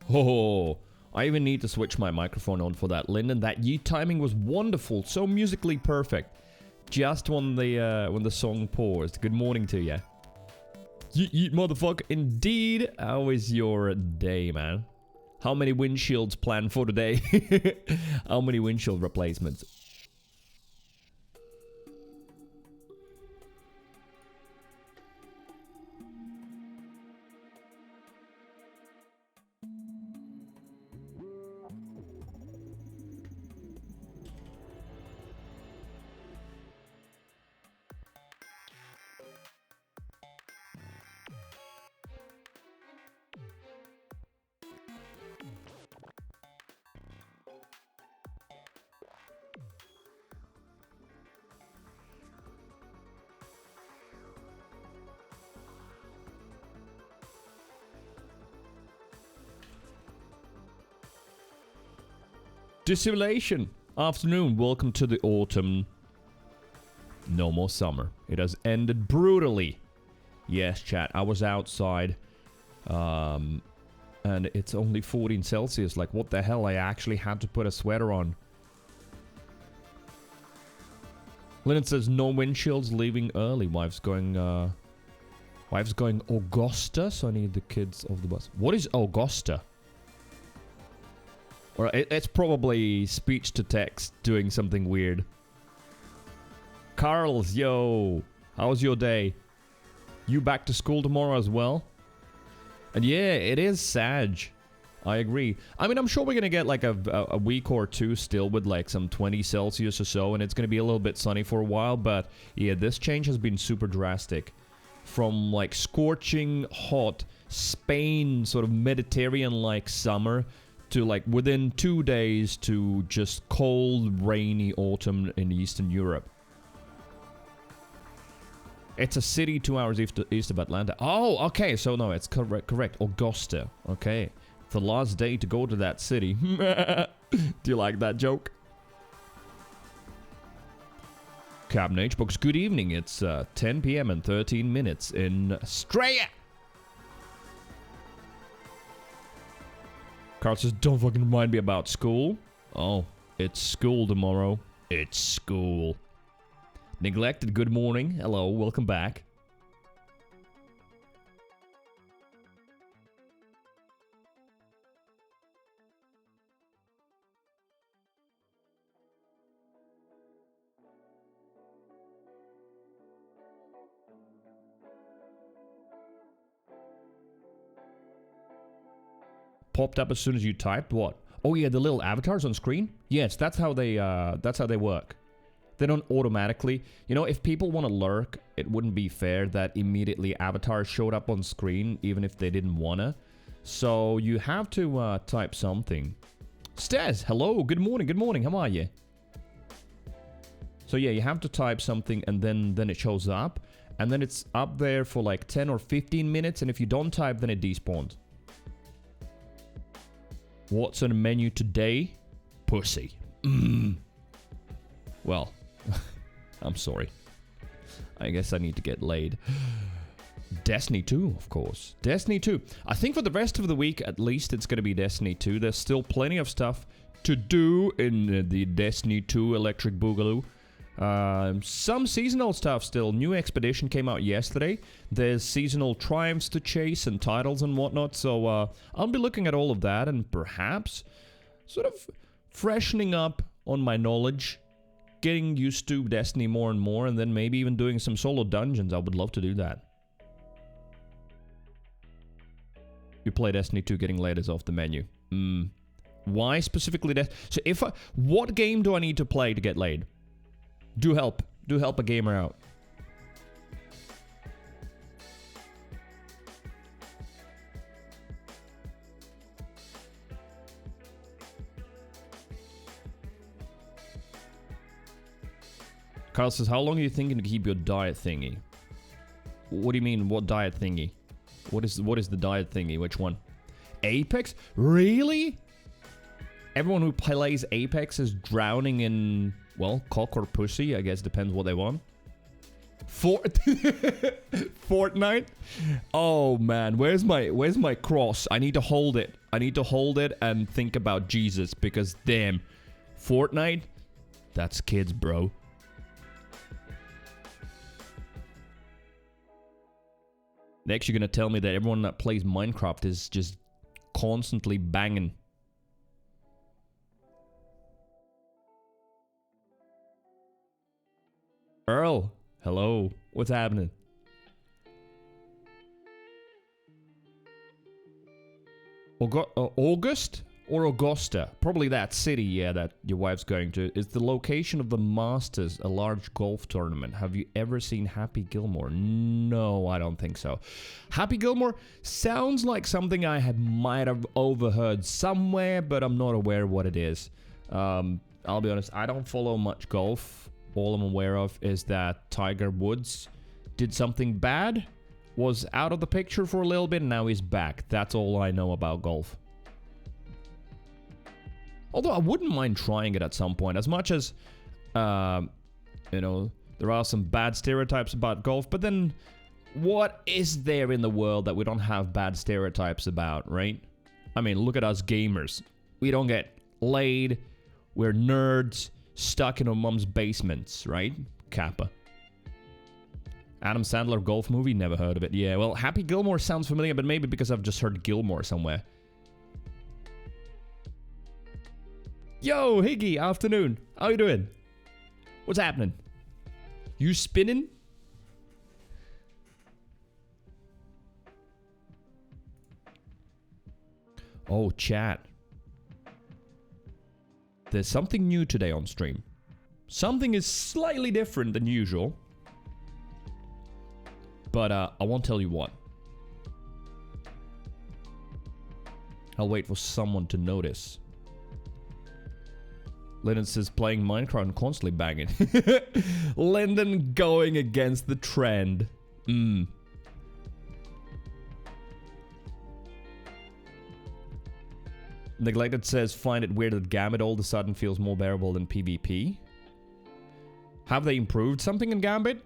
Oh, I even need to switch my microphone on for that, Lyndon. That yeet timing was wonderful, so musically perfect. Just when the song paused. Good morning to ya. Yeet, motherfucker. Indeed. How is your day, man? How many windshields planned for today? How many windshield replacements? Dissimulation. Afternoon. Welcome to the autumn. No more summer. It has ended brutally. Yes, chat. I was outside. And it's only 14 Celsius. Like, what the hell? I actually had to put a sweater on. Lennon says, no windshields, leaving early. Wife's going Augusta, so I need the kids off the bus. What is Augusta? Or it's probably speech to text doing something weird. Carl's, yo. How's your day? You back to school tomorrow as well? And yeah, it is Sag. I agree. I mean, I'm sure we're going to get like a week or two still with like some 20 Celsius or so, and it's going to be a little bit sunny for a while, but yeah, this change has been super drastic. From like scorching hot Spain, sort of Mediterranean-like summer, to like within 2 days to just cold, rainy autumn in Eastern Europe. It's a city 2 hours east of Atlanta. Oh, okay, so no, it's correct. Augusta, okay. The last day to go to that city. Do you like that joke? Captain H books, good evening. It's 10 p.m. and 13 minutes in Australia. Carl says, don't fucking remind me about school. Oh, it's school tomorrow. It's school. Neglected, good morning. Hello, welcome back. Popped up as soon as you typed? What? Oh yeah, the little avatars on screen? Yes, that's how they work. They don't automatically... You know, if people want to lurk, it wouldn't be fair that immediately avatars showed up on screen, even if they didn't wanna. So you have to type something. Stez, hello, good morning, how are you? So yeah, you have to type something and then it shows up. And then it's up there for like 10 or 15 minutes, and if you don't type, then it despawns. What's on the menu today? Pussy. Well, I'm sorry. I guess I need to get laid. Destiny 2, of course. Destiny 2. I think for the rest of the week, at least, it's going to be Destiny 2. There's still plenty of stuff to do in the Destiny 2 Electric Boogaloo. Some seasonal stuff still. New Expedition came out yesterday. There's seasonal triumphs to chase and titles and whatnot. So I'll be looking at all of that and perhaps sort of freshening up on my knowledge, getting used to Destiny more and more, and then maybe even doing some solo dungeons. I would love to do that. You play Destiny 2, getting laid is off the menu. Why specifically So what game do I need to play to get laid? Do help a gamer out. Carl says, how long are you thinking to keep your diet thingy? What do you mean, what diet thingy? What is the diet thingy? Which one? Apex? Really? Everyone who plays Apex is drowning in, well, cock or pussy. I guess depends what they want. Fortnite? Oh man, where's my cross? I need to hold it. I need to hold it and think about Jesus because damn, Fortnite? That's kids, bro. Next, you're gonna tell me that everyone that plays Minecraft is just constantly banging. Earl, hello. What's happening? August or Augusta? Probably that city, yeah, that your wife's going to. Is the location of the Masters a large golf tournament? Have you ever seen Happy Gilmore? No, I don't think so. Happy Gilmore sounds like something I might have overheard somewhere, but I'm not aware what it is. I'll be honest, I don't follow much golf. All I'm aware of is that Tiger Woods did something bad, was out of the picture for a little bit, and now he's back. That's all I know about golf. Although I wouldn't mind trying it at some point. As much as, you know, there are some bad stereotypes about golf, but then what is there in the world that we don't have bad stereotypes about, right? I mean, look at us gamers. We don't get laid. We're nerds stuck in our mom's basements, right? Kappa. Adam Sandler golf movie? Never heard of it. Yeah, well, Happy Gilmore sounds familiar, but maybe because I've just heard Gilmore somewhere. Yo, Higgy, afternoon. How you doing? What's happening? You spinning? Oh, chat. There's something new today on stream. Something is slightly different than usual. But I won't tell you what. I'll wait for someone to notice. Lyndon says playing Minecraft and constantly banging. Lyndon going against the trend. Neglected says, find it weird that Gambit all of a sudden feels more bearable than PvP. Have they improved something in Gambit?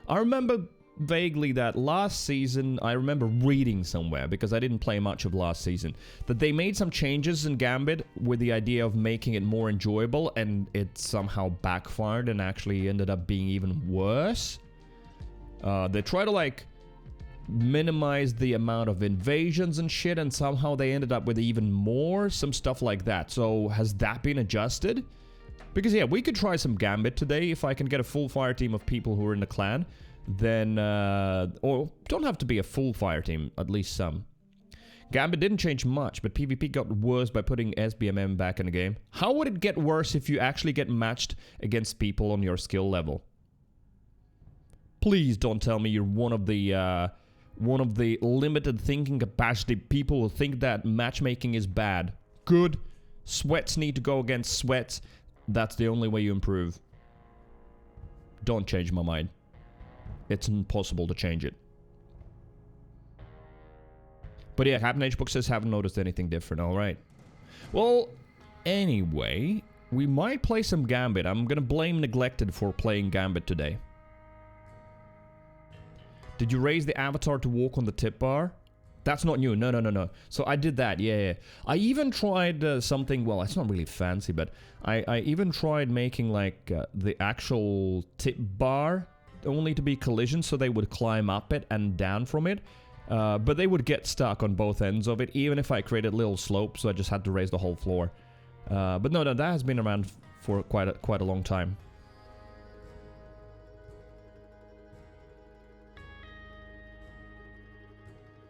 I remember vaguely that last season, I remember reading somewhere, because I didn't play much of last season, that they made some changes in Gambit with the idea of making it more enjoyable, and it somehow backfired and actually ended up being even worse. They try to, like, minimize the amount of invasions and shit, and somehow they ended up with even more, some stuff like that. So has that been adjusted? Because yeah, we could try some Gambit today if I can get a full fire team of people who are in the clan. Then, or don't have to be a full fire team, at least some. Gambit didn't change much, but PvP got worse by putting SBMM back in the game. How would it get worse if you actually get matched against people on your skill level? Please don't tell me you're one of the limited thinking capacity people who think that matchmaking is bad. Good. Sweats need to go against sweats. That's the only way you improve. Don't change my mind. It's impossible to change it. But yeah, Captain H-Book says haven't noticed anything different. Alright. Well, anyway, we might play some Gambit. I'm gonna blame Neglected for playing Gambit today. Did you raise the avatar to walk on the tip bar? That's not new. No. So I did that, yeah. I even tried something, well, it's not really fancy, but I even tried making, like, the actual tip bar only to be collision, so they would climb up it and down from it. But they would get stuck on both ends of it, even if I created little slopes, so I just had to raise the whole floor. But no, that has been around for quite a long time.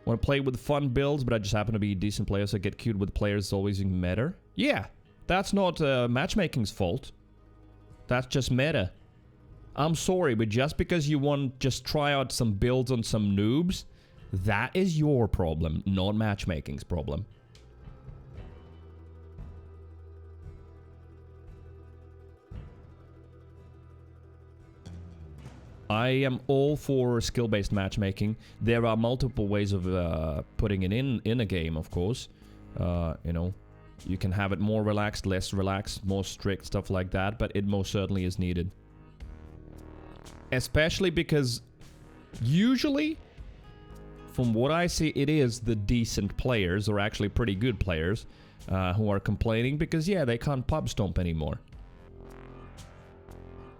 Want to play with fun builds, but I just happen to be a decent player, so I get cute with players always using meta. Yeah, that's not matchmaking's fault. That's just meta. I'm sorry, but just because you want just try out some builds on some noobs, that is your problem, not matchmaking's problem. I am all for skill-based matchmaking. There are multiple ways of putting it in a game, of course. You know, you can have it more relaxed, less relaxed, more strict, stuff like that, but it most certainly is needed. Especially because Usually, from what I see, it is the decent players, or actually pretty good players, who are complaining because, yeah, they can't pub stomp anymore.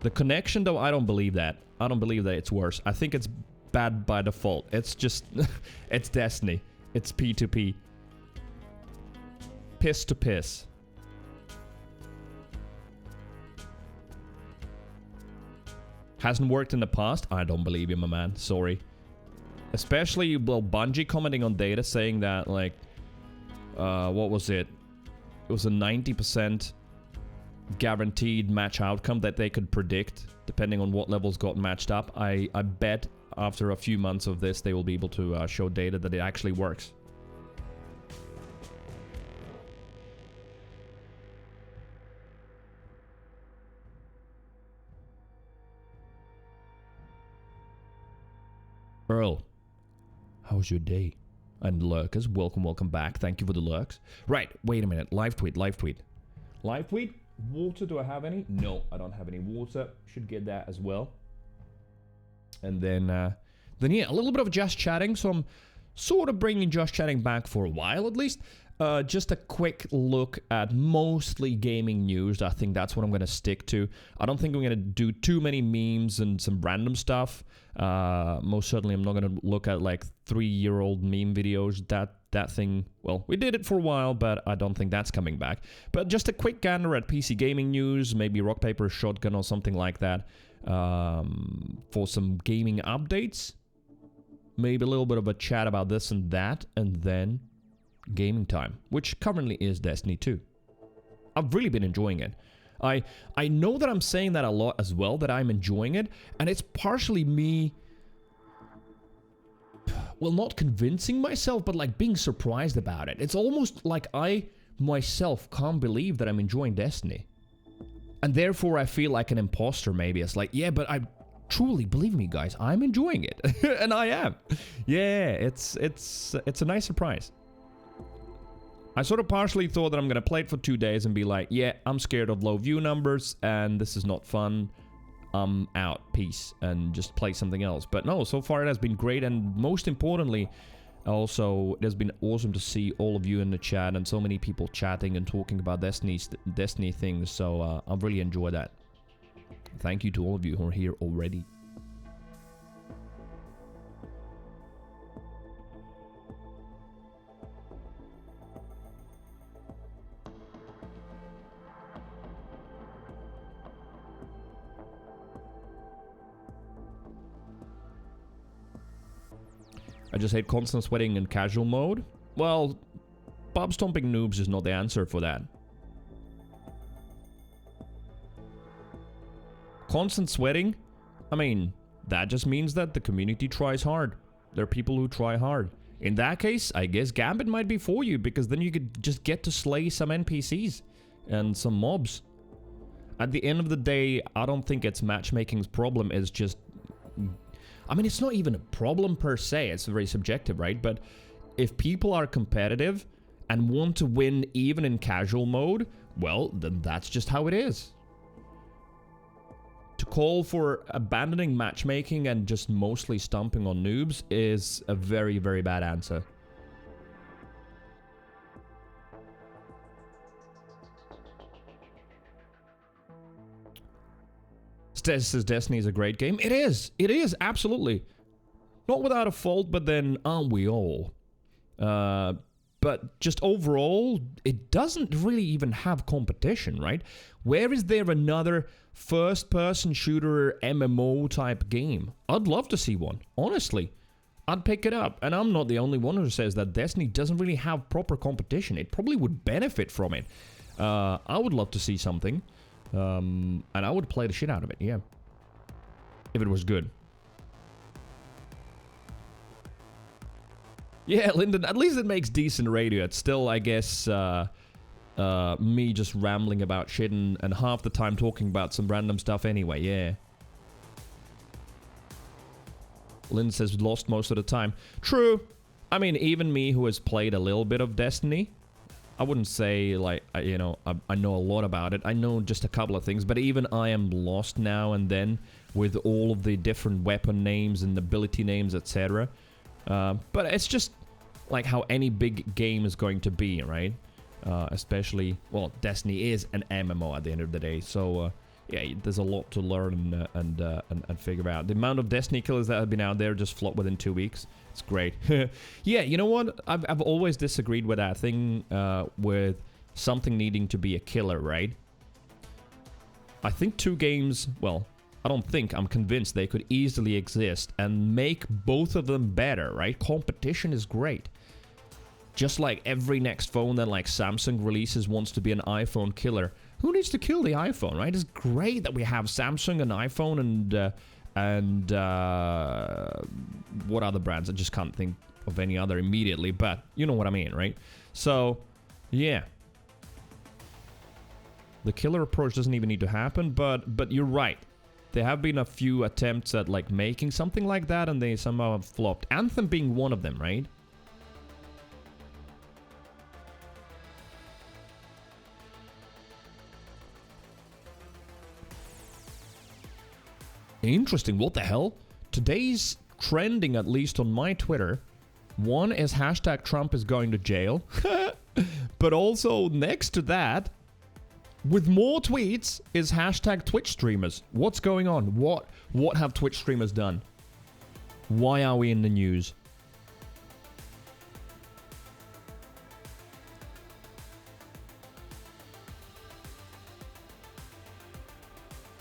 The connection, though, I don't believe that. I don't believe that it's worse. I think it's bad by default. It's just... it's Destiny. It's P2P. Piss to piss. Hasn't worked in the past? I don't believe you, my man. Sorry. Especially, well, Bungie commenting on data saying that, like... what was it? It was a 90% guaranteed match outcome that they could predict, depending on what levels got matched up. I bet after a few months of this, they will be able to show data that it actually works. Earl, how's your day? And lurkers, welcome back. Thank you for the lurks. Right, wait a minute. Live tweet. Live tweet. Water, do I have any? No, I don't have any water. Should get that as well. And then yeah, a little bit of just chatting. So I'm sort of bringing just chatting back for a while at least. Just a quick look at mostly gaming news. I think that's what I'm going to stick to. I don't think I'm going to do too many memes and some random stuff. Most certainly I'm not going to look at like 3-year-old meme videos. That thing, well, we did it for a while, but I don't think that's coming back. But just a quick gander at PC gaming news, maybe rock, paper, shotgun or something like that, for some gaming updates. Maybe a little bit of a chat about this and that, and then gaming time, which currently is Destiny 2. I've really been enjoying it. I know that I'm saying that a lot as well, that I'm enjoying it, and it's partially me, well, not convincing myself, but like being surprised about it. It's almost like I myself can't believe that I'm enjoying Destiny. And therefore I feel like an imposter maybe. It's like, yeah, but I truly, believe me guys, I'm enjoying it. And I am. Yeah, it's a nice surprise. I sort of partially thought that I'm going to play it for 2 days and be like, yeah, I'm scared of low view numbers and this is not fun. I'm out, peace, and just play something else. But no, so far it has been great, and most importantly, also, it has been awesome to see all of you in the chat and so many people chatting and talking about Destiny things, so I've really enjoyed that. Thank you to all of you who are here already. I just hate constant sweating in casual mode. Well, pub stomping noobs is not the answer for that. Constant sweating? I mean, that just means that the community tries hard. There are people who try hard. In that case, I guess Gambit might be for you, because then you could just get to slay some NPCs and some mobs. At the end of the day, I don't think it's matchmaking's problem, it's just... I mean, it's not even a problem per se, it's very subjective, right? But if people are competitive and want to win even in casual mode, well, then that's just how it is. To call for abandoning matchmaking and just mostly stomping on noobs is a very, very bad answer. Says Destiny is a great game. It is. It is, absolutely. Not without a fault, but then aren't we all? But just overall, it doesn't really even have competition, right? Where is there another first-person shooter MMO type game? I'd love to see one, honestly. I'd pick it up, and I'm not the only one who says that Destiny doesn't really have proper competition. It probably would benefit from it. I would love to see something. And I would play the shit out of it, yeah. If it was good. Yeah, Lyndon, at least it makes decent radio. It's still, I guess, me just rambling about shit and half the time talking about some random stuff anyway, yeah. Lyndon says lost most of the time. True. I mean, even me who has played a little bit of Destiny... I wouldn't say, like, I know a lot about it. I know just a couple of things, but even I am lost now and then. with all of the different weapon names and ability names, etc. But it's just like how any big game is going to be, right? Especially, well, Destiny is an MMO at the end of the day, so yeah, there's a lot to learn and figure out. The amount of Destiny killers that have been out there just flop within 2 weeks. It's great. Yeah, you know what? I've always disagreed with that thing with something needing to be a killer, right? I think 2 games, well, I don't think, I'm convinced they could easily exist and make both of them better, right? Competition is great. Just like every next phone that like Samsung releases wants to be an iPhone killer. Who needs to kill the iPhone, right? It's great that we have Samsung and iPhone and what other brands? I just can't think of any other immediately, but you know what I mean, right? So, yeah. The killer approach doesn't even need to happen, but you're right. There have been a few attempts at like making something like that, and they somehow have flopped. Anthem being one of them, right? Interesting, what the hell? Today's trending, at least on my Twitter, one is hashtag Trump is going to jail. But also next to that, with more tweets, is hashtag Twitch streamers. What's going on? What have Twitch streamers done? Why are we in the news?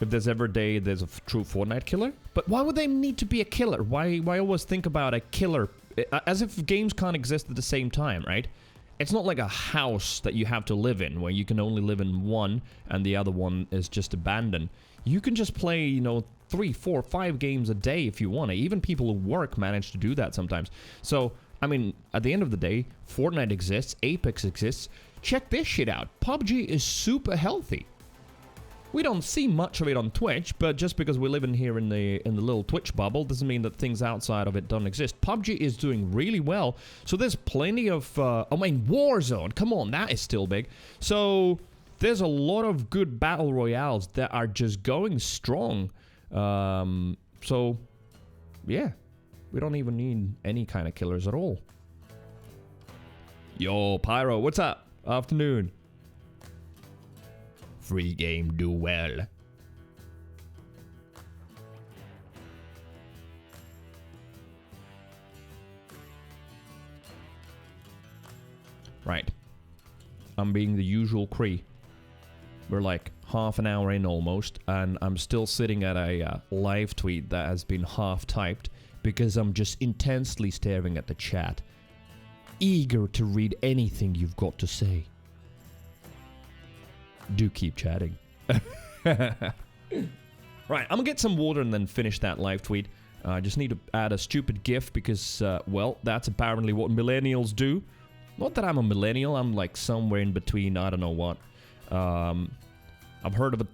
If there's ever a day there's a true Fortnite killer. But why would they need to be a killer? Why always think about a killer? As if games can't exist at the same time, right? It's not like a house that you have to live in, where you can only live in one and the other one is just abandoned. You can just play, you know, 3, 4, 5 games a day if you want to. Even people who work manage to do that sometimes. So, I mean, at the end of the day, Fortnite exists, Apex exists. Check this shit out. PUBG is super healthy. We don't see much of it on Twitch, but just because we live in here in the little Twitch bubble doesn't mean that things outside of it don't exist. PUBG is doing really well, so there's plenty of... I mean, Warzone, come on, that is still big. So there's a lot of good battle royales that are just going strong. So, yeah, we don't even need any kind of killers at all. Yo, Pyro, what's up? Afternoon. Free game, do well. Right. I'm being the usual Cree. We're like half an hour in almost, and I'm still sitting at a live tweet that has been half typed because I'm just intensely staring at the chat, eager to read anything you've got to say. Do keep chatting. Right, I'm gonna get some water and then finish that live tweet. I just need to add a stupid GIF because, well, that's apparently what millennials do. Not that I'm a millennial, I'm like somewhere in between, I don't know what. I've heard of a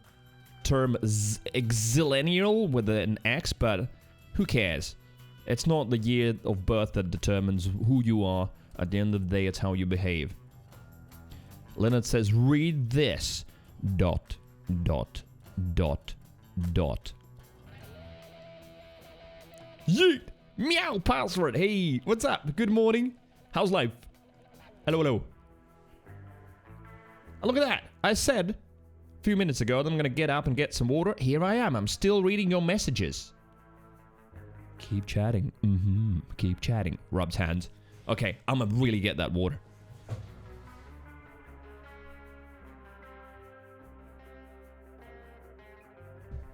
term exillennial with an X, but who cares? It's not the year of birth that determines who you are. At the end of the day, it's how you behave. Leonard says, read this. ... Yeet! Meow password! Hey, what's up? Good morning. How's life? Hello, hello. Oh, look at that. I said a few minutes ago that I'm gonna get up and get some water. Here I am. I'm still reading your messages. Keep chatting. Keep chatting. Rubs hands. Okay, I'm gonna really get that water.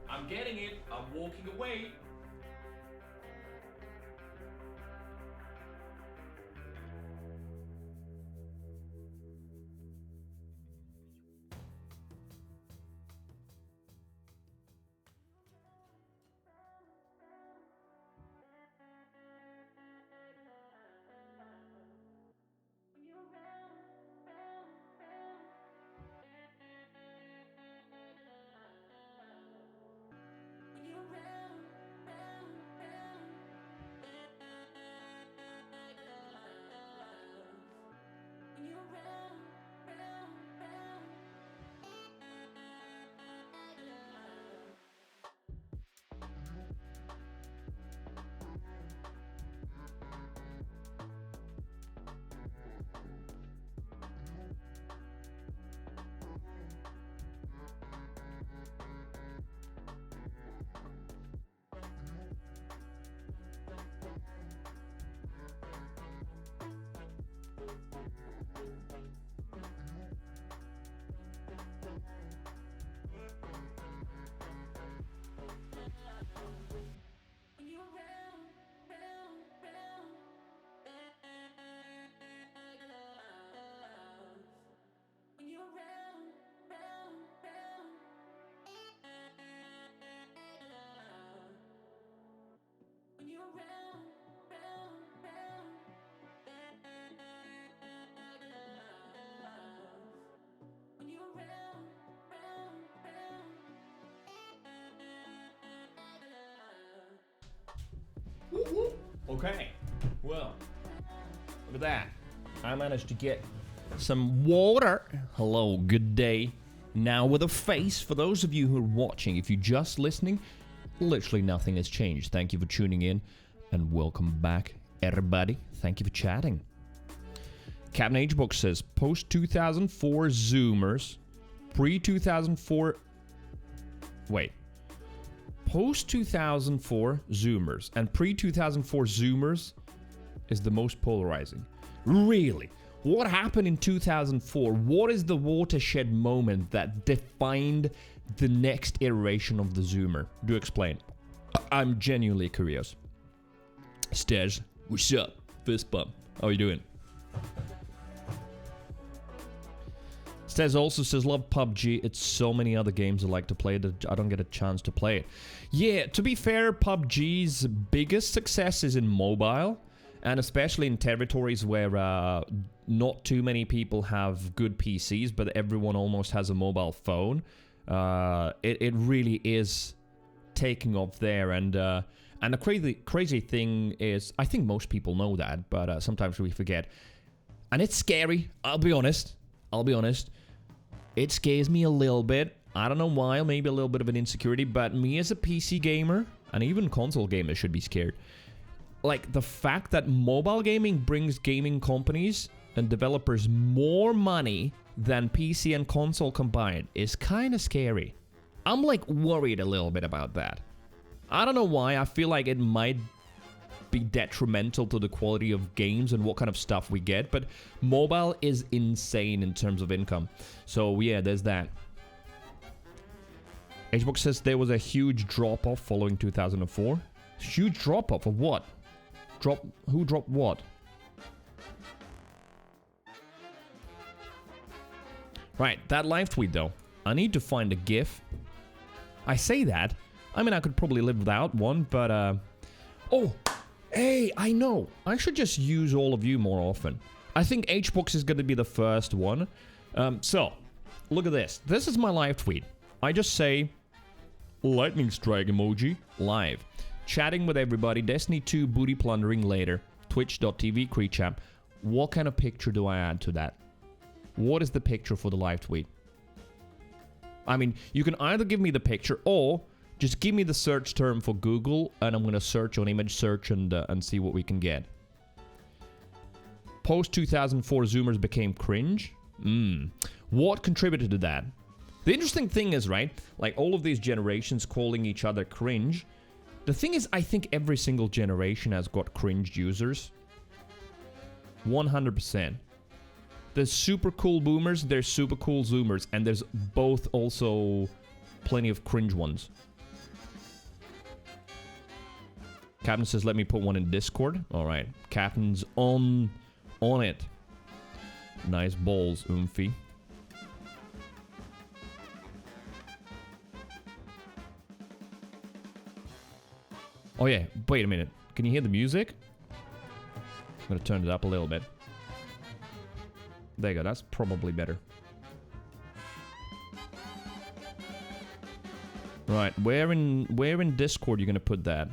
I'm getting it. I'm walking away. Okay, well, look at that. I managed to get some water. Hello, good day. Now with a face, for those of you who are watching, if you're just listening, literally nothing has changed. Thank you for tuning in, and welcome back, everybody. Thank you for chatting. Captain HBook says, post-2004 Zoomers, pre-2004... Wait. Post-2004 Zoomers and pre-2004 Zoomers is the most polarizing. Really? What happened in 2004? What is the watershed moment that defined the next iteration of the Zoomer? Do explain. I'm genuinely curious. Stej, what's up? Fist bump. How are you doing? Stez also says, love PUBG. It's so many other games I like to play that I don't get a chance to play it. Yeah, to be fair, PUBG's biggest success is in mobile, and especially in territories where not too many people have good PCs, but everyone almost has a mobile phone. It really is taking off there, and the crazy thing is, I think most people know that, but sometimes we forget. And it's scary, I'll be honest. It scares me a little bit. I don't know why, maybe a little bit of an insecurity, but me as a PC gamer, and even console gamer should be scared. Like, the fact that mobile gaming brings gaming companies and developers more money than PC and console combined is kind of scary. I'm, like, worried a little bit about that. I don't know why, I feel like it might be detrimental to the quality of games and what kind of stuff we get, but mobile is insane in terms of income. So yeah, there's that. HBook says there was a huge drop-off following 2004. Huge drop-off of what? Who dropped what? Right, that live tweet though. I need to find a GIF. I say that. I mean, I could probably live without one, but oh! Hey, I know. I should just use all of you more often. I think HBox is going to be the first one. So, look at this. This is my live tweet. I just say, lightning strike emoji, live. Chatting with everybody, Destiny 2 booty plundering later, twitch.tv Creechamp. What kind of picture do I add to that? What is the picture for the live tweet? I mean, you can either give me the picture or just give me the search term for Google, and I'm going to search on image search and see what we can get. Post-2004 Zoomers became cringe? What contributed to that? The interesting thing is, right, like all of these generations calling each other cringe, the thing is, I think every single generation has got cringe users. 100%. There's super cool boomers, there's super cool Zoomers, and there's both also plenty of cringe ones. Captain says, let me put one in Discord. Alright. Captain's on it. Nice balls, Oomphy. Oh yeah, wait a minute. Can you hear the music? I'm gonna turn it up a little bit. There you go, that's probably better. Right, where in Discord are you gonna put that?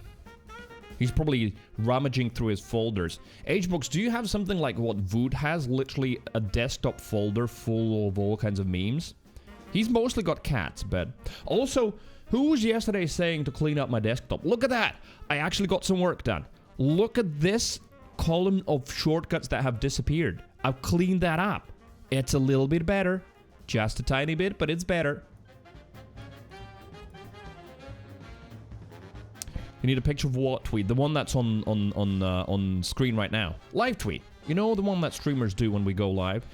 He's probably rummaging through his folders. HBooks, do you have something like what Vood has? Literally a desktop folder full of all kinds of memes? He's mostly got cats, but... Also, who was yesterday saying to clean up my desktop? Look at that! I actually got some work done. Look at this column of shortcuts that have disappeared. I've cleaned that up. It's a little bit better. Just a tiny bit, but it's better. You need a picture of what tweet? The one that's on screen right now. Live tweet. You know, the one that streamers do when we go live.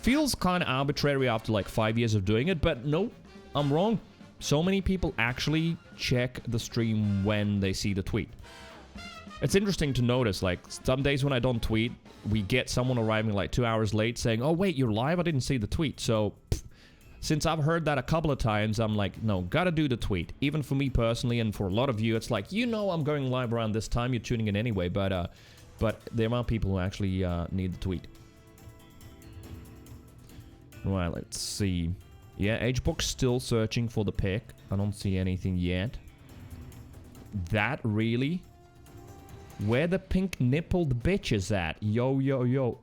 Feels kind of arbitrary after like 5 years of doing it, but no, I'm wrong. So many people actually check the stream when they see the tweet. It's interesting to notice, like, some days when I don't tweet, we get someone arriving like 2 hours late saying, oh wait, you're live? I didn't see the tweet. So... Since I've heard that a couple of times, I'm like, no, gotta do the tweet. Even for me personally, and for a lot of you, it's like, you know I'm going live around this time, you're tuning in anyway, but there are people who actually need the tweet. Right, let's see. Yeah, HBook's still searching for the pic. I don't see anything yet. That really? Where the pink nippled bitch is at? Yo, yo, yo.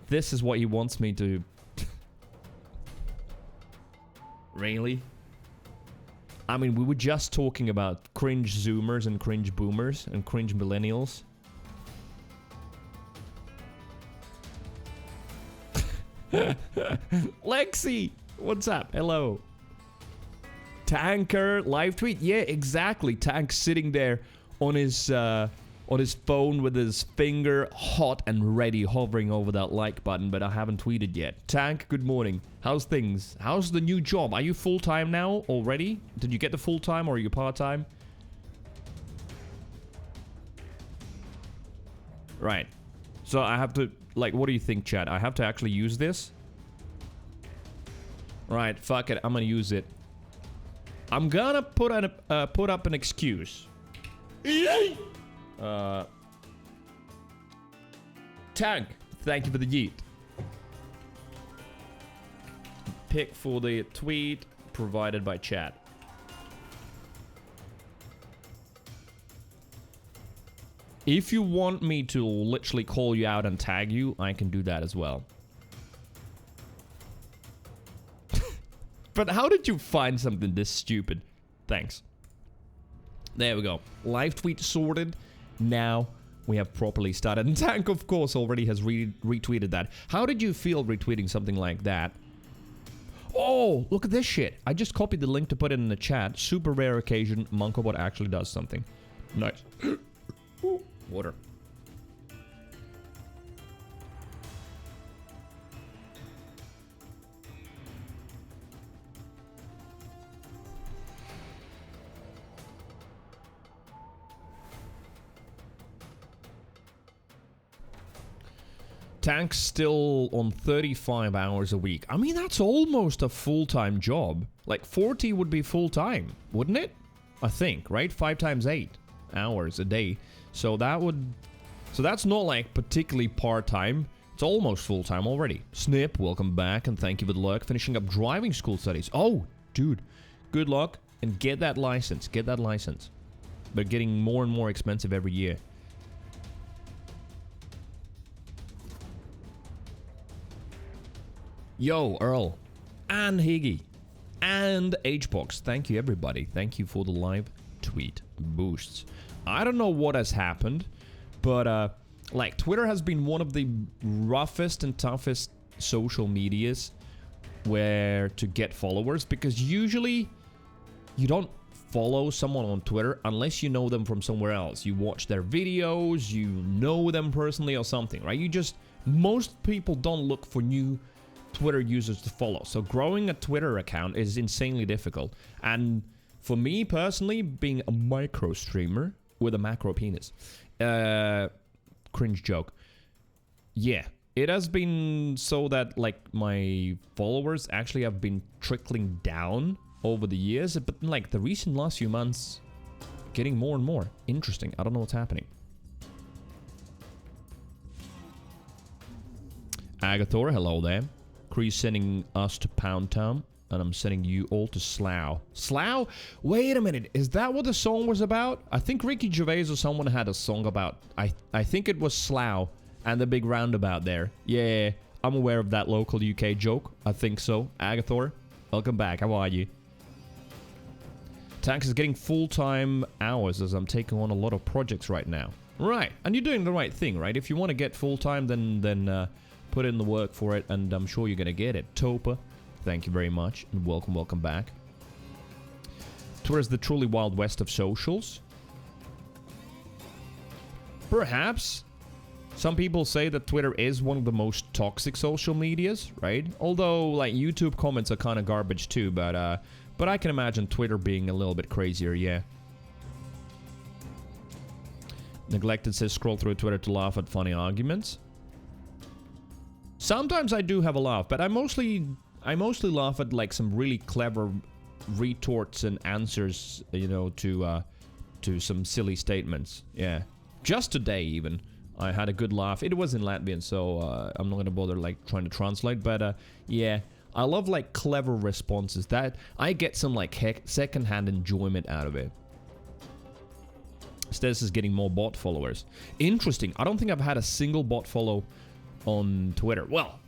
This is what he wants me to... Really? I mean, we were just talking about cringe zoomers and cringe boomers and cringe millennials. Lexi! What's up? Hello. Tanker live tweet. Yeah, exactly. Tank sitting there on his phone with his finger hot and ready, hovering over that like button, but I haven't tweeted yet. Tank, good morning. How's things? How's the new job? Are you full-time now already? Did you get the full-time or are you part-time? Right. So I have to, like, what do you think, chat? I have to actually use this? Right, fuck it. I'm gonna use it. I'm gonna put up an excuse. Tank, thank you for the yeet. Pick for the tweet provided by chat. If you want me to literally call you out and tag you, I can do that as well. But how did you find something this stupid? Thanks. There we go. Live tweet sorted. Now we have properly started. And Tank, of course, already has retweeted that. How did you feel retweeting something like that? Oh, look at this shit. I just copied the link to put it in the chat. Super rare occasion. Monkobot actually does something. Nice. Water. Tank's still on 35 hours a week. I mean, that's almost a full-time job. Like, 40 would be full-time, wouldn't it? I think, right? 5 times 8 hours a day. So that would... So that's not, like, particularly part-time. It's almost full-time already. Snip, welcome back, and thank you for the luck. Finishing up driving school studies. Oh, dude. Good luck, and get that license. Get that license. They're getting more and more expensive every year. Yo, Earl, and Higgy, and Hbox. Thank you, everybody. Thank you for the live tweet boosts. I don't know what has happened, but, like, Twitter has been one of the roughest and toughest social medias where to get followers, because usually you don't follow someone on Twitter unless you know them from somewhere else. You watch their videos, you know them personally or something, right? Most people don't look for new Twitter users to follow. So growing a Twitter account is insanely difficult. And for me personally, being a micro streamer with a macro penis, cringe joke. Yeah, it has been so that like my followers actually have been trickling down over the years, but like the recent last few months, getting more and more interesting. I don't know what's happening. Agathor, hello there. Cree's sending us to Pound Town, and I'm sending you all to Slough. Slough? Wait a minute, is that what the song was about? I think Ricky Gervais or someone had a song about... I think it was Slough and the big roundabout there. Yeah, I'm aware of that local UK joke. I think so. Agathor, welcome back. How are you? Tanks is getting full-time hours as I'm taking on a lot of projects right now. Right, and you're doing the right thing, right? If you want to get full-time, then put in the work for it, and I'm sure you're going to get it. Topa, thank you very much, and welcome back. Twitter's the truly wild west of socials. Perhaps. Some people say that Twitter is one of the most toxic social medias, right? Although, like, YouTube comments are kind of garbage too, but I can imagine Twitter being a little bit crazier, yeah. Neglected says scroll through Twitter to laugh at funny arguments. Sometimes I do have a laugh, but I mostly laugh at like some really clever retorts and answers, you know, to some silly statements. Yeah, just today even I had a good laugh. It was in Latvian, so I'm not gonna bother like trying to translate. But yeah, I love like clever responses. That I get some like secondhand enjoyment out of it. Stes is getting more bot followers. Interesting. I don't think I've had a single bot follow on Twitter. Well,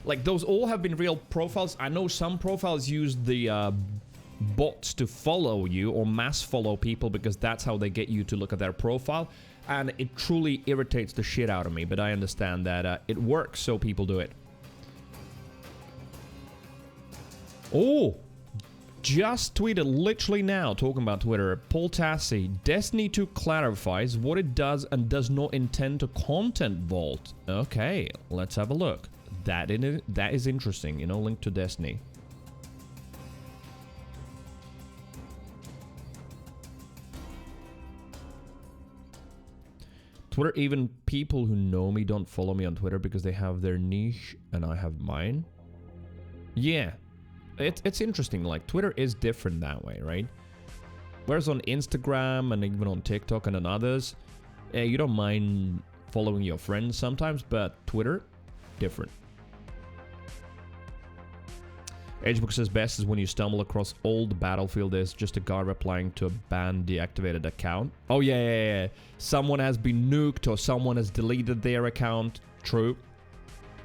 like those all have been real profiles. I know some profiles use the bots to follow you or mass follow people because that's how they get you to look at their profile. And it truly irritates the shit out of me. But I understand that it works, so people do it. Oh! Just tweeted literally now, talking about Twitter. Paul Tassi, Destiny 2 clarifies what it does and does not intend to content vault. Okay, let's have a look. That is interesting, you know, link to Destiny. Twitter, even people who know me don't follow me on Twitter because they have their niche and I have mine. Yeah. It's interesting, like, Twitter is different that way, right? Whereas on Instagram and even on TikTok and on others, you don't mind following your friends sometimes, but Twitter, different. Edgebook says best is when you stumble across old Battlefield, there's just a guy replying to a banned deactivated account. Oh, yeah. Someone has been nuked or someone has deleted their account. True.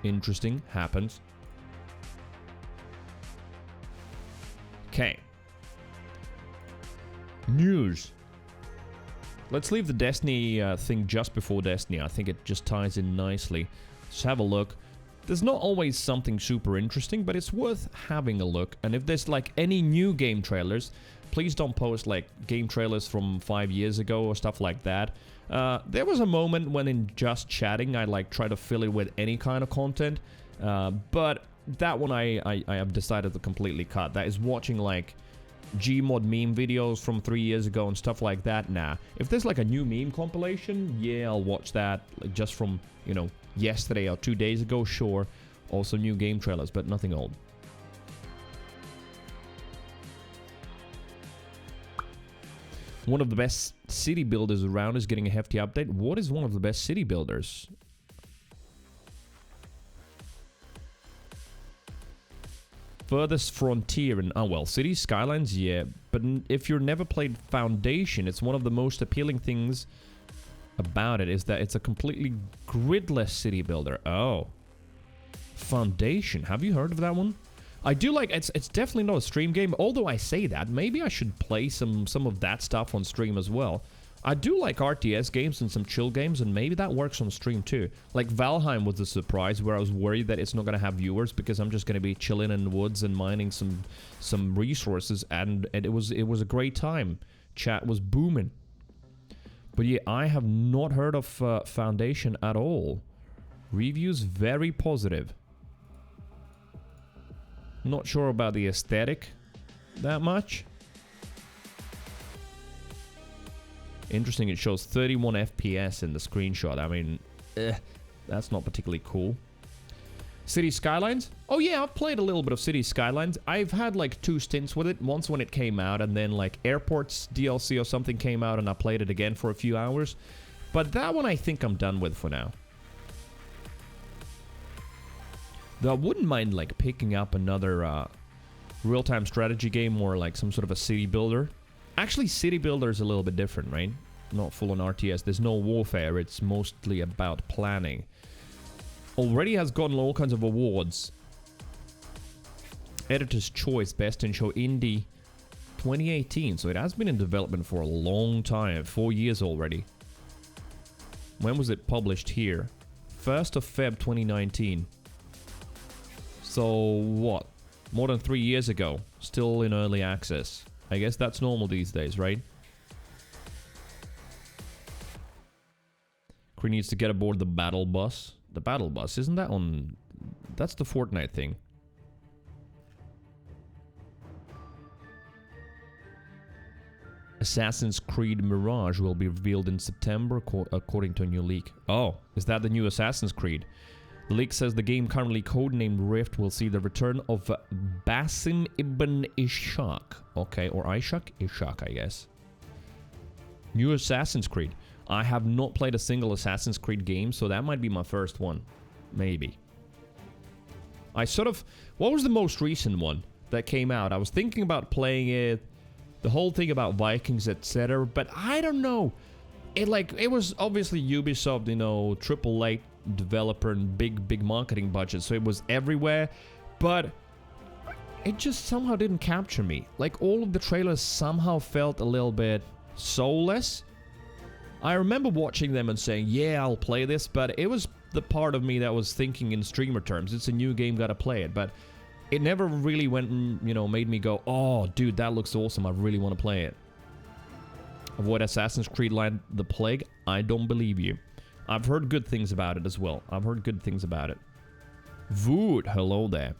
Interesting. Happens. Okay. News. Let's leave the Destiny thing just before Destiny. I think it just ties in nicely. Let's have a look. There's not always something super interesting, but it's worth having a look. And if there's like any new game trailers, please don't post like game trailers from 5 years ago or stuff like that. There was a moment when in just chatting, I like try to fill it with any kind of content. But that one I have decided to completely cut. That is watching like Gmod meme videos from 3 years ago and stuff like that. Nah. If there's like a new meme compilation, yeah, I'll watch that like, just from, you know, yesterday or 2 days ago, sure. Also new game trailers, but nothing old. One of the best city builders around is getting a hefty update. What is one of the best city builders? Furthest frontier in, oh well, Cities Skylines, yeah. But if you've never played Foundation, it's one of the most appealing things about it is that it's a completely gridless city builder. Oh. Foundation, have you heard of that one? I do like, it's definitely not a stream game, although I say that, maybe I should play some of that stuff on stream as well. I do like RTS games and some chill games, and maybe that works on stream too. Like Valheim was a surprise where I was worried that it's not going to have viewers because I'm just going to be chilling in the woods and mining some resources, and it was a great time. Chat was booming. But yeah, I have not heard of Foundation at all. Reviews very positive. Not sure about the aesthetic that much. Interesting, it shows 31 FPS in the screenshot. I mean, that's not particularly cool. City Skylines? Oh yeah, I've played a little bit of City Skylines. I've had like 2 stints with it. Once when it came out, and then like Airports DLC or something came out and I played it again for a few hours. But that one I think I'm done with for now. Though I wouldn't mind like picking up another real-time strategy game or like some sort of a city builder. Actually, city builder is a little bit different, right? Not full on RTS. There's no warfare. It's mostly about planning. Already has gotten all kinds of awards. Editor's Choice Best in Show Indie 2018. So it has been in development for a long time. 4 years already. When was it published here? 1st of Feb 2019. So what? More than 3 years ago. Still in early access. I guess that's normal these days, right? Cree needs to get aboard the battle bus. The battle bus, isn't that on... That's the Fortnite thing. Assassin's Creed Mirage will be revealed in September, according to a new leak. Oh, is that the new Assassin's Creed? The leak says the game currently codenamed Rift will see the return of Basim ibn Ishaq. Okay, or Ishaq? Ishaq, I guess. New Assassin's Creed. I have not played a single Assassin's Creed game, so that might be my first one. Maybe. I sort of... What was the most recent one that came out? I was thinking about playing it, the whole thing about Vikings, etc., but I don't know. it was obviously Ubisoft, you know, AAA developer and big marketing budget, so it was everywhere, but it just somehow didn't capture me. Like, all of the trailers somehow felt a little bit soulless. I remember watching them and saying, yeah, I'll play this, but it was the part of me that was thinking in streamer terms. It's a new game, gotta play it, but it never really went, you know, made me go, oh, dude, that looks awesome, I really want to play it. Avoid Assassin's Creed Land the Plague? I don't believe you. I've heard good things about it as well. I've heard good things about it. Vood, hello there.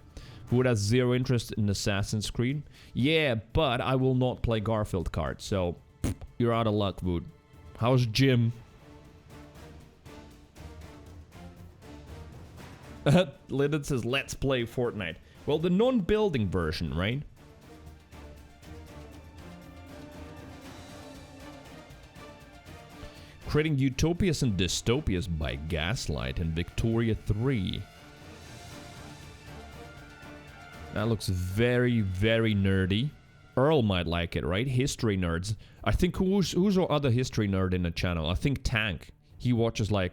Vood has zero interest in Assassin's Creed. Yeah, but I will not play Garfield Kart, so you're out of luck, Vood. How's Jim? Liddon says, let's play Fortnite. Well, the non-building version, right? Creating utopias and dystopias by Gaslight and Victoria 3. That looks very, very nerdy. Earl might like it, right? History nerds. I think who's our other history nerd in the channel? I think Tank. He watches like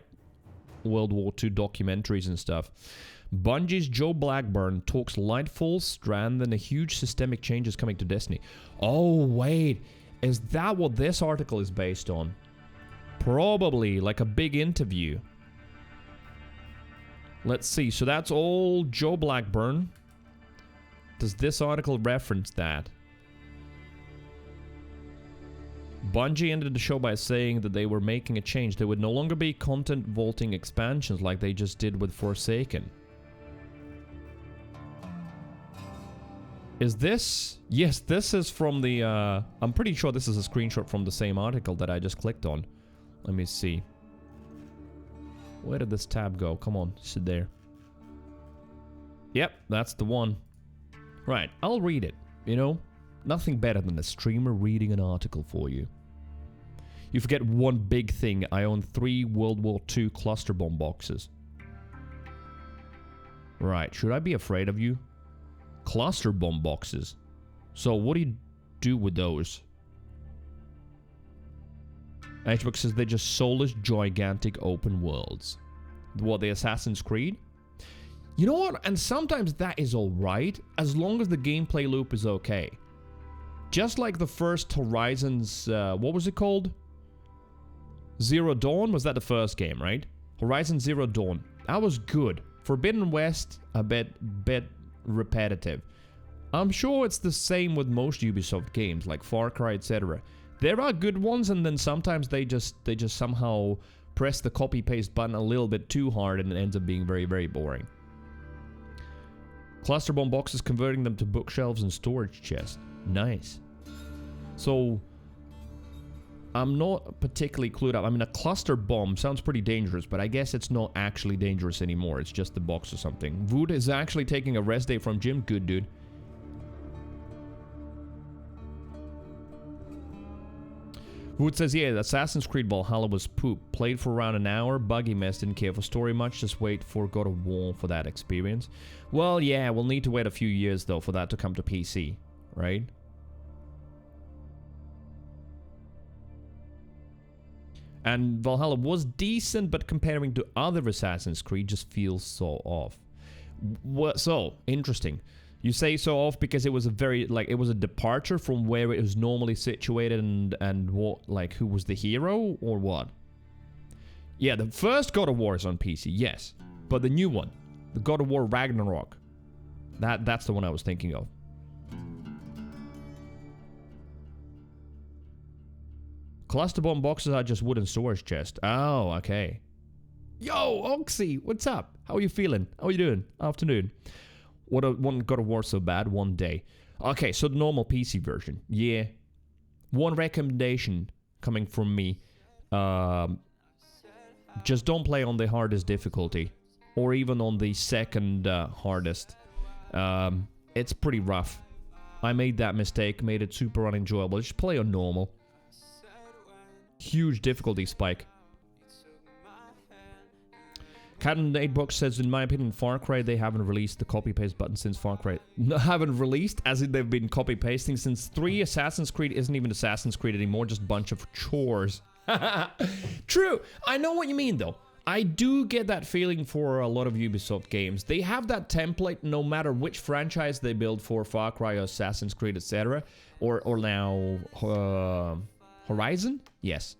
World War II documentaries and stuff. Bungie's Joe Blackburn talks Lightfall, Strand, and a huge systemic changes coming to Destiny. Oh, wait. Is that what this article is based on? Probably, like a big interview. Let's see. So that's all Joe Blackburn. Does this article reference that? Bungie ended the show by saying that they were making a change. There would no longer be content vaulting expansions like they just did with Forsaken. Is this... Yes, this is from the... I'm pretty sure this is a screenshot from the same article that I just clicked on. Let me see. Where did this tab go? Come on, sit there. Yep, that's the one. Right, I'll read it, you know? Nothing better than a streamer reading an article for you. You forget one big thing. I own 3 World War II cluster bomb boxes. Right, should I be afraid of you? Cluster bomb boxes. So what do you do with those? Xbox says they're just soulless, gigantic open worlds. What, the Assassin's Creed? You know what? And sometimes that is alright, as long as the gameplay loop is okay. Just like the first Horizon's, what was it called? Zero Dawn? Was that the first game, right? Horizon Zero Dawn. That was good. Forbidden West, a bit repetitive. I'm sure it's the same with most Ubisoft games, like Far Cry, etc. There are good ones, and then sometimes they just somehow press the copy-paste button a little bit too hard, and it ends up being very, very boring. Cluster bomb boxes, converting them to bookshelves and storage chests. Nice. So, I'm not particularly clued up. I mean, a cluster bomb sounds pretty dangerous, but I guess it's not actually dangerous anymore. It's just the box or something. Vood is actually taking a rest day from gym. Good, dude. Wood says, yeah, Assassin's Creed Valhalla was poop. Played for around an hour, buggy mess, didn't care for story much, just wait for God of War for that experience. Well, yeah, we'll need to wait a few years, though, for that to come to PC, right? And Valhalla was decent, but comparing to other Assassin's Creed, just feels so off. So, interesting. You say so off because it was a very, like, it was a departure from where it was normally situated and what, like, who was the hero or what? Yeah, the first God of War is on PC, yes. But the new one, the God of War Ragnarok, that's the one I was thinking of. Cluster bomb boxes are just wooden storage chests. Oh, okay. Yo, Oxy, what's up? How are you feeling? How are you doing? Afternoon. One God of War so bad one day. Okay, so the normal PC version. Yeah. One recommendation coming from me. Just don't play on the hardest difficulty. Or even on the second hardest. It's pretty rough. I made that mistake. Made it super unenjoyable. Just play on normal. Huge difficulty spike. Cat and 8 says, in my opinion, Far Cry, they haven't released the copy-paste button since Far Cry. No, haven't released, as in they've been copy-pasting since 3. Assassin's Creed isn't even Assassin's Creed anymore, just a bunch of chores. True. I know what you mean, though. I do get that feeling for a lot of Ubisoft games. They have that template no matter which franchise they build for, Far Cry, Assassin's Creed, etc. Or now Horizon? Yes.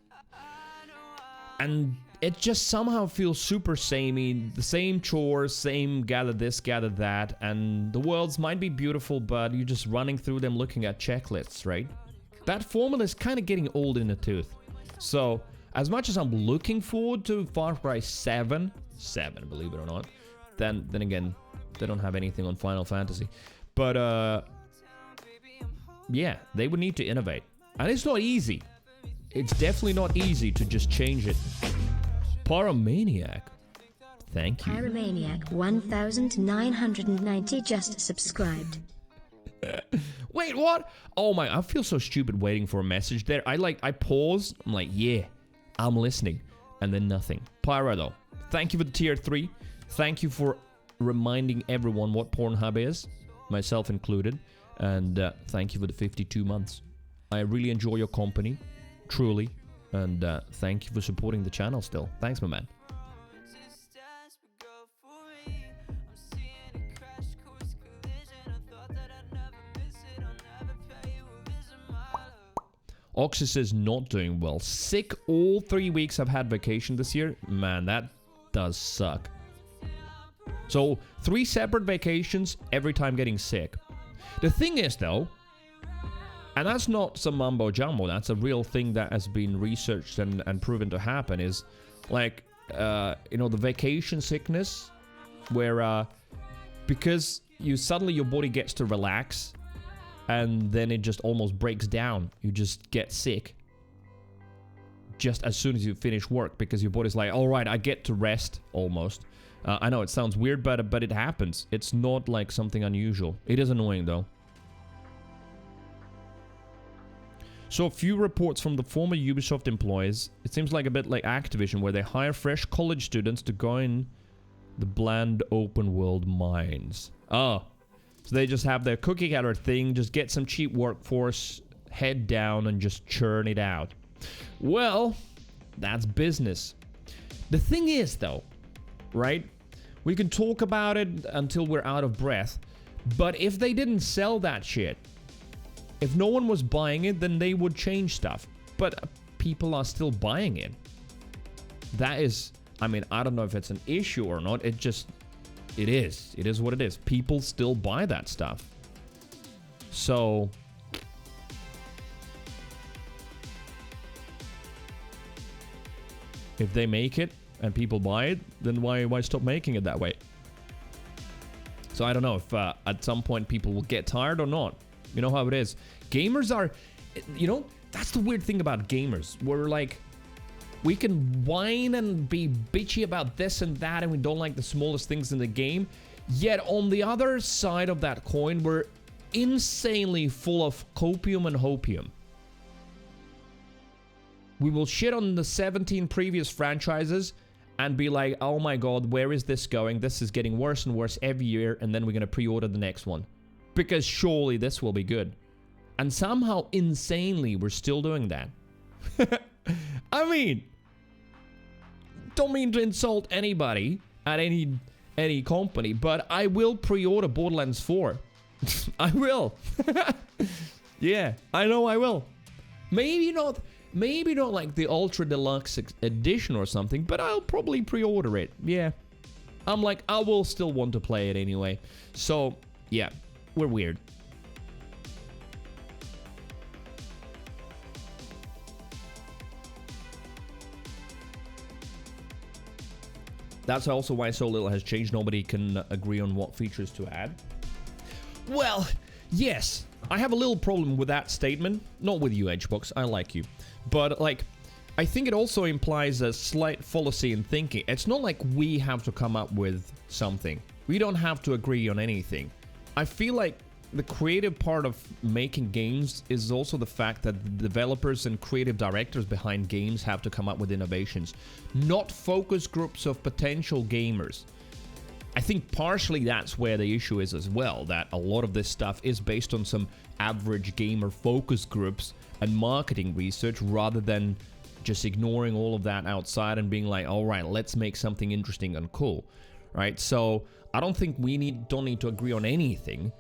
And it just somehow feels super samey. The same chores, same gather this, gather that. And the worlds might be beautiful, but you're just running through them looking at checklists, right? That formula is kind of getting old in the tooth. So, as much as I'm looking forward to Far Cry 7, believe it or not, then again, they don't have anything on Final Fantasy. But, yeah, they would need to innovate. And it's not easy. It's definitely not easy to just change it. Pyromaniac. Thank you. Pyromaniac 1990 just subscribed. Wait, what? Oh my, I feel so stupid waiting for a message there. I pause. I'm like, yeah, I'm listening. And then nothing. Pyro, though. Thank you for the tier 3. Thank you for reminding everyone what Pornhub is, myself included. And thank you for the 52 months. I really enjoy your company. Truly. And thank you for supporting the channel still. Thanks, my man. Oxys is not doing well. Sick all 3 weeks I've had vacation this year. Man, that does suck. So, 3 separate vacations, every time getting sick. The thing is, though, and that's not some mumbo jumbo, that's a real thing that has been researched and proven to happen, is like, you know, the vacation sickness, where, because your body gets to relax, and then it just almost breaks down. You just get sick just as soon as you finish work, because your body's like, all right, I get to rest almost. I know it sounds weird, but it happens. It's not like something unusual. It is annoying, though. So a few reports from the former Ubisoft employees. It seems like a bit like Activision, where they hire fresh college students to go in the bland open world mines. Oh. So they just have their cookie cutter thing, just get some cheap workforce, head down, and just churn it out. Well, that's business. The thing is, though, right? We can talk about it until we're out of breath, but if they didn't sell that shit, if no one was buying it, then they would change stuff. But people are still buying it. That is, I mean, I don't know if it's an issue or not. It is. It is what it is. People still buy that stuff. So, if they make it and people buy it, then why stop making it that way? So I don't know if at some point people will get tired or not. You know how it is. Gamers are, you know, that's the weird thing about gamers. We're like, we can whine and be bitchy about this and that, and we don't like the smallest things in the game. Yet on the other side of that coin, we're insanely full of copium and hopium. We will shit on the 17 previous franchises and be like, oh my god, where is this going? This is getting worse and worse every year, and then we're going to pre-order the next one. Because surely this will be good. And somehow, insanely, we're still doing that. I mean, don't mean to insult anybody at any company, but I will pre-order Borderlands 4. I will. Yeah, I know I will. Maybe not like the Ultra Deluxe edition or something, but I'll probably pre-order it. Yeah. I'm like, I will still want to play it anyway. So, yeah, we're weird. That's also why so little has changed. Nobody can agree on what features to add. Well, yes, I have a little problem with that statement. Not with you, Edgebox. I like you. But, like, I think it also implies a slight fallacy in thinking. It's not like we have to come up with something. We don't have to agree on anything. I feel like the creative part of making games is also the fact that the developers and creative directors behind games have to come up with innovations, not focus groups of potential gamers. I think partially that's where the issue is as well, that a lot of this stuff is based on some average gamer focus groups and marketing research rather than just ignoring all of that outside and being like, all right, let's make something interesting and cool, right? So I don't think we don't need to agree on anything.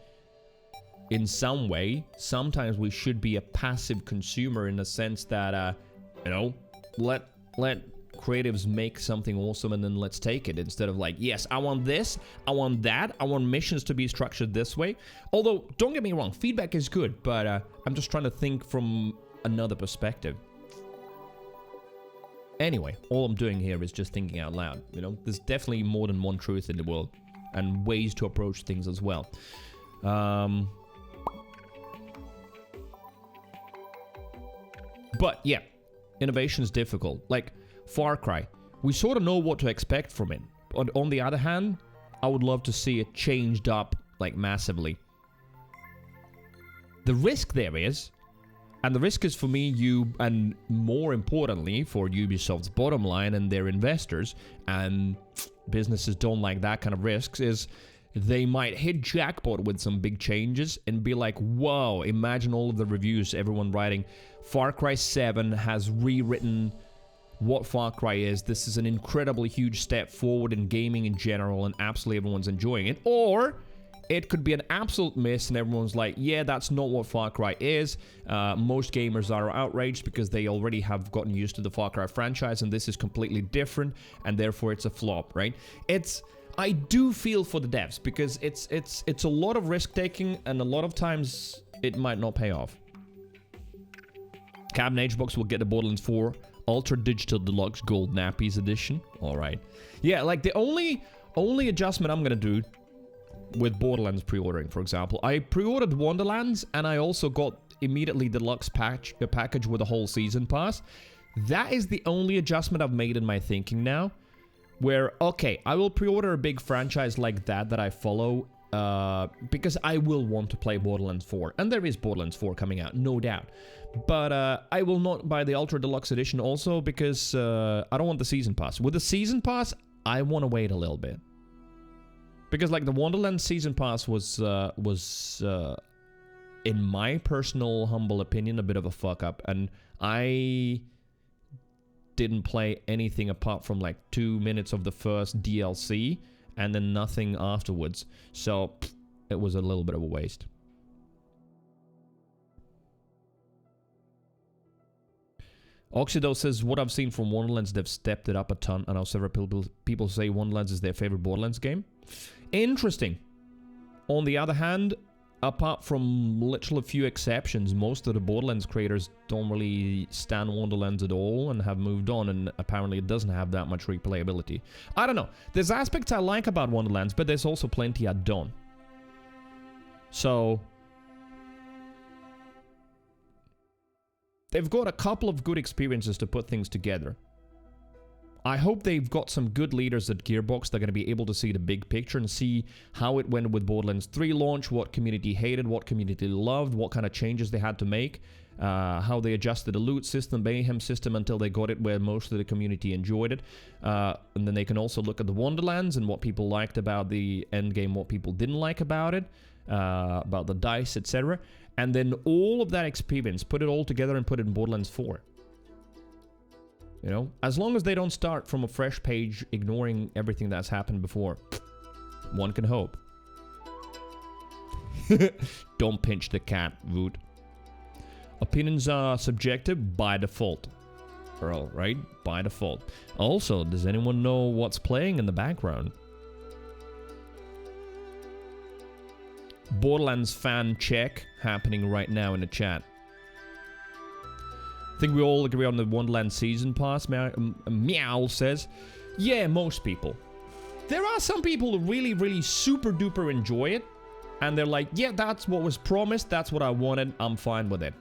In some way, sometimes we should be a passive consumer in the sense that, you know, let creatives make something awesome and then let's take it, instead of like, yes, I want this, I want that, I want missions to be structured this way. Although, don't get me wrong, feedback is good, but I'm just trying to think from another perspective. Anyway, all I'm doing here is just thinking out loud, you know? There's definitely more than one truth in the world, and ways to approach things as well. But yeah, innovation is difficult. Like Far Cry, we sort of know what to expect from it. But on the other hand, I would love to see it changed up like massively. The risk there is, and the risk is for me, you, and more importantly for Ubisoft's bottom line and their investors, and businesses don't like that kind of risks, is they might hit jackpot with some big changes and be like, whoa, imagine all of the reviews, everyone writing, Far Cry 7 has rewritten what Far Cry is. This is an incredibly huge step forward in gaming in general, and absolutely everyone's enjoying it. Or it could be an absolute miss and everyone's like, yeah, that's not what Far Cry is. Most gamers are outraged because they already have gotten used to the Far Cry franchise, and this is completely different, and therefore it's a flop, right? I do feel for the devs, because it's a lot of risk taking, and a lot of times it might not pay off. Cabin Hbox will get the Borderlands 4 Ultra Digital Deluxe Gold Nappies Edition. All right. Yeah, like the only adjustment I'm gonna do with Borderlands pre-ordering, for example, I pre-ordered Wonderlands, and I also got immediately deluxe package with a whole season pass. That is the only adjustment I've made in my thinking now. Where, okay, I will pre-order a big franchise like that I follow, because I will want to play Borderlands 4. And there is Borderlands 4 coming out, no doubt. But I will not buy the Ultra Deluxe Edition also, because I don't want the Season Pass. With the Season Pass, I want to wait a little bit. Because, like, the Wonderlands Season Pass was in my personal humble opinion, a bit of a fuck-up. And I didn't play anything apart from like 2 minutes of the first DLC and then nothing afterwards, so it was a little bit of a waste. Oxido says, what I've seen from Wonderlands, they've stepped it up a ton. I know several people say Wonderlands is their favorite Borderlands game. Interesting. On the other hand, apart from literally a few exceptions, most of the Borderlands creators don't really stand Wonderlands at all and have moved on, and apparently it doesn't have that much replayability. I don't know. There's aspects I like about Wonderlands, but there's also plenty I don't. So they've got a couple of good experiences to put things together. I hope they've got some good leaders at Gearbox that are going to be able to see the big picture and see how it went with Borderlands 3 launch, what community hated, what community loved, what kind of changes they had to make, how they adjusted the loot system, mayhem system until they got it where most of the community enjoyed it. And then they can also look at the Wonderlands and what people liked about the endgame, what people didn't like about it, about the dice, etc. And then all of that experience, put it all together and put it in Borderlands 4. You know, as long as they don't start from a fresh page, ignoring everything that's happened before, one can hope. Don't pinch the cat, Voot. Opinions are subjective by default. Earl, right? By default. Also, does anyone know what's playing in the background? Borderlands fan check happening right now in the chat. I think we all agree on the Wonderland Season Pass, Meow says. Yeah, most people. There are some people who really, really super duper enjoy it. And they're like, yeah, that's what was promised, that's what I wanted, I'm fine with it.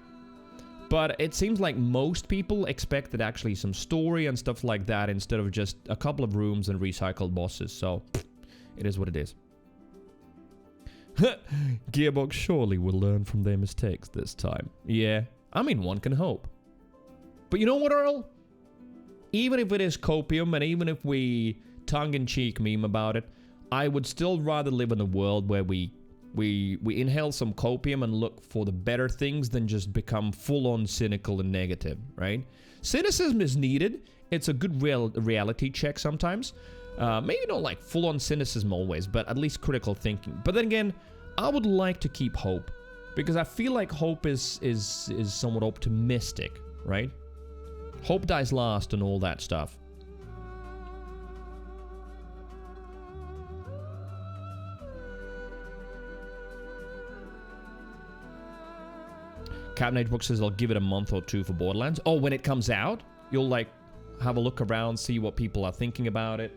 But it seems like most people expected actually some story and stuff like that instead of just a couple of rooms and recycled bosses. So, it is what it is. Gearbox surely will learn from their mistakes this time. Yeah, I mean, one can hope. But you know what, Earl? Even if it is copium, and even if we tongue-in-cheek meme about it, I would still rather live in a world where we We inhale some copium and look for the better things than just become full-on cynical and negative, right? Cynicism is needed. It's a good reality check sometimes. Maybe not like full-on cynicism always, but at least critical thinking. But then again, I would like to keep hope, because I feel like hope is somewhat optimistic, right? Hope dies last and all that stuff. Captain Book says I'll give it a month or two for Borderlands. Oh, when it comes out, you'll like have a look around, see what people are thinking about it,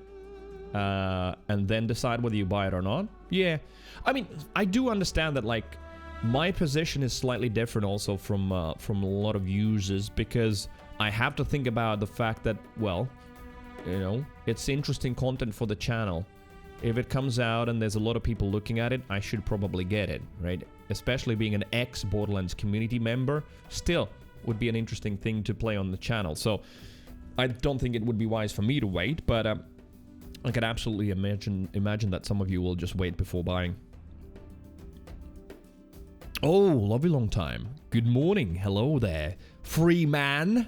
and then decide whether you buy it or not. Yeah, I mean, I do understand that like my position is slightly different also from a lot of users, because I have to think about the fact that, well, you know, it's interesting content for the channel. If it comes out and there's a lot of people looking at it, I should probably get it, right? Especially being an ex-Borderlands community member, still would be an interesting thing to play on the channel. So I don't think it would be wise for me to wait, but I could absolutely imagine that some of you will just wait before buying. Oh, lovely long time. Good morning. Hello there. Free man.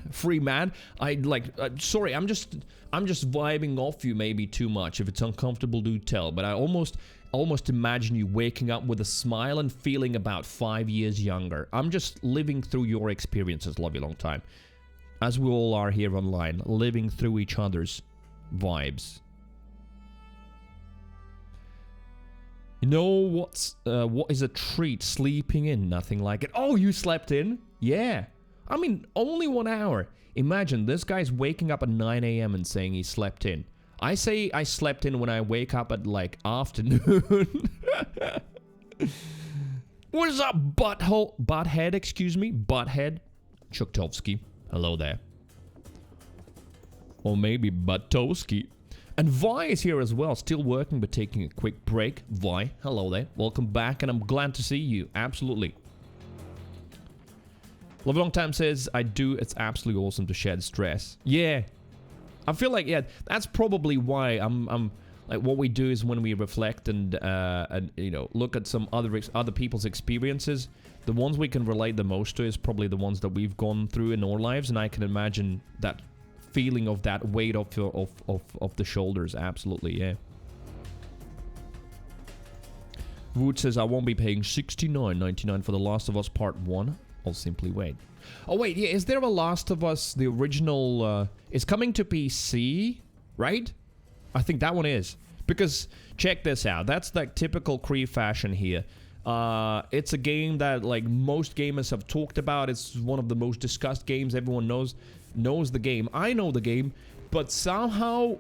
I like, sorry, I'm just vibing off you maybe too much. If it's uncomfortable, do tell. But I almost imagine you waking up with a smile and feeling about 5 years younger. I'm just living through your experiences, lovely long time. As we all are here online, living through each other's vibes. You know what is a treat? Sleeping in, nothing like it. Oh, you slept in? Yeah. I mean, only 1 hour. Imagine, this guy's waking up at 9 a.m. and saying he slept in. I say I slept in when I wake up at, like, afternoon. What is up, butthead, excuse me? Butthead? Chuktovsky. Hello there. Or maybe Buttovsky. And Vi is here as well, still working but taking a quick break. Vi, hello there. Welcome back, and I'm glad to see you. Absolutely. Love Long Time says, I do. It's absolutely awesome to shed stress. Yeah. I feel like, yeah, that's probably why I'm like, what we do is when we reflect and you know, look at some other people's experiences, the ones we can relate the most to is probably the ones that we've gone through in our lives, and I can imagine that feeling of that weight off the shoulders. Absolutely, yeah. Wood says, I won't be paying $69.99 for The Last of Us Part 1. I'll simply wait. Oh, wait, yeah, is there a Last of Us, the original, is coming to PC, right? I think that one is. Because, check this out, that's like typical Cree fashion here. It's a game that, like, most gamers have talked about. It's one of the most discussed games. Everyone knows the game. I know the game, but somehow,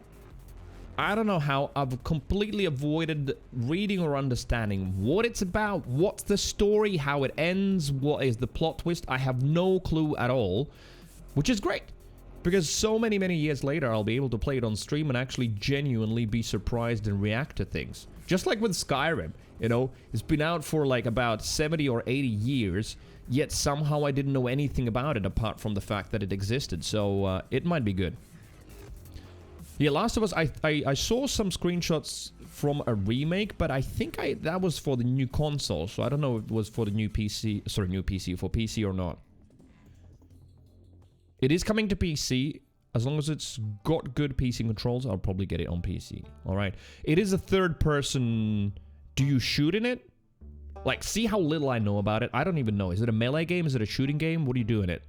I don't know how, I've completely avoided reading or understanding what it's about, what's the story, how it ends, what is the plot twist. I have no clue at all, which is great, because so many years later, I'll be able to play it on stream and actually genuinely be surprised and react to things. Just like with Skyrim, you know, it's been out for like about 70 or 80 years, yet somehow I didn't know anything about it apart from the fact that it existed, so it might be good. Yeah, Last of Us, I saw some screenshots from a remake, but I think that was for the new console, so I don't know if it was for the new PC, sorry, new PC, for PC or not. It is coming to PC. As long as it's got good PC controls, I'll probably get it on PC. Alright. It is a third person... Do you shoot in it? Like, see how little I know about it? I don't even know. Is it a melee game? Is it a shooting game? What do you do in it?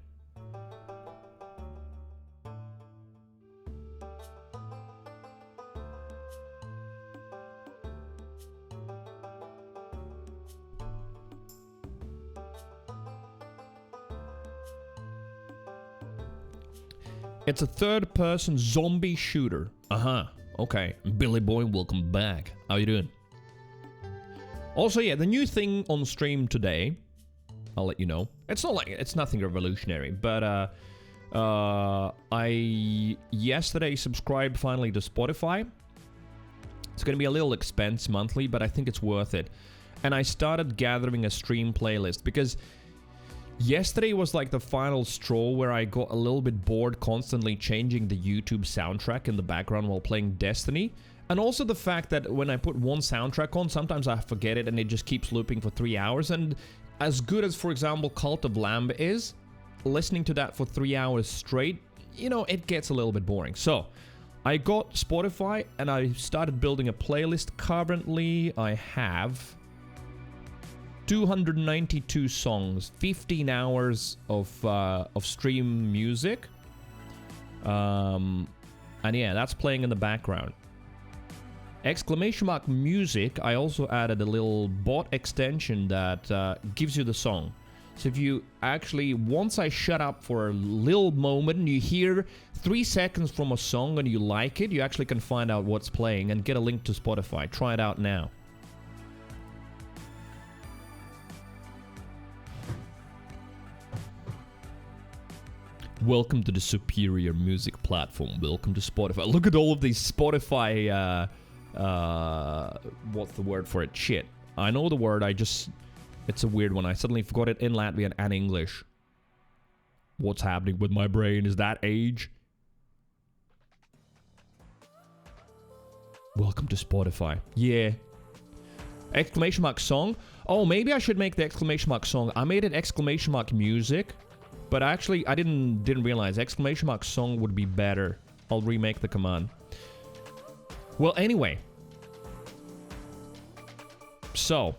It's a third-person zombie shooter. Uh-huh. Okay. Billy Boy, welcome back. How you doing? Also, yeah, the new thing on stream today, I'll let you know. It's not like, it's nothing revolutionary, but I yesterday subscribed finally to Spotify. It's gonna be a little expense monthly, but I think it's worth it. And I started gathering a stream playlist because yesterday was like the final straw where I got a little bit bored constantly changing the YouTube soundtrack in the background while playing Destiny. And also the fact that when I put one soundtrack on, sometimes I forget it and it just keeps looping for 3 hours. And as good as, for example, Cult of Lamb is, listening to that for 3 hours straight, you know, it gets a little bit boring. So, I got Spotify and I started building a playlist. Currently, I have 292 songs, 15 hours of stream music. And yeah, that's playing in the background. Exclamation mark music, I also added a little bot extension that gives you the song. So if you actually, once I shut up for a little moment and you hear 3 seconds from a song and you like it, you actually can find out what's playing and get a link to Spotify. Try it out now. Welcome to the superior music platform. Welcome to Spotify. Look at all of these Spotify, what's the word for it? Shit. I know the word, it's a weird one. I suddenly forgot it in Latvian and English. What's happening with my brain? Is that age? Welcome to Spotify. Yeah. Exclamation mark song. Oh, maybe I should make the exclamation mark song. I made it exclamation mark music. But actually, I didn't realize exclamation mark song would be better. I'll remake the command. Well, anyway. So,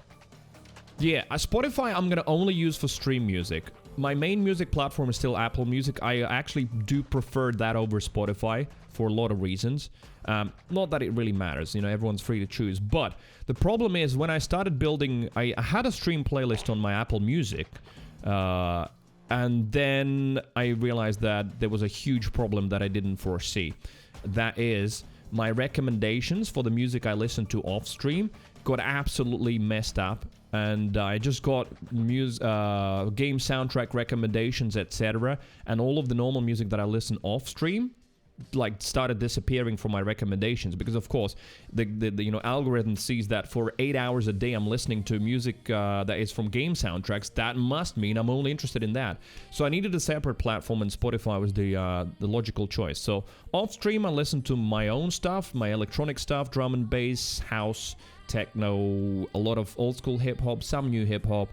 yeah, Spotify I'm going to only use for stream music. My main music platform is still Apple Music. I actually do prefer that over Spotify for a lot of reasons. Not that it really matters, you know, everyone's free to choose. But the problem is when I started building, I had a stream playlist on my Apple Music. And then I realized that there was a huge problem that I didn't foresee. That is, my recommendations for the music I listen to off stream got absolutely messed up. And I just got game soundtrack recommendations, etc. And all of the normal music that I listen off stream like started disappearing from my recommendations, because of course the you know, algorithm sees that for 8 hours a day I'm listening to music that is from game soundtracks. That must mean I'm only interested in that. So I needed a separate platform, and Spotify was the logical choice. So off stream I listen to my own stuff, my electronic stuff, drum and bass, house, techno, a lot of old school hip hop, some new hip hop,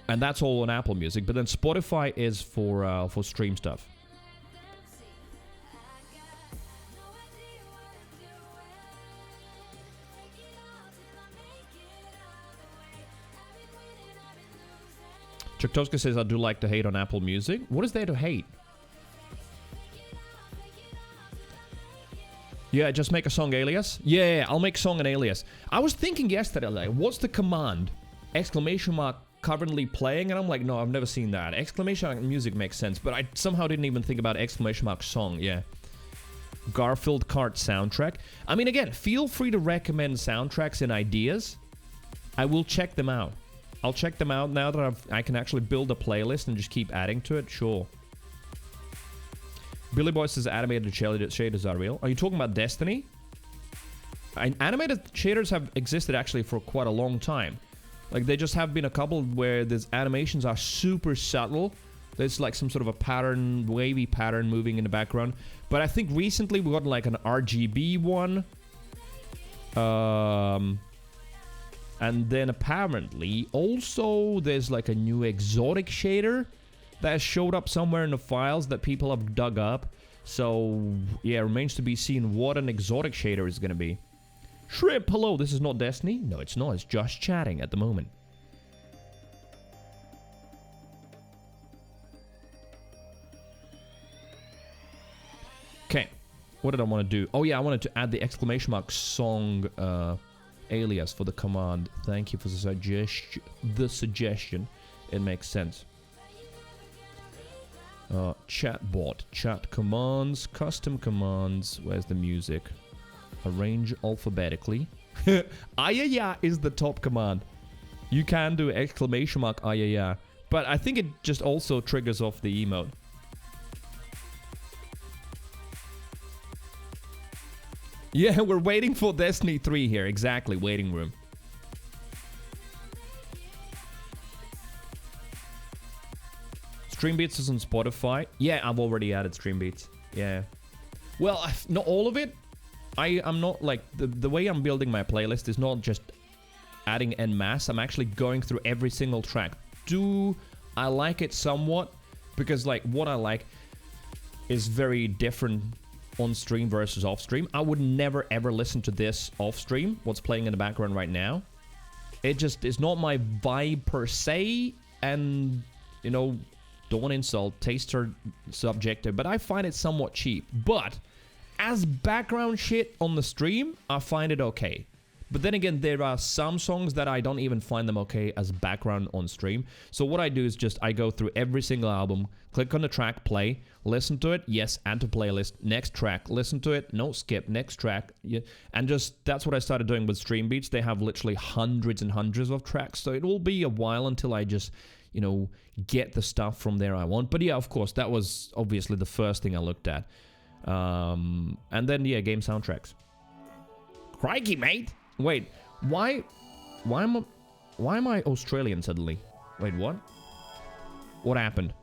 and that's all on Apple Music. But then Spotify is for stream stuff. Chuktoska says, I do like to hate on Apple Music. What is there to hate? Yeah, just make a song alias. Yeah, I'll make song and alias. I was thinking yesterday, like, what's the command? Exclamation mark currently playing? And I'm like, no, I've never seen that. Exclamation mark music makes sense, but I somehow didn't even think about exclamation mark song. Yeah. Garfield Kart soundtrack. I mean, again, feel free to recommend soundtracks and ideas. I will check them out. I'll check them out now that I can actually build a playlist and just keep adding to it. Sure. Billy Boy says animated shaders are real. Are you talking about Destiny? Animated shaders have existed actually for quite a long time. Like, there just have been a couple where these animations are super subtle. There's like some sort of a pattern, wavy pattern moving in the background. But I think recently we got like an RGB one. And then apparently also there's like a new exotic shader that has showed up somewhere in the files that people have dug up. So yeah, remains to be seen what an exotic shader is going to be. Shrimp, hello, this is not Destiny? No, it's not. It's just chatting at the moment. Okay, what did I want to do? Oh yeah, I wanted to add the exclamation mark song alias for the command. Thank you for the suggestion. It makes sense. Chatbot, chat commands, custom commands. Where's the music? Arrange alphabetically. Ayaya is the top command. You can do exclamation mark ayaya, but I think it just also triggers off the emote. Yeah, we're waiting for Destiny 3 here. Exactly, waiting room. Stream Beats is on Spotify. Yeah, I've already added Stream Beats. Yeah. Well, not all of it. I'm not like the way I'm building my playlist is not just adding en masse. I'm actually going through every single track. Do I like it somewhat? Because like what I like is very different on stream versus off stream. I would never ever listen to this off stream, what's playing in the background right now. It just is not my vibe per se, and you know, don't want to insult, tastes are subjective, but I find it somewhat cheap. But as background shit on the stream, I find it okay. But then again, there are some songs that I don't even find them okay as background on stream. So what I do is just I go through every single album, click on the track, play, listen to it, yes, add to playlist, next track, listen to it, no, skip, next track. Yeah. And just that's what I started doing with Stream Beats. They have literally hundreds and hundreds of tracks, so it will be a while until I just, you know, get the stuff from there I want. But yeah, of course, that was obviously the first thing I looked at. And then, yeah, game soundtracks. Crikey, mate! Wait, why am I Australian suddenly? Wait, what? What happened?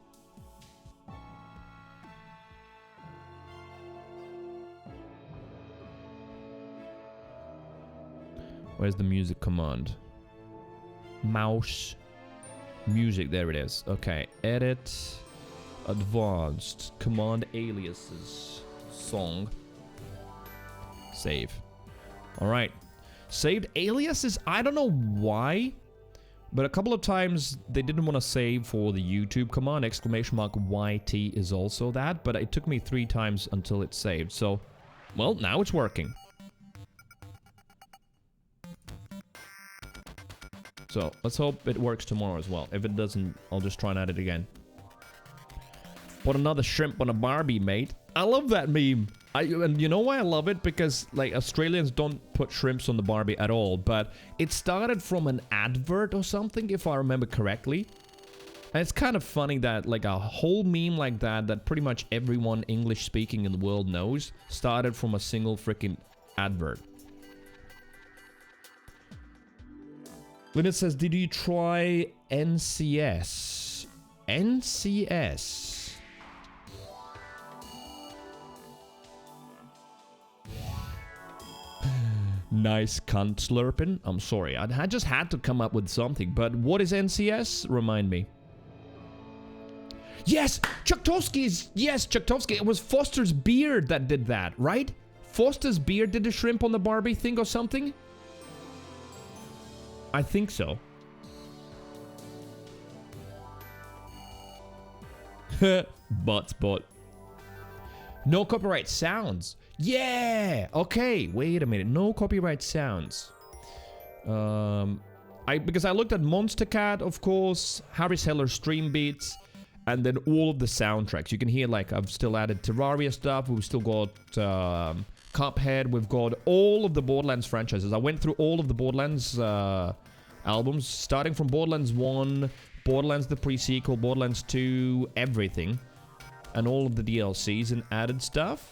Where's the music command? Mouse. Music, there it is. Okay, edit. Advanced. Command aliases. Song. Save. Alright. Saved aliases, I don't know why, but a couple of times they didn't want to save for the YouTube command, !YT is also that, but it took me 3 times until it saved, so, well, now it's working. So, let's hope it works tomorrow as well. If it doesn't, I'll just try and add it again. Put another shrimp on a Barbie, mate. I love that meme. And you know why I love it? Because, like, Australians don't put shrimps on the Barbie at all. But it started from an advert or something, if I remember correctly. And it's kind of funny that, like, a whole meme like that, that pretty much everyone English-speaking in the world knows, started from a single freaking advert. Then it says, did you try NCS? NCS? Nice cunt slurping. I'm sorry, I just had to come up with something. But what is NCS? Remind me. Yes! Chuktovsky's! Yes, Chuktovsky. It was Foster's Beard that did that, right? Foster's Beard did the shrimp on the Barbie thing or something? I think so. Butt spot. No copyright sounds. Yeah! Okay, wait a minute. No copyright sounds. Because I looked at Monster Cat, of course, Harry Seller's Stream Beats, and then all of the soundtracks. You can hear, like, I've still added Terraria stuff. We've still got Cuphead. We've got all of the Borderlands franchises. I went through all of the Borderlands albums, starting from Borderlands 1, Borderlands the pre-sequel, Borderlands 2, everything. And all of the DLCs and added stuff.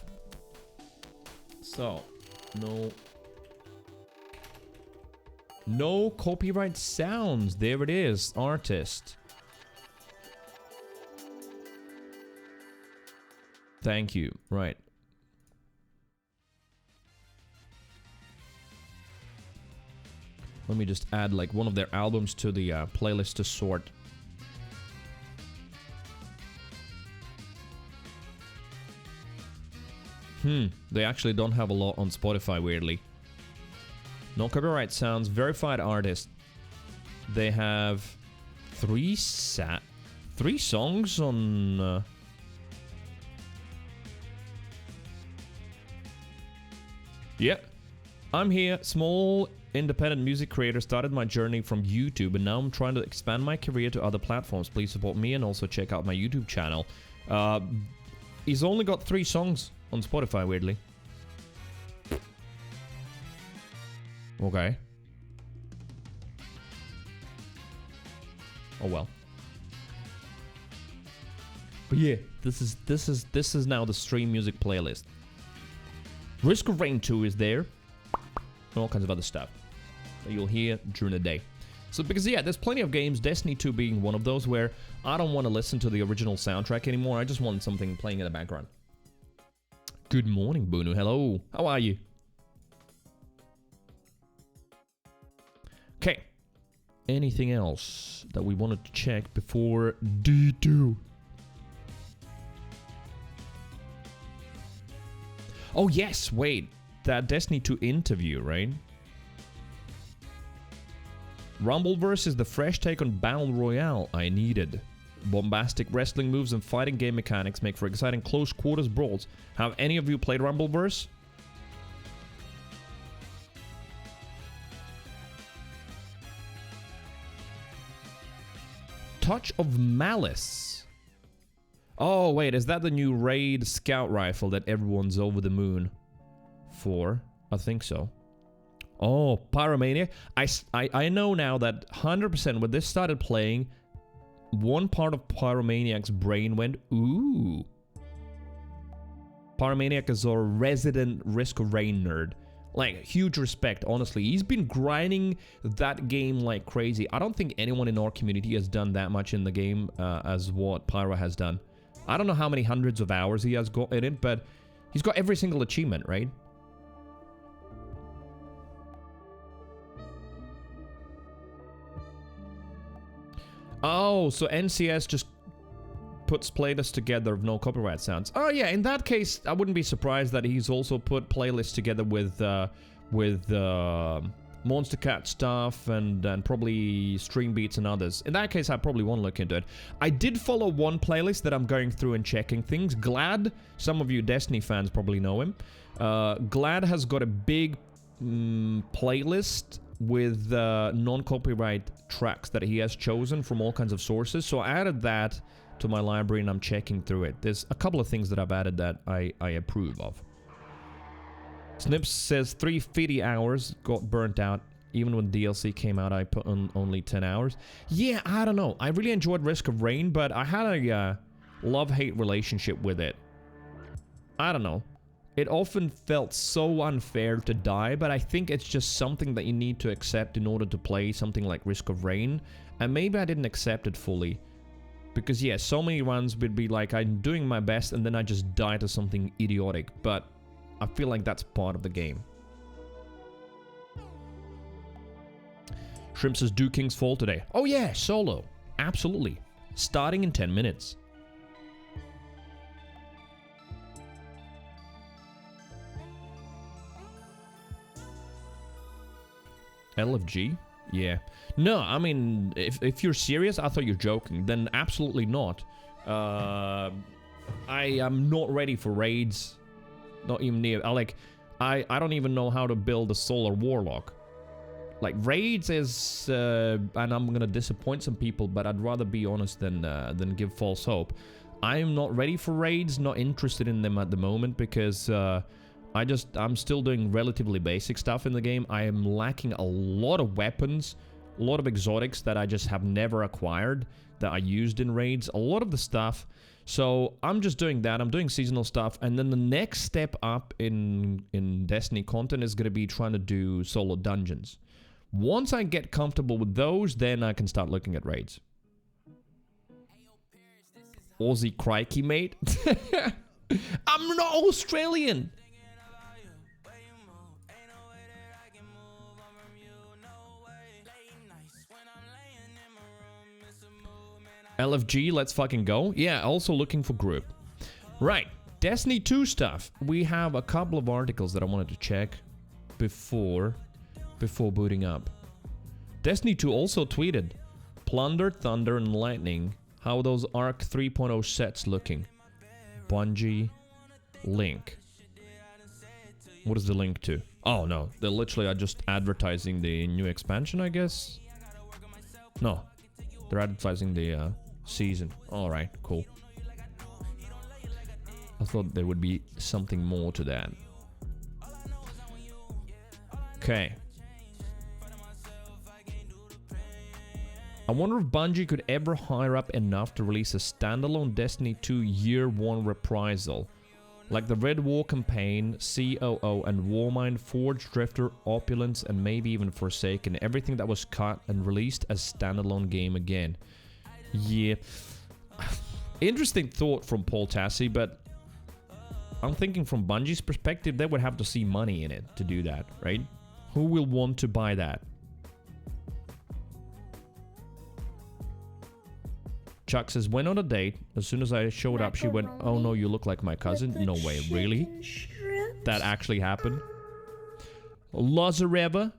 So, no copyright sounds. There it is, artist. Thank you. Right. Let me just add like one of their albums to the playlist to sort. They actually don't have a lot on Spotify, weirdly. No copyright sounds, verified artist. They have 3 songs on... Yeah. I'm here, small independent music creator, started my journey from YouTube, and now I'm trying to expand my career to other platforms. Please support me and also check out my YouTube channel. He's only got 3 songs on Spotify, weirdly. Okay. Oh well. But yeah, this is now the stream music playlist. Risk of Rain 2 is there. And all kinds of other stuff that you'll hear during the day. So, because yeah, there's plenty of games, Destiny 2 being one of those, where I don't want to listen to the original soundtrack anymore. I just want something playing in the background. Good morning, Bunu. Hello. How are you? anything else that we wanted to check before D2? Oh yes, wait. That Destiny 2 interview, right? Rumbleverse is the fresh take on Battle Royale I needed. Bombastic wrestling moves and fighting game mechanics make for exciting close quarters brawls. Have any of you played Rumbleverse? Touch of Malice. Oh wait, is that the new raid scout rifle that everyone's over the moon for? I think so. Oh, Pyromania. I know now that 100% when this started playing, one part of Pyromaniac's brain went, ooh. Pyromaniac is our resident Risk of Rain nerd. Like, huge respect, honestly. He's been grinding that game like crazy. I don't think anyone in our community has done that much in the game as what Pyro has done. I don't know how many hundreds of hours he has got in it, but he's got every single achievement, right? Oh, so NCS just puts playlists together of no copyright sounds. Oh yeah, in that case, I wouldn't be surprised that he's also put playlists together with Monster Cat stuff and probably Stream Beats and others. In that case, I probably won't look into it. I did follow one playlist that I'm going through and checking things. Glad, some of you Destiny fans probably know him. Glad has got a big playlist with non-copyright tracks that he has chosen from all kinds of sources. So I added that to my library and I'm checking through it. There's a couple of things that I've added that I approve of. Snips says 350 hours got burnt out. Even when DLC came out, I put on only 10 hours. Yeah, I don't know. I really enjoyed Risk of Rain, but I had a love-hate relationship with it. I don't know. It often felt so unfair to die, but I think it's just something that you need to accept in order to play something like Risk of Rain. And maybe I didn't accept it fully. Because yeah, so many runs would be like, I'm doing my best and then I just die to something idiotic. But I feel like that's part of the game. Shrimp says, do King's Fall today. Oh yeah, solo. Absolutely. Starting in 10 minutes. LFG? Yeah. No, I mean, if you're serious, I thought you're joking. Then absolutely not. I am not ready for raids. Not even near. I don't even know how to build a Solar Warlock. Like, raids is... and I'm gonna disappoint some people, but I'd rather be honest than give false hope. I'm not ready for raids, not interested in them at the moment, because... I'm still doing relatively basic stuff in the game. I am lacking a lot of weapons, a lot of exotics that I just have never acquired, that I used in raids, a lot of the stuff. So I'm just doing that. I'm doing seasonal stuff, and then the next step up in Destiny content is going to be trying to do solo dungeons. Once I get comfortable with those, then I can start looking at raids. Aussie crikey, mate. I'm not Australian. LFG, let's fucking go. Yeah, also looking for group. Right, Destiny 2 stuff. We have a couple of articles that I wanted to check before booting up. Destiny 2 also tweeted, Plunder, Thunder, and Lightning. How are those Arc 3.0 sets looking? Bungie, link. What is the link to? Oh no, they literally are just advertising the new expansion, I guess? No, they're advertising the season. Alright, cool. I thought there would be something more to that. Okay. I wonder if Bungie could ever hire up enough to release a standalone Destiny 2 Year 1 reprisal. Like the Red War campaign, COO and Warmind, Forge, Drifter, Opulence, and maybe even Forsaken. Everything that was cut and released as standalone game again. Yeah. Interesting thought from Paul Tassi, but I'm thinking from Bungie's perspective, they would have to see money in it to do that, right? Who will want to buy that? Chuck says, went on a date. As soon as I showed up, she went, oh no, you look like my cousin. No way, really? That actually happened? Lazareva?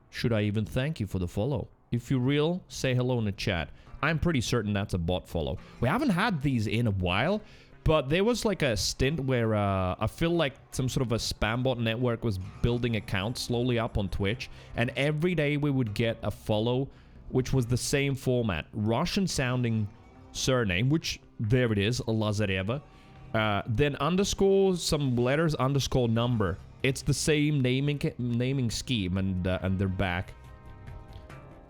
Should I even thank you for the follow? If you're real, say hello in the chat. I'm pretty certain that's a bot follow. We haven't had these in a while, but there was like a stint where I feel like some sort of a spam bot network was building accounts slowly up on Twitch, and every day we would get a follow, which was the same format. Russian-sounding surname, which, there it is, Lazareva. Then underscore, some letters, underscore number. It's the same naming scheme, and they're back.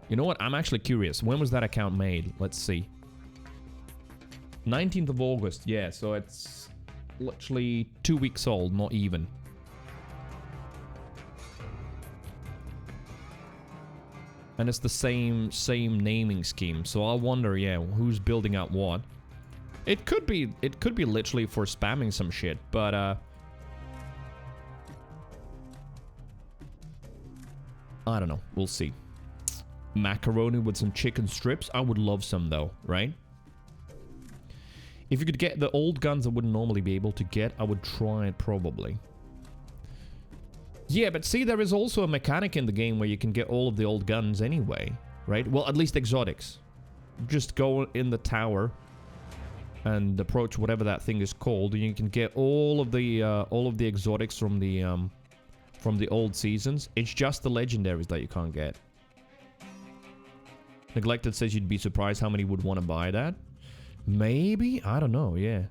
You know what? I'm actually curious. When was that account made? Let's see. 19th of August. Yeah, so it's literally 2 weeks old, not even. And it's the same naming scheme. So I wonder, yeah, who's building out what. It could be literally for spamming some shit, but I don't know. We'll see. Macaroni with some chicken strips. I would love some though, right? If you could get the old guns I wouldn't normally be able to get, I would try it probably. Yeah, but see, there is also a mechanic in the game where you can get all of the old guns anyway, right? Well, at least exotics. Just go in the tower and approach whatever that thing is called, and you can get all of the exotics from the old seasons. It's just the legendaries that you can't get. Neglected says you'd be surprised how many would want to buy that. Maybe? I don't know, yeah.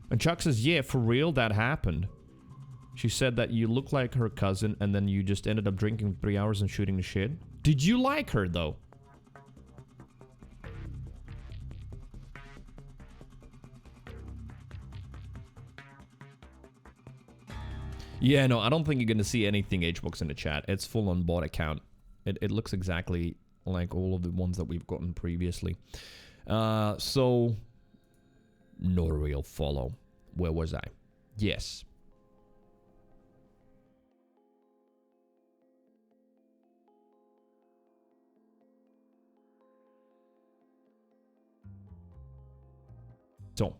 And Chuck says, yeah, for real, that happened. She said that you look like her cousin, and then you just ended up drinking for 3 hours and shooting the shit. Did you like her, though? Yeah, no, I don't think you're going to see anything HBox in the chat. It's full on bot account. It looks exactly like all of the ones that we've gotten previously. So, not a real follow. Where was I? Yes. So,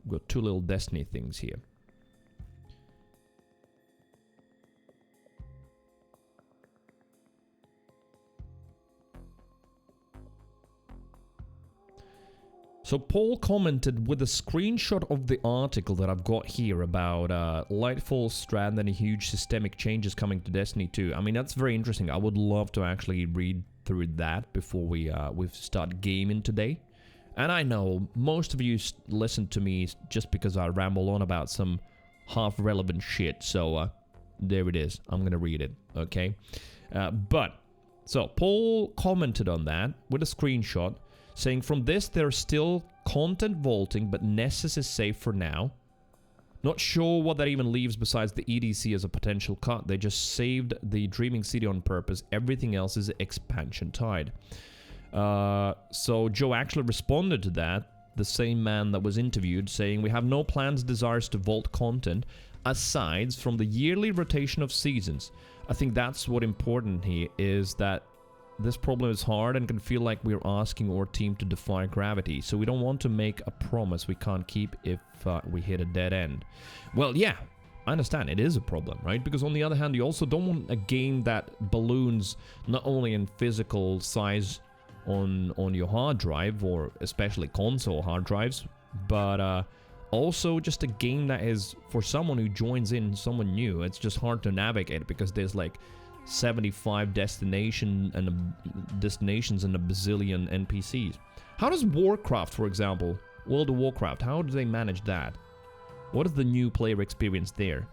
we've got two little Destiny things here. So Paul commented with a screenshot of the article that I've got here about Lightfall Strand and huge systemic changes coming to Destiny 2. I mean, that's very interesting. I would love to actually read through that before we start gaming today. And I know most of you listen to me just because I ramble on about some half-relevant shit. So there it is. I'm going to read it, okay? So Paul commented on that with a screenshot, saying from this there's still content vaulting, but Nessus is safe for now. Not sure what that even leaves besides the EDC as a potential cut. They just saved the Dreaming City on purpose. Everything else is expansion tied. So Joe actually responded to that, the same man that was interviewed, saying we have no plans, desires to vault content aside from the yearly rotation of seasons. I think that's what important here is that this problem is hard and can feel like we're asking our team to defy gravity, so we don't want to make a promise we can't keep if we hit a dead end. Well, yeah, I understand it is a problem, right? Because on the other hand, you also don't want a game that balloons not only in physical size on your hard drive, or especially console hard drives, but also just a game that is, for someone who joins in, someone new, it's just hard to navigate because there's like 75 destinations and a bazillion NPCs. How does Warcraft, for example, World of Warcraft, how do they manage that? What is the new player experience there?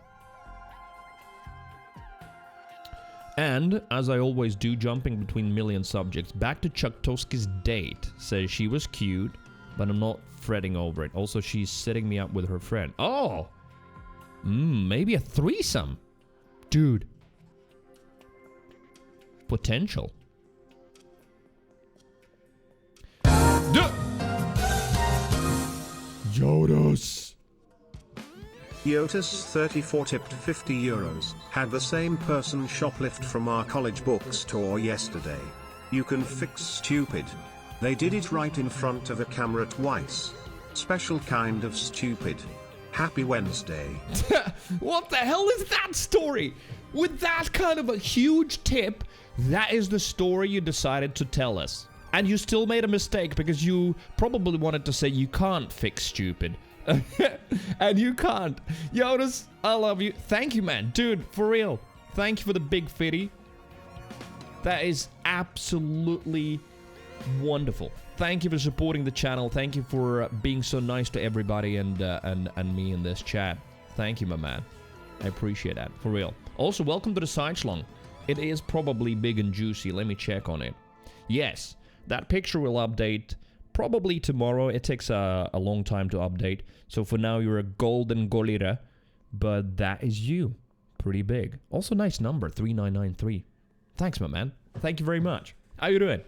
And, as I always do, jumping between million subjects, back to Chuck Toski's date. Says she was cute, but I'm not fretting over it. Also, she's setting me up with her friend. Oh! Maybe a threesome. Dude. Potential. Yodas. Yotus34 tipped €50. Had the same person shoplift from our college bookstore yesterday. You can fix stupid. They did it right in front of a camera twice. Special kind of stupid. Happy Wednesday. What the hell is that story? With that kind of a huge tip, that is the story you decided to tell us. And you still made a mistake because you probably wanted to say you can't fix stupid. And you can't. Jonas, I love you. Thank you, man. Dude, for real. Thank you for the big fitty. That is absolutely wonderful. Thank you for supporting the channel. Thank you for being so nice to everybody and me in this chat. Thank you, my man. I appreciate that. For real. Also, welcome to the Sideslung. It is probably big and juicy. Let me check on it. Yes, that picture will update probably tomorrow. It takes a long time to update. So for now, you're a golden golira. But that is you. Pretty big. Also, nice number, 3993. Thanks, my man. Thank you very much. How you doing?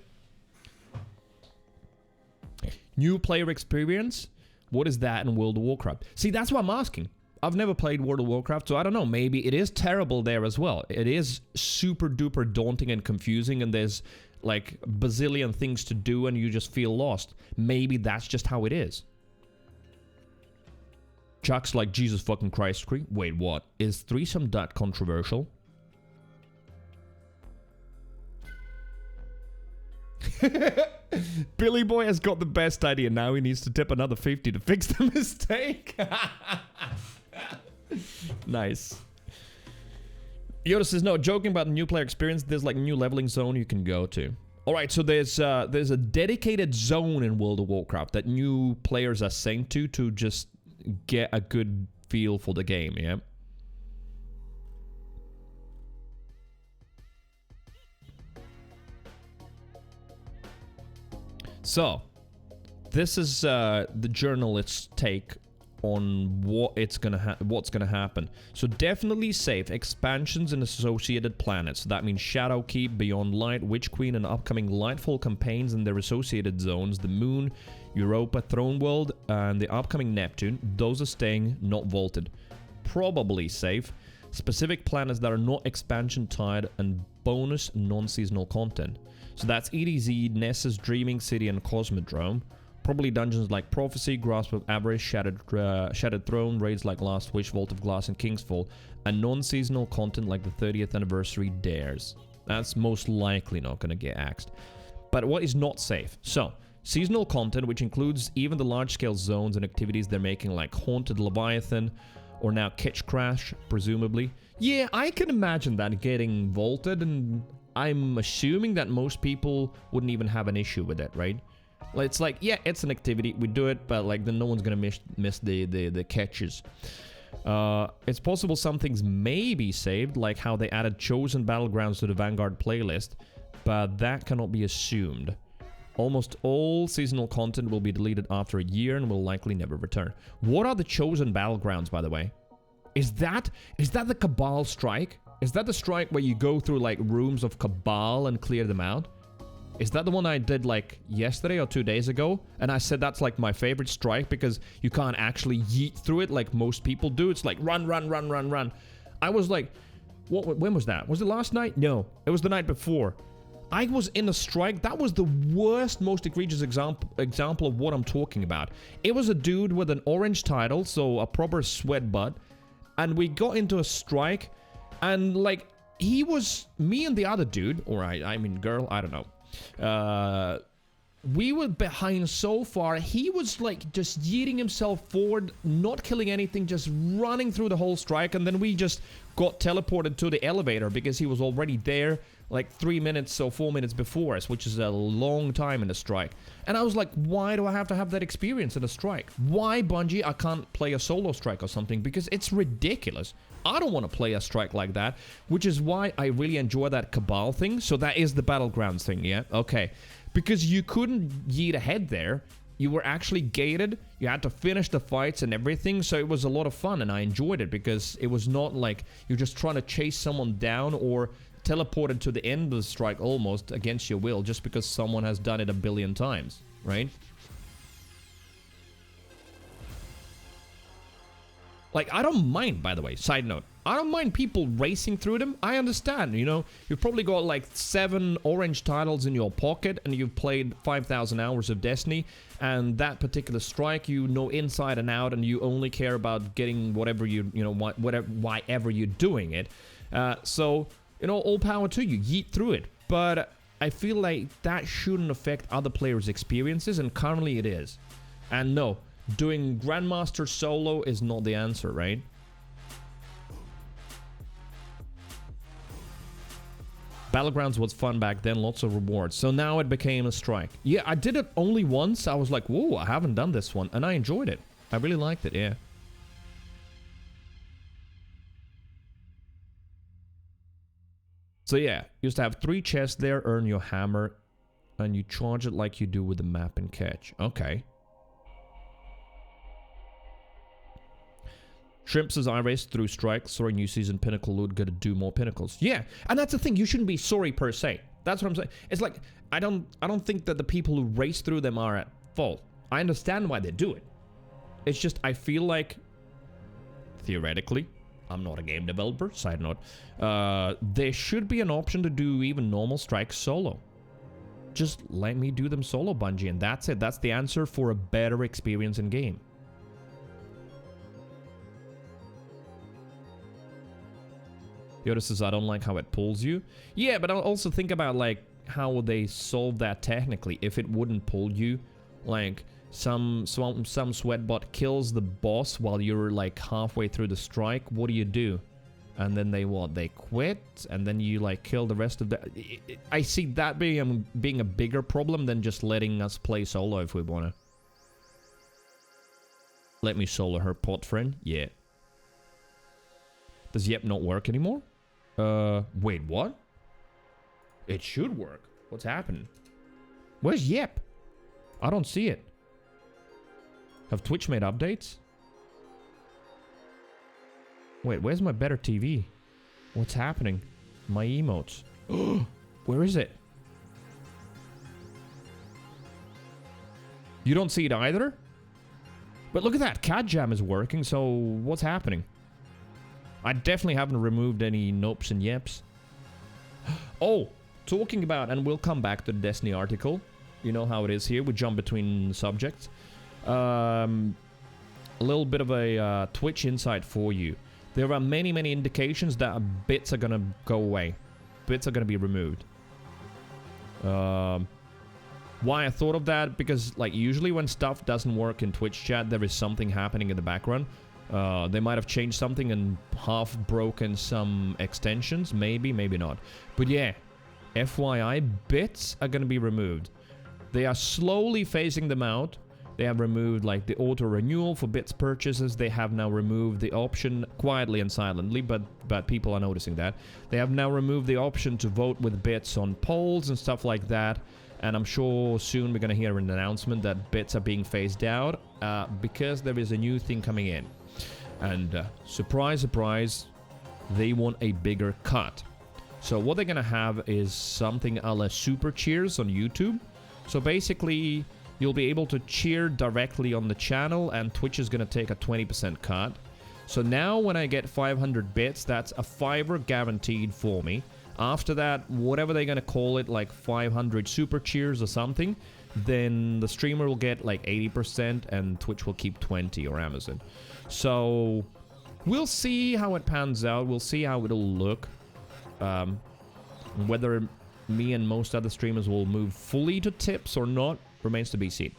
New player experience? What is that in World of Warcraft? See, that's what I'm asking. I've never played World of Warcraft, so I don't know. Maybe it is terrible there as well. It is super duper daunting and confusing, and there's like bazillion things to do, and you just feel lost. Maybe that's just how it is. Chuck's like, Jesus fucking Christ. Wait, what? Is threesome that controversial? Billy Boy has got the best idea. Now he needs to tip another 50 to fix the mistake. Nice. Yoda says, no, joking about the new player experience, there's like a new leveling zone you can go to. Alright, so there's a dedicated zone in World of Warcraft that new players are sent to just get a good feel for the game, yeah? So, this is the journalist's take on what's gonna happen. So definitely safe expansions and associated planets. So that means Shadowkeep, Beyond Light, Witch Queen, and upcoming Lightfall campaigns and their associated zones. The Moon, Europa, Throne World, and the upcoming Neptune. Those are staying, not vaulted. Probably safe. Specific planets that are not expansion tied and bonus non-seasonal content. So that's EDZ, Nessus, Dreaming City, and Cosmodrome. Probably dungeons like Prophecy, Grasp of Avarice, Shattered Throne, raids like Last Wish, Vault of Glass, and Kingsfall, and non-seasonal content like the 30th Anniversary Dares. That's most likely not going to get axed. But what is not safe? So, seasonal content, which includes even the large-scale zones and activities they're making like Haunted Leviathan, or now Kitsch Crash, presumably. Yeah, I can imagine that getting vaulted, and I'm assuming that most people wouldn't even have an issue with it, right? It's like, yeah, it's an activity, we do it, but like then no one's gonna miss the catches. It's possible some things may be saved, like how they added Chosen Battlegrounds to the Vanguard playlist, but that cannot be assumed. Almost all seasonal content will be deleted after a year and will likely never return. What are the Chosen Battlegrounds, by the way? Is that the Cabal strike? Is that the strike where you go through like rooms of Cabal and clear them out? Is that the one I did like yesterday or 2 days ago? And I said that's like my favorite strike because you can't actually yeet through it like most people do. It's like run, run, run, run, run. I was like, when was that? Was it last night? No, it was the night before. I was in a strike. That was the worst, most egregious example of what I'm talking about. It was a dude with an orange title, so a proper sweat butt. And we got into a strike. And like, he was, me and the other dude, or I mean girl, I don't know. We were behind so far. He was like just yeeting himself forward, not killing anything, just running through the whole strike. And then we just got teleported to the elevator because he was already there like 3 minutes or 4 minutes before us, which is a long time in a strike. And I was like, why do I have to have that experience in a strike? Why, Bungie, I can't play a solo strike or something? Because it's ridiculous. I don't want to play a strike like that, which is why I really enjoy that Cabal thing. So that is the Battlegrounds thing, yeah? Okay. Because you couldn't yeet ahead there. You were actually gated. You had to finish the fights and everything. So it was a lot of fun, and I enjoyed it because it was not like you're just trying to chase someone down or teleported to the end of the strike almost against your will just because someone has done it a billion times, right? Like, I don't mind, by the way, side note. I don't mind people racing through them. I understand, you know. You've probably got like 7 orange titles in your pocket and you've played 5,000 hours of Destiny, and that particular strike you know inside and out, and you only care about getting whatever why ever you're doing it. So, you know, all power to you. Yeet through it. But I feel like that shouldn't affect other players' experiences, and currently it is. And no, doing Grandmaster solo is not the answer, right? Battlegrounds was fun back then, lots of rewards. So now it became a strike. Yeah, I did it only once. I was like, whoa, I haven't done this one. And I enjoyed it. I really liked it, yeah. So yeah, used to have 3 chests there, earn your hammer, and you charge it like you do with the map and catch. Okay. Shrimp says, I raced through Strike. Sorry, new season pinnacle loot. Gotta do more pinnacles. Yeah, and that's the thing. You shouldn't be sorry per se. That's what I'm saying. It's like, I don't think that the people who race through them are at fault. I understand why they do it. It's just, I feel like, theoretically, I'm not a game developer, side note, there should be an option to do even normal strikes solo. Just let me do them solo, Bungie, and that's it. That's the answer for a better experience in game. Yoda says, I don't like how it pulls you. Yeah, but I'll also think about, like, how would they solve that technically if it wouldn't pull you? Like, some sweatbot kills the boss while you're, like, halfway through the strike. What do? And then they, what? They quit? And then you, like, kill the rest of the... I see that being a bigger problem than just letting us play solo if we want to. Let me solo her, pot friend. Yeah. Does Yep not work anymore? Wait, what? It should work. What's happening? Where's Yep? I don't see it. Have Twitch made updates? Wait, where's my better TV? What's happening? My emotes. Where is it? You don't see it either? But look at that. Cat Jam is working, so what's happening? I definitely haven't removed any nopes and yeps. Oh, talking about, and we'll come back to the Destiny article. You know how it is here. We jump between subjects. A little bit of a Twitch insight for you. There are many indications that bits are going to go away. Bits are going to be removed. Why I thought of that? Because, like, usually when stuff doesn't work in Twitch chat, there is something happening in the background. They might have changed something and half broken some extensions. Maybe, maybe not. But yeah, FYI, bits are going to be removed. They are slowly phasing them out. They have removed, like, the auto-renewal for bits purchases. They have now removed the option, quietly and silently, but people are noticing that. They have now removed the option to vote with bits on polls and stuff like that. And I'm sure soon we're going to hear an announcement that bits are being phased out because there is a new thing coming in. And surprise, surprise, they want a bigger cut. So what they're going to have is something a la super cheers on YouTube. So basically, you'll be able to cheer directly on the channel, and Twitch is going to take a 20% cut. So now when I get 500 bits, that's a $5 guaranteed for me. After that, whatever they're going to call it, like 500 super cheers or something, then the streamer will get like 80% and Twitch will keep 20, or Amazon. So we'll see how it pans out. We'll see how it'll look. Whether me and most other streamers will move fully to tips or not remains to be seen.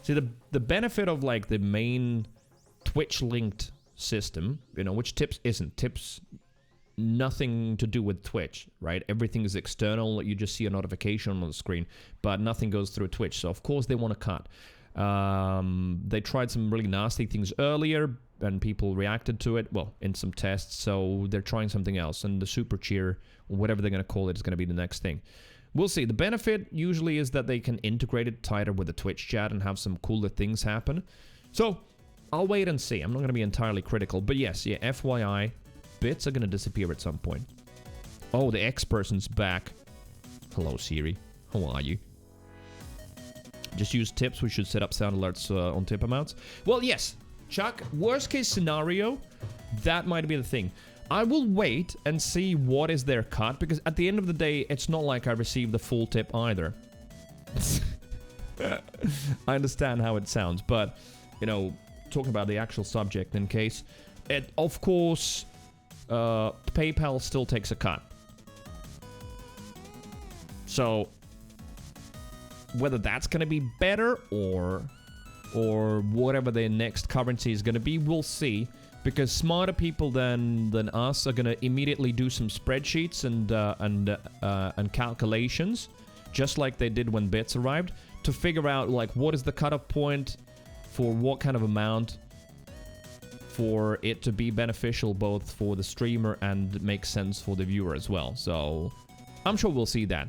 See, the benefit of, like, the main Twitch-linked system, you know, which tips isn't. Tips, nothing to do with Twitch, right? Everything is external. You just see a notification on the screen, but nothing goes through Twitch. So, of course, they want to cut. They tried some really nasty things earlier, and people reacted to it, well, in some tests, so they're trying something else, and the super cheer, whatever they're going to call it, is going to be the next thing. We'll see. The benefit usually is that they can integrate it tighter with the Twitch chat and have some cooler things happen. So, I'll wait and see. I'm not going to be entirely critical, but yes, yeah, FYI, bits are going to disappear at some point. Oh, the X person's back. Hello, Siri. How are you? Just use tips. We should set up sound alerts on tip amounts. Well, yes. Chuck, worst case scenario, that might be the thing. I will wait and see what is their cut, because at the end of the day, it's not like I received the full tip either. I understand how it sounds, but, you know, talking about the actual subject in case, it, of course, PayPal still takes a cut. So, whether that's going to be better or whatever their next currency is going to be, we'll see. Because smarter people than us are going to immediately do some spreadsheets and calculations, just like they did when bits arrived, to figure out like what is the cutoff point for what kind of amount for it to be beneficial both for the streamer and make sense for the viewer as well. So I'm sure we'll see that.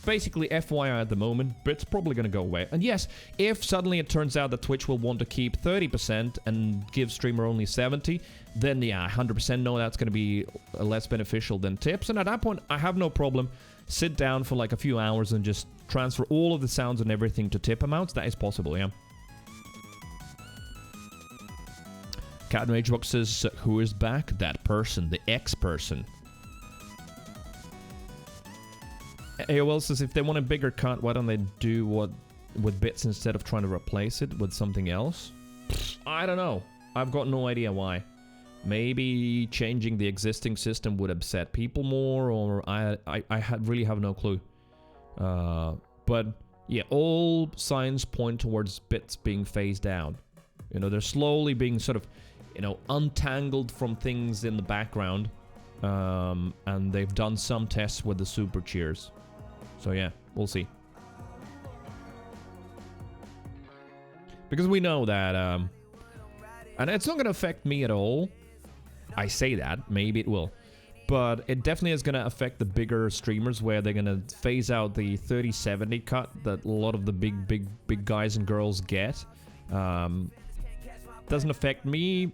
Basically, FYI at the moment, bit's probably going to go away. And yes, if suddenly it turns out that Twitch will want to keep 30% and give streamer only 70%, then yeah, 100% know that's going to be less beneficial than tips. And at that point, I have no problem. Sit down for like a few hours and just transfer all of the sounds and everything to tip amounts. That is possible, yeah. Cat Ragebox says, who is back? That person, the X-person. AOL says, if they want a bigger cut, why don't they do what with bits instead of trying to replace it with something else? I don't know. I've got no idea why. Maybe changing the existing system would upset people more, or I really have no clue. But yeah, all signs point towards bits being phased out. You know, they're slowly being sort of, you know, untangled from things in the background. And they've done some tests with the super cheers. So yeah, we'll see. Because we know that, and it's not going to affect me at all. I say that, maybe it will. But it definitely is going to affect the bigger streamers where they're going to phase out the 30-70 cut that a lot of the big guys and girls get. Doesn't affect me.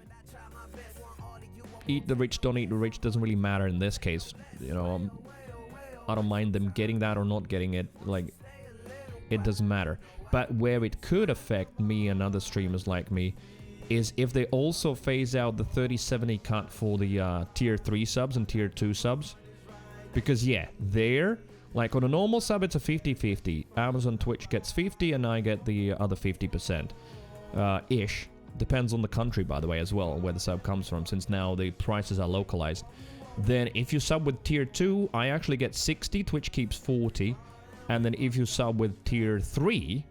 Eat the rich, don't eat the rich, doesn't really matter in this case. You know, I don't mind them getting that or not getting it. Like, it doesn't matter. But where it could affect me and other streamers like me is if they also phase out the 30-70 cut for the tier 3 subs and tier 2 subs. Because yeah, there, like on a normal sub it's a 50-50. Amazon Twitch gets 50 and I get the other 50%. Ish. Depends on the country, by the way, as well, where the sub comes from, since now the prices are localized. Then if you sub with tier 2, I actually get 60, Twitch keeps 40. And then if you sub with tier 3,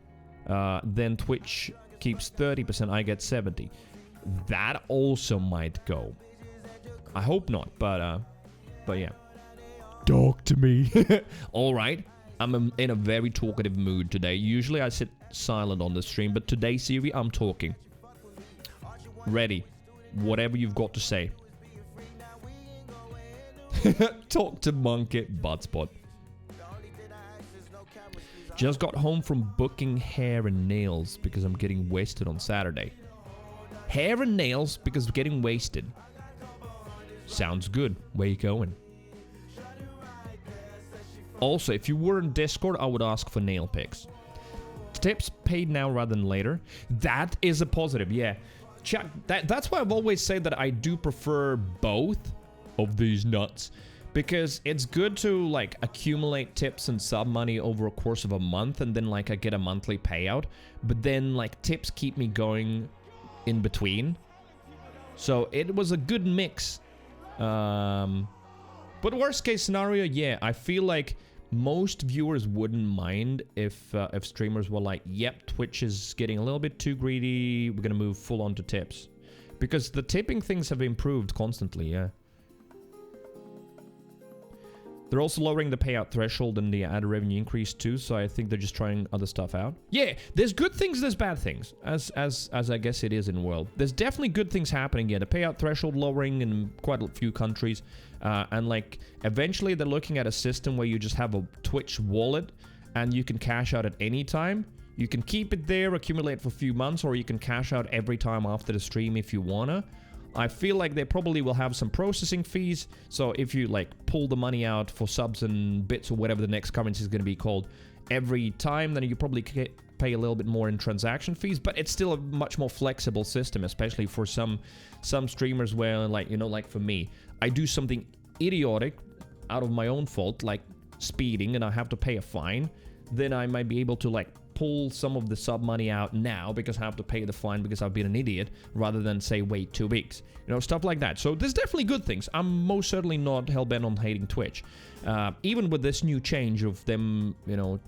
then Twitch keeps 30%, I get 70. That also might go. I hope not, but yeah. Talk to me. Alright, I'm in a very talkative mood today. Usually I sit silent on the stream, but today, Siri, I'm talking. Ready. Whatever you've got to say. Talk to Monkey Buttspot. Just got home from booking hair and nails because I'm getting wasted on Saturday. Hair and nails because I'm getting wasted. Sounds good. Where you going? Also, if you were in Discord, I would ask for nail pics. Tips paid now rather than later. That is a positive, yeah. Chuck, that's why I've always said that I do prefer both of these nuts. Because it's good to, like, accumulate tips and sub money over a course of a month, and then, like, I get a monthly payout. But then, like, tips keep me going in between. So it was a good mix. But worst case scenario, yeah, I feel like most viewers wouldn't mind if streamers were like, yep, Twitch is getting a little bit too greedy, we're gonna move full on to tips. Because the tipping things have improved constantly, yeah. They're also lowering the payout threshold and the ad revenue increase too, so I think they're just trying other stuff out. Yeah, there's good things, there's bad things, as I guess it is in the world. There's definitely good things happening, yeah. The payout threshold lowering in quite a few countries, and like eventually they're looking at a system where you just have a Twitch wallet and you can cash out at any time. You can keep it there, accumulate for a few months, or you can cash out every time after the stream if you wanna. I feel like they probably will have some processing fees, so if you like pull the money out for subs and bits or whatever the next currency is going to be called every time, then you probably pay a little bit more in transaction fees, but it's still a much more flexible system, especially for some streamers where, like, you know, like for me, I do something idiotic out of my own fault, like speeding, and I have to pay a fine. Then I might be able to, like, pull some of the sub money out now because I have to pay the fine because I've been an idiot, rather than, say, wait 2 weeks. You know, stuff like that. So there's definitely good things. I'm most certainly not hell-bent on hating Twitch. Even with this new change of them, you know,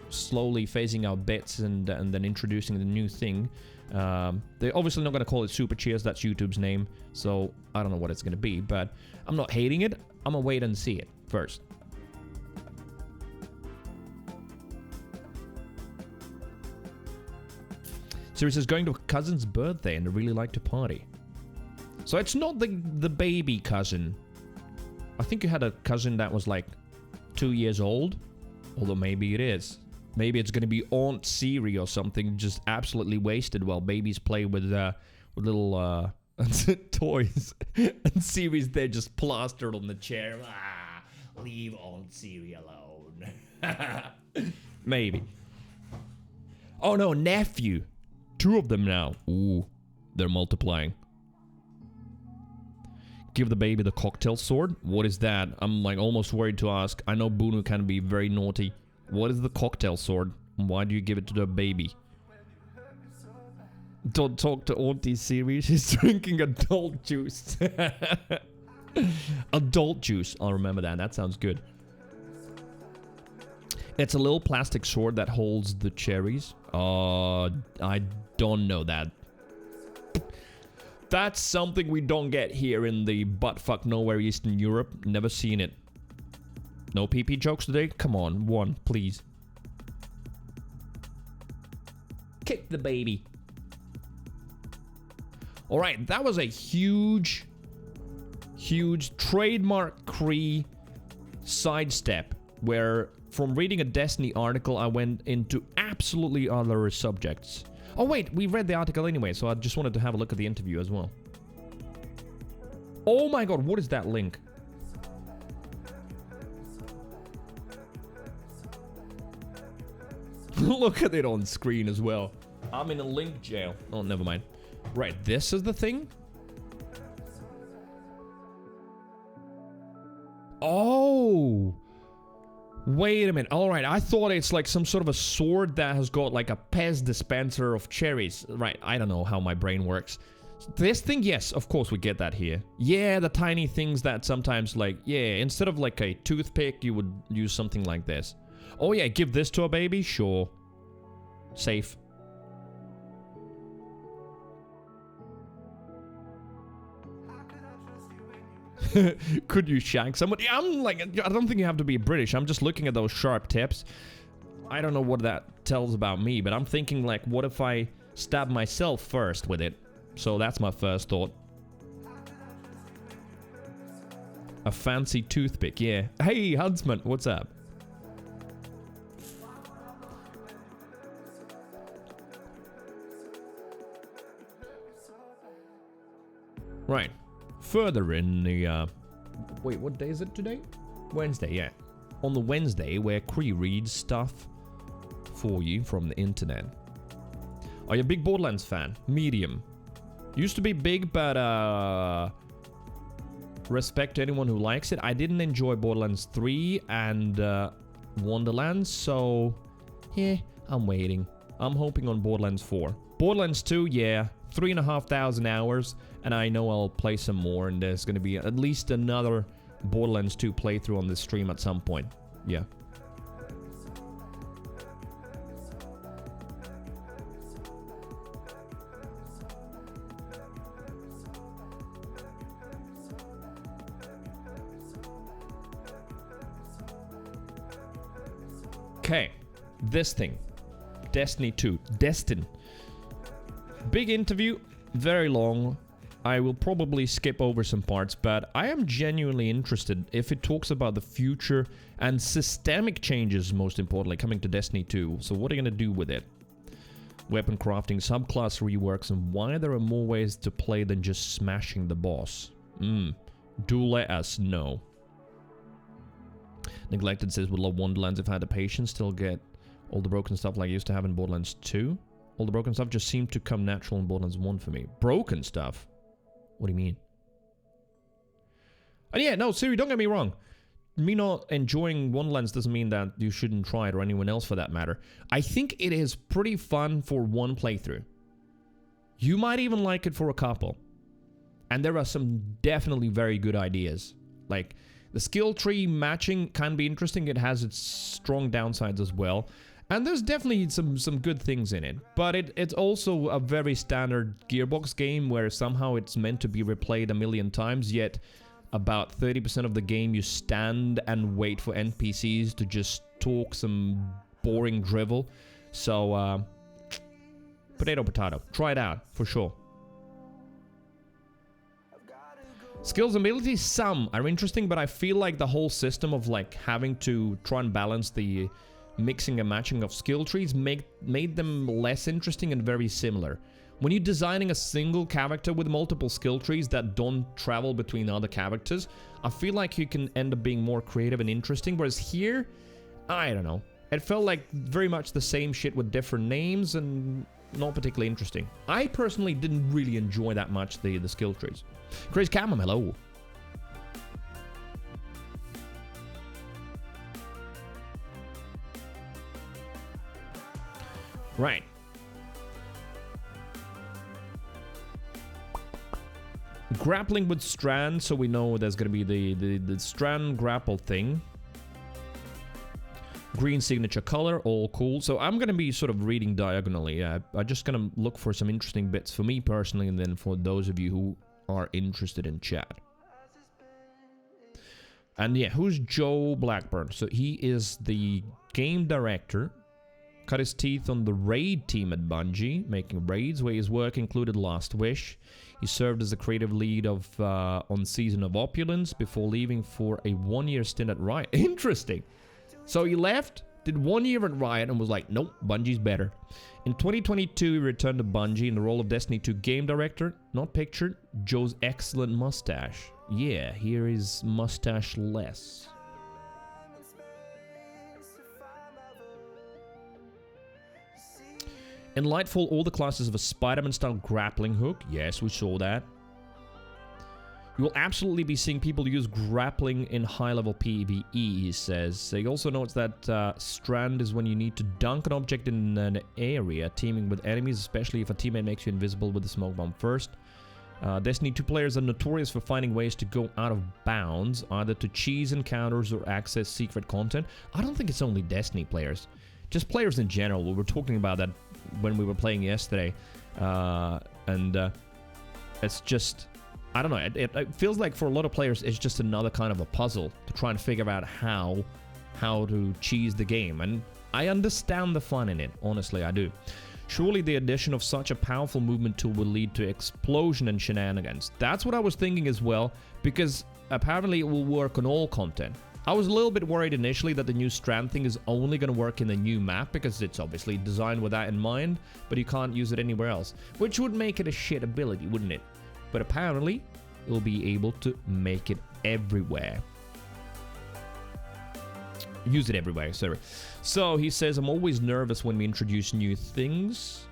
slowly phasing out bits and then introducing the new thing. They're obviously not going to call it Super Cheers. That's YouTube's name. So I don't know what it's going to be, but I'm not hating it. I'm going to wait and see it first. Sirius is going to a cousin's birthday and they really like to party. So it's not the baby cousin. I think you had a cousin that was like 2 years old. Although maybe it is. Maybe it's going to be Aunt Siri or something, just absolutely wasted while babies play with little toys. And Siri's there just plastered on the chair. Ah, leave Aunt Siri alone. Maybe. Oh no, nephew. 2 of them now. Ooh, they're multiplying. Give the baby the cocktail sword? What is that? I'm like almost worried to ask. I know Bunu can be very naughty. What is the cocktail sword? Why do you give it to the baby? Don't talk to Auntie Siri. She's drinking adult juice. Adult juice. I'll remember that. That sounds good. It's a little plastic sword that holds the cherries. I don't know that. That's something we don't get here in the buttfuck nowhere Eastern Europe. Never seen it. No PP jokes today? Come on, one, please. Kick the baby. Alright, that was a huge trademark Cree sidestep where from reading a Destiny article I went into absolutely other subjects. Oh wait, we read the article anyway, so I just wanted to have a look at the interview as well. Oh my god, what is that link? Look at it on screen as well. I'm in a link jail. Oh, never mind. Right, this is the thing? Oh! Wait a minute. Alright, I thought it's like some sort of a sword that has got like a Pez dispenser of cherries. Right, I don't know how my brain works. This thing, yes, of course we get that here. Yeah, the tiny things that sometimes like, yeah, instead of like a toothpick, you would use something like this. Oh yeah, give this to a baby? Sure. Safe. Could you shank somebody? I'm like, I don't think you have to be British. I'm just looking at those sharp tips. I don't know what that tells about me, but I'm thinking like, what if I stab myself first with it? So that's my first thought. A fancy toothpick, yeah. Hey, Huntsman, what's up? Right. Further in the, wait, what day is it today? Wednesday, yeah. On the Wednesday, where Cree reads stuff for you from the internet. Are you a big Borderlands fan? Medium. Used to be big, but, respect to anyone who likes it. I didn't enjoy Borderlands 3 and, Wonderlands, so, yeah, I'm waiting. I'm hoping on Borderlands 4. Borderlands 2, yeah, 3,500 hours, and I know I'll play some more, and there's gonna be at least another Borderlands 2 playthrough on this stream at some point. Yeah. Okay, this thing. Destiny 2. Destin. Big interview, very long. I will probably skip over some parts, but I am genuinely interested if it talks about the future and systemic changes, most importantly, coming to Destiny 2. So what are you going to do with it? Weapon crafting, subclass reworks, and why there are more ways to play than just smashing the boss. Do let us know. Neglected says, would love Wonderlands if I had the patience, still get All the broken stuff like I used to have in Borderlands 2. All the broken stuff just seemed to come natural in Borderlands 1 for me. Broken stuff? What do you mean? And yeah, no, Siri, don't get me wrong. Me not enjoying Wonderlands doesn't mean that you shouldn't try it, or anyone else for that matter. I think it is pretty fun for one playthrough. You might even like it for a couple. And there are some definitely very good ideas. Like, the skill tree matching can be interesting. It has its strong downsides as well. And there's definitely some good things in it. But it's also a very standard Gearbox game where somehow it's meant to be replayed a million times, yet about 30% of the game you stand and wait for NPCs to just talk some boring drivel. So, potato, potato. Try it out, for sure. Skills and abilities, some are interesting, but I feel like the whole system of like having to try and balance the mixing and matching of skill trees made them less interesting and very similar. When you're designing a single character with multiple skill trees that don't travel between other characters, I feel like you can end up being more creative and interesting, whereas here, I don't know. It felt like very much the same shit with different names and not particularly interesting. I personally didn't really enjoy that much the skill trees. Chris Cameron, hello. Right. Grappling with Strand, so we know there's going to be the Strand grapple thing. Green signature color, all cool. So I'm going to be sort of reading diagonally. I'm just going to look for some interesting bits for me personally, and then for those of you who are interested in chat. And yeah, who's Joe Blackburn? So he is the game director. Cut his teeth on the raid team at Bungie, making raids where his work included Last Wish. He served as the creative lead of on Season of Opulence before leaving for a one-year stint at Riot. Interesting. So he left, did 1 year at Riot, and was like, nope, Bungie's better. In 2022, he returned to Bungie in the role of Destiny 2 game director. Not pictured, Joe's excellent mustache. Yeah, here is mustache less. In Lightfall, all the classes have a Spider-Man-style grappling hook. Yes, we saw that. You will absolutely be seeing people use grappling in high-level PvE, he says. He also notes that Strand is when you need to dunk an object in an area, teaming with enemies, especially if a teammate makes you invisible with the smoke bomb first. Destiny 2 players are notorious for finding ways to go out of bounds, either to cheese encounters or access secret content. I don't think it's only Destiny players. Just players in general. We were talking about that when we were playing yesterday. It's just... I don't know, it feels like for a lot of players it's just another kind of a puzzle to try and figure out how to cheese the game, and I understand the fun in it, honestly I do. Surely the addition of such a powerful movement tool will lead to explosion and shenanigans. That's what I was thinking as well, because apparently it will work on all content. I was a little bit worried initially that the new Strand thing is only going to work in the new map, because it's obviously designed with that in mind, but you can't use it anywhere else, which would make it a shit ability, wouldn't it? But apparently, you'll be able to make it everywhere. Use it everywhere, sorry. So he says, I'm always nervous when we introduce new things,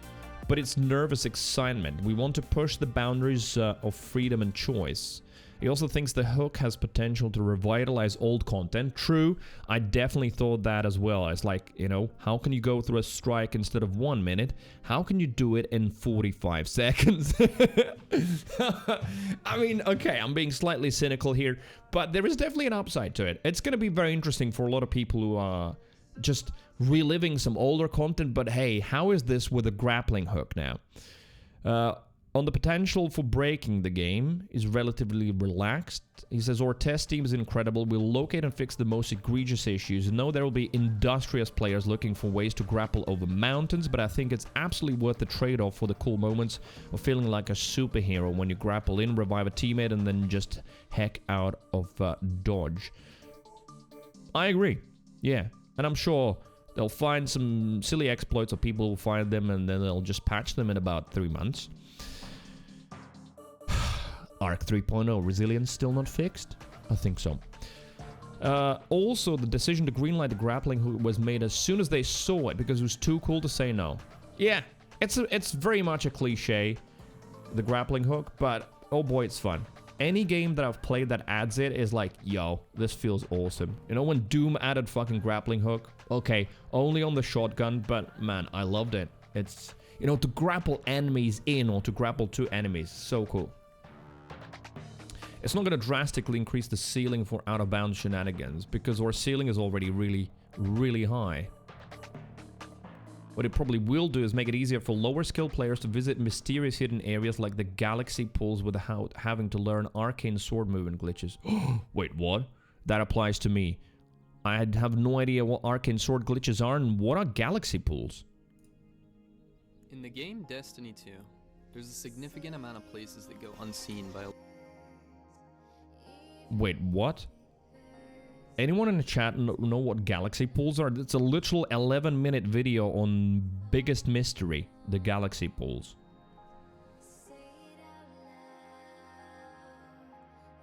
but it's nervous excitement. We want to push the boundaries of freedom and choice. He also thinks the hook has potential to revitalize old content. True, I definitely thought that as well. It's like, you know, how can you go through a strike instead of 1 minute? How can you do it in 45 seconds? I mean, okay, I'm being slightly cynical here, but there is definitely an upside to it. It's going to be very interesting for a lot of people who are just reliving some older content, but hey, how is this with a grappling hook now? On the potential for breaking the game is relatively relaxed. He says, our test team is incredible. We'll locate and fix the most egregious issues. I know there will be industrious players looking for ways to grapple over mountains, but I think it's absolutely worth the trade-off for the cool moments of feeling like a superhero when you grapple in, revive a teammate, and then just heck out of dodge. I agree. Yeah, and I'm sure they'll find some silly exploits, or people will find them, and then they'll just patch them in about 3 months. Arc 3.0, resilience still not fixed? I think so. Also, the decision to greenlight the grappling hook was made as soon as they saw it because it was too cool to say no. Yeah, it's very much a cliche, the grappling hook, but oh boy, it's fun. Any game that I've played that adds it is like, yo, this feels awesome. You know, when Doom added fucking grappling hook, okay, only on the shotgun, but man, I loved it. It's, you know, to grapple enemies in or to grapple to enemies, so cool. It's not going to drastically increase the ceiling for out-of-bounds shenanigans, because our ceiling is already really, really high. What it probably will do is make it easier for lower skill players to visit mysterious hidden areas like the galaxy pools without having to learn arcane sword movement glitches. Wait, what? That applies to me. I have no idea what arcane sword glitches are, and what are galaxy pools? In the game Destiny 2, there's a significant amount of places that go unseen by... Wait, what? Anyone in the chat know what galaxy pools are? It's a literal 11-minute video on biggest mystery, the galaxy pools.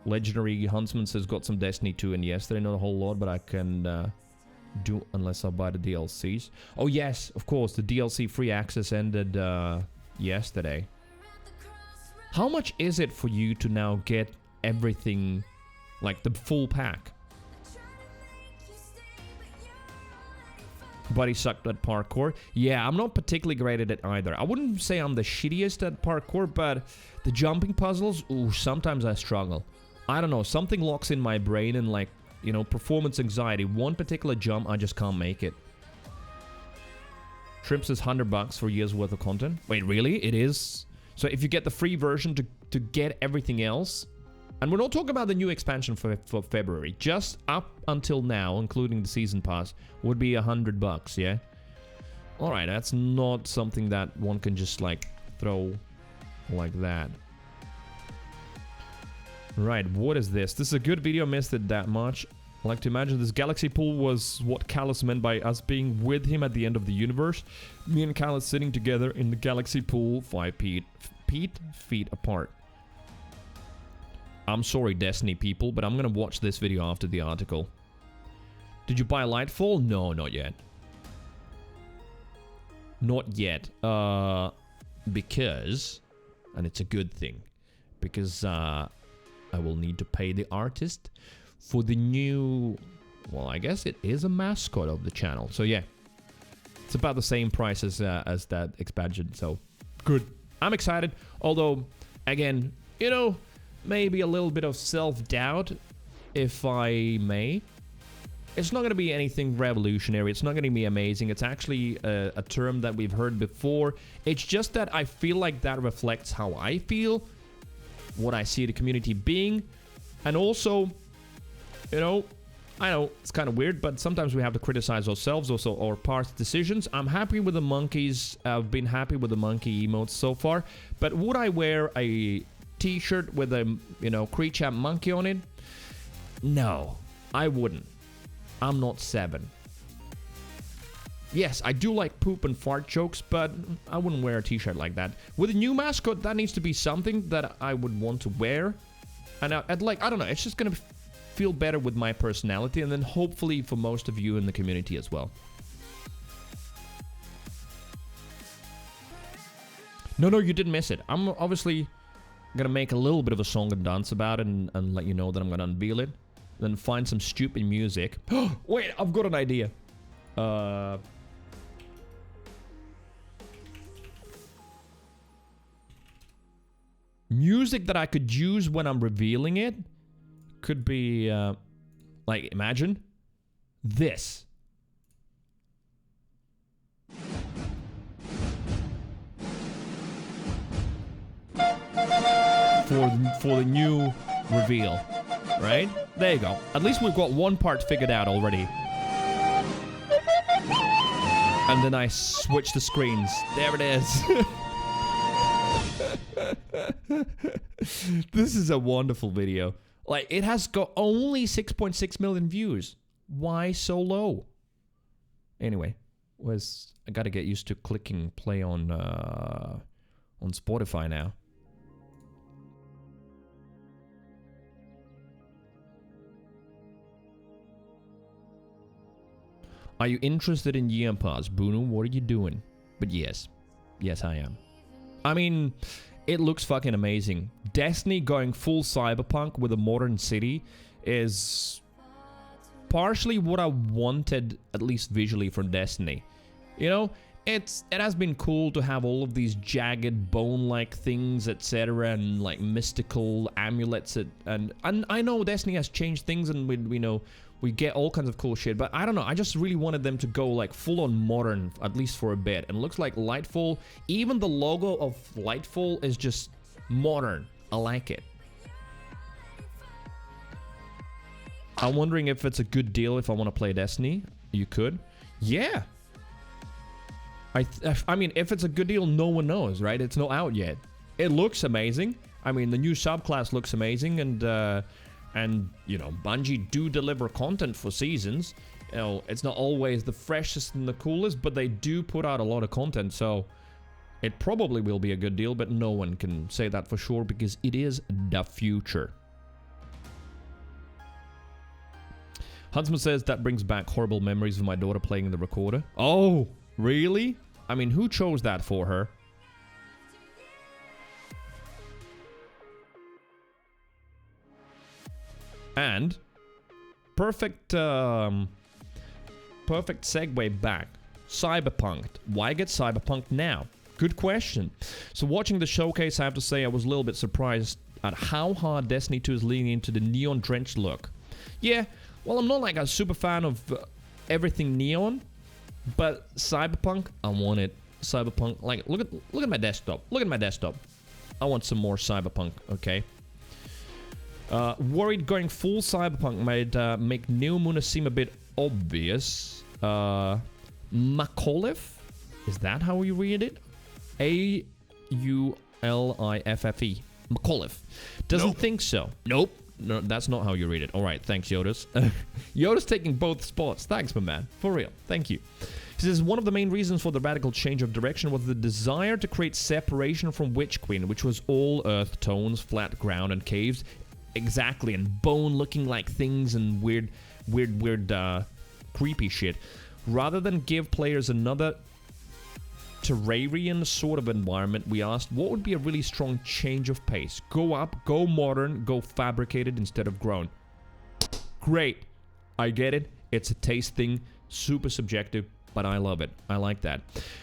Legendary Huntsman says got some Destiny 2 in yesterday, not a whole lot, but I can do unless I buy the DLCs. Oh yes, of course, the DLC free access ended yesterday. How much is it for you to now get everything, like the full pack? Buddy sucked at parkour. Yeah, I'm not particularly great at it either. I wouldn't say I'm the shittiest at parkour, but the jumping puzzles, ooh, sometimes I struggle. I don't know, something locks in my brain and like, you know, performance anxiety. One particular jump, I just can't make it. Shrimp says $100 for a year's worth of content. Wait, really? It is? So if you get the free version to get everything else, and we're not talking about the new expansion for February, just up until now, including the season pass, would be $100, yeah? Alright, that's not something that one can just, like, throw like that. Right, what is this? This is a good video, missed it that much. I like to imagine this galaxy pool was what Callus meant by us being with him at the end of the universe. Me and Callus sitting together in the galaxy pool, 5 feet apart. I'm sorry, Destiny people, but I'm gonna watch this video after the article. Did you buy Lightfall? No, not yet. Not yet. Because... And it's a good thing. Because, I will need to pay the artist for the new... Well, I guess it is a mascot of the channel. So, yeah. It's about the same price as that expansion, so... Good. I'm excited. Although, again, you know... Maybe a little bit of self-doubt, if I may. It's not going to be anything revolutionary. It's not going to be amazing. It's actually a term that we've heard before. It's just that I feel like that reflects how I feel, what I see the community being, and also, you know, I know it's kind of weird, but sometimes we have to criticize ourselves, also our past decisions. I'm happy with the monkeys. I've been happy with the monkey emotes so far, but would I wear a t-shirt with a, you know, Creeviant monkey on it? No, I wouldn't. I'm not 7. Yes, I do like poop and fart jokes, but I wouldn't wear a t-shirt like that. With a new mascot, that needs to be something that I would want to wear. And I'd like, I don't know, it's just gonna feel better with my personality, and then hopefully for most of you in the community as well. No, you didn't miss it. I'm obviously gonna make a little bit of a song and dance about it and let you know that I'm gonna unveil it. Then find some stupid music. Wait, I've got an idea. Music that I could use when I'm revealing it could be, like, imagine this. For the new reveal, right? There you go. At least we've got one part figured out already. And then I switch the screens. There it is. This is a wonderful video. Like, it has got only 6.6 million views. Why so low? Anyway, I gotta get used to clicking play on Spotify now. Are you interested in Year Pass? Bruno, what are you doing? But yes. Yes, I am. I mean, it looks fucking amazing. Destiny going full cyberpunk with a modern city is partially what I wanted, at least visually, from Destiny. You know, it has been cool to have all of these jagged bone-like things, etc., and like mystical amulets. And I know Destiny has changed things, and we know we get all kinds of cool shit. But I don't know. I just really wanted them to go like full-on modern, at least for a bit. And it looks like Lightfall, even the logo of Lightfall is just modern. I like it. I'm wondering if it's a good deal if I want to play Destiny. You could. Yeah. I mean, if it's a good deal, no one knows, right? It's not out yet. It looks amazing. I mean, the new subclass looks amazing, and you know, Bungie do deliver content for seasons. You know, it's not always the freshest and the coolest, but they do put out a lot of content, so it probably will be a good deal, but no one can say that for sure because it is the future. Huntsman says that brings back horrible memories of my daughter playing the recorder. Oh, really? I mean, who chose that for her? And perfect perfect segue back. Cyberpunk. Why get Cyberpunk now? Good question. So watching the showcase, I have to say I was a little bit surprised at how hard Destiny 2 is leaning into the neon drenched look. Yeah, well, I'm not like a super fan of everything neon, but Cyberpunk, I want it. Cyberpunk, like, look at my desktop. Look at my desktop. I want some more Cyberpunk, okay? Worried going full Cyberpunk might make Neomuna seem a bit obvious. McAuliffe? Is that how you read it? A-U-L-I-F-F-E. McAuliffe. Doesn't think so. Nope. No, that's not how you read it. Alright, thanks, Yodas. Yoda's taking both spots. Thanks, my man. For real. Thank you. He says, one of the main reasons for the radical change of direction was the desire to create separation from Witch Queen, which was all earth tones, flat ground, and caves. Exactly, and bone-looking like things and weird, creepy shit. Rather than give players another Terrarian sort of environment, we asked what would be a really strong change of pace. Go up, go modern, go fabricated instead of grown. Great. I get it. It's a taste thing. Super subjective, but I love it. I like that.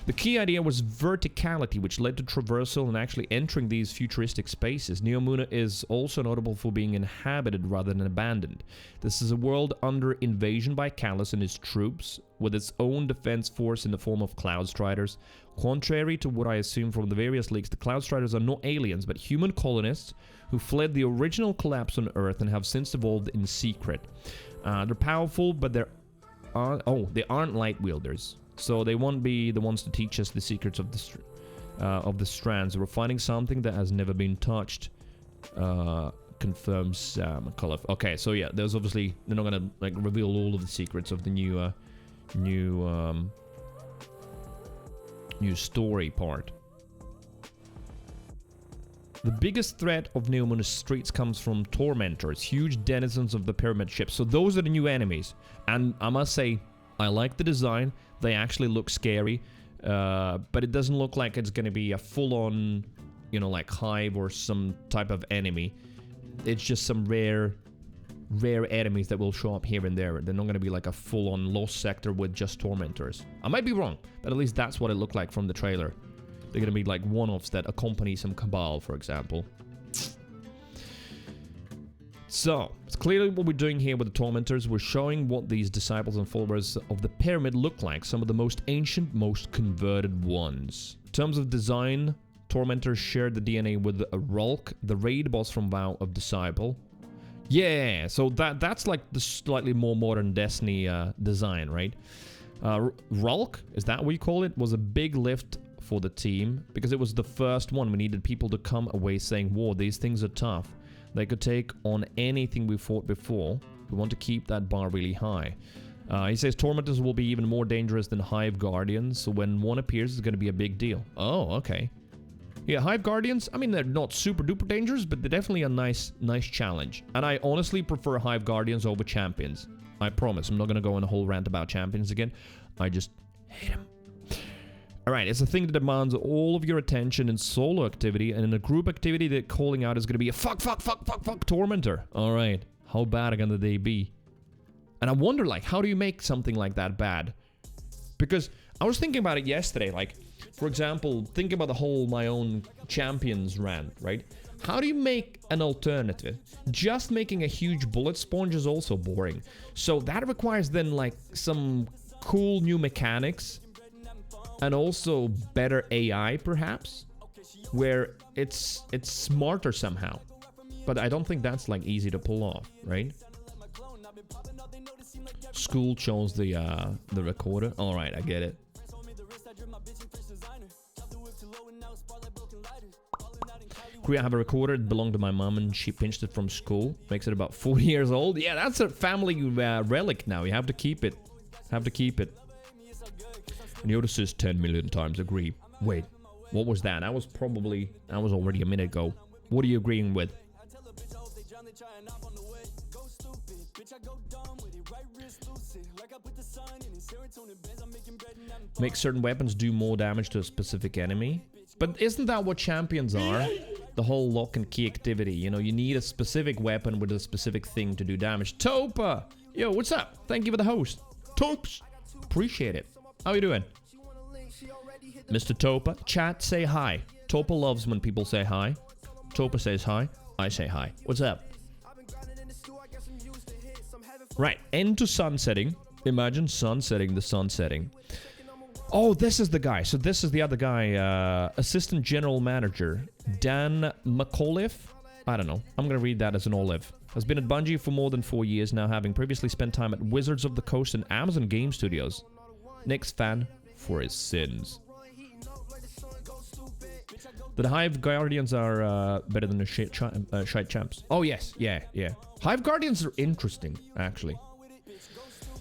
The key idea was verticality, which led to traversal and actually entering these futuristic spaces. Neomuna is also notable for being inhabited rather than abandoned. This is a world under invasion by Callus and his troops, with its own defense force in the form of Cloud Striders. Contrary to what I assume from the various leaks, the Cloud Striders are not aliens, but human colonists who fled the original collapse on Earth and have since evolved in secret. They're powerful, but they aren't light wielders, so they won't be the ones to teach us the secrets of the strands. We're finding something that has never been touched, confirms McAuliffe. Okay, so yeah, there's obviously, they're not gonna like reveal all of the secrets of the new story part. The biggest threat of Neomuna's streets comes from tormentors, huge denizens of the pyramid ships. So those are the new enemies. And I must say, I like the design. They actually look scary. But it doesn't look like it's going to be a full-on, you know, like hive or some type of enemy. It's just some rare enemies that will show up here and there. They're not going to be like a full-on lost sector with just tormentors. I might be wrong, but at least that's what it looked like from the trailer. They're going to be like one-offs that accompany some Cabal, for example. So, it's clearly what we're doing here with the Tormentors. We're showing what these disciples and followers of the Pyramid look like. Some of the most ancient, most converted ones. In terms of design, Tormentors shared the DNA with Rulk, the raid boss from WoW of Disciple. Yeah, so that's like the slightly more modern Destiny design, right? Rulk, is that what you call it? Was a big lift for the team, because it was the first one. We needed people to come away saying, whoa, these things are tough. They could take on anything we fought before. We want to keep that bar really high. He says Tormentors will be even more dangerous than Hive Guardians, so when one appears, it's going to be a big deal. Oh, okay. Yeah, Hive Guardians, I mean, they're not super duper dangerous, but they're definitely a nice challenge. And I honestly prefer Hive Guardians over Champions. I promise. I'm not gonna go on a whole rant about champions again. I just hate him. Alright, it's a thing that demands all of your attention in solo activity, and in a group activity, the calling out is gonna be a fuck tormentor. Alright, how bad can they be? And I wonder, like, how do you make something like that bad? Because I was thinking about it yesterday, like, for example, think about the whole my own champions rant, right? How do you make an alternative? Just making a huge bullet sponge is also boring. So that requires then, like, some cool new mechanics and also better AI, perhaps, where it's smarter somehow. But I don't think that's, like, easy to pull off, right? School chose the recorder. All right, I get it. I have a recorder. It belonged to my mom, and she pinched it from school. Makes it about 40 years old. Yeah, that's a family relic now. You have to keep it. Have to keep it. And Yoda says 10 million times agree. Wait, what was that? That was already a minute ago. What are you agreeing with? Make certain weapons do more damage to a specific enemy. But isn't that what champions are? The whole lock and key activity. You know, you need a specific weapon with a specific thing to do damage. Topa! Yo, what's up? Thank you for the host. Topes! Appreciate it. How you doing? Mr. Topa, chat, say hi. Topa loves when people say hi. Topa says hi. I say hi. What's up? Right, end to sunsetting. Imagine sunsetting the sunsetting. Oh, this is the guy. So this is the other guy, Assistant General Manager, Dan McAuliffe. I don't know. I'm going to read that as an olive. Has been at Bungie for more than 4 years now, having previously spent time at Wizards of the Coast and Amazon Game Studios. Next fan for his sins. The Hive Guardians are better than the shite champs. Oh, yes. Yeah. Hive Guardians are interesting, actually.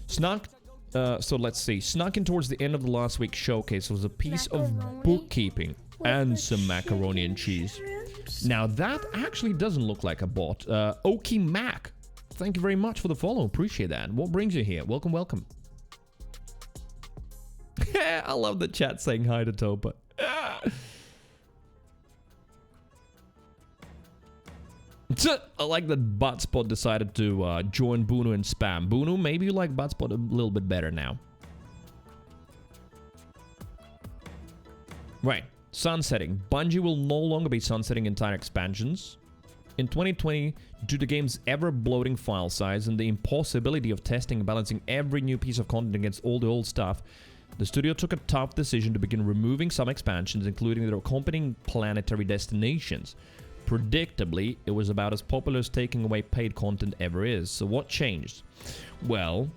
Snuck. So let's see. Snuck in towards the end of the last week's showcase was a piece of bookkeeping and some macaroni and cheese. Now that actually doesn't look like a bot. Okie Mac, thank you very much for the follow. Appreciate that. What brings you here? Welcome, welcome. I love the chat saying hi to Topa. I like that Butspot decided to join Bunu and spam. Bunu, maybe you like Butspot a little bit better now. Right, sunsetting. Bungie will no longer be sunsetting entire expansions. In 2020, due to the game's ever-bloating file size and the impossibility of testing and balancing every new piece of content against all the old stuff, the studio took a tough decision to begin removing some expansions, including their accompanying planetary destinations. Predictably, it was about as popular as taking away paid content ever is. So what changed? Well,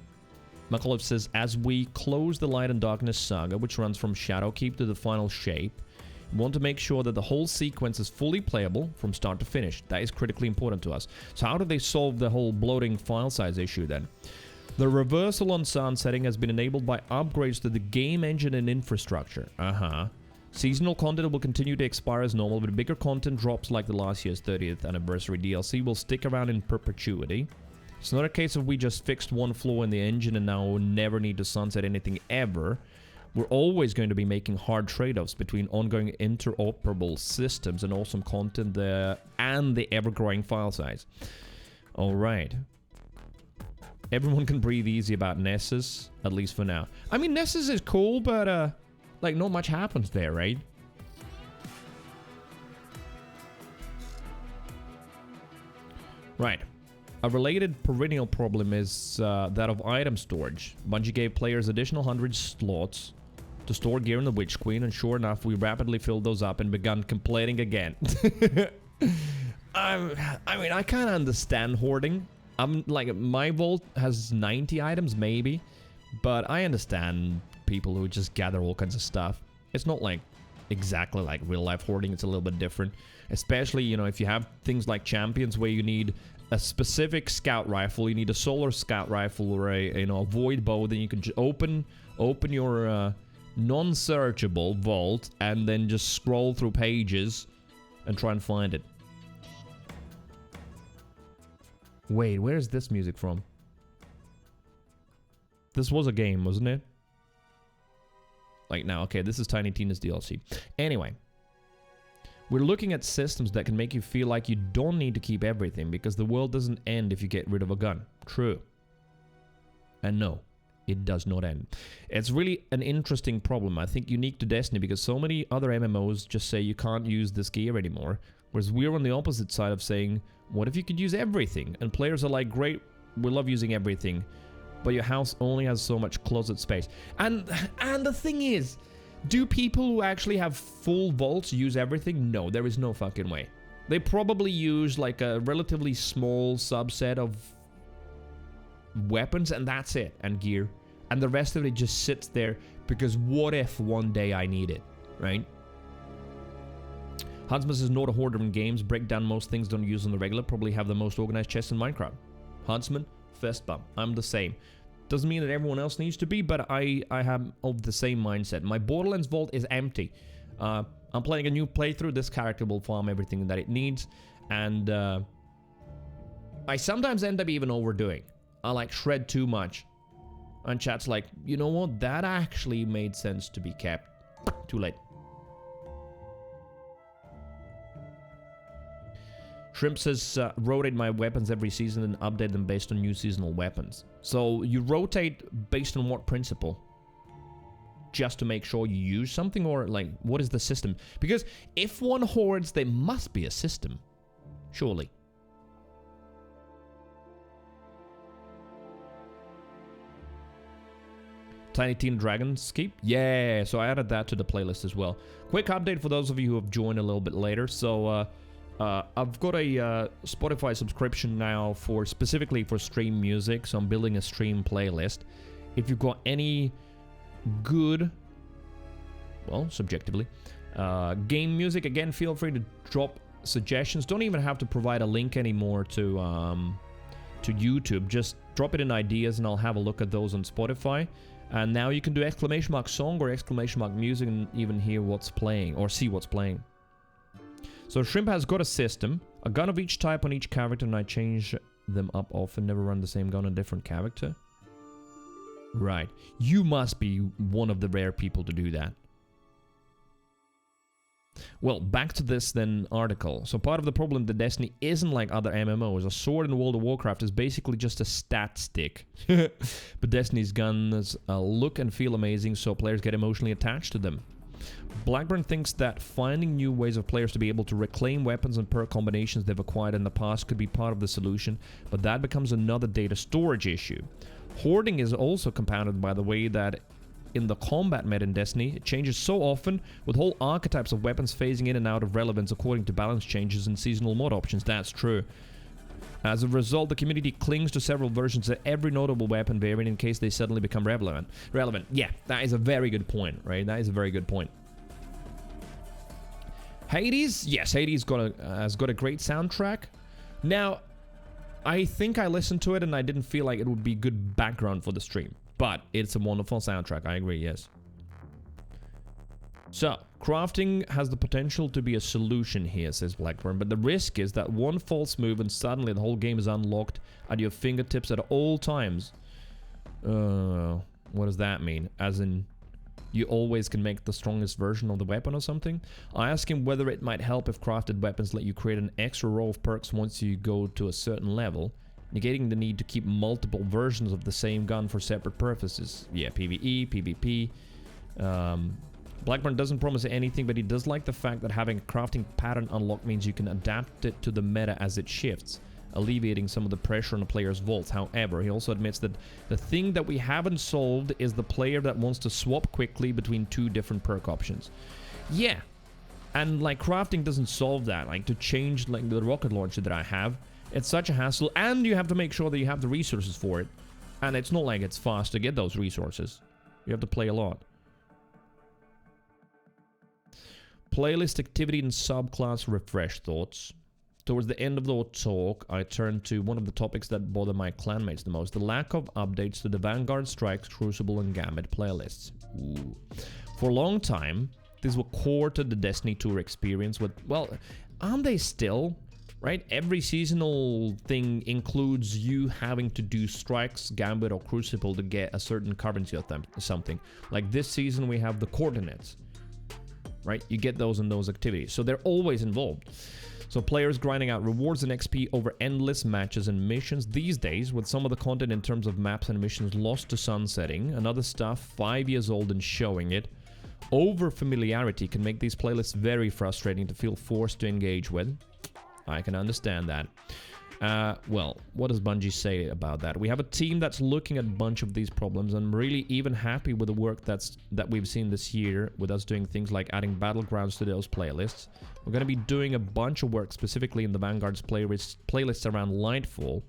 McAuliffe says, as we close the Light and Darkness saga, which runs from Shadowkeep to the final shape, we want to make sure that the whole sequence is fully playable from start to finish. That is critically important to us. So how do they solve the whole bloating file size issue then? The reversal on sunsetting has been enabled by upgrades to the game engine and infrastructure. Seasonal content will continue to expire as normal, but bigger content drops like the last year's 30th anniversary DLC will stick around in perpetuity. It's not a case of we just fixed one flaw in the engine and now we'll never need to sunset anything ever. We're always going to be making hard trade-offs between ongoing interoperable systems and awesome content and the ever-growing file size. Alright. Everyone can breathe easy about Nessus, at least for now. I mean, Nessus is cool, but like, not much happens there, right? Right. A related perennial problem is that of item storage. Bungie gave players additional 100 slots to store gear in the Witch Queen, and sure enough, we rapidly filled those up and began complaining again. I mean, I kind of understand hoarding. I'm like, my vault has 90 items, maybe, but I understand people who just gather all kinds of stuff. It's not like exactly like real life hoarding. It's a little bit different, especially, you know, if you have things like champions where you need a specific scout rifle, you need a solar scout rifle or a, you know, a void bow, then you can just open your non-searchable vault and then just scroll through pages and try and find it. Wait, where is this music from? This was a game, wasn't it? Like now, okay, this is Tiny Tina's DLC. Anyway, we're looking at systems that can make you feel like you don't need to keep everything because the world doesn't end if you get rid of a gun. True. And no, it does not end. It's really an interesting problem, I think unique to Destiny, because so many other MMOs just say you can't use this gear anymore, whereas we're on the opposite side of saying, what if you could use everything? And players are like, great, we love using everything, but your house only has so much closet space. And the thing is, do people who actually have full vaults use everything? No, there is no fucking way. They probably use like a relatively small subset of weapons, and that's it, and gear. And the rest of it just sits there because what if one day I need it, right? Huntsman says, not a hoarder in games, break down most things don't use on the regular, probably have the most organized chest in Minecraft. Huntsman, fist bump. I'm the same. Doesn't mean that everyone else needs to be, but I have of the same mindset. My Borderlands vault is empty. I'm playing a new playthrough. This character will farm everything that it needs, and I sometimes end up even overdoing. I like shred too much, and chat's like, you know what? That actually made sense to be kept. Too late. Shrimp says, rotate my weapons every season and update them based on new seasonal weapons. So you rotate based on what principle? Just to make sure you use something, or like, what is the system? Because if one hoards, there must be a system. Surely. Tiny Teen Dragon's Keep? Yeah, so I added that to the playlist as well. Quick update for those of you who have joined a little bit later. So, I've got a Spotify subscription now for specifically for stream music, so I'm building a stream playlist. If you've got any good, well, subjectively, game music, again, feel free to drop suggestions. Don't even have to provide a link anymore to YouTube. Just drop it in ideas, and I'll have a look at those on Spotify. And now you can do exclamation mark song or exclamation mark music and even hear what's playing or see what's playing. So Shrimp has got a system, a gun of each type on each character, and I change them up often, never run the same gun on a different character. Right. You must be one of the rare people to do that. Well, back to this then article. So part of the problem that Destiny isn't like other MMOs. A sword in World of Warcraft is basically just a stat stick. But Destiny's guns look and feel amazing, so players get emotionally attached to them. Blackburn thinks that finding new ways of players to be able to reclaim weapons and perk combinations they've acquired in the past could be part of the solution, but that becomes another data storage issue. Hoarding is also compounded by the way that in the combat meta in Destiny, it changes so often, with whole archetypes of weapons phasing in and out of relevance according to balance changes and seasonal mod options. That's true. As a result, the community clings to several versions of every notable weapon variant in case they suddenly become relevant. Yeah, that is a very good point, right? That is a very good point. Hades? Yes, Hades has got a great soundtrack. Now, I think I listened to it and I didn't feel like it would be good background for the stream. But it's a wonderful soundtrack, I agree, yes. So, crafting has the potential to be a solution here, says Blackburn, but the risk is that one false move and suddenly the whole game is unlocked at your fingertips at all times. What does that mean? As in, you always can make the strongest version of the weapon or something? I ask him whether it might help if crafted weapons let you create an extra row of perks once you go to a certain level, negating the need to keep multiple versions of the same gun for separate purposes. Yeah, PvE, PvP. Blackburn doesn't promise anything, but he does like the fact that having a crafting pattern unlocked means you can adapt it to the meta as it shifts, alleviating some of the pressure on a player's vaults. However, he also admits that the thing that we haven't solved is the player that wants to swap quickly between two different perk options. Yeah, and like crafting doesn't solve that. Like to change like the rocket launcher that I have, it's such a hassle, and you have to make sure that you have the resources for it. And it's not like it's fast to get those resources. You have to play a lot. Playlist activity and subclass refresh thoughts. Towards the end of the talk, I turned to one of the topics that bother my clanmates the most, the lack of updates to the Vanguard, Strikes, Crucible, and Gambit playlists. Ooh. For a long time, these were core to the Destiny 2 experience with, well, aren't they still? right? Every seasonal thing includes you having to do strikes, gambit, or crucible to get a certain currency or something. Like this season, we have the coordinates, right? You get those in those activities, so they're always involved. So players grinding out rewards and XP over endless matches and missions these days, with some of the content in terms of maps and missions lost to sunsetting, and other stuff 5 years old and showing it. Over familiarity can make these playlists very frustrating to feel forced to engage with. I can understand that. Well, what does Bungie say about that? We have a team that's looking at a bunch of these problems, and I'm really even happy with the work that we've seen this year, with us doing things like adding battlegrounds to those playlists. We're going to be doing a bunch of work specifically in the Vanguard's playlists around Lightfall.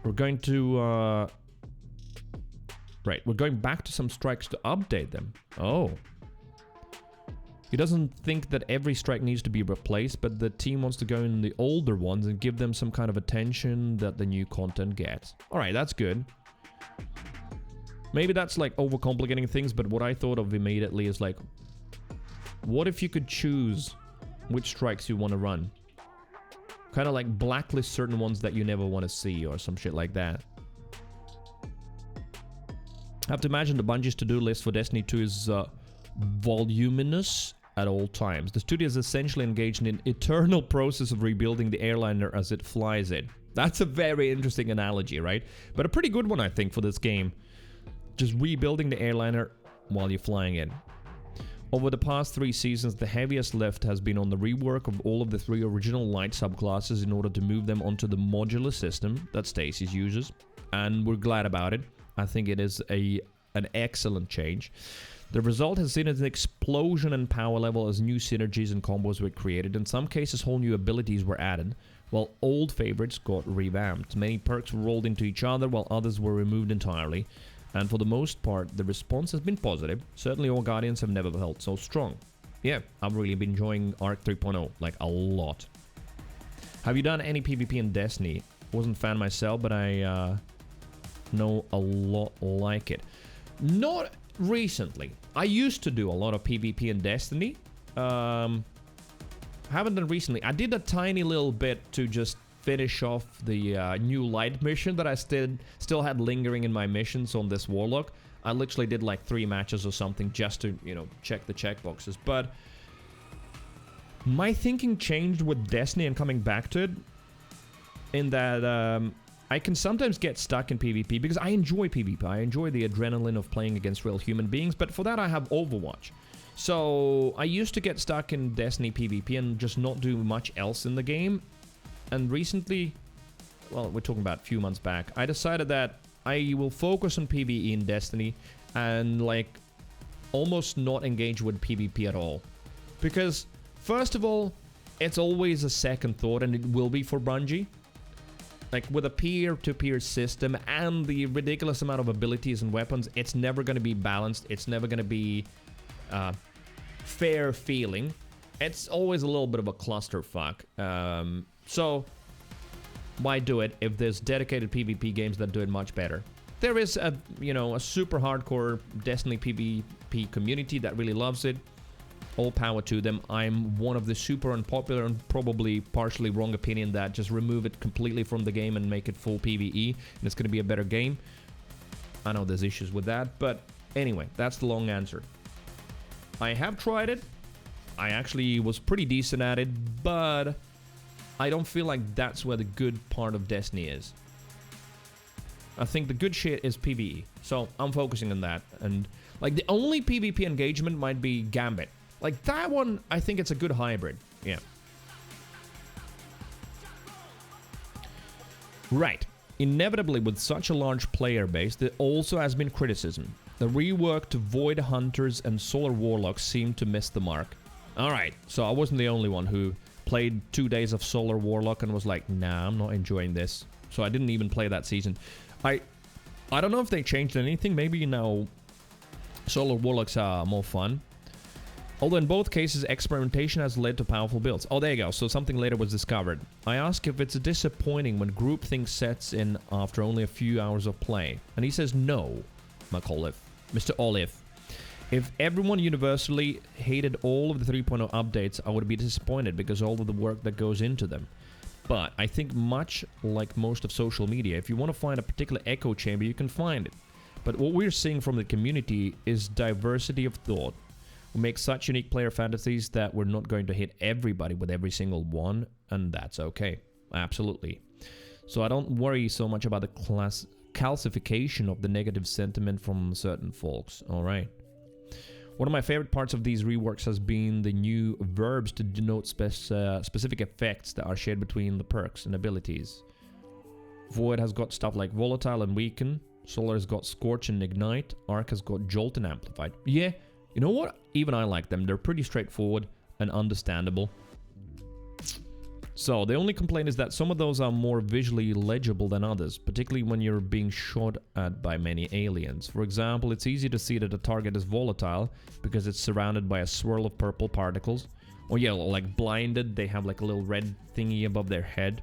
We're going to... Right, we're going back to some strikes to update them. Oh. He doesn't think that every strike needs to be replaced, but the team wants to go in the older ones and give them some kind of attention that the new content gets. Alright, that's good. Maybe that's like overcomplicating things, but what I thought of immediately is like, what if you could choose which strikes you want to run? Kind of like blacklist certain ones that you never want to see or some shit like that. I have to imagine the Bungie's to-do list for Destiny 2 is voluminous at all times. The studio is essentially engaged in an eternal process of rebuilding the airliner as it flies it. That's a very interesting analogy, right? But a pretty good one, I think, for this game. Just rebuilding the airliner while you're flying it. Over the past 3 seasons, the heaviest lift has been on the rework of all of the 3 original light subclasses in order to move them onto the modular system that Stasis uses. And we're glad about it. I think it is an excellent change. The result has seen an explosion in power level as new synergies and combos were created. In some cases, whole new abilities were added, while old favorites got revamped. Many perks were rolled into each other, while others were removed entirely. And for the most part, the response has been positive. Certainly all Guardians have never felt so strong. Yeah, I've really been enjoying Arc 3.0, like a lot. Have you done any PvP in Destiny? Wasn't a fan myself, but I know a lot like it. Not recently. I used to do a lot of PvP in Destiny. Haven't done recently. I did a tiny little bit to just finish off the new light mission that I still had lingering in my missions on this Warlock. I literally did like 3 matches or something just to, you know, check the checkboxes. But my thinking changed with Destiny and coming back to it, in that I can sometimes get stuck in PvP because I enjoy PvP. I enjoy the adrenaline of playing against real human beings, but for that I have Overwatch. So I used to get stuck in Destiny PvP and just not do much else in the game. And recently, well, we're talking about a few months back, I decided that I will focus on PvE in Destiny and like almost not engage with PvP at all. Because first of all, it's always a second thought, and it will be for Bungie. Like, with a peer-to-peer system and the ridiculous amount of abilities and weapons, it's never going to be balanced. It's never going to be fair feeling. It's always a little bit of a clusterfuck. So, why do it if there's dedicated PvP games that do it much better? There is a, you know, a super hardcore Destiny PvP community that really loves it. All power to them. I'm one of the super unpopular and probably partially wrong opinion that just remove it completely from the game and make it full PvE, and it's going to be a better game. I know there's issues with that, but anyway, that's the long answer. I have tried it. I actually was pretty decent at it, but I don't feel like that's where the good part of Destiny is. I think the good shit is PvE, so I'm focusing on that. And like the only PvP engagement might be Gambit. Like, that one, I think it's a good hybrid. Yeah. Right. Inevitably, with such a large player base, there also has been criticism. The rework to Void Hunters and Solar Warlocks seemed to miss the mark. Alright, so I wasn't the only one who played 2 days of Solar Warlock and was like, nah, I'm not enjoying this. So I didn't even play that season. I don't know if they changed anything. Maybe now Solar Warlocks are more fun. Although in both cases, experimentation has led to powerful builds. Oh, there you go. So something later was discovered. I ask if it's disappointing when groupthink sets in after only a few hours of play. And he says no, McAuliffe. Mr. Olive. If everyone universally hated all of the 3.0 updates, I would be disappointed because all of the work that goes into them. But I think much like most of social media, if you want to find a particular echo chamber, you can find it. But what we're seeing from the community is diversity of thought. We make such unique player fantasies that we're not going to hit everybody with every single one, and that's okay. Absolutely. So I don't worry so much about the calcification of the negative sentiment from certain folks, alright? One of my favorite parts of these reworks has been the new verbs to denote specific effects that are shared between the perks and abilities. Void has got stuff like Volatile and Weaken, Solar has got Scorch and Ignite, Arc has got Jolt and Amplified. Yeah, you know what? Even I like them. They're pretty straightforward and understandable. So, the only complaint is that some of those are more visually legible than others, particularly when you're being shot at by many aliens. For example, it's easy to see that a target is volatile because it's surrounded by a swirl of purple particles. Or yeah, like blinded, they have like a little red thingy above their head.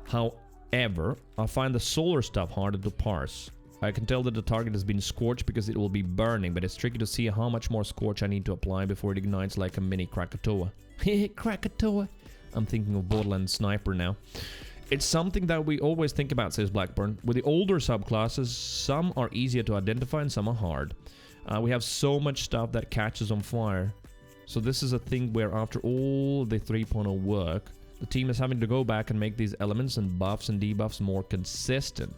However, I find the solar stuff harder to parse. I can tell that the target has been scorched because it will be burning, but it's tricky to see how much more scorch I need to apply before it ignites like a mini Krakatoa. Hehe, Krakatoa. I'm thinking of Borderlands Sniper now. It's something that we always think about, says Blackburn. With the older subclasses, some are easier to identify and some are hard. We have so much stuff that catches on fire. So this is a thing where after all the 3.0 work, the team is having to go back and make these elements and buffs and debuffs more consistent.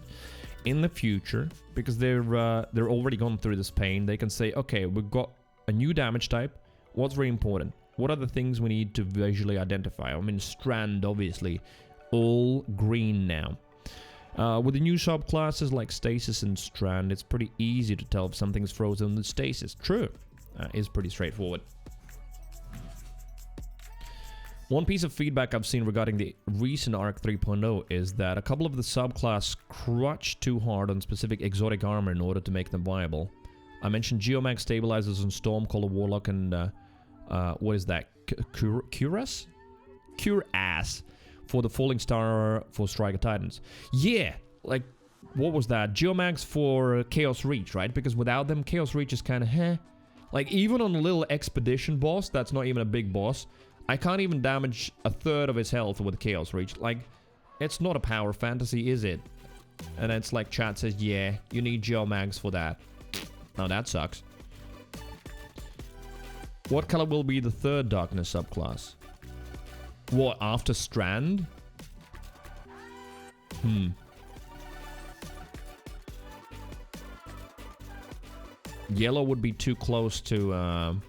In the future, because they're already gone through this pain, they can say, okay, we've got a new damage type. What's very important? What are the things we need to visually identify? I mean, Strand, obviously, all green now. With the new subclasses like Stasis and Strand, it's pretty easy to tell if something's frozen in Stasis. True, is pretty straightforward. One piece of feedback I've seen regarding the recent Arc 3.0 is that a couple of the subclass crutch too hard on specific exotic armor in order to make them viable. I mentioned Geomag stabilizers on Stormcaller Warlock and what is that? Cuirass? Cuirass for the Falling Star for Striker Titans. Yeah, like, what was that? Geomags for Chaos Reach, right? Because without them, Chaos Reach is kind of heh. Like, even on a little expedition boss, that's not even a big boss, I can't even damage a third of his health with Chaos Reach. Like, it's not a power fantasy, is it? And it's like chat says, yeah, you need Geomags for that. Now that sucks. What color will be the third Darkness subclass? What, after Strand? Yellow would be too close to,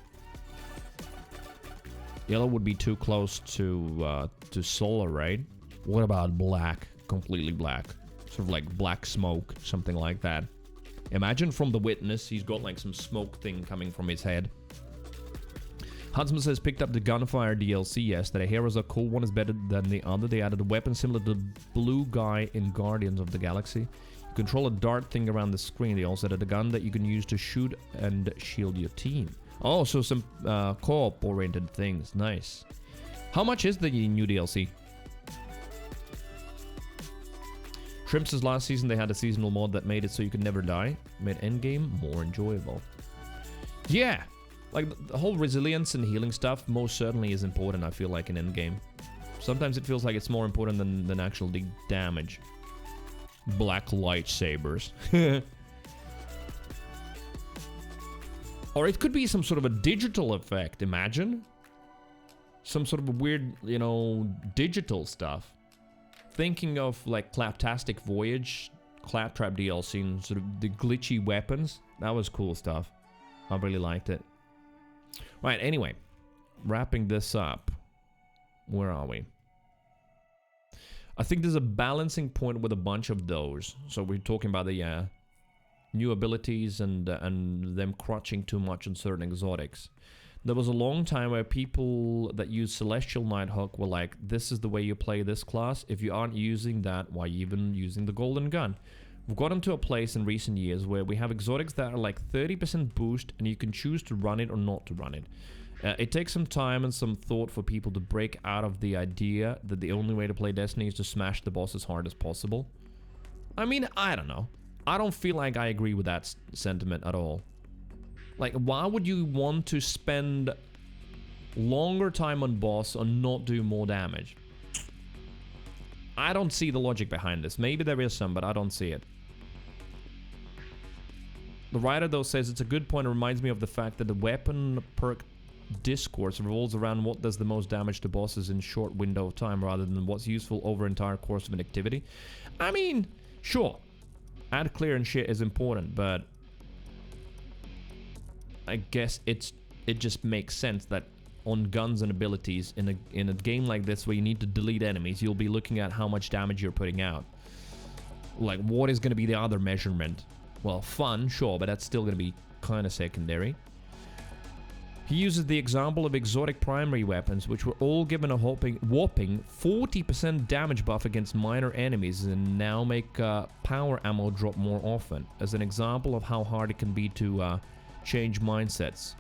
Yellow would be too close to Solar, right? What about black? Completely black. Sort of like black smoke, something like that. Imagine from The Witness, he's got like some smoke thing coming from his head. Huntsman says, picked up the Gunfire DLC yesterday. Heroes are cool, one is better than the other. They added a weapon similar to the blue guy in Guardians of the Galaxy. You control a dart thing around the screen. They also added a gun that you can use to shoot and shield your team. Oh, so some co-op-oriented things. Nice. How much is the new DLC? Shrimp says last season they had a seasonal mod that made it so you could never die. Made endgame more enjoyable. Yeah! Like, the whole resilience and healing stuff most certainly is important, I feel like, in endgame. Sometimes it feels like it's more important than actual damage. Black lightsabers. Or it could be some sort of a digital effect, imagine? Some sort of a weird, you know, digital stuff. Thinking of, like, Claptastic Voyage, Claptrap DLC, and sort of the glitchy weapons. That was cool stuff. I really liked it. Right, anyway. Wrapping this up. Where are we? I think there's a balancing point with a bunch of those. So we're talking about the new abilities and them crutching too much on certain exotics. There was a long time where people that use Celestial Nighthawk were like, this is the way you play this class. If you aren't using that, why even using the Golden Gun? We've gotten to a place in recent years where we have exotics that are like 30% boost and you can choose to run it or not to run it. It takes some time and some thought for people to break out of the idea that the only way to play Destiny is to smash the boss as hard as possible. I mean, I don't know. I don't feel like I agree with that sentiment at all. Like, why would you want to spend longer time on boss or not do more damage? I don't see the logic behind this. Maybe there is some, but I don't see it. The writer, though, says it's a good point. It reminds me of the fact that the weapon perk discourse revolves around what does the most damage to bosses in short window of time rather than what's useful over entire course of an activity. I mean, sure, add clear and shit is important, but I guess it just makes sense that on guns and abilities in a game like this where you need to delete enemies, you'll be looking at how much damage you're putting out. Like, what is going to be the other measurement? Well, fun, sure, but that's still going to be kind of secondary. He uses the example of exotic primary weapons, which were all given a whopping 40% damage buff against minor enemies and now make power ammo drop more often, as an example of how hard it can be to change mindsets.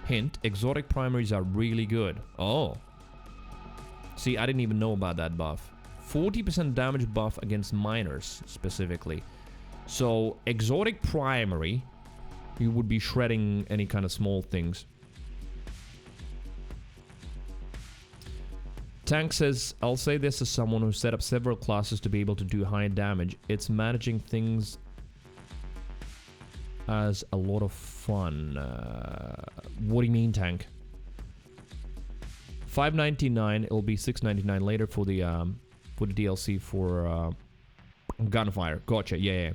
Hint, exotic primaries are really good. Oh. See, I didn't even know about that buff. 40% damage buff against minors, specifically. So, exotic primary, you would be shredding any kind of small things. Tank says, I'll say this as someone who set up several classes to be able to do high damage. It's managing things as a lot of fun. What do you mean, Tank? $5.99. It'll be $6.99 later for the DLC for Gunfire. Gotcha. Yeah.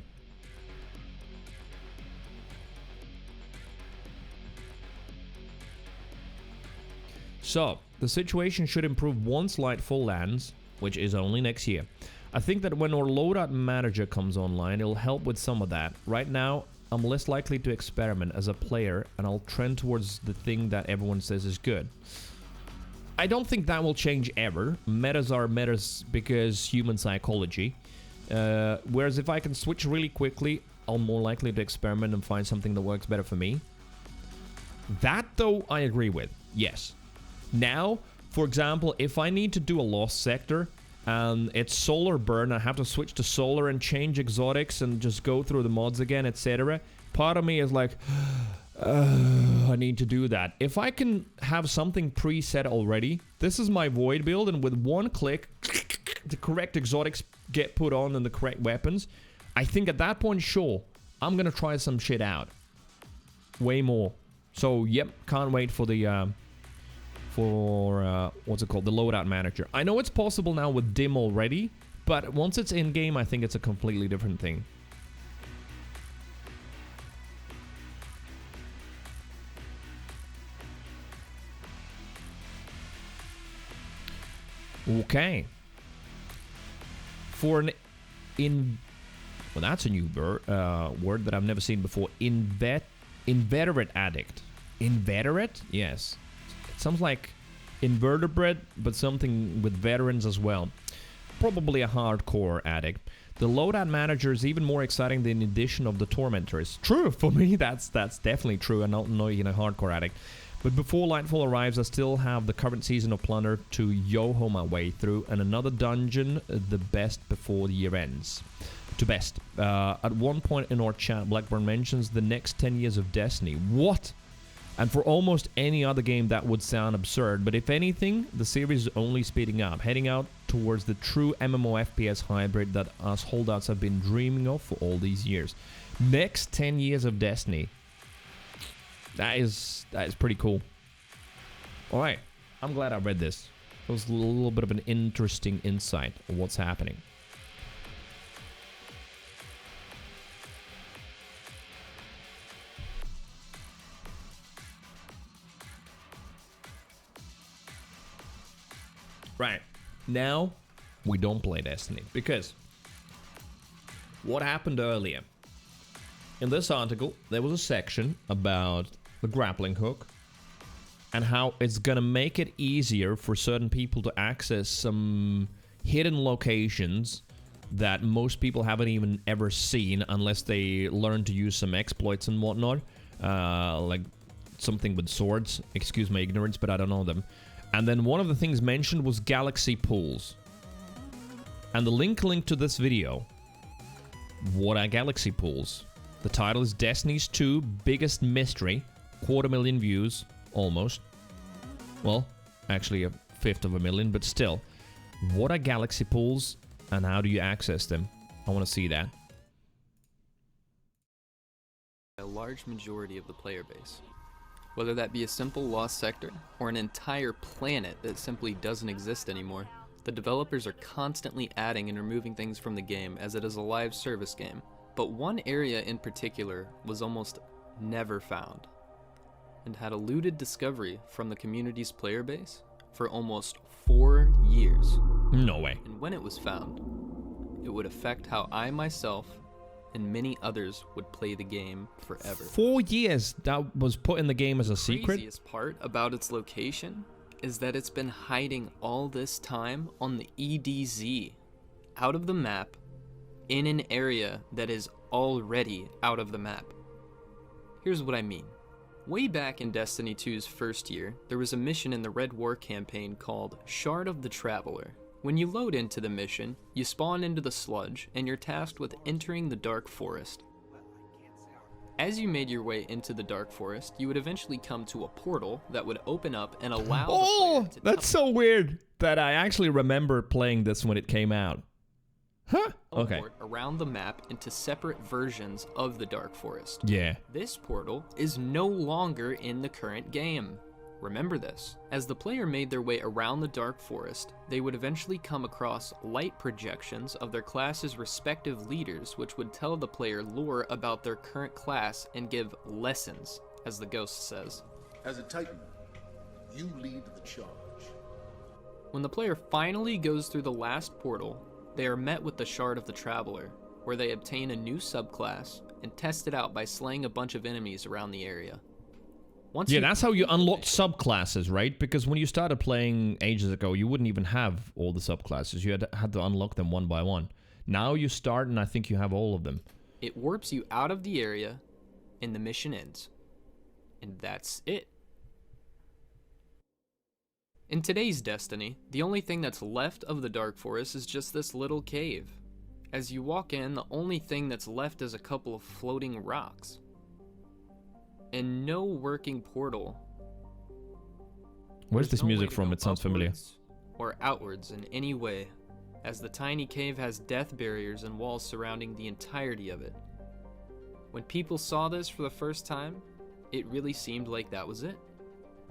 So, the situation should improve once Lightfall lands, which is only next year. I think that when our loadout manager comes online, it'll help with some of that. Right now, I'm less likely to experiment as a player, and I'll trend towards the thing that everyone says is good. I don't think that will change ever. Metas are metas because human psychology. Whereas if I can switch really quickly, I'm more likely to experiment and find something that works better for me. That, though, I agree with. Yes. Now, for example, if I need to do a lost sector and it's solar burn, I have to switch to solar and change exotics and just go through the mods again, etc. Part of me is like, I need to do that. If I can have something preset already, this is my void build, and with one click, the correct exotics get put on and the correct weapons, I think at that point, sure, I'm gonna try some shit out. Way more. So, yep, can't wait for the, what's it called? The loadout manager. I know it's possible now with Dim already, but once it's in-game, I think it's a completely different thing. Okay. For an well, that's a new word that I've never seen before. Inveterate addict. Inveterate? Yes. It sounds like invertebrate, but something with veterans as well. Probably a hardcore addict. The loadout manager is even more exciting than the addition of the tormentors. True, for me, that's definitely true. I'm not knowing a hardcore addict. But before Lightfall arrives, I still have the current season of Plunder to yo-ho my way through, and another dungeon, the best before the year ends. To best. At one point in our chat, Blackburn mentions the next 10 years of Destiny. What? And for almost any other game, that would sound absurd. But if anything, the series is only speeding up, heading out towards the true MMO FPS hybrid that us holdouts have been dreaming of for all these years. Next 10 years of Destiny. That is pretty cool. Alright, I'm glad I read this. It was a little bit of an interesting insight of what's happening. Right, now we don't play Destiny, because what happened earlier? In this article, there was a section about the grappling hook and how it's gonna make it easier for certain people to access some hidden locations that most people haven't even ever seen unless they learn to use some exploits and whatnot, like something with swords. Excuse my ignorance, but I don't know them. And then one of the things mentioned was galaxy pools. And the link to this video. What are galaxy pools? The title is Destiny's 2 Biggest Mystery. 250,000 views, almost. Well, actually 1/5 but still. What are galaxy pools and how do you access them? I want to see that. A large majority of the player base. Whether that be a simple lost sector or an entire planet that simply doesn't exist anymore, the developers are constantly adding and removing things from the game as it is a live service game. But one area in particular was almost never found and had eluded discovery from the community's player base for almost 4 years. No way. And when it was found, it would affect how I myself and many others would play the game forever. 4 years that was put in the game as a secret? The craziest part about its location is that it's been hiding all this time on the EDZ, out of the map, in an area that is already out of the map. Here's what I mean. Way back in Destiny 2's first year, there was a mission in the Red War campaign called Shard of the Traveler. When you load into the mission, you spawn into the sludge, and you're tasked with entering the Dark Forest. As you made your way into the Dark Forest, you would eventually come to a portal that would open up and allow the player to that's so weird that I actually remember playing this when it came out. Huh? Okay. teleport around the map into separate versions of the Dark Forest. Yeah. This portal is no longer in the current game. Remember this. As the player made their way around the Dark Forest, they would eventually come across light projections of their class's respective leaders, which would tell the player lore about their current class and give lessons, as the ghost says. As a Titan, you lead the charge. When the player finally goes through the last portal, they are met with the Shard of the Traveler, where they obtain a new subclass and test it out by slaying a bunch of enemies around the area. Yeah, that's how you unlocked subclasses, right? Because when you started playing ages ago, you wouldn't even have all the subclasses. You had to unlock them one by one. Now you start, and I think you have all of them. It warps you out of the area, and the mission ends. And that's it. In today's Destiny, the only thing that's left of the Dark Forest is just this little cave. As you walk in, the only thing that's left is a couple of floating rocks. And no working portal. Where's There's this no way music to from? go It sounds familiar. upwards or outwards in any way, as the tiny cave has death barriers and walls surrounding the entirety of it. When people saw this for the first time, it really seemed like that was it.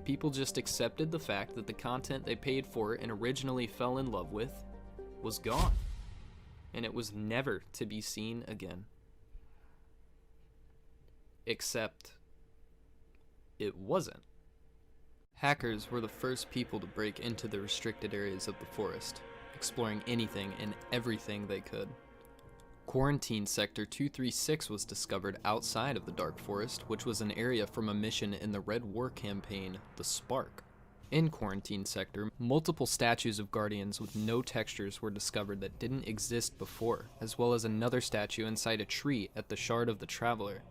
People just accepted the fact that the content they paid for and originally fell in love with was gone, and it was never to be seen again. Except it wasn't. Hackers were the first people to break into the restricted areas of the forest, exploring anything and everything they could. Quarantine Sector 236 was discovered outside of the Dark Forest, which was an area from a mission in the Red War campaign, the Spark. In Quarantine Sector, multiple statues of Guardians with no textures were discovered that didn't exist before, as well as another statue inside a tree at the Shard of the Traveler.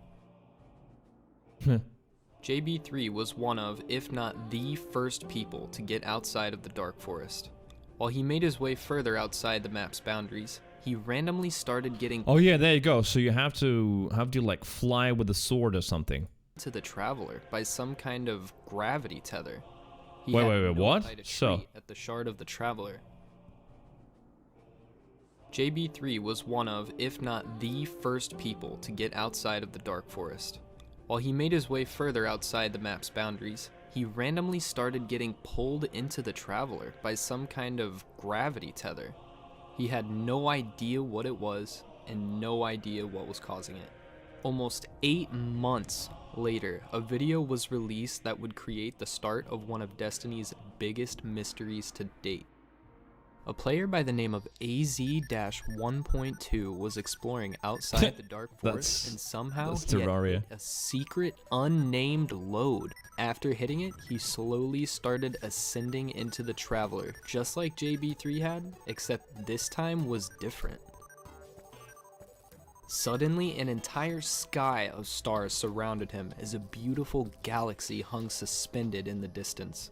JB3 was one of, if not the first people to get outside of the Dark Forest. While he made his way further outside the map's boundaries, he randomly started getting Oh yeah, there you go. So you have to like fly with a sword or something. to the Traveler by some kind of gravity tether. He Wait, had wait, wait, no what? sight of So- tree at the Shard of the Traveler. JB3 was one of, if not the first people to get outside of the Dark Forest. While he made his way further outside the map's boundaries, he randomly started getting pulled into the Traveler by some kind of gravity tether. He had no idea what it was and no idea what was causing it. Almost 8 months later, a video was released that would create the start of one of Destiny's biggest mysteries to date. A player by the name of AZ-1.2 was exploring outside the Dark Forest and somehow that's he had Terraria. hit a secret unnamed load. After hitting it, he slowly started ascending into the Traveler, just like JB3 had, except this time was different. Suddenly, an entire sky of stars surrounded him as a beautiful galaxy hung suspended in the distance.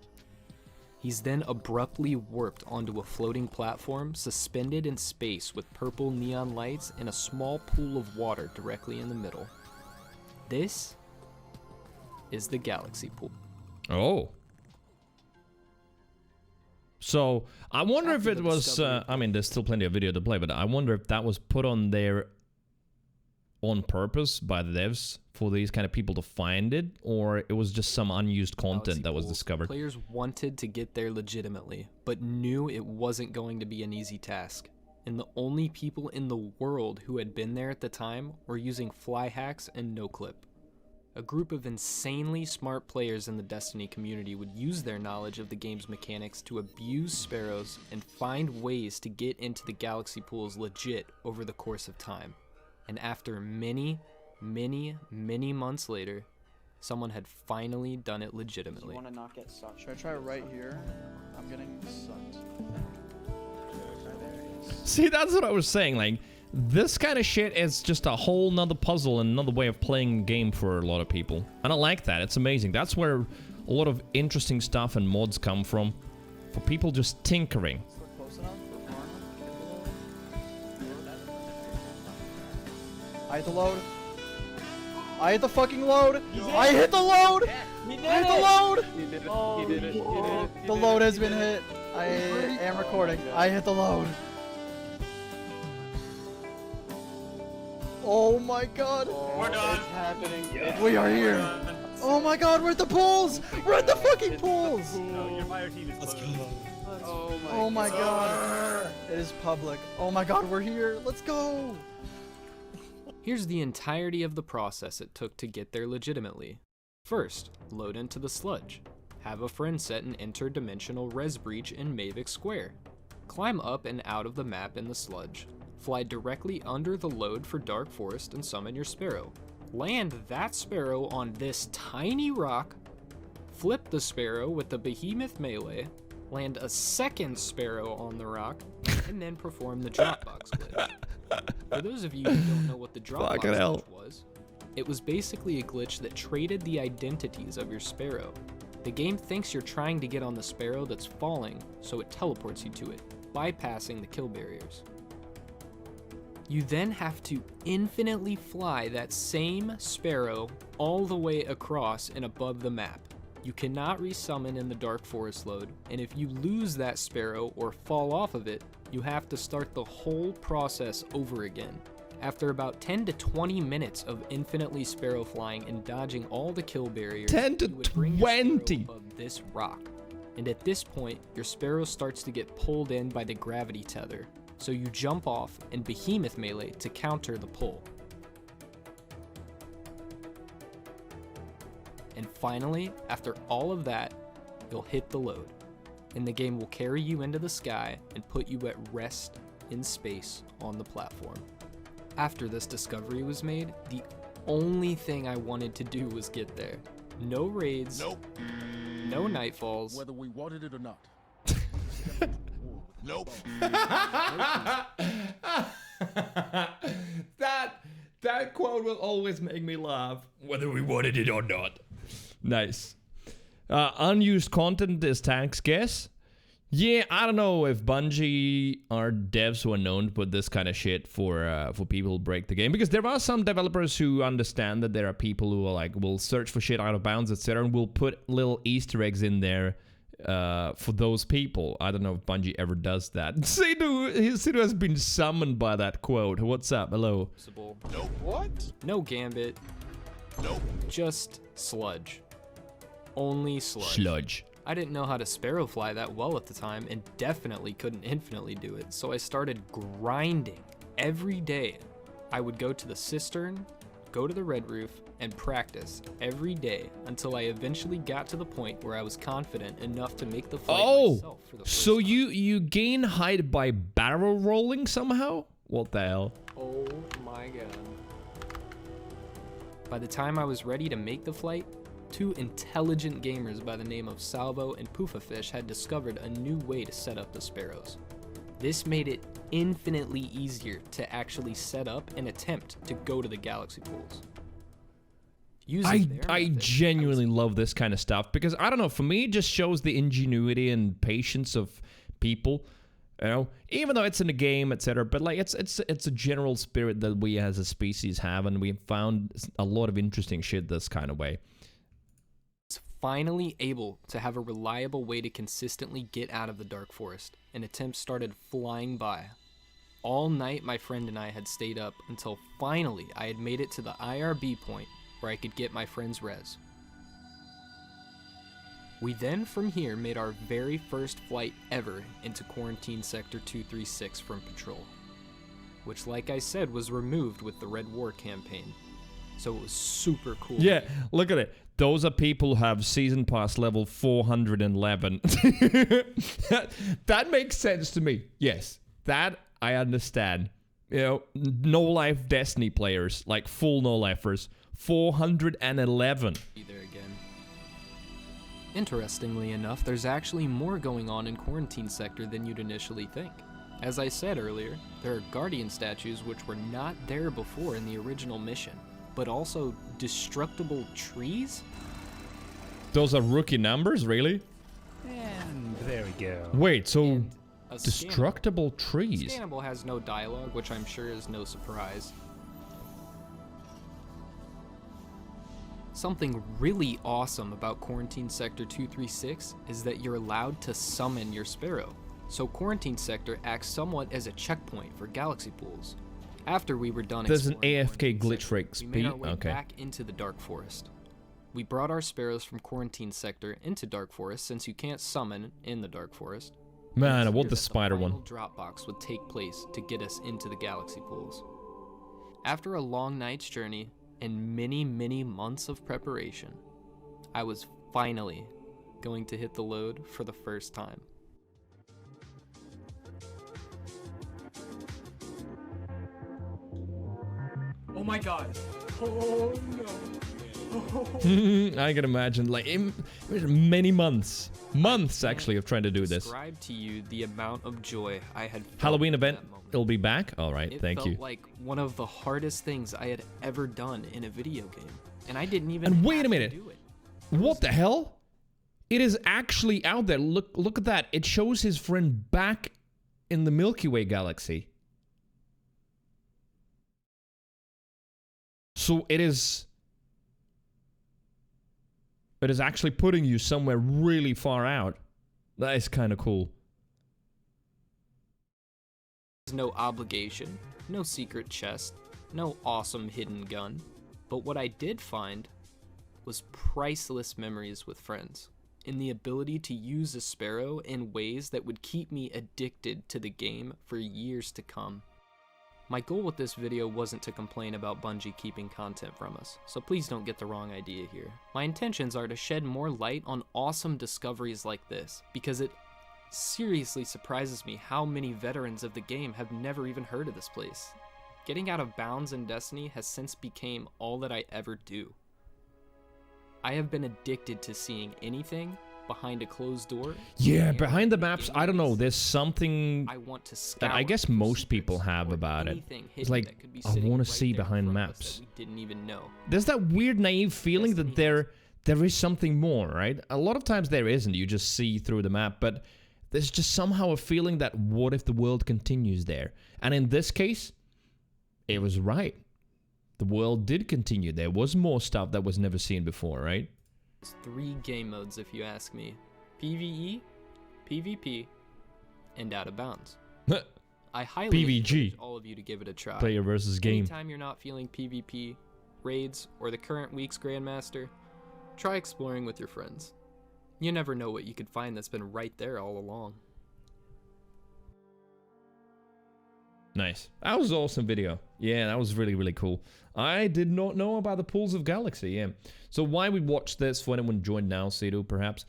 He's then abruptly warped onto a floating platform suspended in space with purple neon lights and a small pool of water directly in the middle. This is the galaxy pool. Oh. So, I wonder After if it the was, discovery- I mean, there's still plenty of video to play, but I wonder if that was put on there on purpose by the devs for these kind of people to find it, or it was just some unused content Galaxy that was pools. discovered. Players wanted to get there legitimately, but knew it wasn't going to be an easy task. And the only people in the world who had been there at the time were using fly hacks and no-clip. A group of insanely smart players in the Destiny community would use their knowledge of the game's mechanics to abuse sparrows and find ways to get into the galaxy pools legit over the course of time. And after many months later, someone had finally done it legitimately. You want to not get sucked. Should I try right here? I'm getting sucked. See, that's what I was saying, like, this kind of shit is just a whole nother puzzle and another way of playing the game for a lot of people. And I like that, it's amazing. That's where a lot of interesting stuff and mods come from, for people just tinkering. Is it close enough for farm? I hit the load. I hit the fucking load. I hit the load. I hit the load. He did it. He did it. He did it. The load has been hit. I am recording. I hit the load. Oh my god. We're done. It's happening. We are here. Oh my god, we're at the pools. We're at the fucking pools. Your fire team is closed. Oh my god. It is public. Oh my god, we're here. Let's go. Here's the entirety of the process it took to get there legitimately. First, load into the sludge. Have a friend set an interdimensional res breach in Mavic Square. Climb up and out of the map in the sludge. Fly directly under the load for Dark Forest and summon your sparrow. Land that sparrow on this tiny rock. Flip the sparrow with the behemoth melee. Land a second sparrow on the rock. And then perform the Dropbox glitch. For those of you who don't know what the Dropbox Fucking hell. glitch was, it was basically a glitch that traded the identities of your sparrow. The game thinks you're trying to get on the sparrow that's falling, so it teleports you to it, bypassing the kill barriers. You then have to infinitely fly that same sparrow all the way across and above the map. You cannot resummon in the Dark Forest load, and if you lose that sparrow or fall off of it, you have to start the whole process over again. After about 10 to 20 minutes of infinitely sparrow flying and dodging all the kill barriers, 10 to you would bring your sparrow 20. above this rock. And at this point, your sparrow starts to get pulled in by the gravity tether, so you jump off and behemoth melee to counter the pull. And finally, after all of that, you'll hit the load, and the game will carry you into the sky and put you at rest in space on the platform. After this discovery was made, the only thing I wanted to do was get there. No raids, Nope. no nightfalls, Whether we wanted it or not. Nope. that quote will always make me laugh, whether we wanted it or not. Nice. Unused content is Tank's guess. Yeah, I don't know if Bungie are devs who are known to put this kind of shit for people who break the game, because there are some developers who understand that there are people who are like will search for shit out of bounds, etc., and will put little Easter eggs in there for those people. I don't know if Bungie ever does that. Sidu has been summoned by that quote. What's up? Hello. Nope. What? no gambit, Nope. just sludge. Only sludge. Sludge. I didn't know how to sparrow fly that well at the time and definitely couldn't infinitely do it, so I started grinding every day. I would go to the cistern, go to the red roof, and practice every day until I eventually got to the point where I was confident enough to make the flight myself for the first so time. you gain height by barrel rolling somehow? What the hell? Oh my god. By the time I was ready to make the flight, two intelligent gamers by the name of Salvo and Poofafish had discovered a new way to set up the sparrows. This made it infinitely easier to actually set up and attempt to go to the galaxy pools. Using their I method, genuinely love this kind of stuff because I don't know, for me it just shows the ingenuity and patience of people You know, even though it's in the game, etc. But like, it's a general spirit that we as a species have, and we found a lot of interesting shit this kind of way. Finally able to have a reliable way to consistently get out of the dark forest, and attempts started flying by. All night my friend and I had stayed up until finally I had made it to the IRB point where I could get my friend's res. We then from here made our very first flight ever into Quarantine Sector 236 from patrol, which like I said was removed with the Red War campaign, so it was super cool. Yeah, look at it. Those are people who have season pass level 411. That makes sense to me. Yes, that I understand. You know, no-life Destiny players, like full no-lifers, 411. Be there again. Interestingly enough, there's actually more going on in Quarantine Sector than you'd initially think. As I said earlier, there are Guardian statues which were not there before in the original mission, but also destructible trees? Those are rookie numbers, really? And there we go. Wait, so And a destructible trees? Scannable has no dialogue, which I'm sure is no surprise. Something really awesome about Quarantine Sector 236 is that you're allowed to summon your Sparrow. So Quarantine Sector acts somewhat as a checkpoint for galaxy pools. After we were done There's an exploring AFK Quarantine glitch Sector, for we made our XP? way Okay. back into the Dark Forest. We brought our Sparrows from Quarantine Sector into Dark Forest since you can't summon in the Dark Forest. Man, I It's want here the that spider one. final drop box would take place to get us into the galaxy pools. After a long night's journey and many, many months of preparation, I was finally going to hit the load for the first time. Oh my god. Oh no. I can imagine, like, many months. Months, actually, of trying to do this. Describe to you the amount of joy I had felt Halloween at event, that moment. it'll be back? Alright, It thank felt you. like one of the hardest things I had ever done in a video game, and I didn't even And wait have a to minute. do it. What the hell? It is actually out there. Look at that. It shows his friend back in the Milky Way galaxy. So it is actually putting you somewhere really far out. That is kind of cool. There's no obligation, no secret chest, no awesome hidden gun, but what I did find was priceless memories with friends, and the ability to use a Sparrow in ways that would keep me addicted to the game for years to come. My goal with this video wasn't to complain about Bungie keeping content from us, so please don't get the wrong idea here. My intentions are to shed more light on awesome discoveries like this, because it seriously surprises me how many veterans of the game have never even heard of this place. Getting out of bounds in Destiny has since become all that I ever do. I have been addicted to seeing anything behind a closed door. Yeah, area behind the in maps, game I don't know. is- There's something I want to that scour I guess for most people secrets have or about it. anything It's hidden like, that could be I sitting want right to see there in behind front of us maps. that we didn't even know. There's that weird naive feeling that Destiny there is something more, right? A lot of times there isn't. You just see through the map, but there's just somehow a feeling that what if the world continues there? And in this case, it was right. The world did continue. There was more stuff that was never seen before, right? There's 3 game modes if you ask me. PvE, PvP, and Out of Bounds. I highly PVG. encourage all of you to give it a try. Player versus game. Anytime you're not feeling PvP, raids, or the current week's Grandmaster, try exploring with your friends. You never know what you could find that's been right there all along. Nice. That was an awesome video. Yeah, that was really, really cool. I did not know about the Pools of Galaxy, yeah. So why we watched this, for anyone joined now, Sido, perhaps,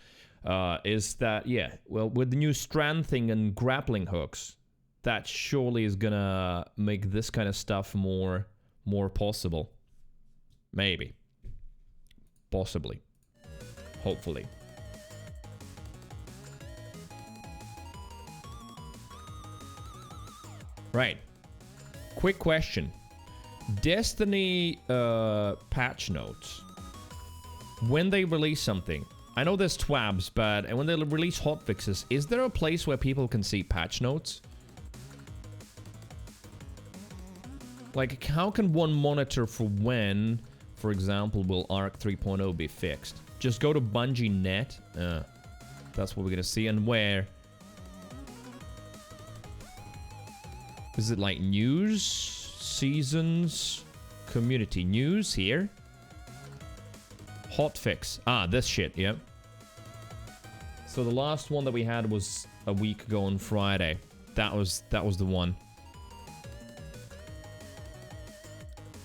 is that, yeah, well, with the new strand thing and grappling hooks, that surely is gonna make this kind of stuff more possible. Maybe. Possibly. Hopefully. Right. Quick question. Destiny patch notes. When they release something, I know there's twabs, but when they release hotfixes, is there a place where people can see patch notes? Like, how can one monitor for when, for example, will Arc 3.0 be fixed? Just go to Bungie Net. That's what we're gonna see. And where? Is it like news, seasons, community news here? Hotfix. Ah, this shit, yep. So the last one that we had was a week ago on Friday. That was the one.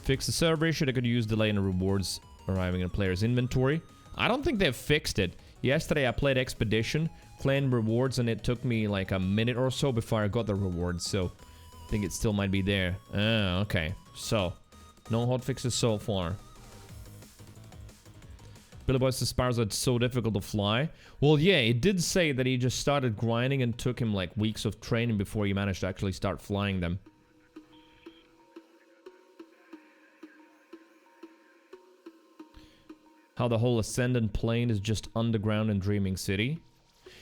Fix the server issue. They could use delay in the rewards arriving in a player's inventory. I don't think they've fixed it. Yesterday I played Expedition, claimed rewards, and it took me like a minute or so before I got the rewards. So I think it still might be there. Okay. So no hotfixes so far. Billy Boy says Sparrow's so difficult to fly. Well, yeah, it did say that he just started grinding and took him like weeks of training before he managed to actually start flying them. How the whole Ascendant plane is just underground in Dreaming City.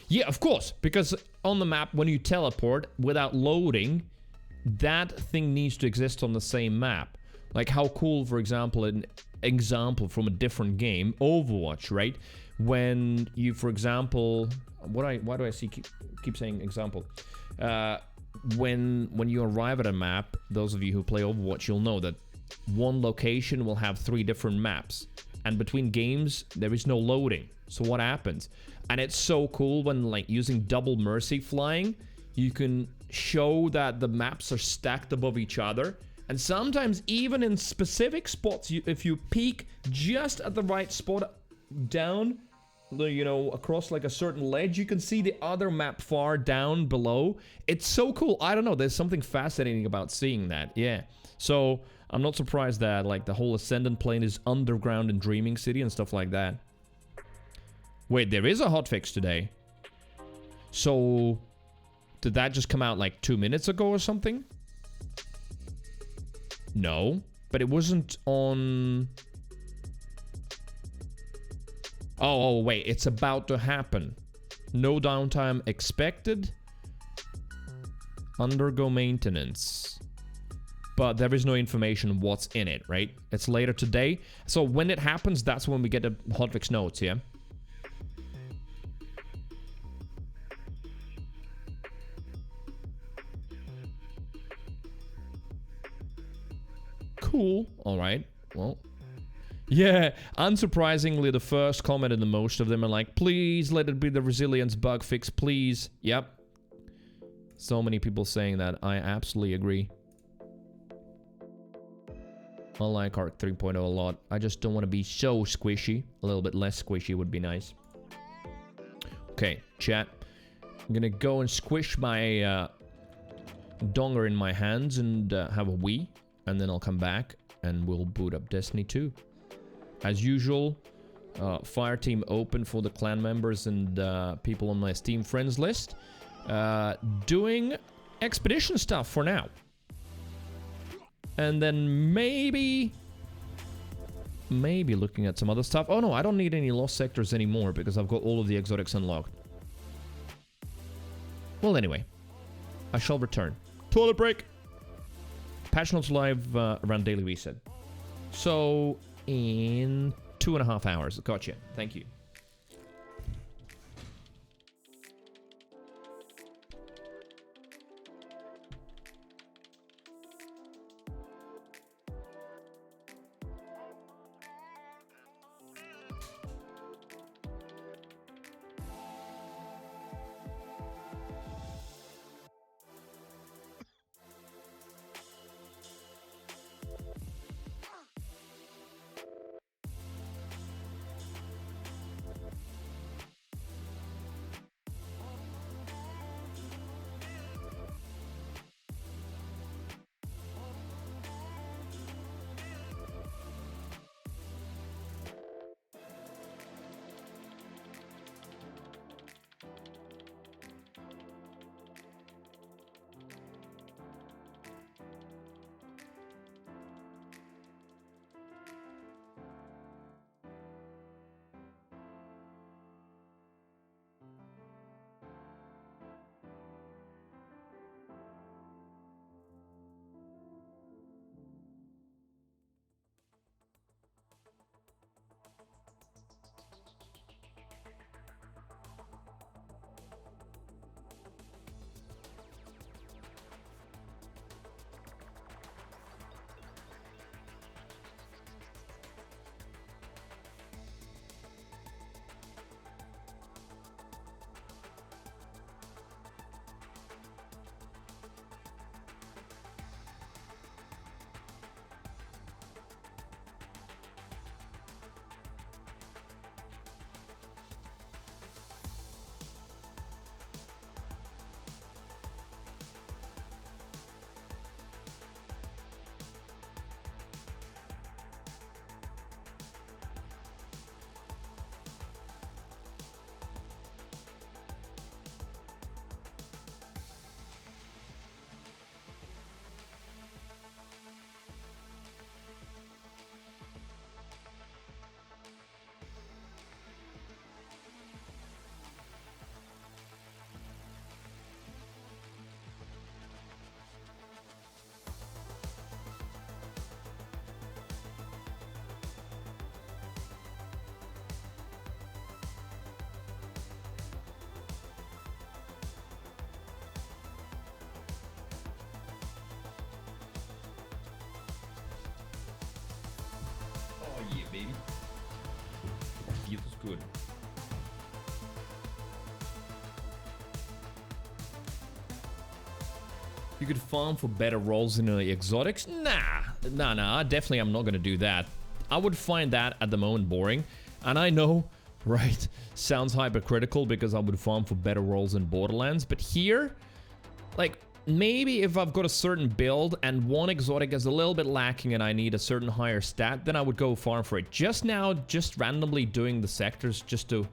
Yeah, of course, because on the map, when you teleport without loading, that thing needs to exist on the same map. Like how cool, for example, an example from a different game, Overwatch, right? When you, for example, why do I keep saying example? When you arrive at a map, those of you who play Overwatch, you'll know that one location will have 3 different maps. And between games, there is no loading. So what happens? And it's so cool when, like, using double mercy flying, you can show that the maps are stacked above each other. And sometimes even in specific spots, if you peek just at the right spot down, you know, across like a certain ledge, you can see the other map far down below. It's so cool. I don't know. There's something fascinating about seeing that. Yeah. So I'm not surprised that like the whole Ascendant plane is underground in Dreaming City and stuff like that. Wait, there is a hotfix today. So did that just come out like 2 minutes ago or something? No, but it wasn't on... Oh, wait, it's about to happen. No downtime expected. Undergo maintenance. But there is no information what's in it, right? It's later today. So when it happens, that's when we get the hotfix notes, yeah? Cool. All right. Well... Yeah, unsurprisingly, the first comment in the most of them are like, please let it be the resilience bug fix, please. Yep. So many people saying that. I absolutely agree. I like Arc 3.0 a lot. I just don't want to be so squishy. A little bit less squishy would be nice. Okay, chat. I'm gonna go and squish my donger in my hands and have a wee. And then I'll come back and we'll boot up Destiny 2. As usual, Fireteam open for the clan members and people on my Steam friends list. Doing expedition stuff for now. And then maybe looking at some other stuff. Oh no, I don't need any lost sectors anymore because I've got all of the exotics unlocked. Well, anyway, I shall return. Toilet break! Patch notes live around daily reset. So... in 2.5 hours. Gotcha. Thank you. baby. Feels good. You could farm for better rolls in the exotics? Nah, definitely I'm not gonna do that. I would find that at the moment boring. And I know, right, sounds hypercritical because I would farm for better rolls in Borderlands, but here, like, maybe if I've got a certain build and one exotic is a little bit lacking and I need a certain higher stat, then I would go farm for it. Just now, just randomly doing the sectors just to,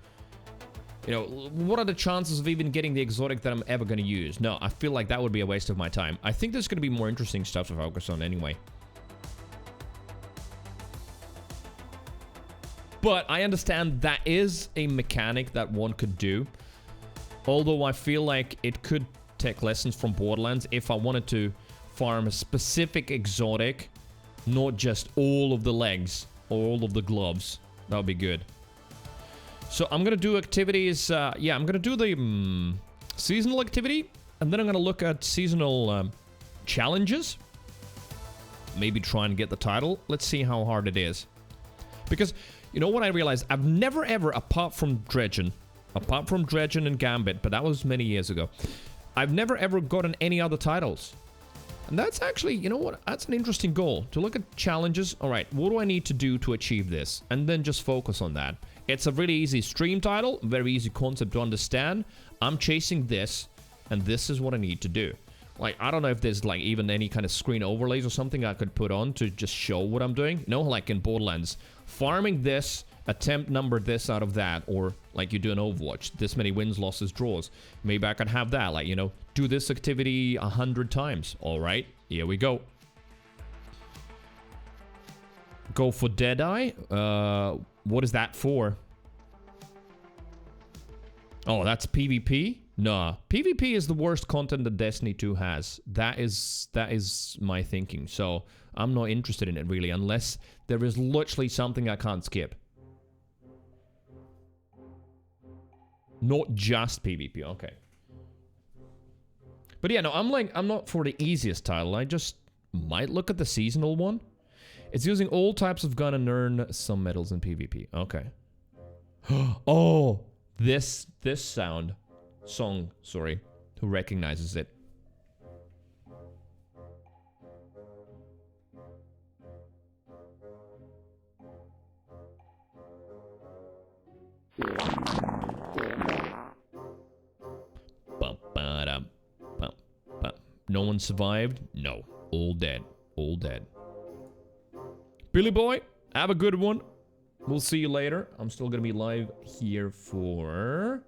you know, what are the chances of even getting the exotic that I'm ever going to use? No, I feel like that would be a waste of my time. I think there's going to be more interesting stuff to focus on anyway. But I understand that is a mechanic that one could do. Although I feel like it could take lessons from Borderlands if I wanted to farm a specific exotic, not just all of the legs or all of the gloves. That would be good. So I'm gonna do activities. Yeah, I'm gonna do the seasonal activity, and then I'm gonna look at seasonal challenges. Maybe try and get the title. Let's see how hard it is. Because you know what I realized? I've never ever, apart from Dredgen and Gambit, but that was many years ago, I've never ever gotten any other titles. And that's actually, you know what? That's an interesting goal. To look at challenges. All right, what do I need to do to achieve this? And then just focus on that. It's a really easy stream title, very easy concept to understand. I'm chasing this, and this is what I need to do. Like, I don't know if there's, like, even any kind of screen overlays or something I could put on to just show what I'm doing. No, like in Borderlands. Farming this, attempt number this out of that, or like you do in Overwatch, this many wins, losses, draws. Maybe I can have that, like, you know, do this activity 100 times. All right, here we go. Go for Deadeye. What is that for? Oh, that's PvP? Nah, PvP is the worst content that Destiny 2 has. That is my thinking. So I'm not interested in it really, unless there is literally something I can't skip. Not just PvP, okay. But yeah, no, I'm not for the easiest title. I just might look at the seasonal one. It's using all types of gun and earn some medals in PvP. Okay. Oh, this song, sorry, who recognizes it? No one survived? No. All dead. All dead. Billy boy, have a good one. We'll see you later. I'm still gonna be live here for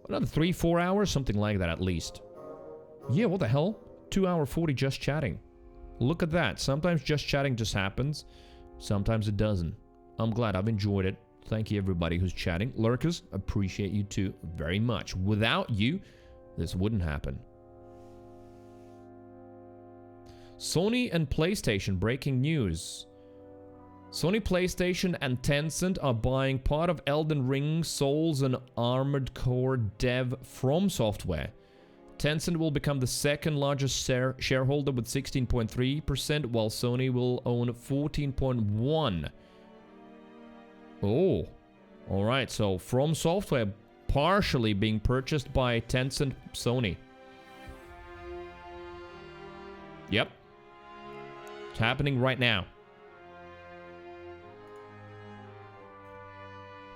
another 3-4 hours, something like that at least. Yeah, what the hell? 2 hour 40 just chatting. Look at that. Sometimes just chatting just happens. Sometimes it doesn't. I'm glad. I've enjoyed it. Thank you everybody who's chatting. Lurkers, appreciate you too very much. Without you, this wouldn't happen. Sony and PlayStation, breaking news. Sony, PlayStation, and Tencent are buying part of Elden Ring, Souls, and Armored Core dev From Software. Tencent will become the second largest shareholder with 16.3%, while Sony will own 14.1%. Oh, alright, so From Software partially being purchased by Tencent Sony. Yep. It's happening right now.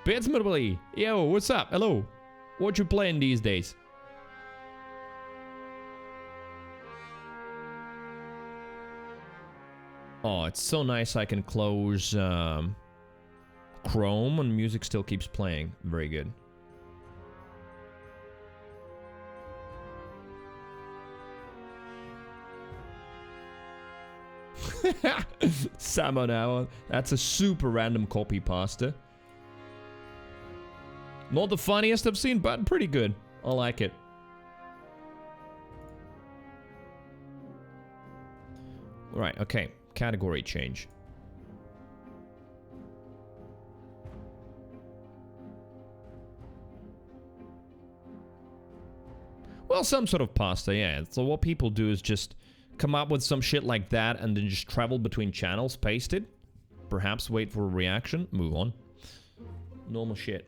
Bitsmobily, yo, what's up? Hello. What you playing these days? Oh, it's so nice I can close Chrome and music still keeps playing. Very good. Samo now. That's a super random copy pasta. Not the funniest I've seen, but pretty good. I like it. Right, okay. Category change. Well, some sort of pasta, yeah. So what people do is just come up with some shit like that and then just travel between channels, paste it. perhaps wait for a reaction, move on. Normal shit.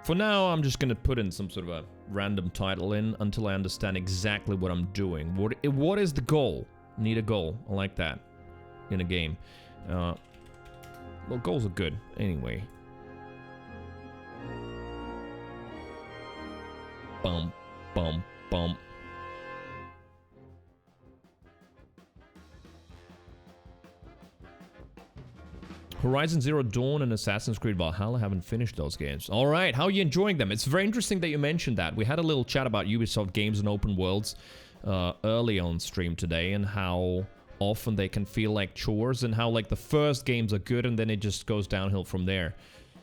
For now, I'm just gonna put in some sort of a random title in until I understand exactly what I'm doing. What is the goal? Need a goal. I like that in a game. Well, goals are good anyway. Bum, bum, bum. Horizon Zero Dawn and Assassin's Creed Valhalla, haven't finished those games. Alright, how are you enjoying them? It's very interesting that you mentioned that. We had a little chat about Ubisoft games and open worlds early on stream today, and how often they can feel like chores, and how like the first games are good and then it just goes downhill from there.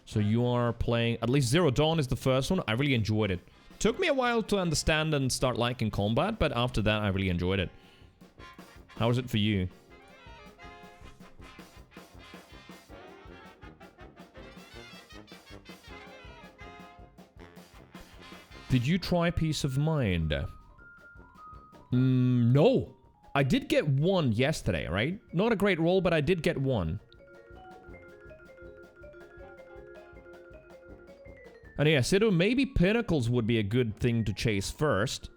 So you are playing, at least Zero Dawn is the first one. I really enjoyed it. Took me a while to understand and start liking combat, but after that I really enjoyed it. How was it for you? Did you try Peace of Mind? No. I did get one yesterday, right? Not a great roll, but I did get one. And yeah, Sido, maybe Pinnacles would be a good thing to chase first.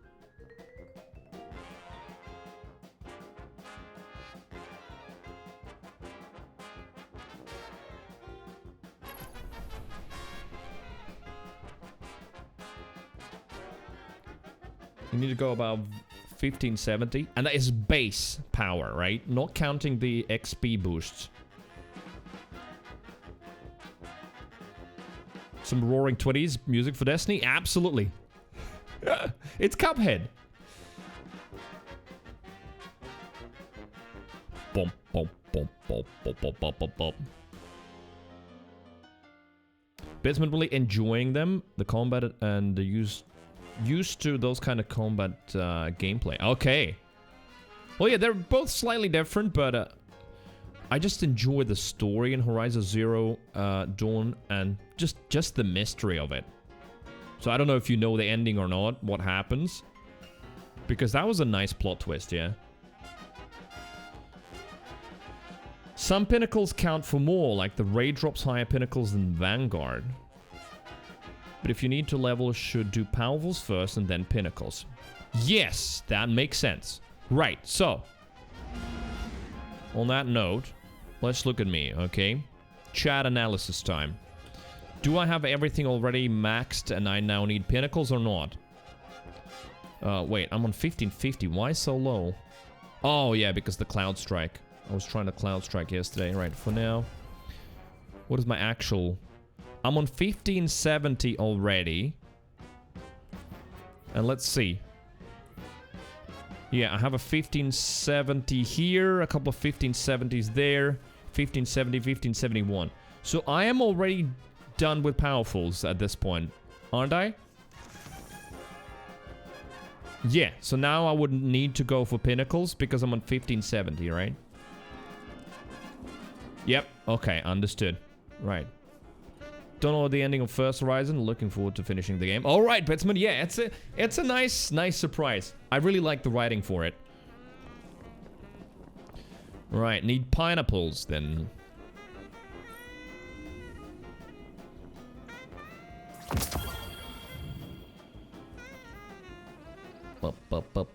You need to go about 1570, and that is base power, right? Not counting the XP boosts. Some roaring 20s music for Destiny? Absolutely. It's Cuphead. Bum, bum, bum, bum, bum, bum, bum, bum, bum. Batsman really enjoying them, the combat and the used to those kind of combat gameplay. Okay. Well, yeah, they're both slightly different, but I just enjoy the story in Horizon Zero Dawn and just the mystery of it. So I don't know if you know the ending or not, what happens. Because that was a nice plot twist, yeah. Some pinnacles count for more, like the raid drops higher pinnacles than Vanguard. But if you need to level, should do powerfuls first and then pinnacles. Yes, that makes sense. Right, so. On that note, let's look at me, okay? Chat analysis time. Do I have everything already maxed and I now need pinnacles or not? Wait, I'm on 1550. Why so low? Oh, yeah, because the Cloud Strike. I was trying to Cloud Strike yesterday. Right, for now. What is my actual... I'm on 1570 already. And let's see. Yeah, I have a 1570 here, a couple of 1570s there, 1570, 1571. So I am already done with powerfuls at this point, aren't I? Yeah, so now I wouldn't need to go for pinnacles because I'm on 1570, right? Yep, okay, understood. Right. Don't know the ending of First Horizon. Looking forward to finishing the game. All right, Betsman. Yeah, it's a nice surprise. I really like the writing for it. Right, need pineapples then. Up.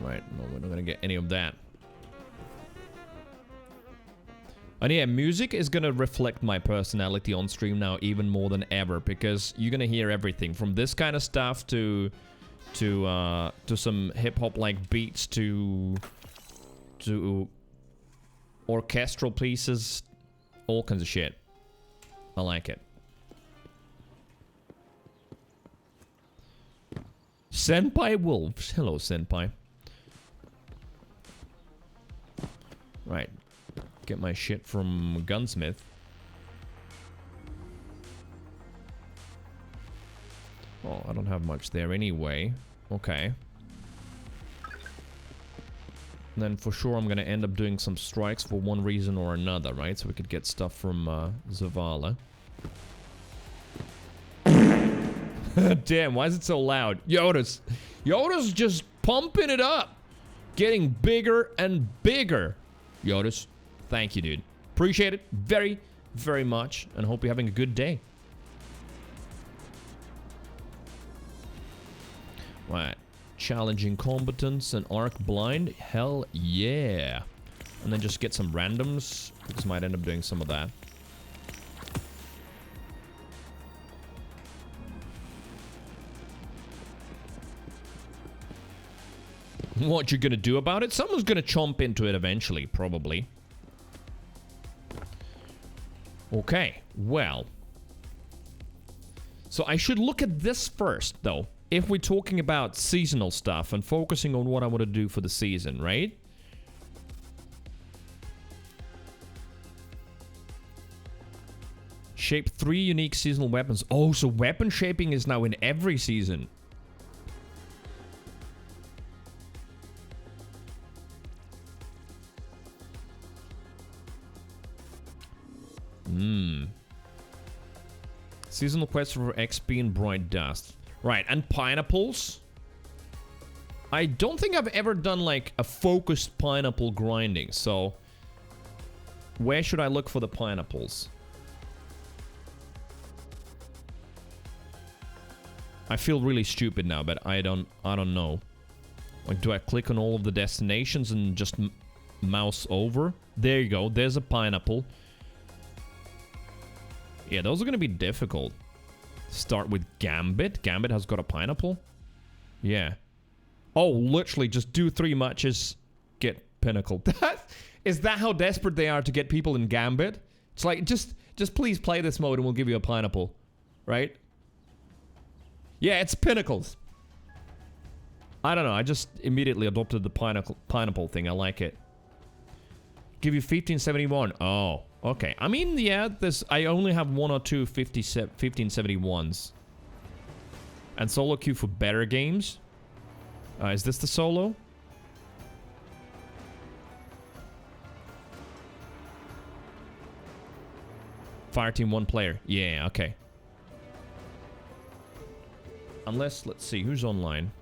Right, no, we're not gonna get any of that. And yeah, music is gonna reflect my personality on stream now even more than ever, because you're gonna hear everything from this kind of stuff to some hip hop like beats to orchestral pieces, all kinds of shit. I like it. Senpai Wolves. Hello, Senpai. Right. Get my shit from Gunsmith. Oh, I don't have much there anyway. Okay. And then for sure I'm gonna end up doing some strikes for one reason or another, right? So we could get stuff from Zavala. Damn, why is it so loud? Yoda's just pumping it up. Getting bigger and bigger. Yoda's, thank you, dude. Appreciate it very, very much. And hope you're having a good day. Right. Challenging competence and arc blind. Hell yeah. And then just get some randoms. Because might end up doing some of that. What you gonna do about it? Someone's gonna chomp into it eventually, probably. Okay, well. So I should look at this first, though. If we're talking about seasonal stuff and focusing on what I want to do for the season, right? Shape 3 unique seasonal weapons. Oh, so weapon shaping is now in every season. Seasonal quest for XP and Bright Dust. Right, and pineapples. I don't think I've ever done, like, a focused pineapple grinding, so... Where should I look for the pineapples? I feel really stupid now, but I don't know. Like, do I click on all of the destinations and just mouse over? There you go, there's a pineapple. Yeah, those are gonna be difficult. Start with Gambit. Gambit has got a pineapple. Yeah. Oh, literally just do 3 matches, get Pinnacle. Is that how desperate they are to get people in Gambit? It's like, just please play this mode and we'll give you a pineapple. Right? Yeah, it's Pinnacles. I don't know, I just immediately adopted the pineapple thing. I like it. Give you 1571. Oh, okay. I mean, yeah, I only have 1 or 2 1571s. And solo queue for better games. Is this the solo? Fireteam 1 player. Yeah, okay. Unless, let's see, who's online?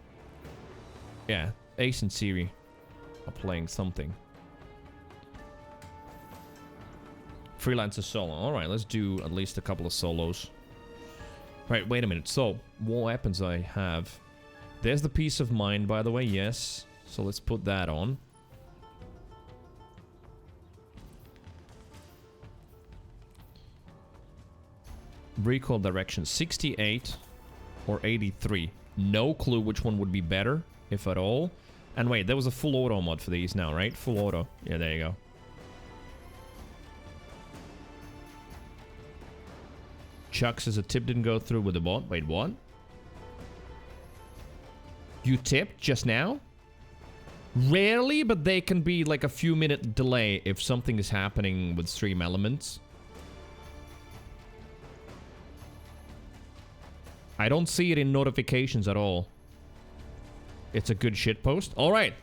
Yeah, Ace and Siri are playing something. Freelancer solo. Alright, let's do at least a couple of solos. Right, wait a minute. So, what weapons I have? There's the Peace of Mind, by the way, yes. So let's put that on. Recall direction, 68 or 83. No clue which one would be better, if at all. And wait, there was a full auto mod for these now, right? Full auto. Yeah, there you go. Chuck says a tip didn't go through with the bot. Wait, what? You tipped just now? Rarely, but they can be like a few minute delay if something is happening with stream elements. I don't see it in notifications at all. It's a good shitpost. All right.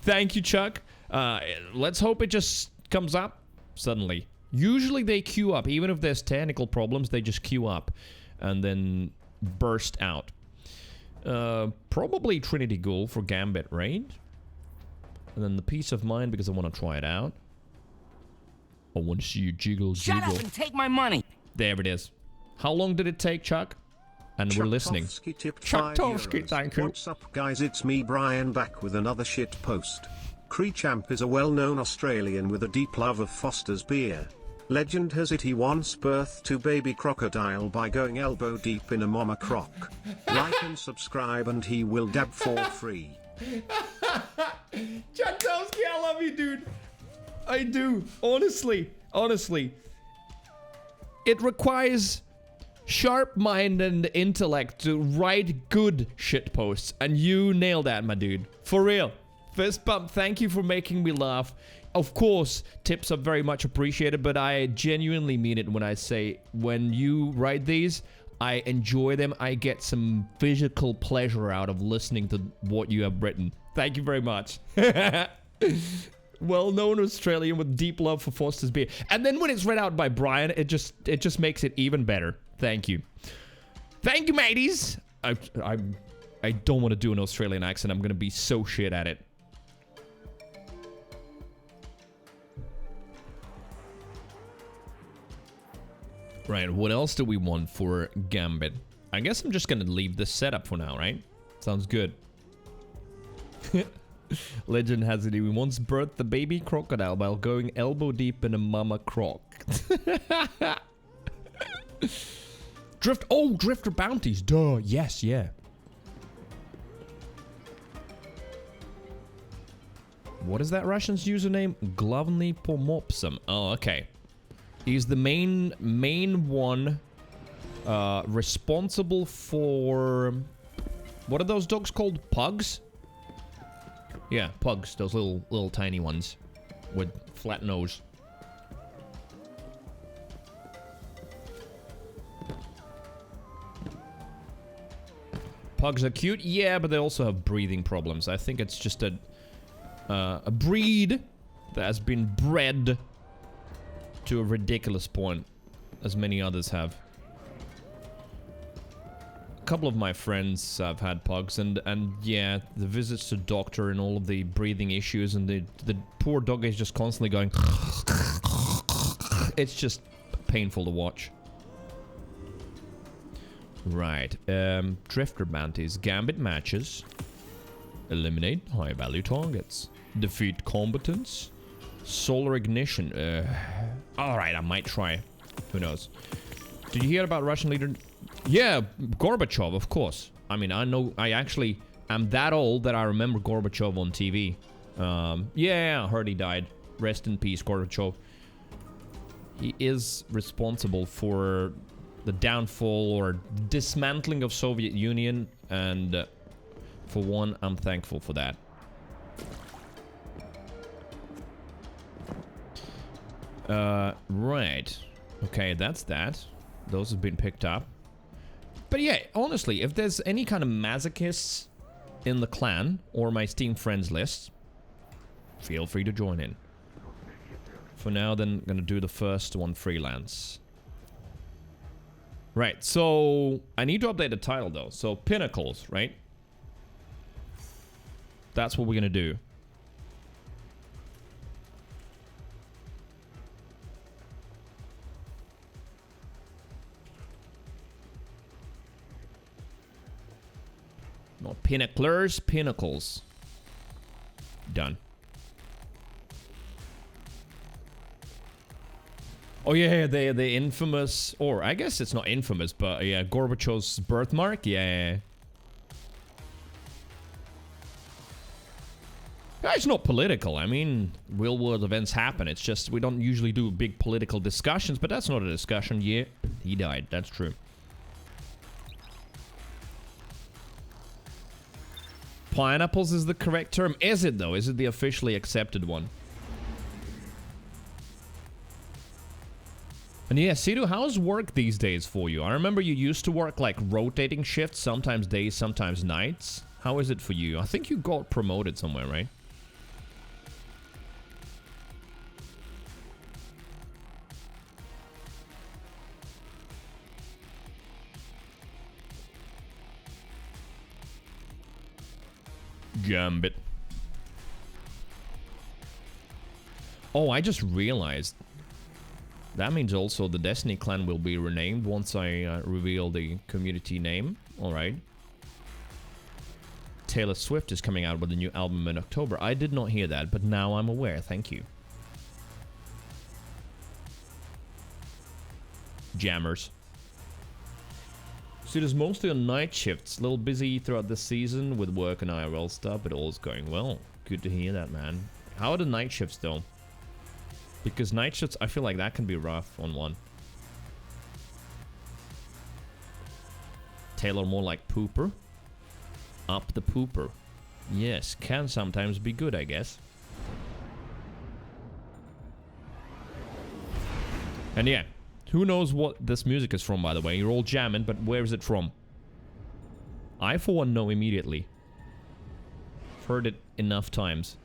Thank you, Chuck. Let's hope it just comes up suddenly. Usually they queue up. Even if there's technical problems, they just queue up and then burst out. Probably Trinity Ghoul for Gambit, right? And then the Peace of Mind because I want to try it out. I want to see you jiggle, jiggle. Shut up and take my money. There it is. How long did it take, Chuck? And we're listening. Chuck-Tovsky, thank you. What's up, guys? It's me, Brian, back with another shit post. Creechamp is a well-known Australian with a deep love of Foster's beer. Legend has it he once birthed 2 baby crocodile by going elbow deep in a mama croc. Like and subscribe and he will dab for free. Chuck-Tovsky, I love you, dude. I do. Honestly. It requires sharp mind and intellect to write good shitposts. And you nailed that, my dude. For real. Fist bump, thank you for making me laugh. Of course, tips are very much appreciated, but I genuinely mean it when I say when you write these, I enjoy them. I get some physical pleasure out of listening to what you have written. Thank you very much. Well-known Australian with deep love for Foster's beer. And then when it's read out by Brian, it just makes it even better. Thank you. Thank you, mateys. I don't want to do an Australian accent. I'm going to be so shit at it. Right, what else do we want for Gambit? I guess I'm just going to leave this setup for now, right? Sounds good. Legend has it he once birthed the baby crocodile while going elbow deep in a mama croc. Drifter bounties. Duh. Yes, yeah. What is that Russian's username? Glavny Pomopsam. Oh, okay. He's the main one responsible for... What are those dogs called? Pugs? Yeah, pugs. Those little tiny ones with flat nose. Pugs are cute, yeah, but they also have breathing problems. I think it's just a breed that has been bred to a ridiculous point, as many others have. A couple of my friends have had pugs, and yeah, the visits to doctor and all of the breathing issues, and the poor dog is just constantly going. It's just painful to watch. Right, drifter bounties, gambit matches, eliminate high value targets, defeat combatants, solar ignition. All right, I might try. Who knows? Did you hear about Russian leader? Yeah, Gorbachev, of course. I mean, I know. I actually am that old that I remember Gorbachev on TV. Yeah, I heard he died. Rest in peace, Gorbachev. He is responsible for the downfall or dismantling of Soviet Union, and for one, I'm thankful for that. Right. Okay, that's that. Those have been picked up. But yeah, honestly, if there's any kind of masochists in the clan or my Steam friends list, feel free to join in. For now, then, I'm gonna do the first one freelance. Right, so I need to update the title though. So Pinnacles, right? That's what we're gonna do. Not Pinnaclers, Pinnacles. Done. Oh yeah, the infamous, or I guess it's not infamous, but yeah, Gorbachev's birthmark, yeah. It's not political. I mean, real world events happen. It's just we don't usually do big political discussions, but that's not a discussion. Yeah, he died. That's true. Pineapples is the correct term. Is it though? Is it the officially accepted one? And yeah, Sidu, how's work these days for you? I remember you used to work like rotating shifts, sometimes days, sometimes nights. How is it for you? I think you got promoted somewhere, right? Gambit. Oh, I just realized. That means also the Destiny clan will be renamed once I reveal the community name. Alright. Taylor Swift is coming out with a new album in October. I did not hear that, but now I'm aware. Thank you. Jammers. So it is mostly on night shifts. A little busy throughout the season with work and IRL stuff, but all's going well. Good to hear that, man. How are the night shifts, though? Because night shifts, I feel like that can be rough on one. Taylor more like pooper. Up the pooper. Yes, can sometimes be good, I guess. And yeah, who knows what this music is from, by the way. You're all jamming, but where is it from? I, for one, know immediately. Heard it enough times.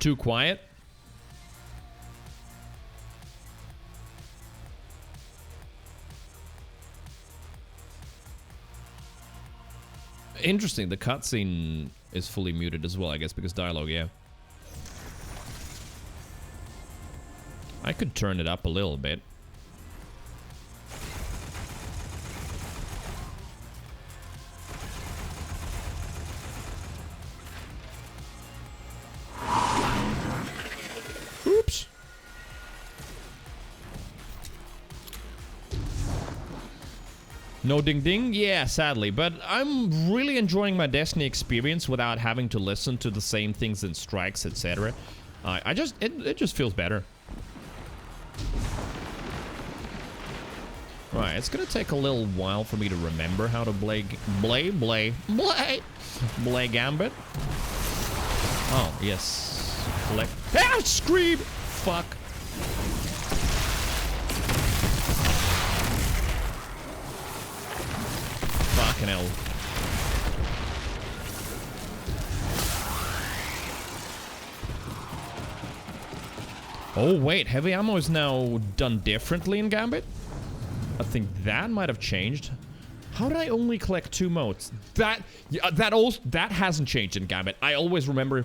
Too quiet? Interesting, the cutscene is fully muted as well, I guess, because dialogue, yeah. I could turn it up a little bit. Oops. No ding ding? Yeah, sadly. But I'm really enjoying my Destiny experience without having to listen to the same things in strikes, etc. It just feels better. Right, it's gonna take a little while for me to remember how to play Gambit. Oh, yes. Collect. Ah, scream! Fuck. Fucking hell. Oh, wait. Heavy ammo is now done differently in Gambit? I think that might have changed. How did I only collect 2 motes? That hasn't changed in Gambit. I always remember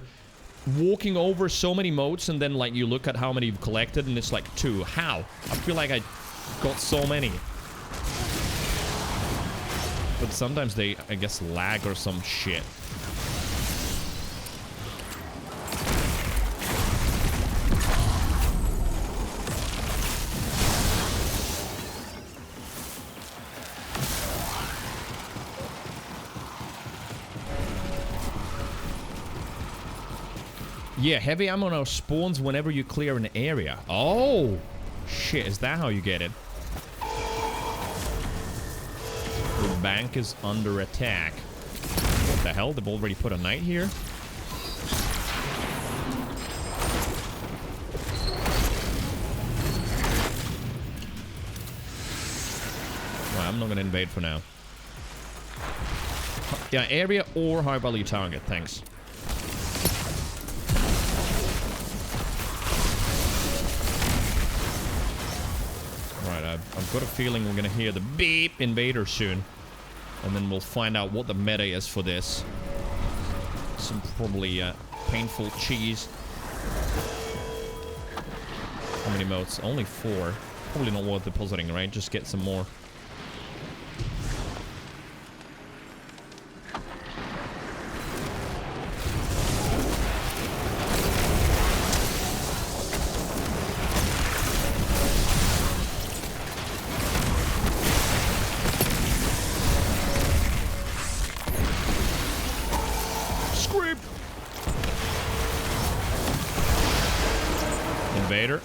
walking over so many motes and then like you look at how many you've collected and it's like 2. How? I feel like I got so many. But sometimes they, I guess, lag or some shit. Yeah, heavy ammo now spawns whenever you clear an area. Oh! Shit, is that how you get it? The bank is under attack. What the hell? They've already put a knight here? Well, I'm not gonna invade for now. Yeah, area or high value target, thanks. I've got a feeling we're gonna hear the beep invader soon. And then we'll find out what the meta is for this. Some probably painful cheese. How many motes? Only 4. Probably not worth depositing, right? Just get some more.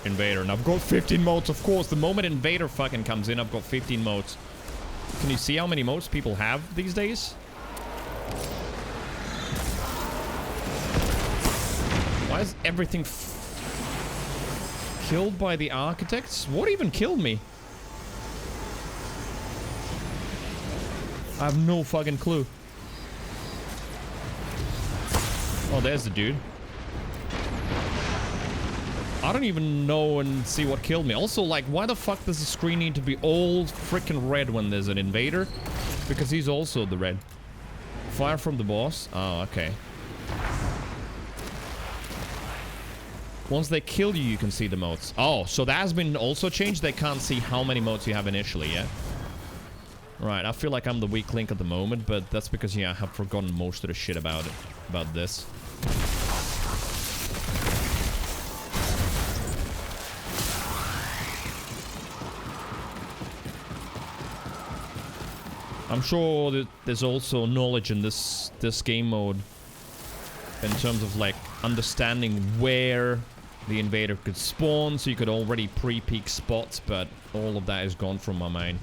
Invader, and I've got 15 motes, of course. The moment Invader fucking comes in, I've got 15 motes. Can you see how many motes people have these days? Why is everything killed by the architects? What even killed me? I have no fucking clue. Oh, there's the dude. I don't even know and see what killed me. Also, like, why the fuck does the screen need to be all freaking red when there's an invader? Because he's also the red. Fire from the boss? Oh, okay. Once they kill you, you can see the motes. Oh, so that has been also changed? They can't see how many motes you have initially, yeah? Right, I feel like I'm the weak link at the moment, but that's because, yeah, I have forgotten most of the shit about it. About this. I'm sure that there's also knowledge in this game mode in terms of like understanding where the invader could spawn, so you could already pre-peek spots, but all of that is gone from my mind.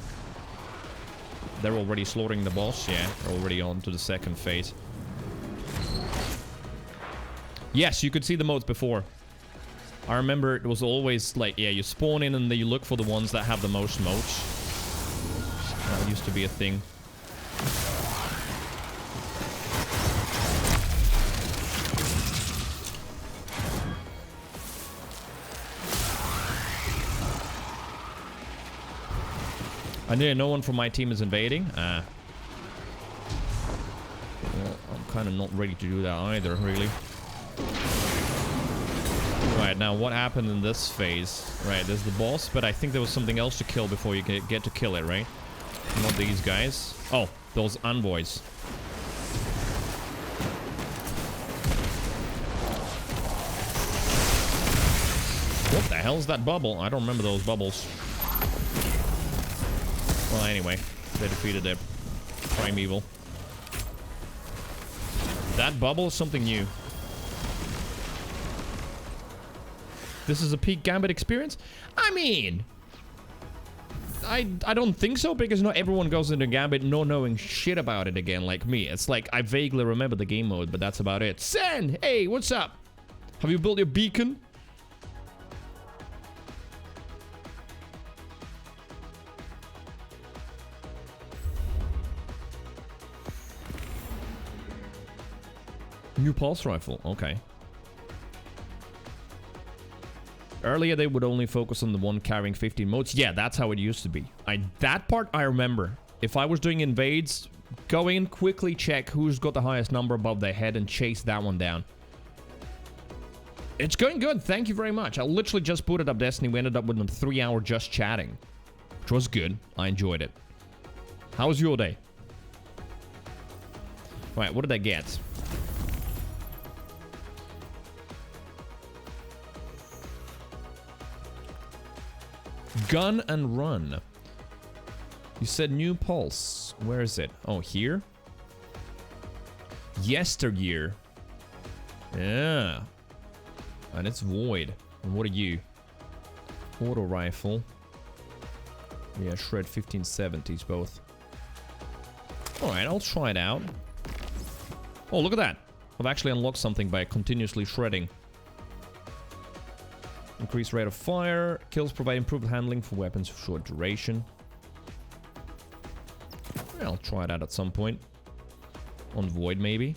They're already slaughtering the boss, yeah. They're already on to the second phase. Yes, you could see the modes before. I remember it was always like, yeah, you spawn in and then you look for the ones that have the most modes. That used to be a thing. I know no one from my team is invading. Ah. Well, I'm kind of not ready to do that either, really. Right, now what happened in this phase? Right, there's the boss, but I think there was something else to kill before you get to kill it, right? Not these guys. Oh, those envoys. What the hell's that bubble? I don't remember those bubbles. Well, anyway, they defeated the Primeval. That bubble is something new. This is a peak Gambit experience? I mean... I don't think so, because not everyone goes into Gambit not knowing shit about it again like me. It's like, I vaguely remember the game mode, but that's about it. Sen! Hey, what's up? Have you built your beacon? New pulse rifle, okay. Earlier they would only focus on the one carrying 15 motes. Yeah, that's how it used to be. That part I remember. If I was doing invades, go in, quickly check who's got the highest number above their head and chase that one down. It's going good, thank you very much. I literally just booted up Destiny. We ended up with them 3 hours just chatting. Which was good. I enjoyed it. How was your day? Right, what did I get? Gun and run. You said new pulse. Where is it? Oh, here? Yesteryear. Yeah. And it's void. And what are you? Auto rifle. Yeah, shred 1570s both. Alright, I'll try it out. Oh, look at that. I've actually unlocked something by continuously shredding. Increased rate of fire. Kills provide improved handling for weapons of short duration. Yeah, I'll try that at some point. On Void, maybe.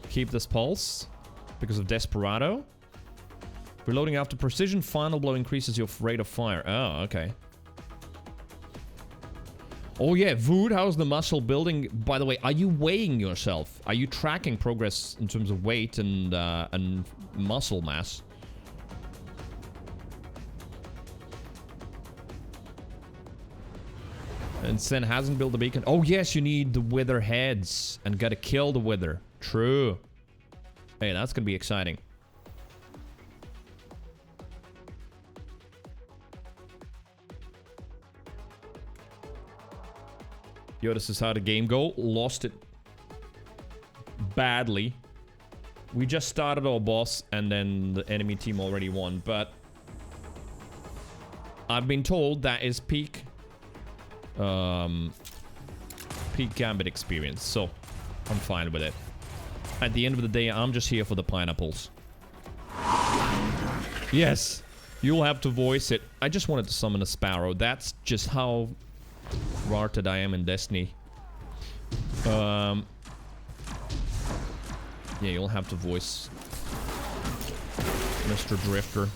Keep this pulse. Because of Desperado. Reloading after precision. Final blow increases your rate of fire. Oh, okay. Oh yeah, Vood, how's the muscle building? By the way, are you weighing yourself? Are you tracking progress in terms of weight and muscle mass? And Sen hasn't built the beacon. Oh yes, you need the wither heads and gotta kill the wither. True. Hey, that's gonna be exciting. Yo, this is how the game go. Lost it badly. We just started our boss and then the enemy team already won, but I've been told that is peak Gambit experience, so I'm fine with it. At the end of the day, I'm just here for the pineapples. Yes, you'll have to voice it. I just wanted to summon a sparrow. That's just how rotted I am in Destiny. Yeah, you'll have to voice Mr. Drifter.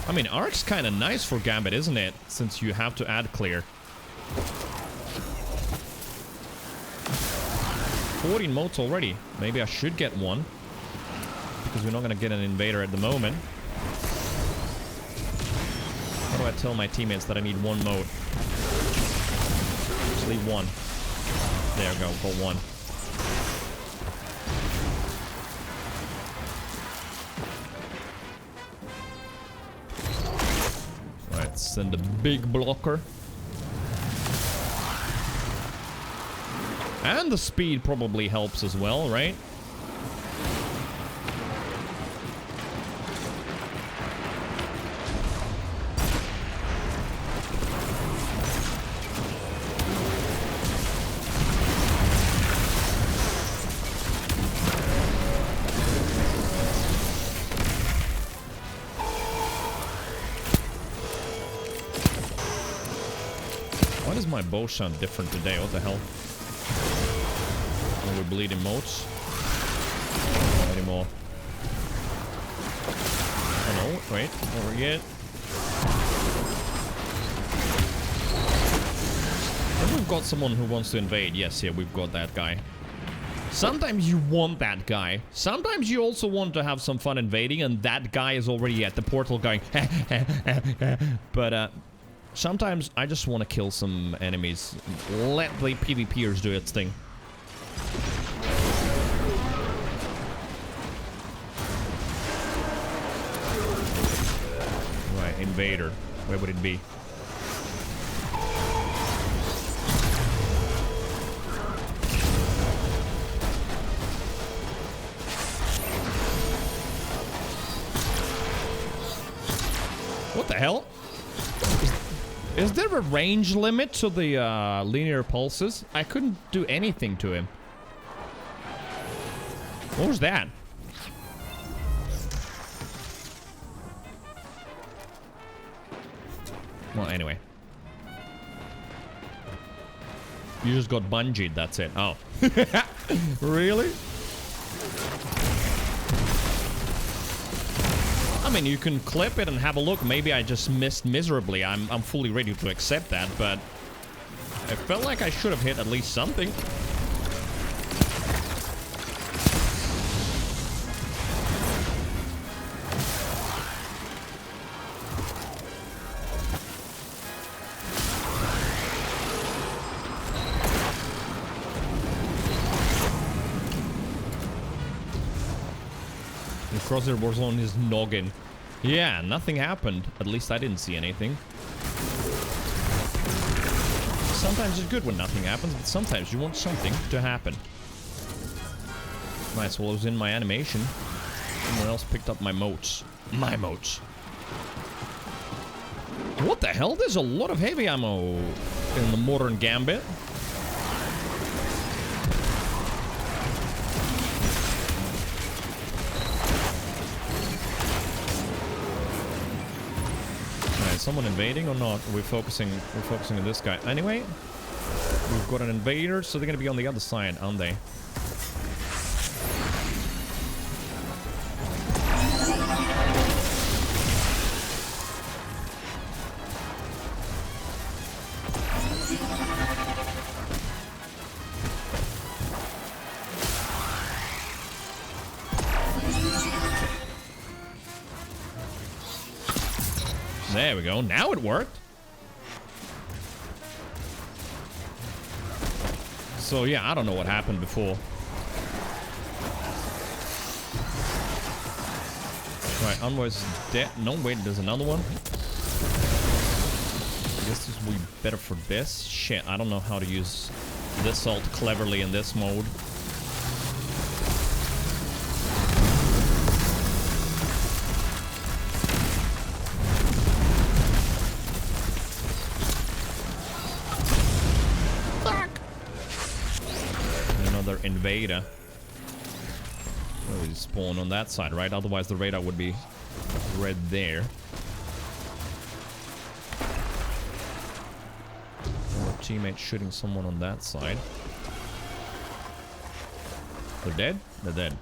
I mean, Arc's kind of nice for Gambit, isn't it? Since you have to add clear. 14 motes already. Maybe I should get one. Because we're not going to get an invader at the moment. How do I tell my teammates that I need one mote? Just leave one. There we go, got one. Alright, send a big blocker. And the speed probably helps as well, right? my bow sound different today? What the hell? Are we bleeding motes? Not anymore. Oh no, wait, don't forget. And we've got someone who wants to invade. Yes, yeah, we've got that guy. Sometimes you want that guy. Sometimes you also want to have some fun invading, and that guy is already at the portal going. But sometimes I just want to kill some enemies. Let the PvPers do its thing. Right, invader. Where would it be? What the hell? Is there a range limit to the linear pulses? I couldn't do anything to him. What was that? Well, anyway. You just got bungeed, that's it. Oh. Really? I mean, you can clip it and have a look. Maybe I just missed miserably. I'm fully ready to accept that, but I felt like I should have hit at least something. The crosshair was on his noggin. Yeah, nothing happened. At least I didn't see anything. Sometimes it's good when nothing happens, but sometimes you want something to happen. Nice, well, it was in my animation. Someone else picked up my motes. My motes. What the hell? There's a lot of heavy ammo in the modern Gambit. Someone invading or not? We're focusing on this guy. Anyway, we've got an invader, so they're gonna be on the other side, aren't they? There we go. Now it worked. So yeah, I don't know what happened before. Right, envoy's dead. No, wait, there's another one. I guess this will be better for this. Shit, I don't know how to use this ult cleverly in this mode. Invader. Well, we spawn on that side, right? Otherwise the radar would be red there. Our teammate shooting someone on that side. They're dead? They're dead.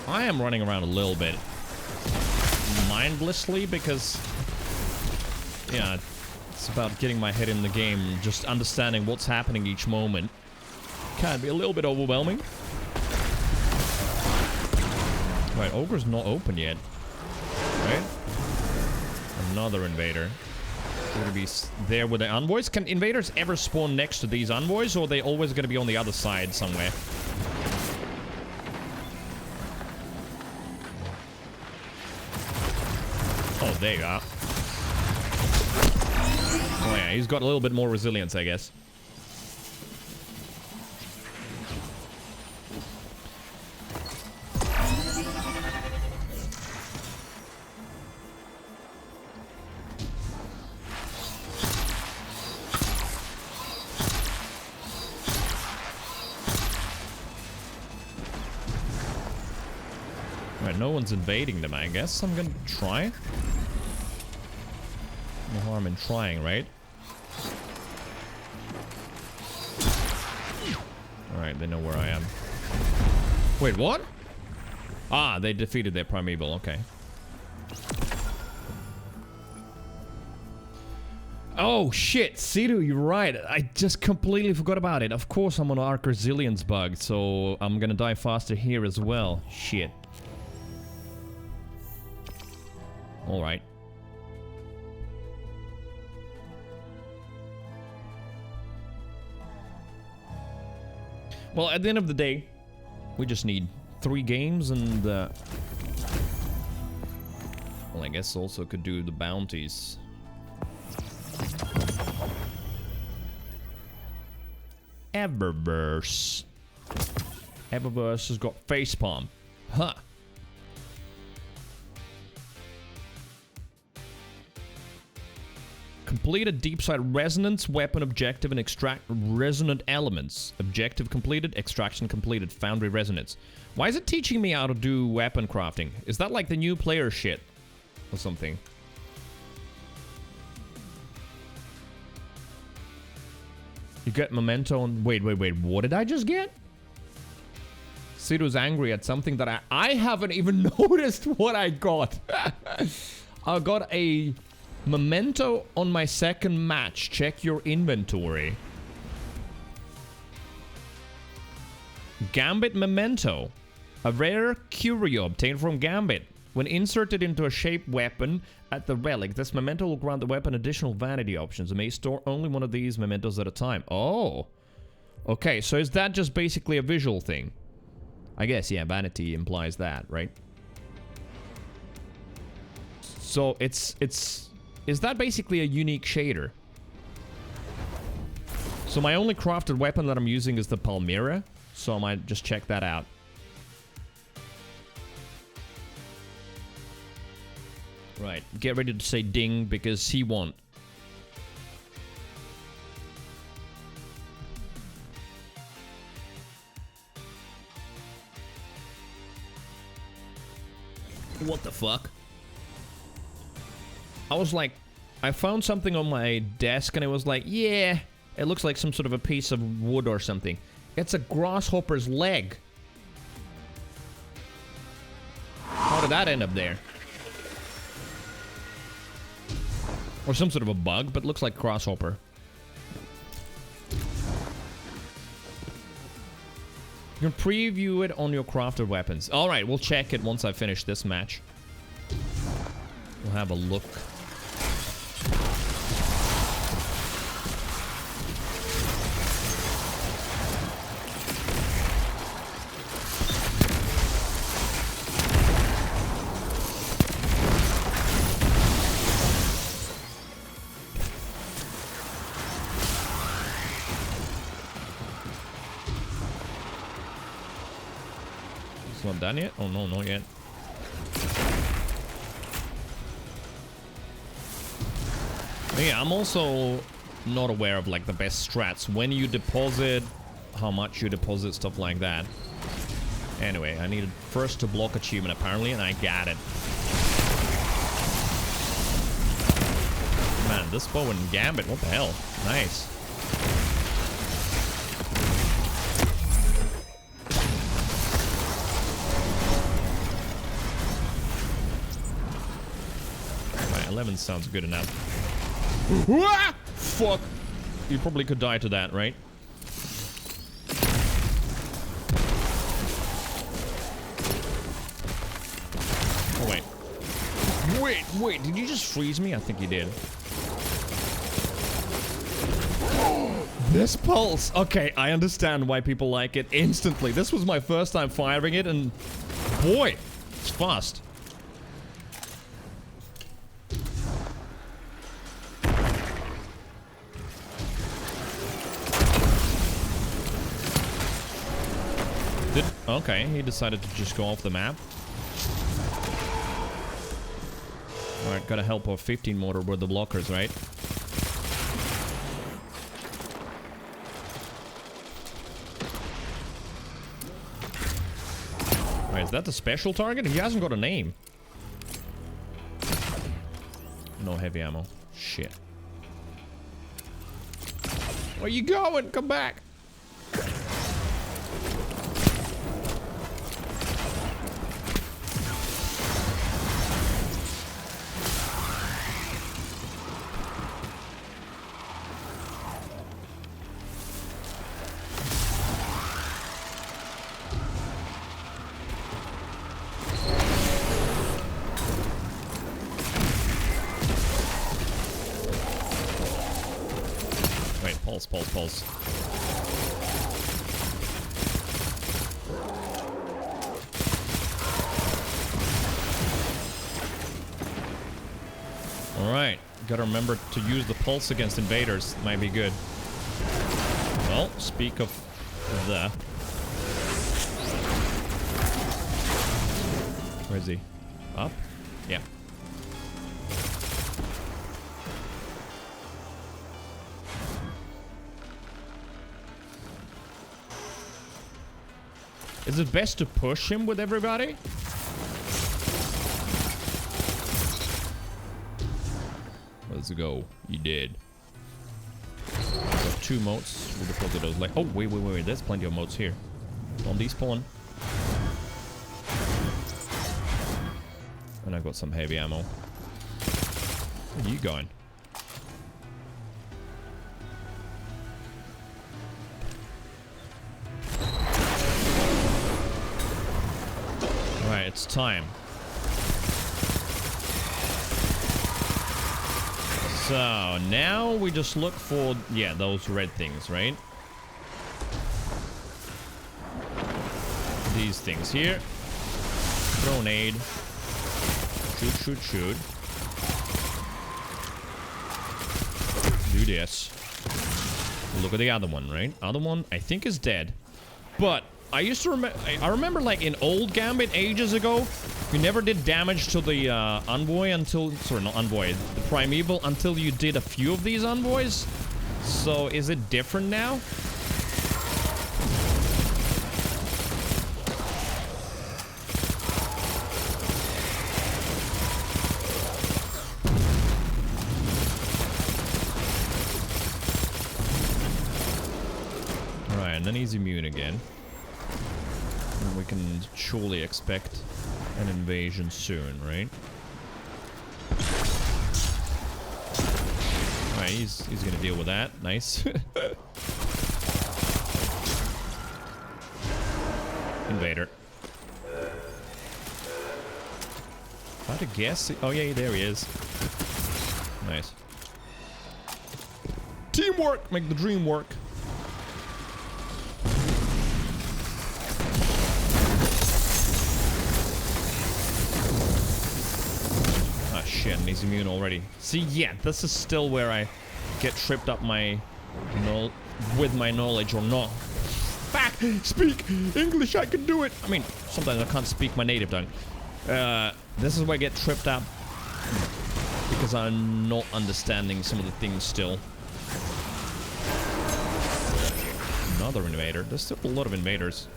I am running around a little bit mindlessly because, yeah, it's about getting my head in the game, just understanding what's happening each moment. Can be a little bit overwhelming. Right, Ogre's not open yet. Right? Another invader. Gonna be there with the envoys. Can invaders ever spawn next to these envoys, or are they always gonna be on the other side somewhere? Oh, there you are. Oh yeah, he's got a little bit more resilience, I guess. No one's invading them, I guess. I'm gonna try. No harm in trying, right? Alright, they know where I am. Wait, what? Ah, they defeated their primeval, okay. Oh shit, Sidu, you're right. I just completely forgot about it. Of course I'm on Arc Resilience bug, so I'm gonna die faster here as well. Shit. Alright. Well, at the end of the day, we just need 3 games and... well, I guess also could do the bounties. Eververse. Eververse has got facepalm. Huh. Complete a deep side resonance, weapon objective, and extract resonant elements. Objective completed, extraction completed, foundry resonance. Why is it teaching me how to do weapon crafting? Is that like the new player shit? Or something? You get memento on... Wait, what did I just get? Sido's angry at something that I haven't even noticed what I got. I got a... memento on my second match. Check your inventory. Gambit memento. A rare curio obtained from Gambit. When inserted into a shaped weapon at the relic, this memento will grant the weapon additional vanity options. It may store only one of these mementos at a time. Oh. Okay, so is that just basically a visual thing? I guess, yeah, vanity implies that, right? So it's... Is that basically a unique shader? So my only crafted weapon that I'm using is the Palmyra, so I might just check that out. Right, get ready to say ding because he won. What the fuck? I was like, I found something on my desk and it was like, yeah, it looks like some sort of a piece of wood or something. It's a grasshopper's leg. How did that end up there? Or some sort of a bug, but looks like grasshopper. You can preview it on your crafted weapons. Alright, we'll check it once I finish this match. We'll have a look. It's not done yet? Oh no, not yet. Yeah, I'm also not aware of like the best strats. When you deposit, how much you deposit, stuff like that. Anyway, I needed first to block achievement apparently, and I got it. Man, this bow and gambit, what the hell? Nice. Right, 11 sounds good enough. Fuck! You probably could die to that, right? Oh, wait. Wait, did you just freeze me? I think you did. This pulse! Okay, I understand why people like it instantly. This was my first time firing it, and boy, it's fast. Okay, he decided to just go off the map. Alright, gotta help our 15 mortar with the blockers, right? Alright, Is that the special target? He hasn't got a name. No heavy ammo. Shit. Where you going? Come back. Pulse. Alright, gotta remember to use the pulse against invaders. Might be good. Well, speak of the... Where is he? Up? Yeah. Is it best to push him with everybody? Let's go. You did. Got 2 motes. We'll deposit those like. Oh, wait. There's plenty of motes here. On these pulling. And I've got some heavy ammo. Where are you going? Alright, it's time. So, now we just look for, yeah, those red things, right? These things here. Grenade. Shoot. Do this. Look at the other one, right? Other one, I think, is dead. But I used to remember, I remember like in old Gambit ages ago, you never did damage to the envoy until, sorry, not envoy, the primeval until you did a few of these envoys. So is it different now? Alright, and then he's immune again. And we can surely expect an invasion soon, right? Alright, he's gonna deal with that. Nice. Invader. If I had to guess... Oh yeah, there he is. Nice. Teamwork! Make the dream work. Shit, and he's immune already. See, yeah, this is still where I get tripped up with my knowledge or not. Back! Speak English, I can do it! I mean, sometimes I can't speak my native tongue. This is where I get tripped up. Because I'm not understanding some of the things still. Another invader. There's still a lot of invaders.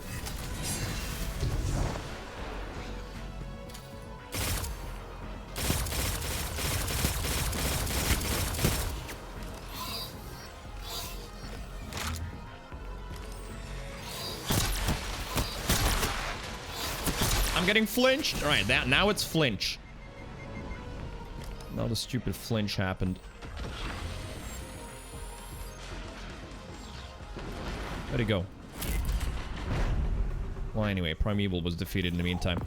I'm getting flinched. All right, now it's flinch. Now the stupid flinch happened. Where'd he go? Well, anyway, Primeval was defeated in the meantime.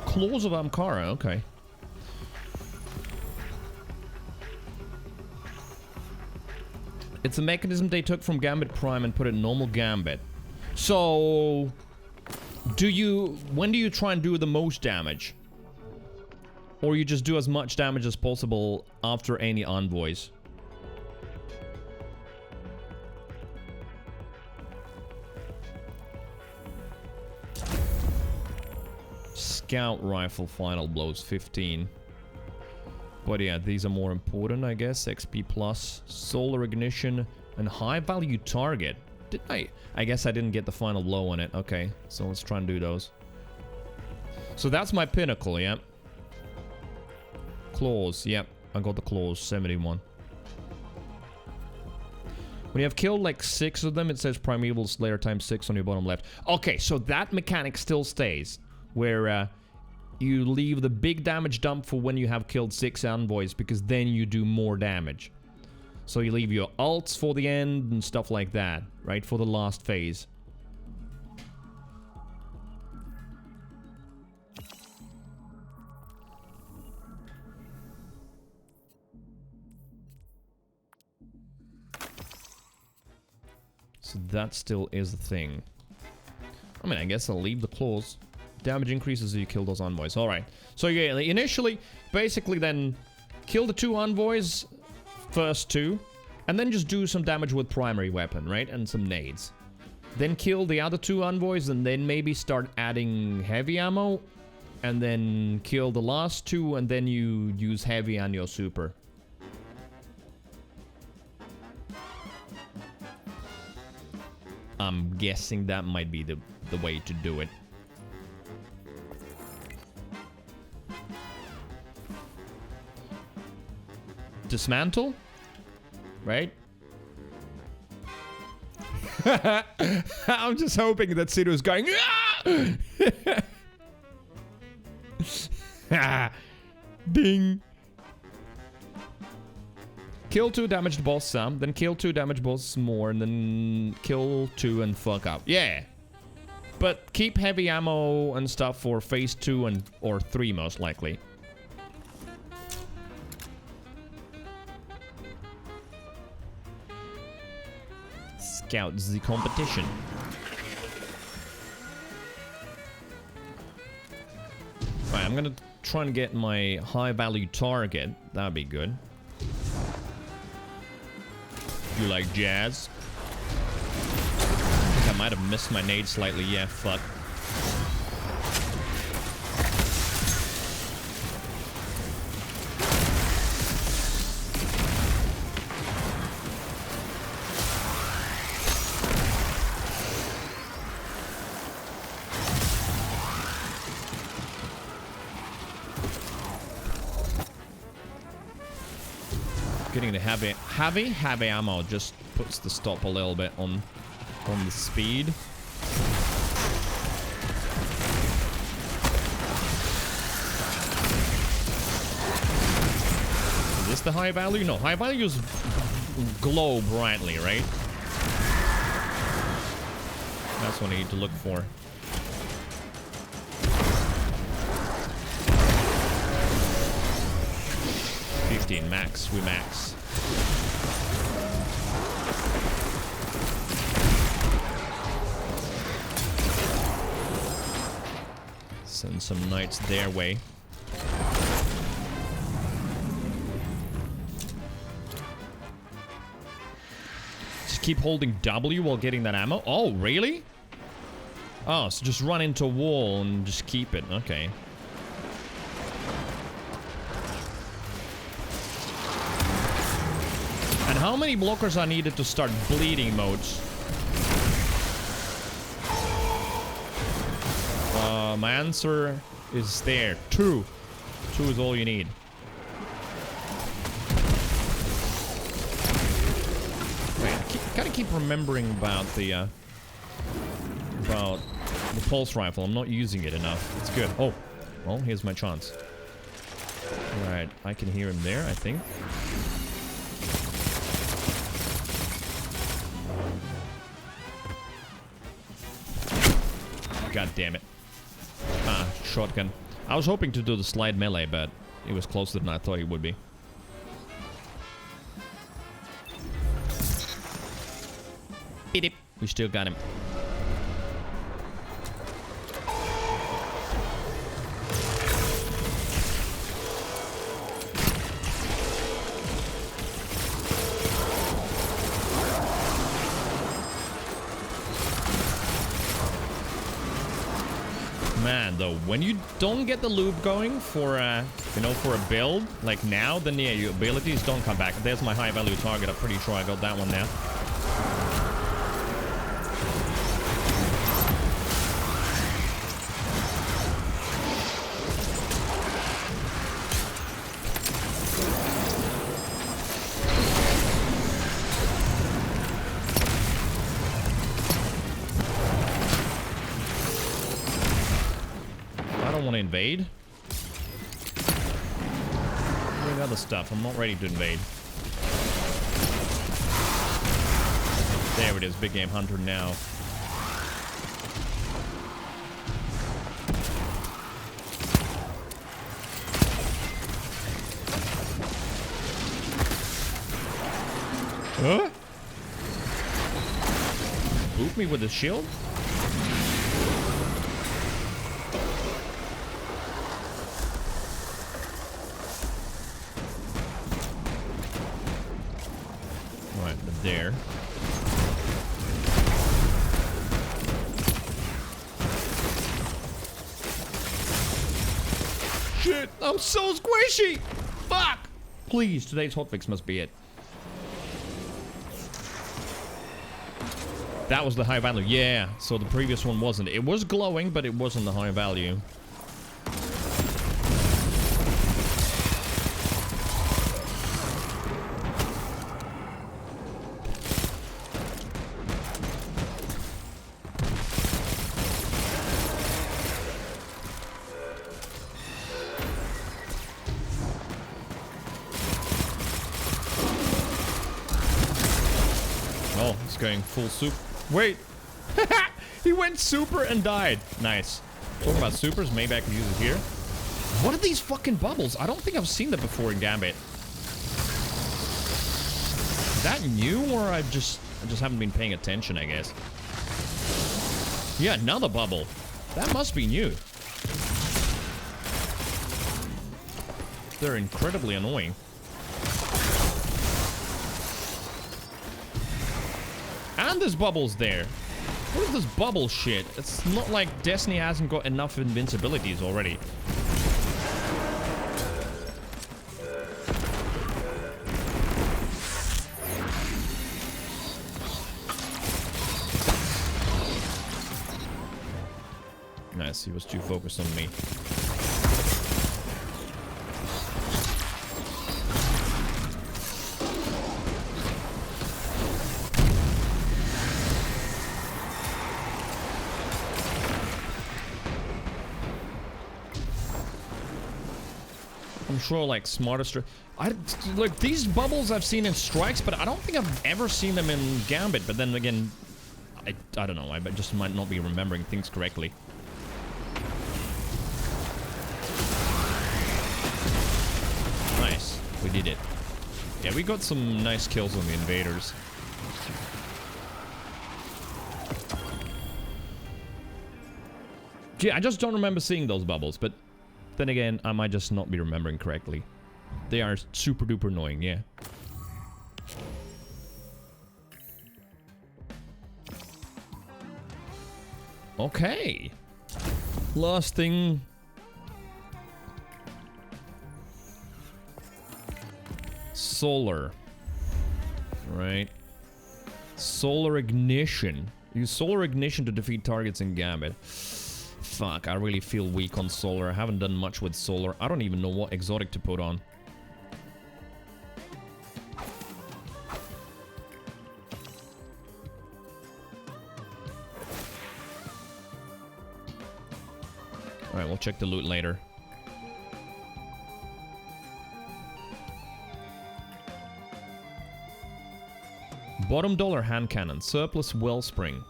Claws of Amkara, okay. It's a mechanism they took from Gambit Prime and put it in normal Gambit. So... when do you try and do the most damage? Or you just do as much damage as possible after any envoys? Scout rifle final blows 15. But yeah, these are more important, I guess. XP plus, solar ignition, and high value target. I guess I didn't get the final blow on it. Okay, so let's try and do those. So that's my pinnacle, yeah. Claws, yep. I got the claws, 71. When you have killed like 6 of them, it says Primeval Slayer times 6 on your bottom left. Okay, so that mechanic still stays. Where you leave the big damage dump for when you have killed 6 envoys, because then you do more damage. So you leave your ults for the end and stuff like that, right? For the last phase. So that still is the thing. I mean, I guess I'll leave the claws. Damage increases if you kill those envoys. Alright. So yeah, initially, basically then, kill the 2 envoys, first 2, and then just do some damage with primary weapon, right? And some nades. Then kill the other 2 envoys, and then maybe start adding heavy ammo, and then kill the last 2, and then you use heavy on your super. I'm guessing that might be the way to do it. Dismantle? Right? I'm just hoping that Sido's going, ah! Ding! Kill 2, damage the boss some, then kill 2, damage boss more, and then kill 2 and fuck up. Yeah. But keep heavy ammo and stuff for phase 2 and or 3 most likely. Scout the competition. Right, I'm gonna try and get my high value target. That'd be good. You like jazz? I think I might have missed my nade slightly. Yeah, fuck. Getting the heavy ammo just puts the stop a little bit on the speed. Is this the high value? No, high values glow brightly, right? That's what I need to look for. 15 max, we max. Send some knights their way. Just keep holding W while getting that ammo. Oh, really? Oh, so just run into a wall and just keep it. Okay. And how many blockers are needed to start bleeding modes? My answer is there. 2. 2 is all you need. Wait, I gotta keep remembering about the pulse rifle. I'm not using it enough. It's good. Oh, well, here's my chance. Alright, I can hear him there, I think. God damn it. Ah, shotgun. I was hoping to do the slide melee, but it was closer than I thought it would be. Beep. We still got him. Man, though, when you don't get the loop going for you know, for a build like now, then yeah, your abilities don't come back. There's my high value target. I'm pretty sure I got that one now. wanna invade? Doing other stuff. I'm not ready to invade. There it is, big game hunter now. Huh? Boop me with a shield? Right, but there. Shit, I'm so squishy! Fuck! Please, today's hotfix must be it. That was the high value. Yeah, so the previous one wasn't. It was glowing, but it wasn't the high value. Oh, it's going full soup. Wait! He went super and died. Nice. Talking about supers, maybe I can use it here. What are these fucking bubbles? I don't think I've seen that before in Gambit. Is that new, or I just haven't been paying attention, I guess. Yeah, another bubble. That must be new. They're incredibly annoying. And there's bubbles there. What is this bubble shit? It's not like Destiny hasn't got enough invincibilities already. Nice, he was too focused on me. I'm sure, like, smarter like, these bubbles I've seen in strikes, but I don't think I've ever seen them in Gambit. But then again, I don't know. I just might not be remembering things correctly. Nice. We did it. Yeah, we got some nice kills on the invaders. Yeah, I just don't remember seeing those bubbles, but then again, I might just not be remembering correctly. They are super duper annoying, yeah. Okay. Last thing. Solar. Right. Solar ignition. Use solar ignition to defeat targets in Gambit. Fuck, I really feel weak on solar. I haven't done much with solar. I don't even know what exotic to put on. Alright, we'll check the loot later. Bottom dollar hand cannon. Surplus wellspring.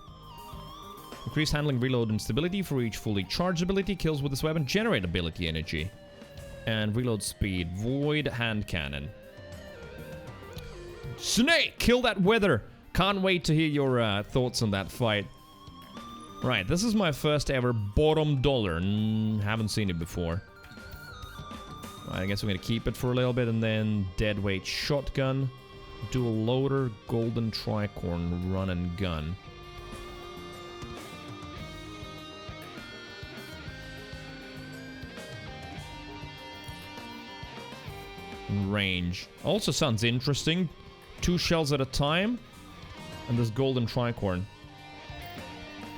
Increased handling, reload, and stability for each fully charged ability. Kills with this weapon generate ability energy. And reload speed. Void hand cannon. Snake! Kill that weather! Can't wait to hear your thoughts on that fight. Right, this is my first ever bottom dollar. Haven't seen it before. Right, I guess we're gonna keep it for a little bit, and then deadweight shotgun. Dual loader, golden tricorn, run and gun. Range. Also sounds interesting. 2 shells at a time. And this golden tricorn.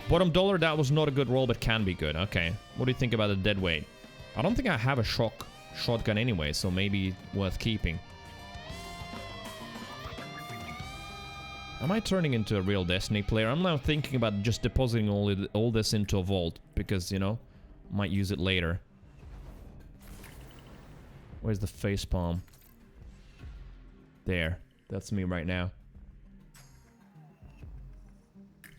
Bottom dollar, that was not a good roll, but can be good. Okay. What do you think about the deadweight? I don't think I have a shotgun anyway, so maybe worth keeping. Am I turning into a real Destiny player? I'm now thinking about just depositing all this into a vault. Because, you know, might use it later. Where's the face palm? There. That's me right now.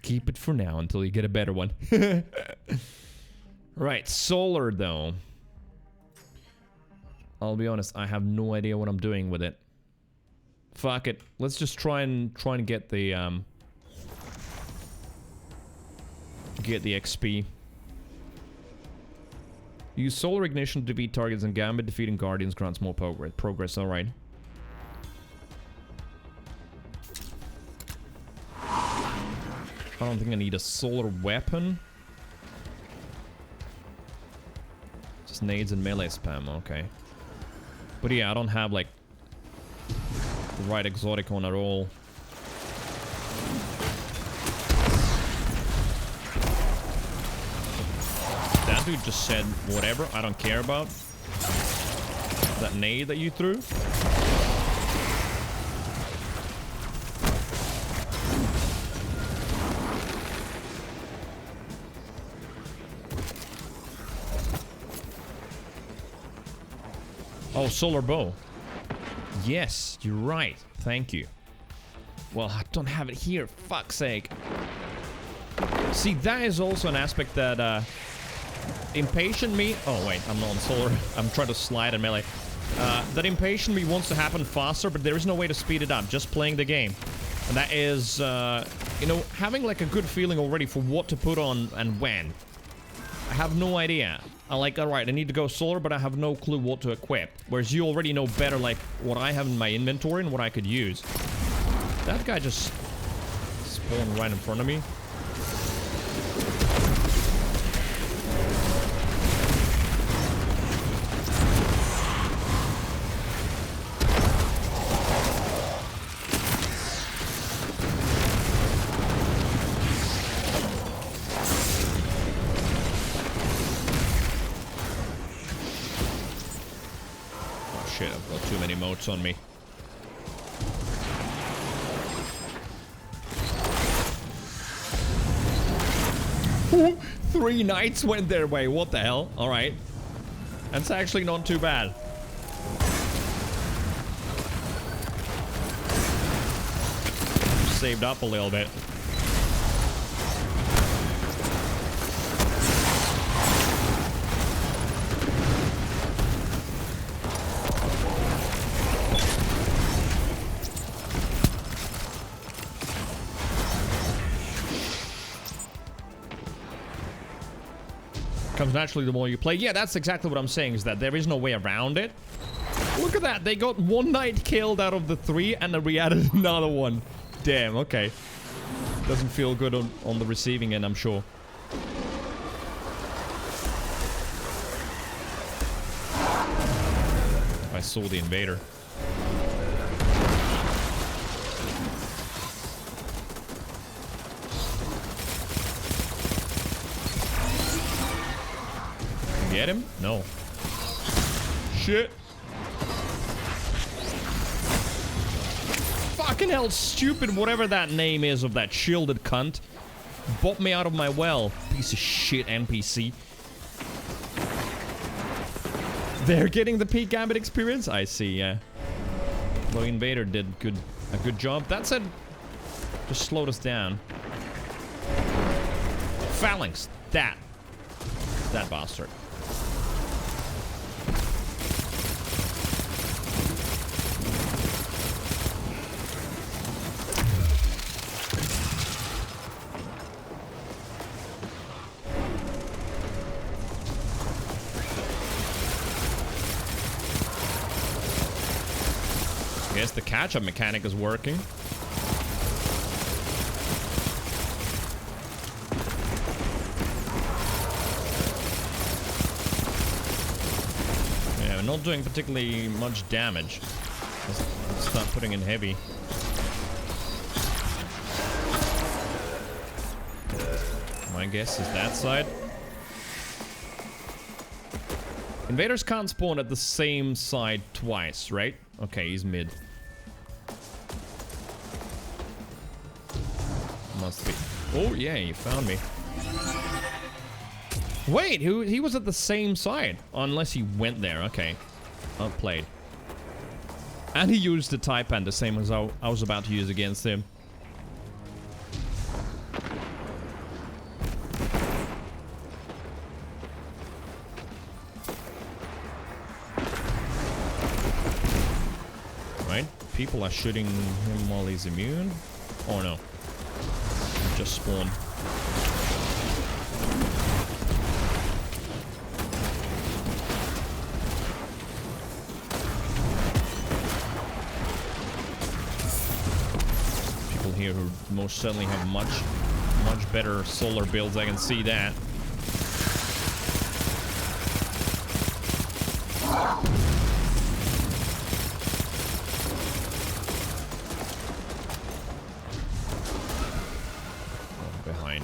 Keep it for now until you get a better one. Right, solar though. I'll be honest, I have no idea what I'm doing with it. Fuck it. Let's just try and get the XP. Use solar ignition to defeat targets and Gambit. Defeating guardians grants more progress. All right. I don't think I need a solar weapon. Just nades and melee spam. Okay. But yeah, I don't have like the right exotic on at all. That dude just said whatever, I don't care about. That nade that you threw. Oh, solar bow. Yes, you're right. Thank you. Well, I don't have it here. Fuck's sake. See, that is also an aspect that impatient me. Oh wait, I'm not on solar. I'm trying to slide and melee. That impatient me wants to happen faster, but there is no way to speed it up. Just playing the game, and that is, you know, having like a good feeling already for what to put on and when. I have no idea. I like, alright, I need to go solar, but I have no clue what to equip. Whereas you already know better, like, what I have in my inventory and what I could use. That guy just spawned right in front of me. On me. Ooh, 3 knights went their way. What the hell? All right. That's actually not too bad. Saved up a little bit. Comes naturally the more you play. Yeah, that's exactly what I'm saying, is that there is no way around it. Look at that. They got 1 knight killed out of the 3 and then we added another one. Damn, okay. Doesn't feel good on the receiving end, I'm sure. I saw the invader. Get him? No. Shit. Fucking hell, stupid whatever that name is of that shielded cunt. Bought me out of my well. Piece of shit NPC. They're getting the peak Gambit experience? I see, yeah. The invader did a good job. That said, just slowed us down. Phalanx. That bastard. I guess the catch-up mechanic is working. Yeah, we're not doing particularly much damage. Let's start putting in heavy. My guess is that side. Invaders can't spawn at the same side twice, right? Okay, he's mid. Must be. Oh, yeah, he found me. Wait, he was at the same side. Unless he went there, okay. outplayed. And he used the Taipan, the same as I was about to use against him. Right? People are shooting him while he's immune. Oh no. Just spawned. People here who most certainly have much better solar builds, I can see that.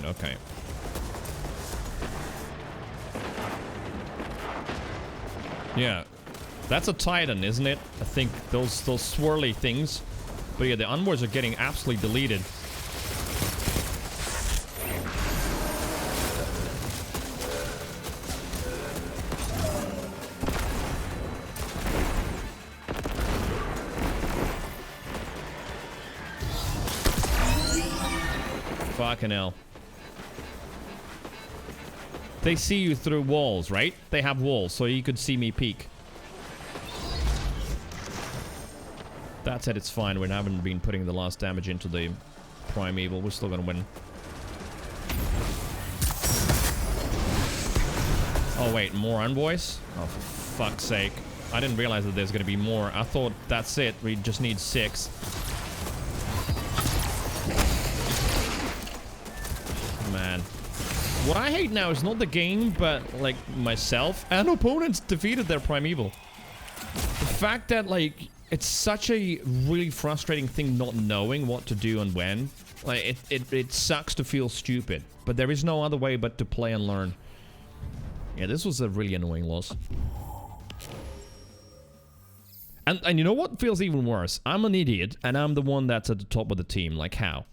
Okay. Yeah. That's a Titan, isn't it? I think those swirly things. But yeah, the envoys are getting absolutely deleted. Fucking hell. They see you through walls, right? They have walls, so you could see me peek. That said, it's fine. We haven't been putting the last damage into the Primeval. We're still gonna win. Oh, wait. More envoys? Oh, for fuck's sake. I didn't realize that there's gonna be more. I thought that's it. We just need 6. Man. What I hate now is not the game, but, like, myself and opponents defeated their Primeval. The fact that, like, it's such a really frustrating thing not knowing what to do and when. Like, it sucks to feel stupid. But there is no other way but to play and learn. Yeah, this was a really annoying loss. And you know what feels even worse? I'm an idiot, and I'm the one that's at the top of the team. Like, how?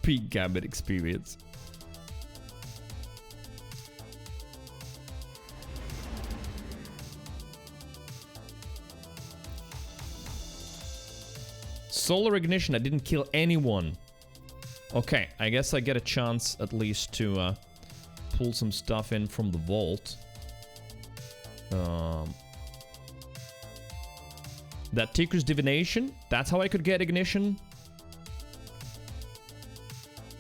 Peak Gambit experience. Solar Ignition, I didn't kill anyone. Okay, I guess I get a chance at least to pull some stuff in from the vault. That Ticker's Divination, that's how I could get Ignition.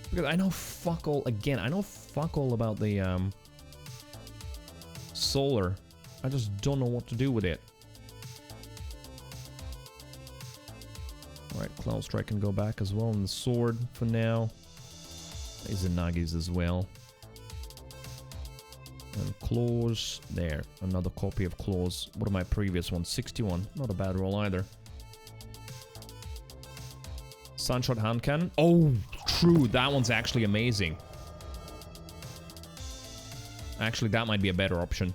Because I know fuck all, again, I know fuck all about the solar. I just don't know what to do with it. Alright, Cloud Strike can go back as well, and the sword for now. These are Nagis as well. And Claws, there. Another copy of Claws. What are my previous ones? 61. Not a bad roll either. Sunshot Hand Cannon. Oh, true. That one's actually amazing. Actually, that might be a better option.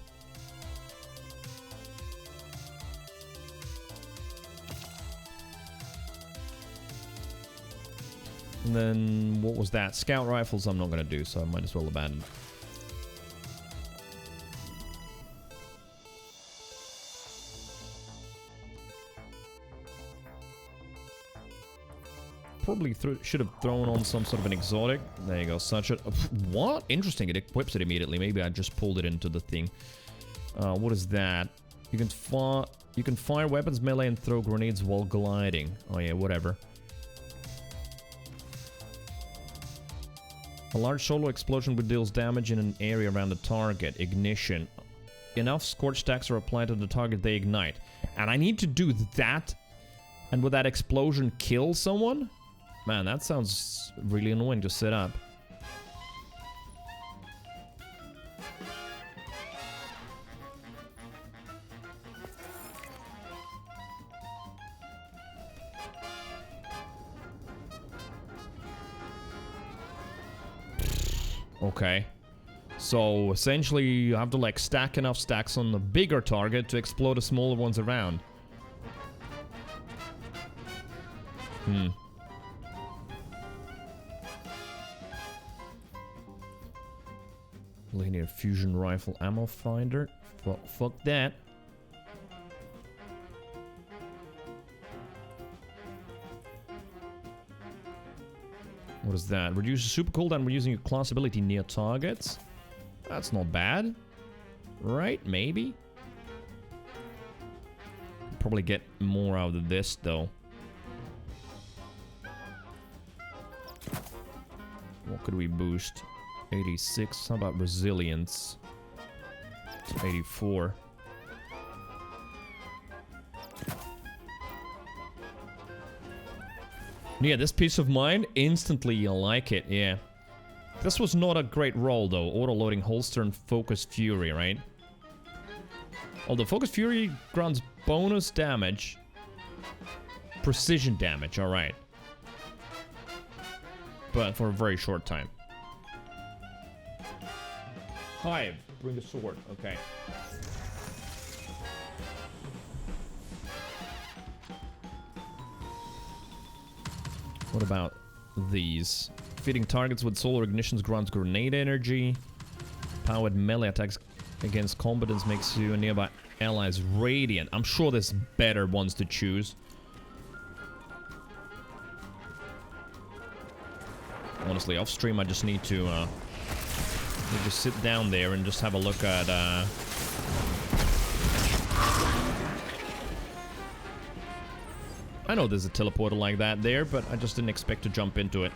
And then, what was that? Scout Rifles I'm not going to do, so I might as well abandon. Probably should have thrown on some sort of an exotic. There you go, such a... What? Interesting, it equips it immediately. Maybe I just pulled it into the thing. What is that? You can fire weapons melee and throw grenades while gliding. Oh yeah, whatever. A large solo explosion which deals damage in an area around the target. Ignition. Enough scorch stacks are applied to the target, they ignite. And I need to do that? And would that explosion kill someone? Man, that sounds really annoying to set up. Okay. So, essentially, you have to, like, stack enough stacks on the bigger target to explode the smaller ones around. Linear fusion rifle ammo finder. Fuck that. What is that? Reduces super cooldown when using your class ability near targets. That's not bad. Right? Maybe? Probably get more out of this, though. What could we boost? 86. How about resilience? It's 84. Yeah, this peace of mind, instantly you'll like it, yeah. This was not a great roll, though. Auto-loading holster and Focus Fury, right? Although Focus Fury grants bonus damage. Precision damage, alright. But for a very short time. Hive, bring the sword, okay. What about these? Fitting targets with solar ignitions grants grenade energy. Powered melee attacks against combatants makes you and nearby allies radiant. I'm sure there's better ones to choose. Honestly, off stream I just need to just sit down there and just have a look at I know there's a teleporter like that there, but I just didn't expect to jump into it.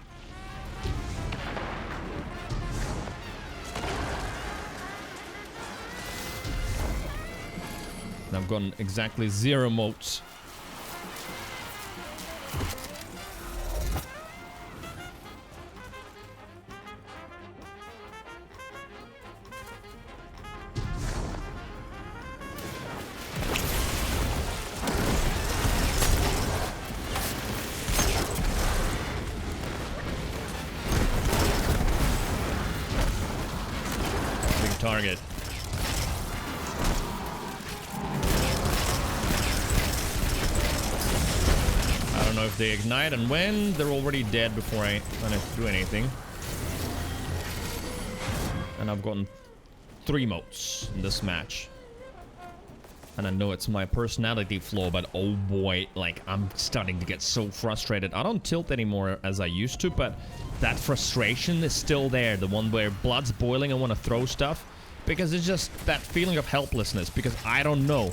And I've gotten exactly 0 motes. Target. I don't know if they ignite and when. They're already dead before I do anything. And I've gotten 3 motes in this match. And I know it's my personality flaw, but oh boy, like, I'm starting to get so frustrated. I don't tilt anymore as I used to, but that frustration is still there. The one where blood's boiling and want to throw stuff. Because it's just that feeling of helplessness. Because I don't know.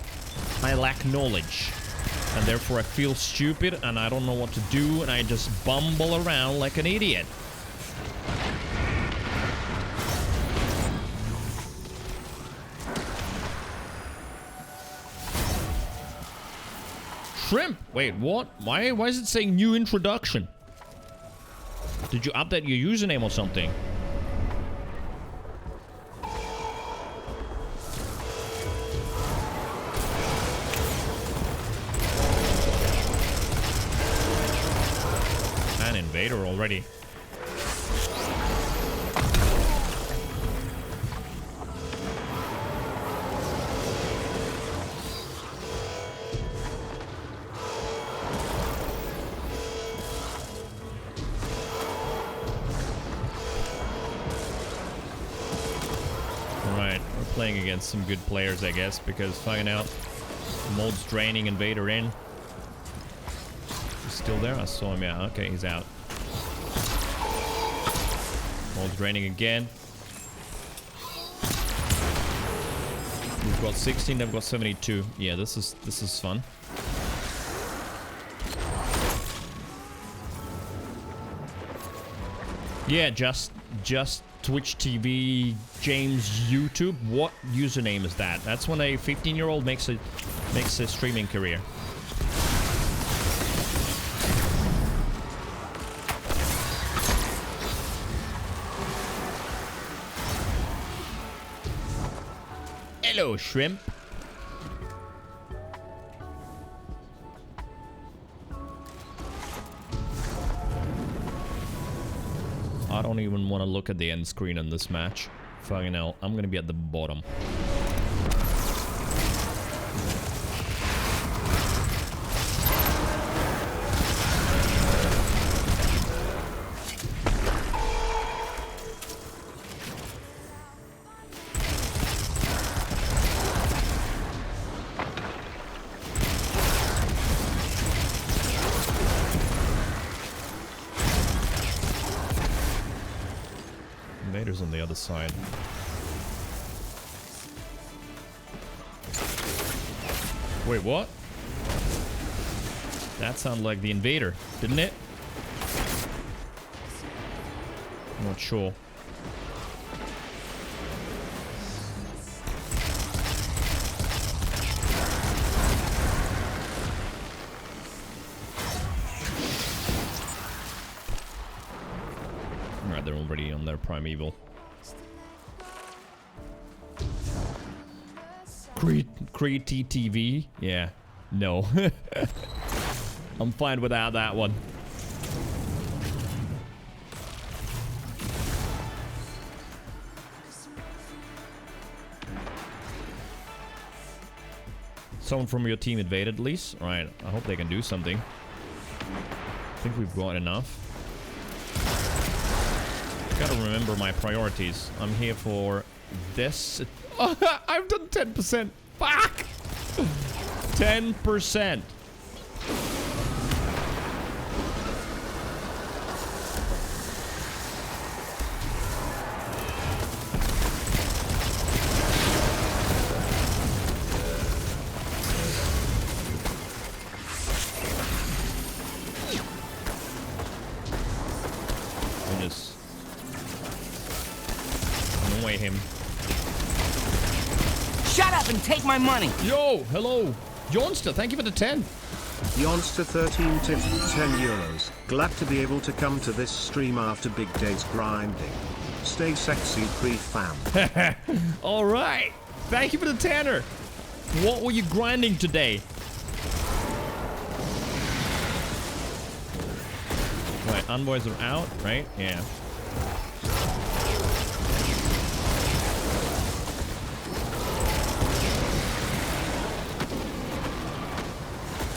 I lack knowledge. And therefore I feel stupid and I don't know what to do. And I just bumble around like an idiot. Shrimp! Wait, what? Why is it saying new introduction? Did you update your username or something? An invader already. Playing against some good players, I guess, because fucking out. Mold's draining invader in. He's still there? I saw him, yeah. Okay, he's out. Mold's draining again. We've got 16, they've got 72. Yeah, this is fun. Yeah, just Twitch TV, James YouTube. What username is that? That's when a 15-year-old makes a streaming career. Hello, shrimp. I don't even want to look at the end screen on this match. Fucking hell, I'm gonna be at the bottom. invader's on the other side. Wait, what? That sounded like the invader, didn't it? I'm not sure. Alright, they're already on their primeval. Creed TTV? Yeah. No. I'm fine without that one. Someone from your team invaded, at least. Alright, I hope they can do something. I think we've got enough. Gotta remember my priorities. I'm here for this. Oh, I've done 10%. Fuck! 10%. Annoy him. Shut up and take my money. Yo, hello. Jonster, thank you for the 10. Yonster 13 tipped 10 euros. Glad to be able to come to this stream after big days grinding. Stay sexy, pre-fam. Alright. Thank you for the 10er. What were you grinding today? Right, envoys are out, right? Yeah.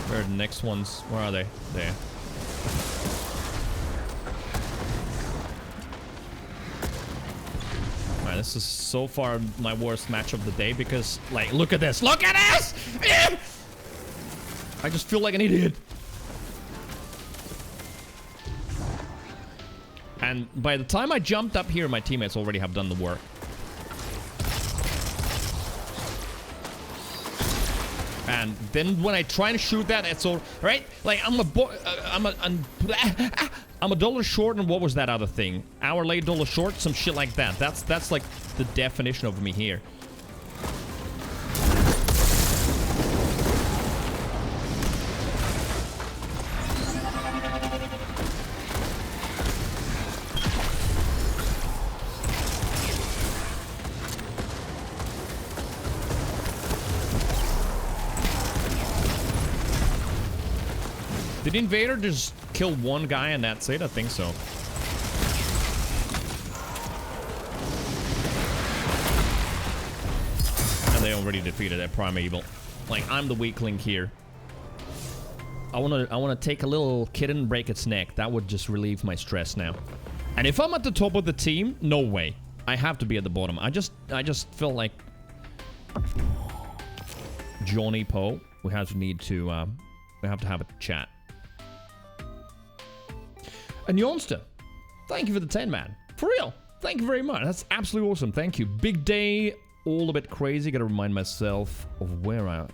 Where are the next ones? Where are they? There. Alright, this is so far my worst match of the day because, like, look at this! Look at this! I just feel like an idiot. And by the time I jumped up here, my teammates already have done the work. And then when I try to shoot that, it's all right. Like I'm a dollar short, and what was that other thing? Hour late, dollar short, some shit like that. That's like the definition of me here. Did the invader just kill one guy and that's it? I think so. And they already defeated that primeval. Like, I'm the weak link here. I wanna take a little kitten and break its neck. That would just relieve my stress now. And if I'm at the top of the team, no way. I have to be at the bottom. I just felt like Johnny Poe. We have to have a chat. And Jonster, thank you for the 10, man. For real. Thank you very much. That's absolutely awesome. Thank you. Big day. All a bit crazy. Gotta remind myself of where I'm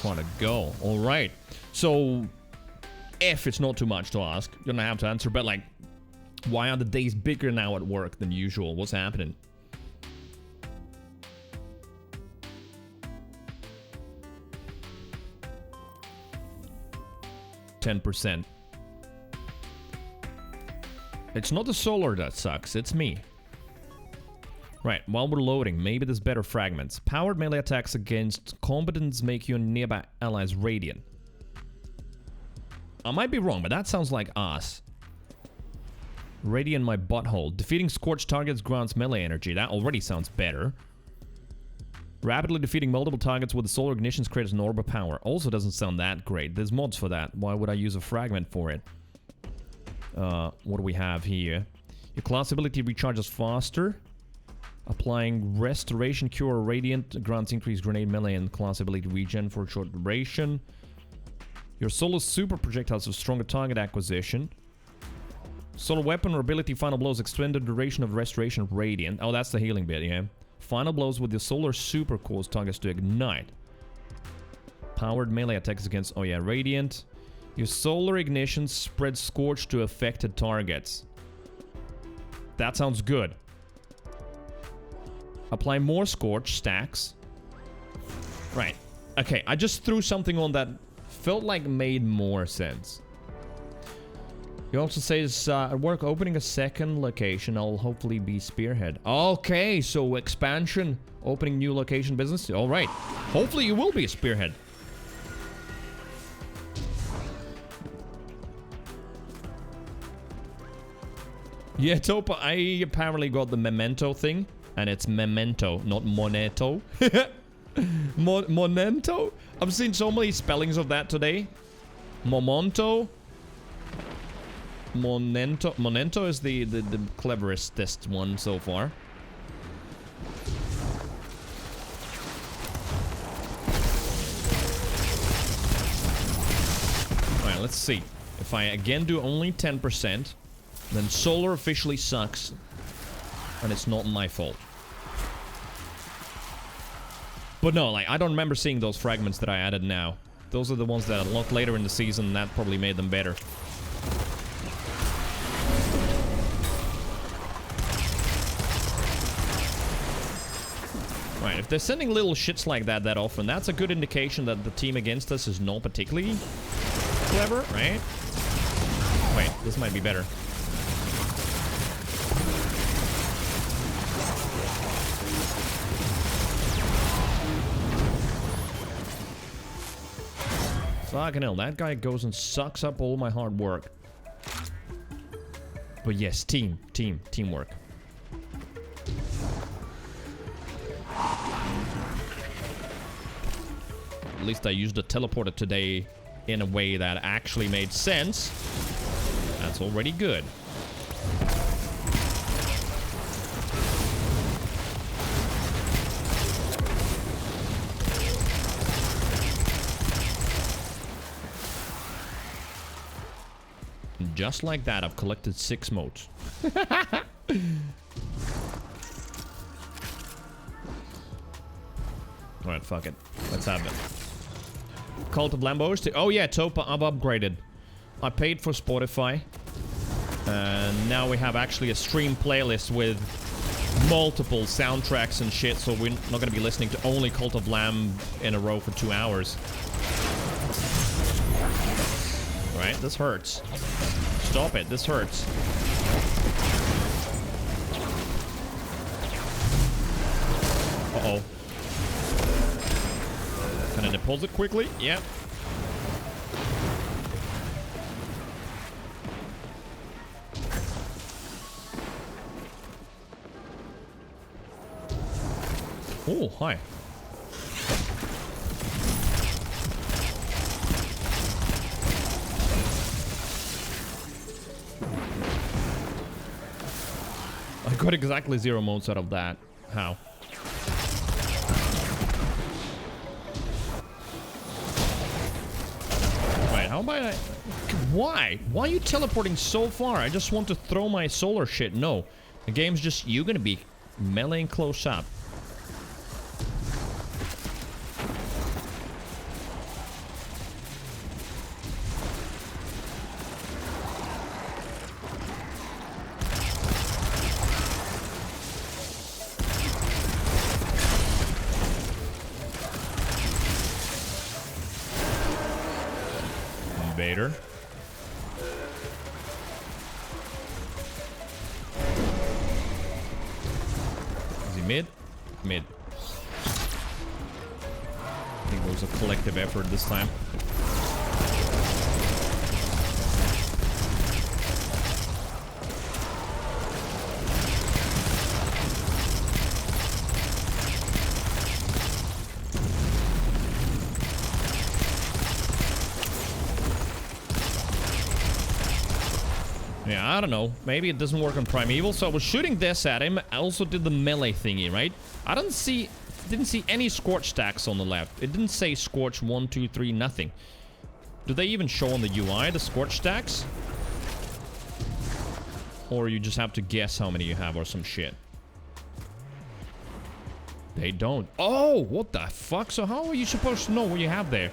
trying to go. All right. So, if it's not too much to ask, you're gonna have to answer. But, like, why are the days bigger now at work than usual? What's happening? %. It's not the solar that sucks, it's me. Right, while we're loading, maybe there's better fragments. Powered melee attacks against combatants make your nearby allies radiant. I might be wrong, but that sounds like us. Radiant my butthole. Defeating scorched targets grants melee energy. That already sounds better. Rapidly defeating multiple targets with the solar ignitions creates an orb of power. Also doesn't sound that great. There's mods for that. Why would I use a fragment for it? What do we have here? Your class ability recharges faster. Applying Restoration, Cure, or Radiant grants increased grenade melee and class ability regen for a short duration. Your solar super projectiles have stronger target acquisition. Solar weapon or ability final blows extended duration of restoration radiant. Oh, that's the healing bit, yeah. Final blows with your solar super cause targets to ignite. Powered melee attacks against, oh yeah, radiant. Your solar ignition spreads scorch to affected targets. That sounds good. Apply more scorch stacks. Right. Okay, I just threw something on that felt like made more sense. He also says, at work opening a second location, I'll hopefully be spearhead. Okay, so expansion, opening new location business. All right. Hopefully you will be a spearhead. Yeah, Topa, I apparently got the memento thing, and it's memento, not moneto. Monento? I've seen so many spellings of that today. Momento. Monento is the cleverest one so far. Alright, let's see. If I again do only 10%, then solar officially sucks. And it's not my fault. But no, like, I don't remember seeing those fragments that I added now. Those are the ones that unlocked later in the season, and that probably made them better. Right, if they're sending little shits like that often, that's a good indication that the team against us is not particularly clever, right? Wait, this might be better. Fucking hell, that guy goes and sucks up all my hard work. But yes, teamwork. At least I used the teleporter today in a way that actually made sense. That's already good. Just like that, I've collected 6 motes. Alright, fuck it. Let's have it. Cult of Lambos. Oh yeah, Topa, I've upgraded. I paid for Spotify. And now we have actually a stream playlist with multiple soundtracks and shit, so we're not gonna be listening to only Cult of Lamb in a row for 2 hours. Alright, this hurts. Stop it, this hurts. Uh-oh. Can I deposit quickly? Yep. Oh, hi. I got exactly 0 motes out of that. How? Right, how about I... Why? Why are you teleporting so far? I just want to throw my solar shit. No. The game's just... You're gonna be meleeing close up. Vader. Is he mid? Mid. I think it was a collective effort this time. Yeah, I don't know. Maybe it doesn't work on Primeval. So I was shooting this at him. I also did the melee thingy, right? I didn't see any Scorch stacks on the left. It didn't say Scorch 1, 2, 3, nothing. Do they even show on the UI, the Scorch stacks? Or you just have to guess how many you have or some shit. They don't. Oh, what the fuck? So how are you supposed to know what you have there?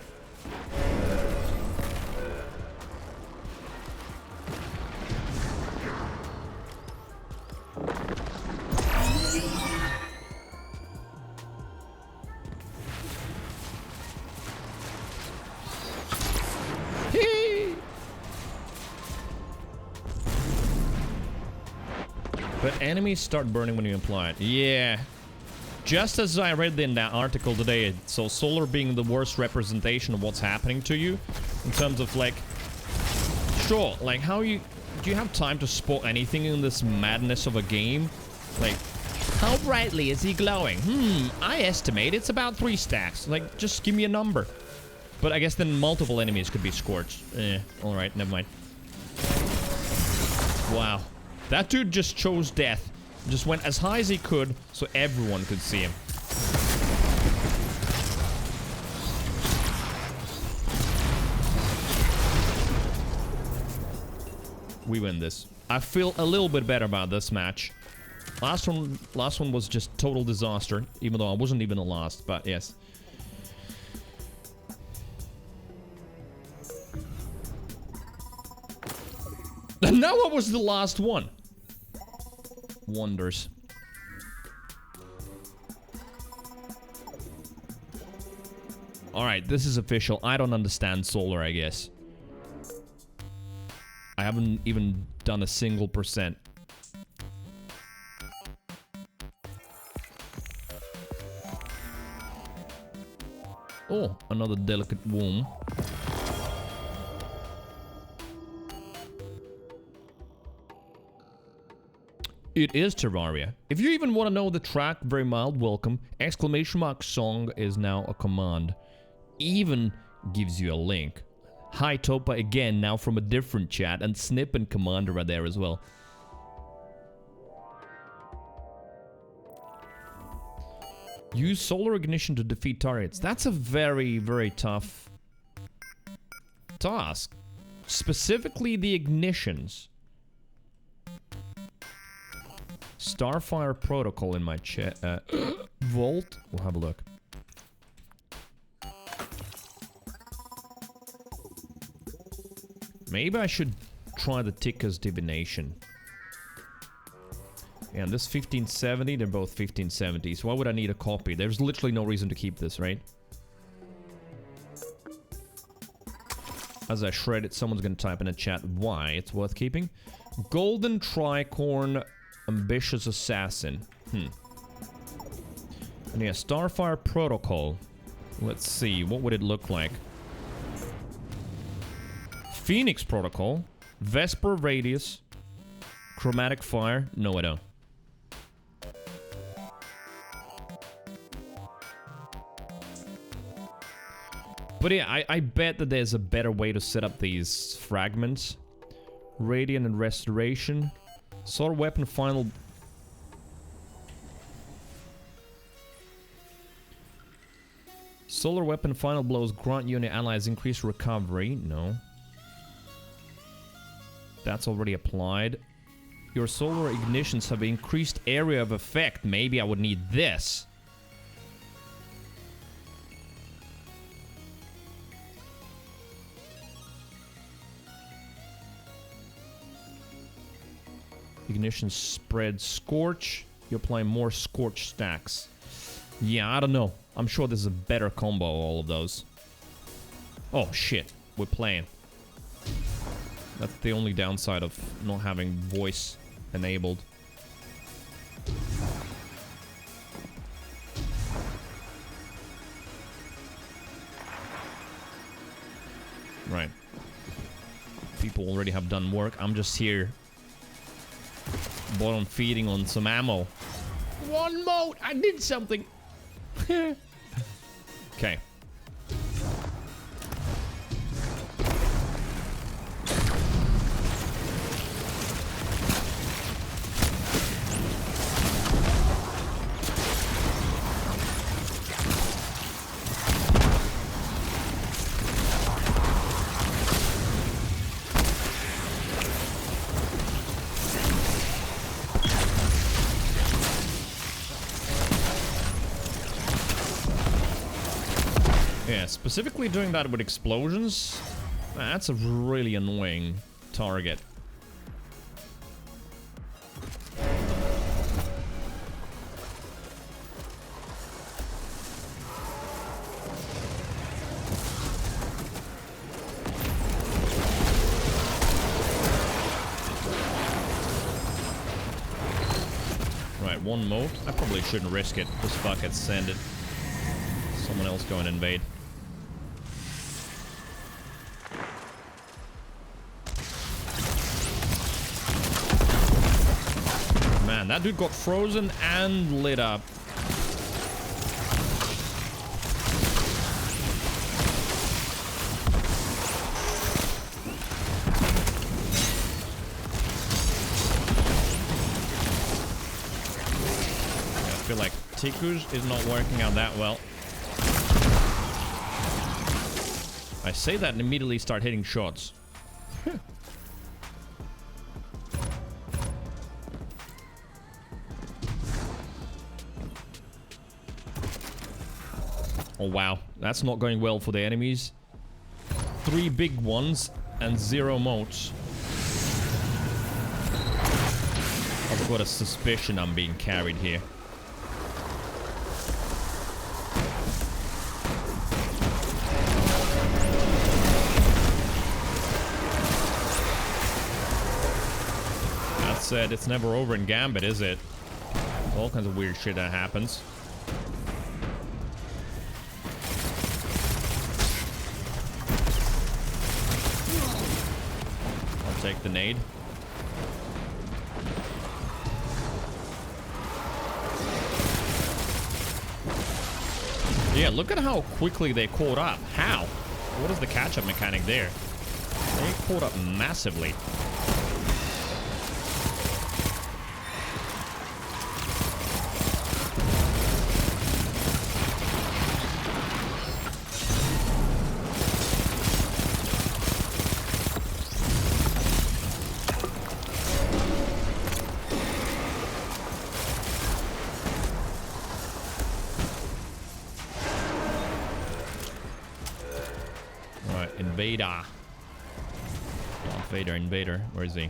But enemies start burning when you apply it. Yeah. Just as I read in that article today, so solar being the worst representation of what's happening to you, in terms of like, sure, like how do you have time to spot anything in this madness of a game? Like, how brightly is he glowing? I estimate it's about 3 stacks. Like, just give me a number. But I guess then multiple enemies could be scorched. Alright, never mind. Wow. That dude just chose death. Just went as high as he could so everyone could see him. We win this. I feel a little bit better about this match. Last one was just total disaster, even though I wasn't even the last, but yes. Now I was the last one. Wonders. Alright, this is official. I don't understand solar, I guess. I haven't even done a single percent. Oh, another delicate womb. It is Terraria. If you even want to know the track, very mild welcome. Exclamation mark song is now a command. Even gives you a link. Hi Topa again, now from a different chat, and Snip and Commander are there as well. Use solar ignition to defeat targets. That's a very, very tough task. Specifically the ignitions. Starfire Protocol in my chat. Vault? We'll have a look. Maybe I should try the Tikka's Divination. And this 1570, they're both 1570s. Why would I need a copy? There's literally no reason to keep this, right? As I shred it, someone's gonna type in a chat why it's worth keeping. Golden Tricorn Ambitious Assassin. And yeah, Starfire Protocol. Let's see, what would it look like? Phoenix Protocol. Vesper Radius. Chromatic Fire. No, I don't. But yeah, I bet that there's a better way to set up these fragments. Radiant and Restoration. Solar Weapon Final... Solar Weapon Final Blows grant you and your allies increased recovery. No. That's already applied. Your solar ignitions have increased area of effect. Maybe I would need this. Ignition spread Scorch. You apply more Scorch stacks. Yeah, I don't know. I'm sure there's a better combo of all of those. Oh shit, we're playing. That's the only downside of not having voice enabled. Right. People already have done work. I'm just here bottom feeding on some ammo. One mote! I did something! Okay. Yeah, specifically doing that with explosions, that's a really annoying target. Right, one more. I probably shouldn't risk it. Just fuck it, send it. Someone else go and invade. Man, that dude got frozen and lit up. I feel like Tiku's is not working out that well. I say that and immediately start hitting shots. Oh wow, that's not going well for the enemies. 3 big ones and 0 motes. I've got a suspicion I'm being carried here. That said, it's never over in Gambit, is it? All kinds of weird shit that happens. Take the nade. Yeah, look at how quickly they caught up. How? What is the catch-up mechanic there? They caught up massively. Invader. Darth Vader, Invader. Where is he?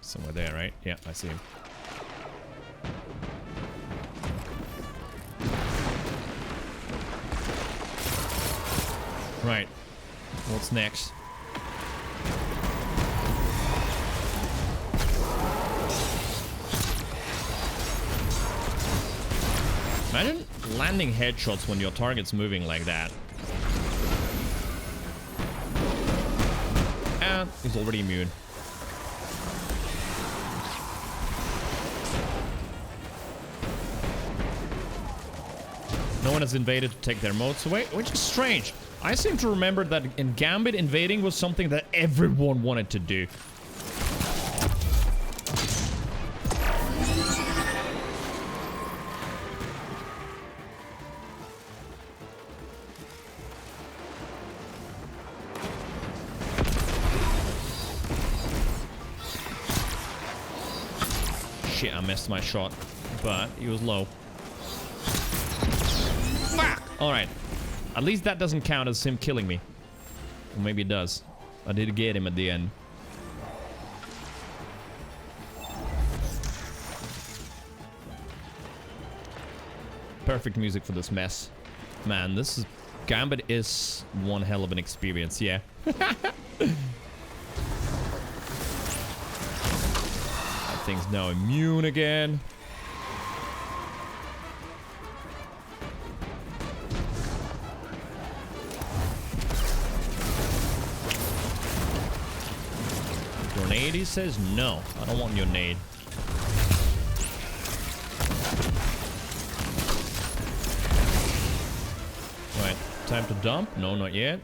Somewhere there, right? Yeah, I see him. Right. What's next? Imagine landing headshots when your target's moving like that. And he's already immune. No one has invaded to take their motes away, which is strange. I seem to remember that in Gambit, invading was something that everyone wanted to do. Shit, I missed my shot, but he was low. Fuck! Alright. At least that doesn't count as him killing me. Or maybe it does. I did get him at the end. Perfect music for this mess. Man, this is... Gambit is one hell of an experience, yeah. That thing's now immune again. Grenade, he says? No, I don't want your nade. Right, time to dump? No, not yet.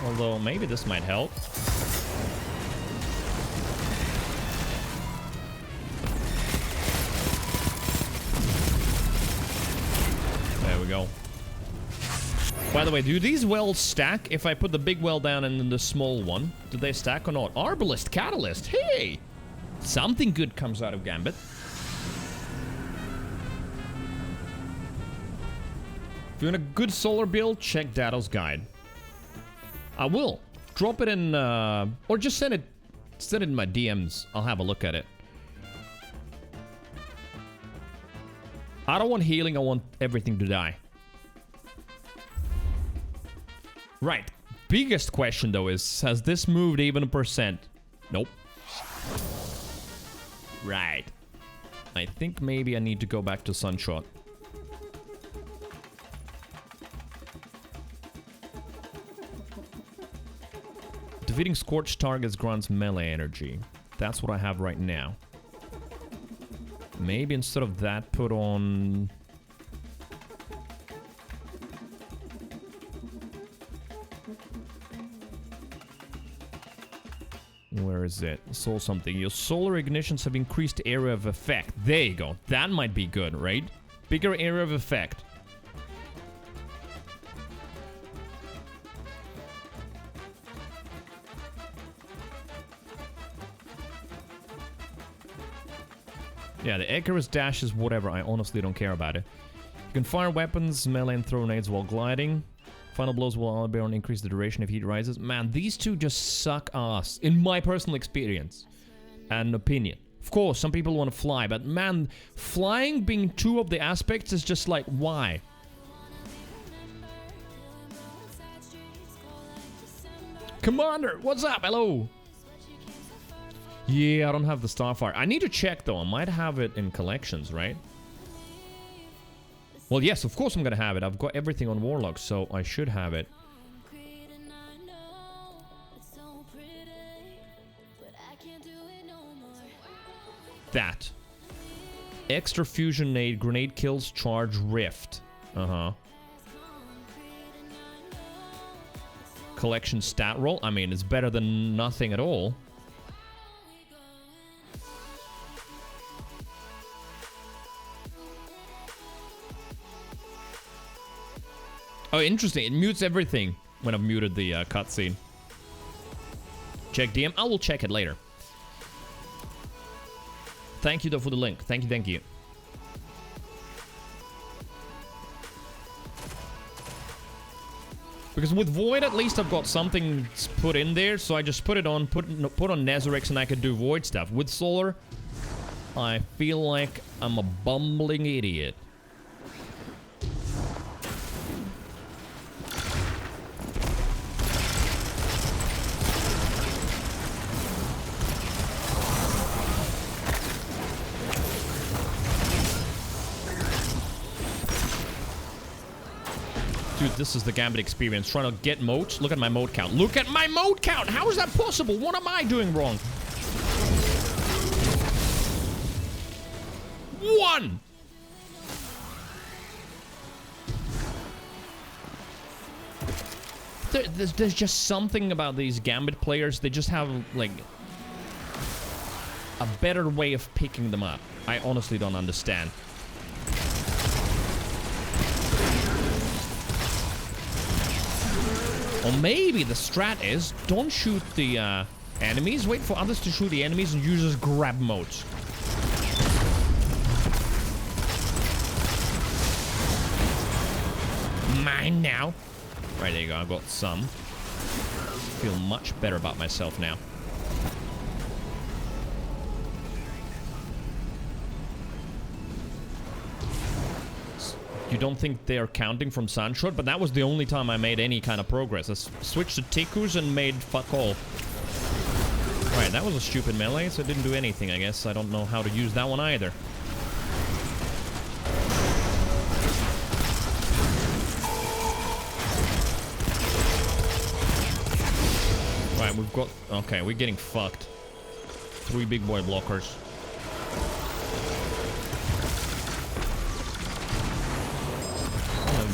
Although, maybe this might help. There There we go. By the way, do these wells stack if I put the big well down and then the small one? Do they stack or not? Arbalist Catalyst. Hey! Something good comes out of Gambit. If you want a good solar build, check Dado's guide. I will. Drop it in, or just send it in my DMs. I'll have a look at it. I don't want healing, I want everything to die. Right. Biggest question, though, is, has this moved even a percent? Nope. Right. I think maybe I need to go back to Sunshot. Defeating scorched targets grants melee energy. That's what I have right now. Maybe instead of that, put on... Where is it? Saw something. Your solar ignitions have increased area of effect. There you go. That might be good, right? Bigger area of effect. Yeah, the Icarus dash is whatever. I honestly don't care about it. You can fire weapons, melee, and throw nades while gliding. Final blows will be on increase the duration if heat rises. Man, these two just suck ass, in my personal experience and opinion. Of course, some people want to fly, but man, flying being two of the aspects is just like, why? Commander, what's up? Hello. Yeah, I don't have the Starfire. I need to check, though. I might have it in collections, right? Well, yes, of course I'm gonna have it. I've got everything on Warlock, so I should have it. That. Extra fusion nade, grenade kills, charge, rift. Uh-huh. Collection stat roll. I mean, it's better than nothing at all. Oh, interesting. It mutes everything when I've muted the cutscene. Check DM. I will check it later. Thank you, though, for the link. Thank you, thank you. Because with Void, at least I've got something put in there, so I just put it on, put on Nezarix, and I could do Void stuff. With Solar, I feel like I'm a bumbling idiot. Dude, this is the Gambit experience. Trying to get moats. Look at my moat count. Look at my moat count! How is that possible? What am I doing wrong? 1! There's just something about these Gambit players. They just have, like, a better way of picking them up. I honestly don't understand. Or maybe the strat is, don't shoot the enemies, wait for others to shoot the enemies and you just grab moats. Mine now. Right, there you go, I got some. Feel much better about myself now. You don't think they're counting from Sunshot? But that was the only time I made any kind of progress. I switched to Tikus and made fuck all. Right, that was a stupid melee, so it didn't do anything, I guess. I don't know how to use that one either. Right, we've got... Okay, we're getting fucked. 3 big boy blockers.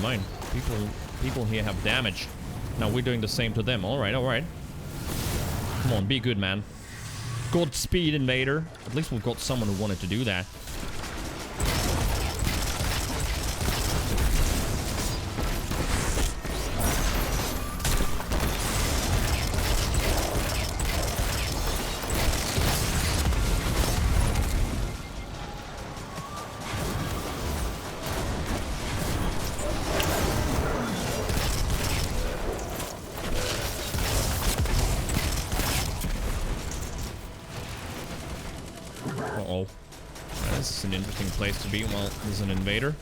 Mine. People here have damage. Now we're doing the same to them. Alright, alright. Come on, be good, man. Godspeed, Invader. At least we've got someone who wanted to do that. Uh-oh. This is an interesting place to be while there's an invader.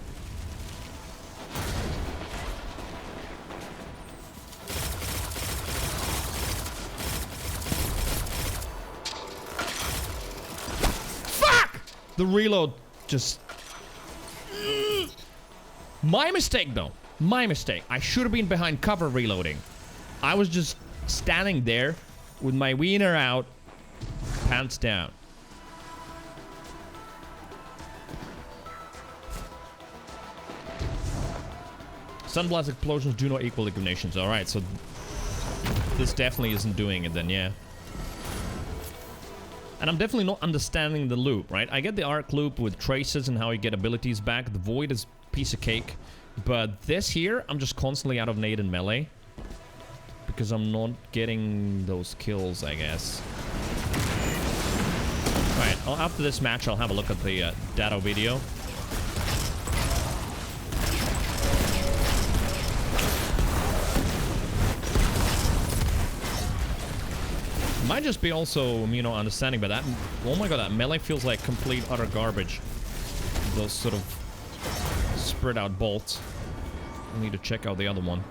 Fuck! The reload just... My mistake, though. My mistake. I should have been behind cover reloading. I was just standing there with my wiener out, pants down. Sunblast explosions do not equal ignitions. Alright, so this definitely isn't doing it then, yeah. And I'm definitely not understanding the loop, right? I get the arc loop with traces and how you get abilities back. The void is a piece of cake. But this here, I'm just constantly out of nade and melee. Because I'm not getting those kills, I guess. Alright, after this match, I'll have a look at the Datto video. Might just be also, you know, understanding, but that... Oh my god, that melee feels like complete utter garbage. Those sort of spread out bolts. I need to check out the other one.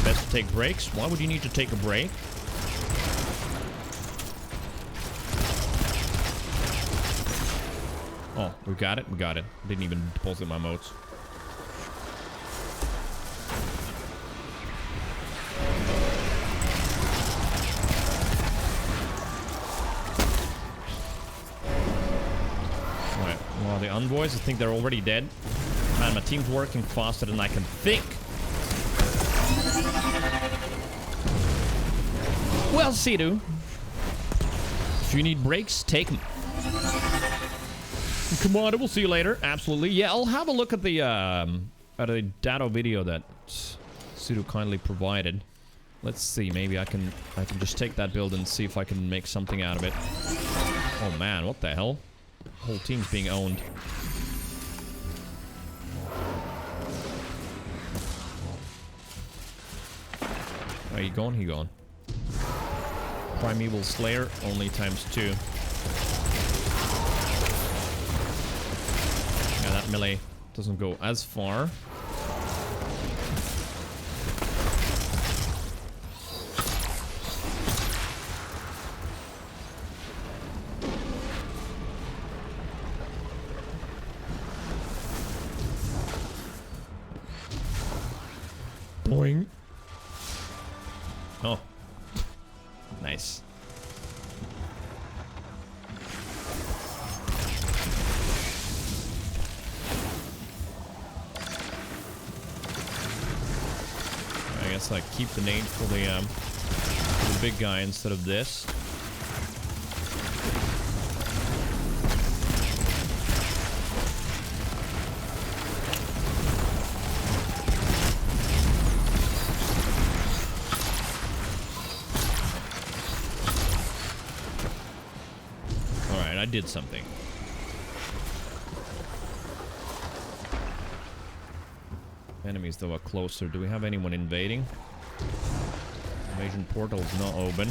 Best to take breaks. Why would you need to take a break? Oh, we got it. We got it. Didn't even deposit my motes. Alright, well, the envoys, I think they're already dead. Man, my team's working faster than I can think. Well, Sidu, if you need breaks, take them. Come on, we'll see you later. Absolutely. Yeah, I'll have a look at the Datto video that Sidu kindly provided. Let's see, maybe I can just take that build and see if I can make something out of it. Oh man, what the hell? Whole team's being owned. Are you gone? He gone. Primeval Slayer, only ×2. Yeah, that melee doesn't go as far. Boing. Oh. Nice. I guess I keep the nade for the big guy instead of this. I did something. Enemies though are closer. Do we have anyone invading? Invasion portal is not open.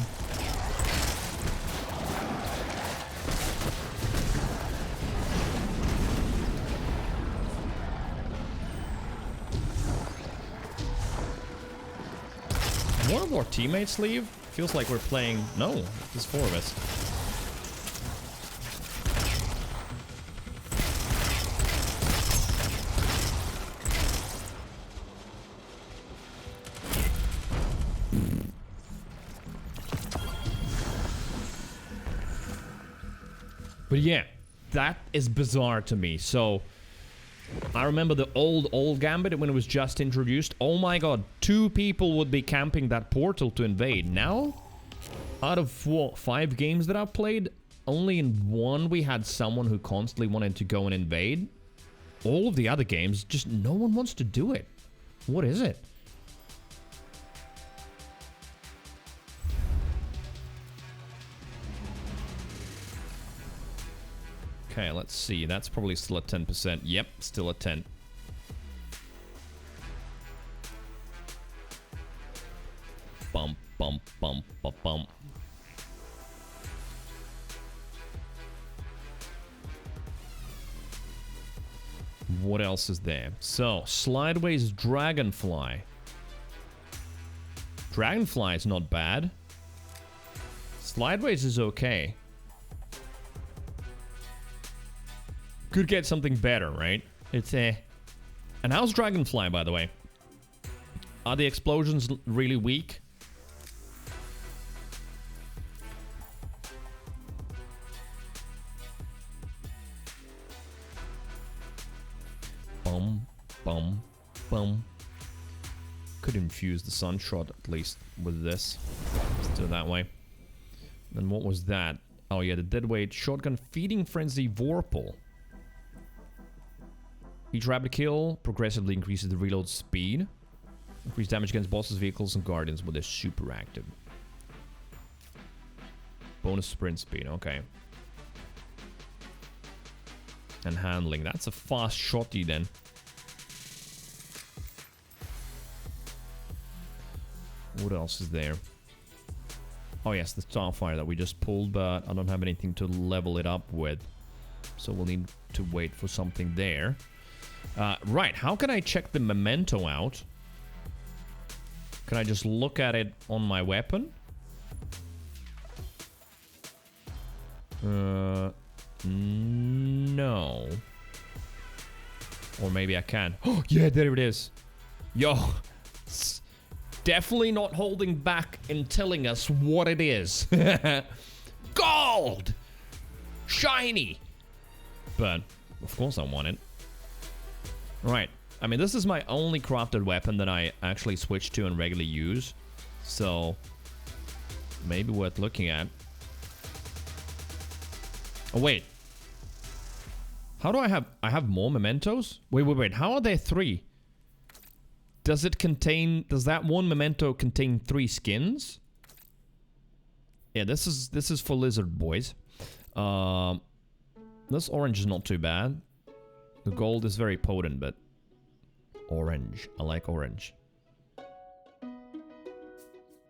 One of our teammates leave? Feels like we're playing... No, there's 4 of us. But yeah, that is bizarre to me. So, I remember the old Gambit when it was just introduced. Oh my god, 2 people would be camping that portal to invade. Now, out of what, 5 games that I've played, only in 1 we had someone who constantly wanted to go and invade. All of the other games, just no one wants to do it. What is it? Okay, let's see. That's probably still at 10%. Yep, still at 10. Bump. bum, bum, bum, bum. What else is there? So, Slideways Dragonfly. Dragonfly is not bad. Slideways is okay. Could get something better, right? It's a... And how's Dragonfly, by the way? Are the explosions really weak? Bum, bum, bum. Could infuse the Sunshot, at least, with this. Let's do it that way. Then what was that? Oh yeah, the Deadweight Shotgun Feeding Frenzy Vorpal. Each rapid kill progressively increases the reload speed. Increase damage against bosses, vehicles, and guardians when they're super active. Bonus sprint speed, okay. And handling. That's a fast shotty then. What else is there? Oh yes, the Starfire that we just pulled, but I don't have anything to level it up with. So we'll need to wait for something there. Right, how can I check the memento out? Can I just look at it on my weapon? No. Or maybe I can. Oh, yeah, there it is. Yo. It's definitely not holding back in telling us what it is. Gold! Shiny! But, of course I want it. Right. I mean, this is my only crafted weapon that I actually switch to and regularly use. So, maybe worth looking at. Oh, wait. How do I have more mementos? Wait. How are there 3? Does that one memento contain 3 skins? Yeah, this is for lizard boys. This orange is not too bad. The gold is very potent, but orange. I like orange.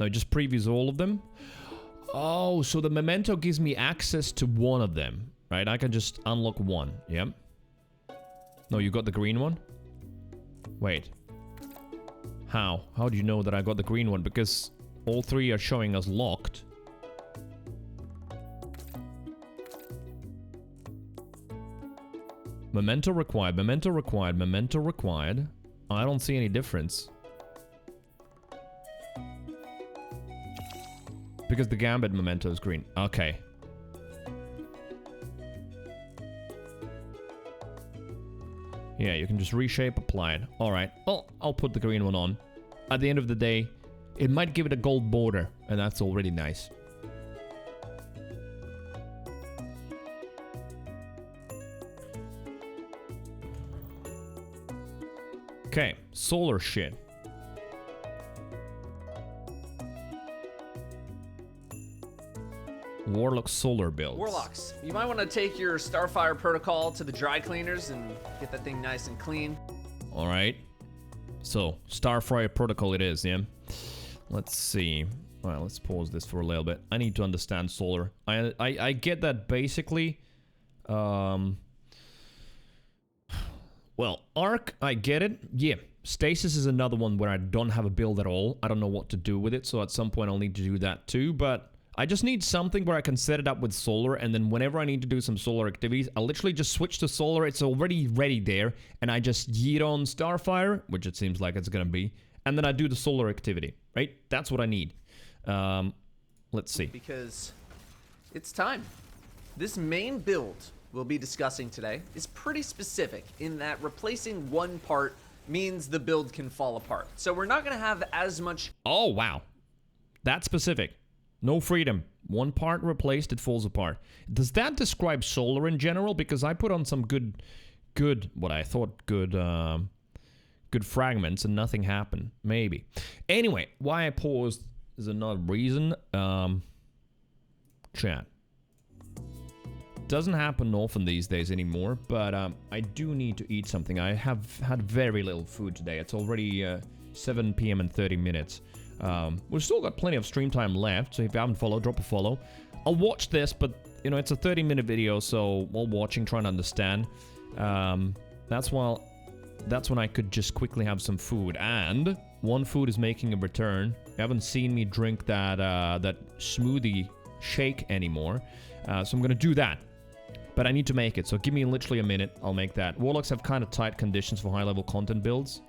No, it just previews all of them. Oh, so the memento gives me access to one of them, right? I can just unlock one. Yep. No, you got the green one? Wait. How? How do you know that I got the green one? Because all 3 are showing us locked. Memento required, memento required, memento required. I don't see any difference. Because the Gambit memento is green. Okay. Yeah, you can just reshape, apply it. Alright, well, I'll put the green one on. At the end of the day, it might give it a gold border, and that's already nice. Okay, solar shit. Warlock solar builds. Warlocks, you might want to take your Starfire protocol to the dry cleaners and get that thing nice and clean. Alright. So, Starfire protocol it is, yeah? Let's see. Alright, let's pause this for a little bit. I need to understand solar. I get that basically... Well, Arc, I get it. Yeah, Stasis is another one where I don't have a build at all. I don't know what to do with it, so at some point I'll need to do that too, but I just need something where I can set it up with solar, and then whenever I need to do some solar activities, I literally just switch to solar. It's already ready there, and I just yeet on Starfire, which it seems like it's gonna be, and then I do the solar activity, right? That's what I need. Let's see. Because it's time. This main build we'll be discussing today is pretty specific in that replacing one part means the build can fall apart. So we're not going to have as much... Oh, wow. That's specific. No freedom. One part replaced, it falls apart. Does that describe solar in general? Because I put on some good, what I thought good fragments and nothing happened. Maybe. Anyway, why I paused is another reason. Chat. Doesn't happen often these days anymore, but I do need to eat something. I have had very little food today. It's already 7 p.m. and 30 minutes. We've still got plenty of stream time left, so if you haven't followed, drop a follow. I'll watch this, but, you know, it's a 30-minute video, so while watching, trying to understand. That's when I could just quickly have some food. And one food is making a return. You haven't seen me drink that that smoothie shake anymore, so I'm gonna do that. But I need to make it, so give me literally a minute. I'll make that. Warlocks have kind of tight conditions for high-level content builds.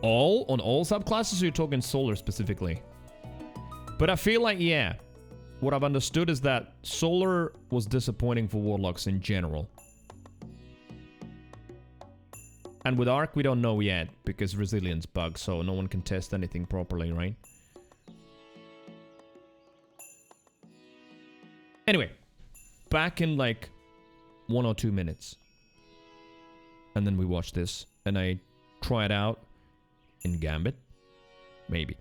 On all subclasses, or you're talking Solar specifically? But I feel like, yeah, what I've understood is that Solar was disappointing for Warlocks in general. And with Arc, we don't know yet, because Resilience bugs, so no one can test anything properly, right? Anyway, back in like 1 or 2 minutes. And then we watch this, and I try it out in Gambit. Maybe.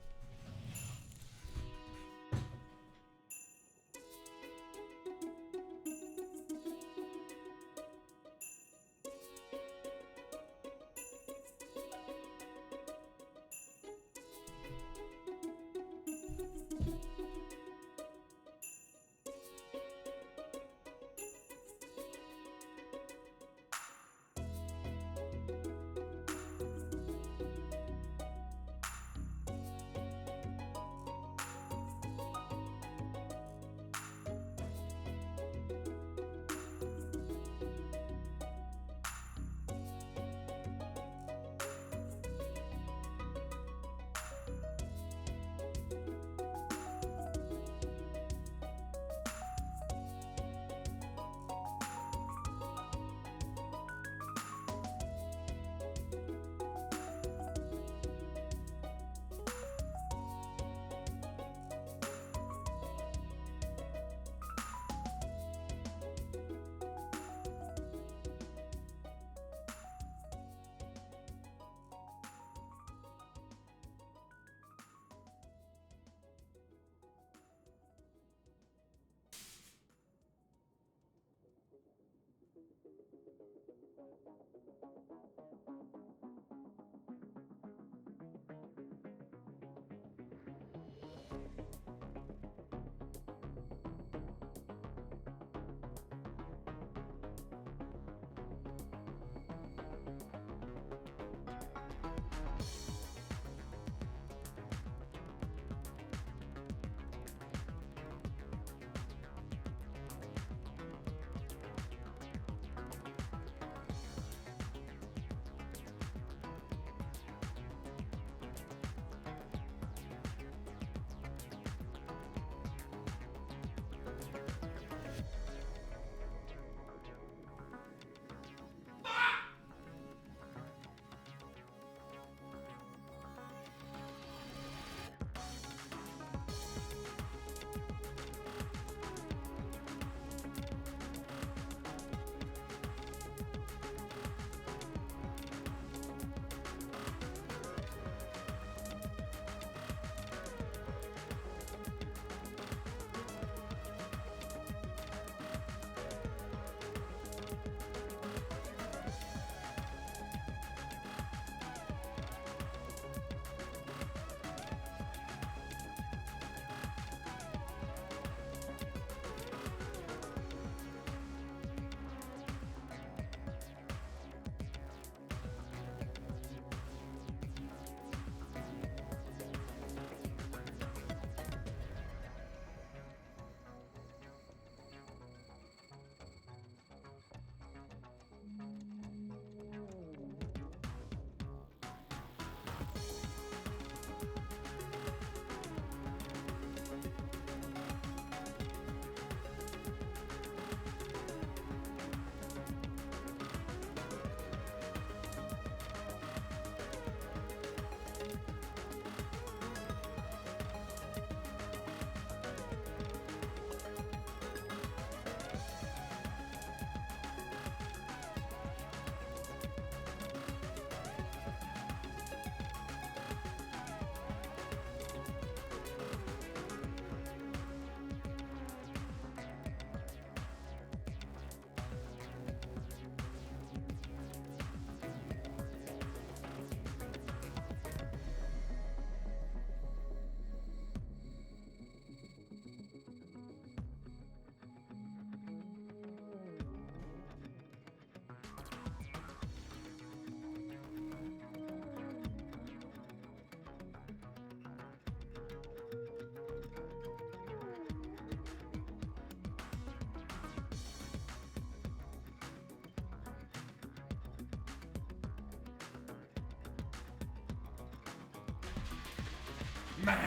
Man,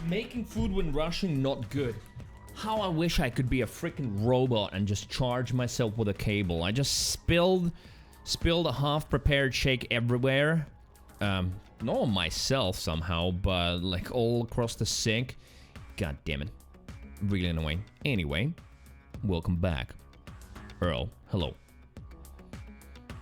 making food when rushing, not good. How I wish I could be a freaking robot and just charge myself with a cable. I just spilled a half-prepared shake everywhere. Not on myself somehow, but like all across the sink. God damn it. Really annoying. Anyway, welcome back. Earl, hello.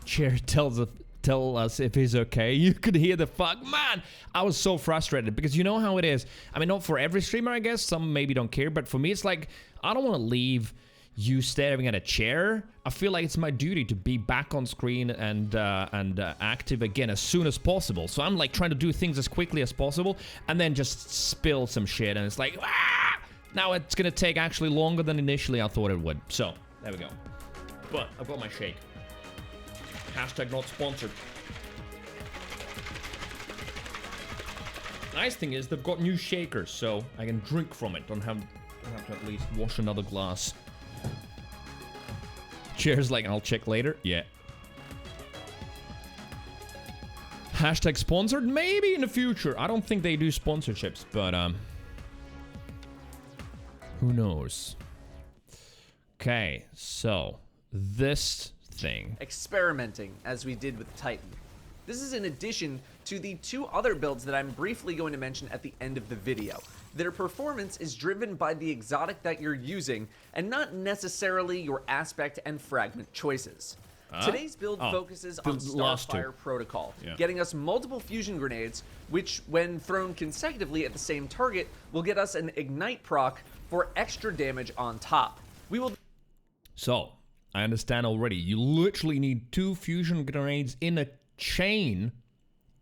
Chair tell us if he's okay. You could hear the fuck. Man, I was so frustrated because you know how it is. I mean, not for every streamer, I guess. Some maybe don't care, but for me, it's like, I don't want to leave you staring at a chair. I feel like it's my duty to be back on screen and active again as soon as possible. So I'm like trying to do things as quickly as possible and then just spill some shit and it's like, ah! Now it's gonna take actually longer than initially I thought it would. So, there we go. But I've got my shake. Hashtag not sponsored. Nice thing is they've got new shakers, so I can drink from it. Don't have to at least wash another glass. Cheers, like I'll check later. Yeah. Hashtag sponsored? Maybe in the future. I don't think they do sponsorships, but who knows? Okay, so this thing. Experimenting, as we did with Titan. This is in addition to the 2 other builds that I'm briefly going to mention at the end of the video. Their performance is driven by the exotic that you're using, and not necessarily your aspect and fragment choices. Today's build focuses on Starfire Protocol, getting us multiple fusion grenades, which, when thrown consecutively at the same target, will get us an Ignite proc for extra damage on top. We will... So, I understand already. You literally need 2 fusion grenades in a chain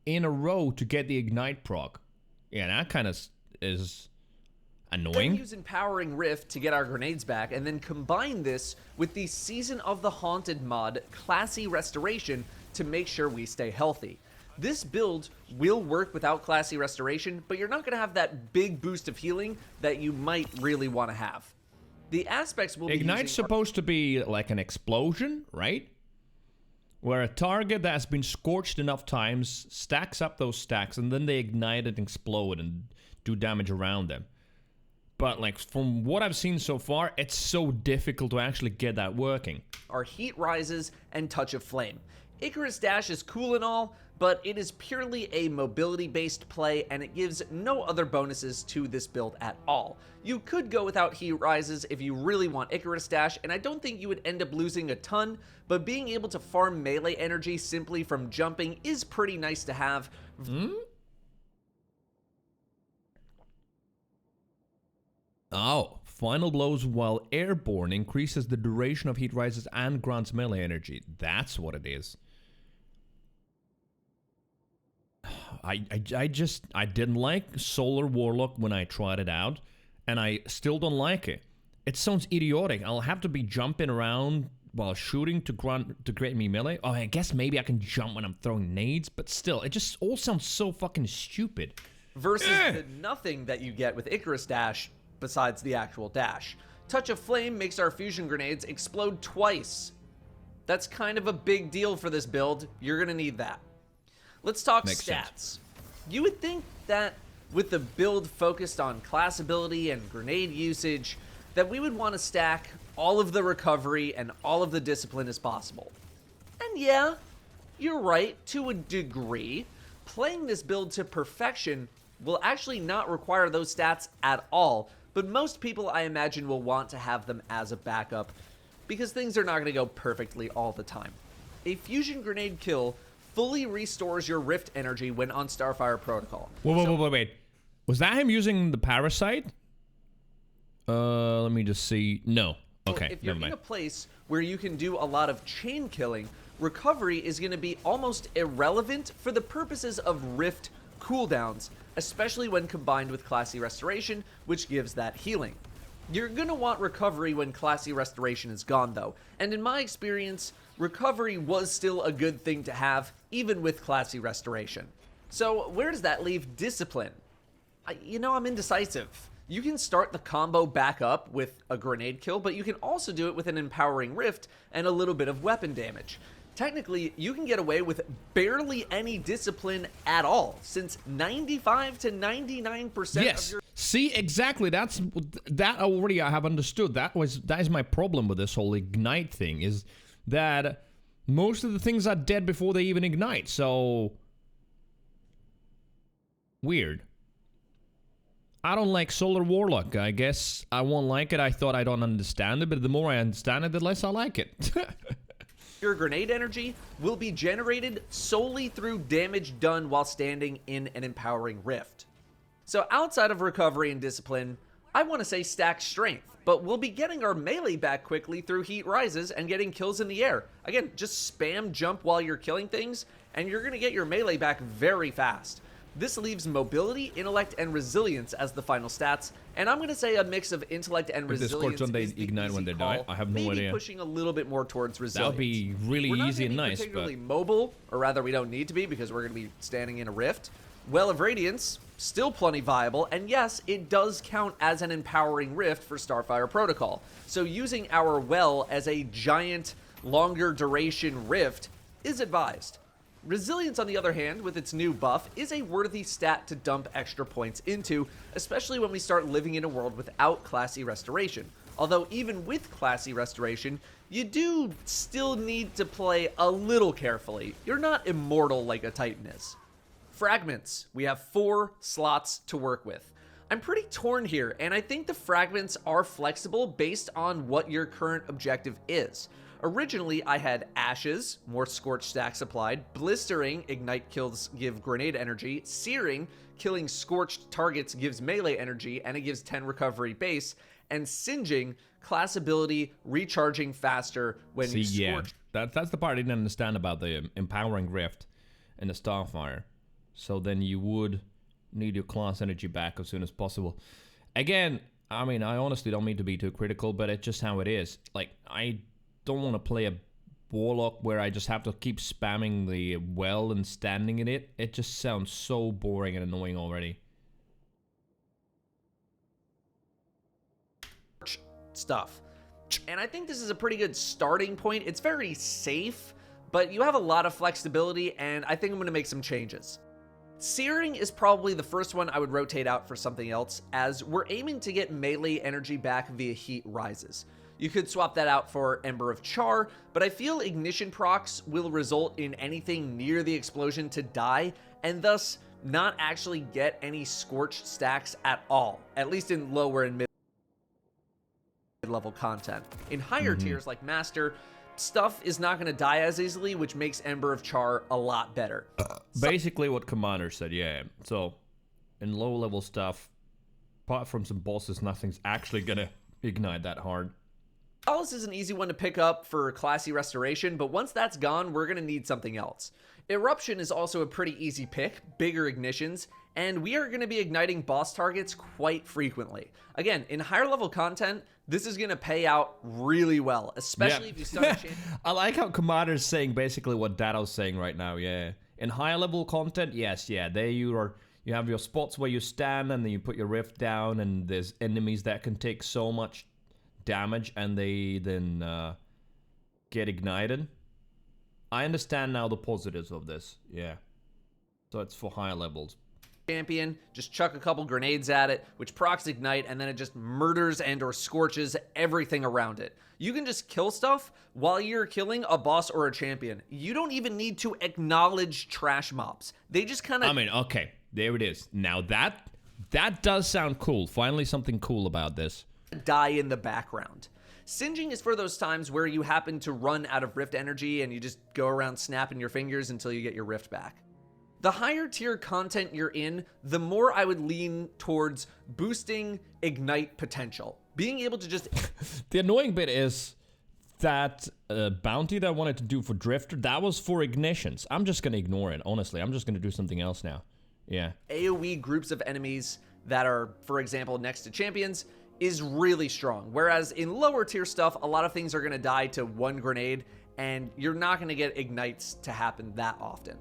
in a row to get the Ignite proc. Yeah, that kind of is annoying. Then use Empowering Rift to get our grenades back, and then combine this with the Season of the Haunted mod, Classy Restoration, to make sure we stay healthy. This build will work without Classy Restoration, but you're not going to have that big boost of healing that you might really want to have. The aspects will be Ignite's supposed to be like an explosion, right? Where a target that has been scorched enough times stacks up those stacks and then they ignite and explode and do damage around them. But like from what I've seen so far, it's so difficult to actually get that working. Our Heat Rises and Touch of Flame. Icarus Dash is cool and all, but it is purely a mobility-based play, and it gives no other bonuses to this build at all. You could go without Heat Rises if you really want Icarus Dash, and I don't think you would end up losing a ton, but being able to farm melee energy simply from jumping is pretty nice to have. Oh, Final Blows while airborne increases the duration of Heat Rises and grants melee energy. That's what it is. I didn't like Solar Warlock when I tried it out, and I still don't like it. It sounds idiotic. I'll have to be jumping around while shooting to create me melee. Oh, I guess maybe I can jump when I'm throwing nades, but still, it just all sounds so fucking stupid. Versus the nothing that you get with Icarus Dash besides the actual dash. Touch of Flame makes our fusion grenades explode twice. That's kind of a big deal for this build. You're gonna need that. Let's talk Makes stats. sense. You would think that with the build focused on class ability and grenade usage, that we would want to stack all of the recovery and all of the discipline as possible. And yeah, you're right, to a degree. Playing this build to perfection will actually not require those stats at all, but most people, I imagine, will want to have them as a backup because things are not going to go perfectly all the time. A fusion grenade kill fully restores your Rift energy when on Starfire Protocol. Wait. Was that him using the Parasite? Let me just see. No. Okay, if you're never mind. in a place where you can do a lot of chain killing, recovery is going to be almost irrelevant for the purposes of Rift cooldowns, especially when combined with Classy Restoration, which gives that healing. You're going to want recovery when Classy Restoration is gone, though, and in my experience, recovery was still a good thing to have, even with Classy Restoration. So where does that leave Discipline? I'm indecisive. You can start the combo back up with a grenade kill, but you can also do it with an Empowering Rift and a little bit of weapon damage. technically you can get away with barely any discipline at all, since 95 to 99% Yes. of your See, exactly. That already I have understood. That is my problem with this whole ignite thing, is that most of the things are dead before they even ignite. So weird. I don't like Solar Warlock. I guess I won't like it. I thought I don't understand it, but the more I understand it, the less I like it. your grenade energy will be generated solely through damage done while standing in an empowering rift. So outside of recovery and discipline, I want to say stack strength, but we'll be getting our melee back quickly through heat rises and getting kills in the air. Again, just spam jump while you're killing things, and you're going to get your melee back very fast. This leaves mobility, intellect, and resilience as the final stats, and I'm going to say a mix of intellect and If the resilience Scorch is the ignite when easy they die, call, I have no maybe idea. pushing a little bit more towards resilience. That'll be really We're not easy and gonna be nice, particularly but mobile, or rather we don't need to be because we're going to be standing in a rift. Well of Radiance, still plenty viable, and yes, it does count as an empowering rift for Starfire Protocol. So using our Well as a giant, longer duration rift is advised. Resilience, on the other hand, with its new buff, is a worthy stat to dump extra points into, especially when we start living in a world without Classy Restoration. Although even with Classy Restoration, you do still need to play a little carefully. You're not immortal like a Titan is. Fragments. We have 4 slots to work with. I'm pretty torn here, and I think the fragments are flexible based on what your current objective is. Originally, I had Ashes, more Scorch stacks applied, Blistering, Ignite kills give grenade energy, Searing, killing scorched targets gives melee energy, and it gives 10 recovery base, and Singeing, class ability, recharging faster when you scorch. Yeah, that's the part I didn't understand about the empowering rift and the Starfire. So then you would need your class energy back as soon as possible. Again, I mean, I honestly don't mean to be too critical, but it's just how it is. Like, I don't want to play a Warlock where I just have to keep spamming the well and standing in it. It just sounds so boring and annoying already. Stuff. And I think this is a pretty good starting point. It's very safe, but you have a lot of flexibility, and I think I'm going to make some changes. Searing is probably the first one I would rotate out for something else, as we're aiming to get melee energy back via heat rises. You could swap that out for Ember of Char, but I feel ignition procs will result in anything near the explosion to die, and thus not actually get any scorched stacks at all, at least in lower and mid-level content. In higher tiers like Master, stuff is not going to die as easily, which makes Ember of Char a lot better. Basically what Commander said, yeah. So, in low-level stuff, apart from some bosses, nothing's actually going to ignite that hard. Solace is an easy one to pick up for Classy Restoration, but once that's gone, we're going to need something else. Eruption is also a pretty easy pick, bigger ignitions, and we are going to be igniting boss targets quite frequently. Again, in higher level content, this is going to pay out really well, especially if you start a chance. I like how Commander's saying basically what Dato's saying right now, yeah. In higher level content, yes, yeah, there you have your spots where you stand and then you put your rift down and there's enemies that can take so much damage and they then get ignited. I understand now the positives of this, yeah. So it's for higher levels. Champion, just chuck a couple grenades at it, which procs ignite, and then it just murders and or scorches everything around it. You can just kill stuff while you're killing a boss or a champion. You don't even need to acknowledge trash mobs. They just kind of... I mean, okay, there it is. Now that does sound cool. Finally something cool about this. Die in the background. Singeing is for those times where you happen to run out of rift energy and you just go around snapping your fingers until you get your rift back. The higher tier content you're in, the more I would lean towards boosting ignite potential. Being able to just... The annoying bit is that bounty that I wanted to do for Drifter, that was for ignitions. I'm just going to ignore it, honestly. I'm just going to do something else now. Yeah. AoE groups of enemies that are, for example, next to champions is really strong. Whereas in lower tier stuff, a lot of things are going to die to one grenade, and you're not going to get ignites to happen that often.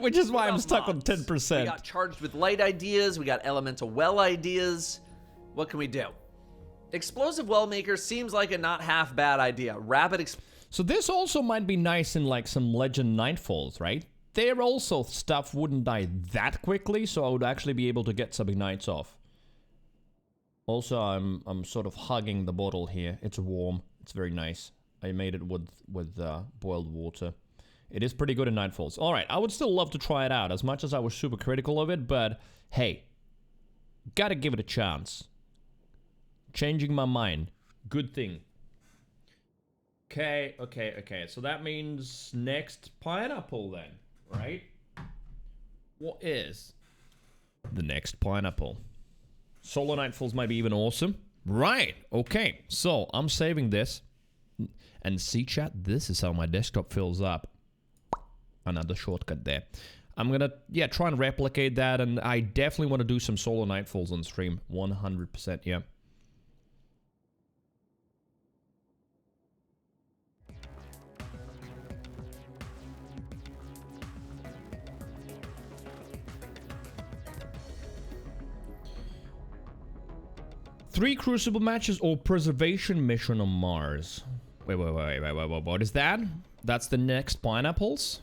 Which is why I'm stuck on 10%. We got charged with light ideas. We got elemental well ideas. What can we do? Explosive well maker seems like a not half bad idea. Rapid So this also might be nice in like some Legend Nightfalls, right? There also stuff wouldn't die that quickly, so I would actually be able to get some ignites off. Also, I'm sort of hugging the bottle here. It's warm. It's very nice. I made it with boiled water. It is pretty good in Nightfalls. All right, I would still love to try it out as much as I was super critical of it, but hey, gotta give it a chance. Changing my mind. Good thing. Okay. So that means next pineapple then, right? What is the next pineapple? Solar Nightfalls might be even awesome. Right, okay. So I'm saving this. And see, chat, this is how my desktop fills up. Another shortcut there. I'm gonna, yeah, try and replicate that, and I definitely want to do some Solar Nightfalls on stream. 100%, yeah. Three Crucible matches or Preservation mission on Mars. Wait, what is that? That's the next pineapples?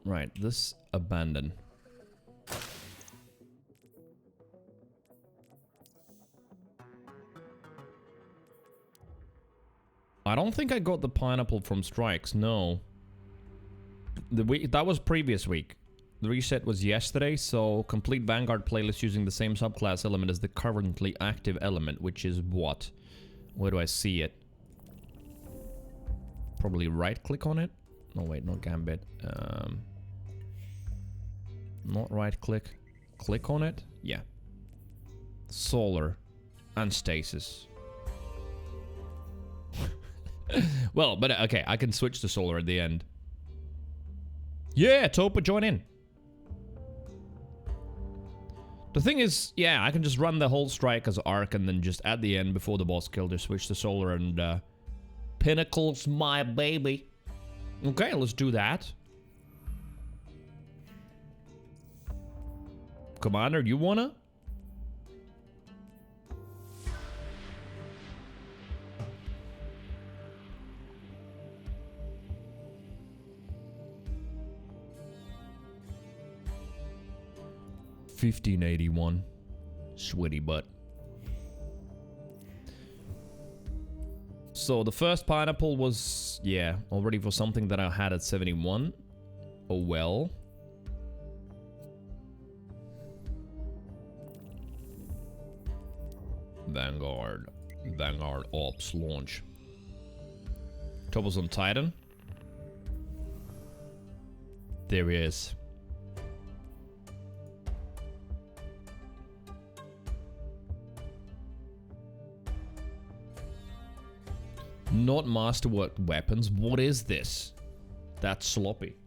Right, this abandon. I don't think I got the pineapple from Strikes, no. That was previous week. The reset was yesterday, so complete Vanguard playlist using the same subclass element as the currently active element, which is what? Where do I see it? Probably right-click on it? No, wait, not Gambit. Not right-click. Click on it? Yeah. Solar. And Stasis. Well, but okay, I can switch to Solar at the end. Yeah, Topa, join in. The thing is, yeah, I can just run the whole strike as arc and then just at the end, before the boss kill, just switch to Solar and Pinnacle's my baby. Okay, let's do that. Commander, you wanna? $15.81. Sweaty butt. So the first pineapple was, yeah, already for something that I had at 71. Oh well. Vanguard Ops launch. Topa's on Titan. There he is. Not masterwork weapons. What is this? That's sloppy.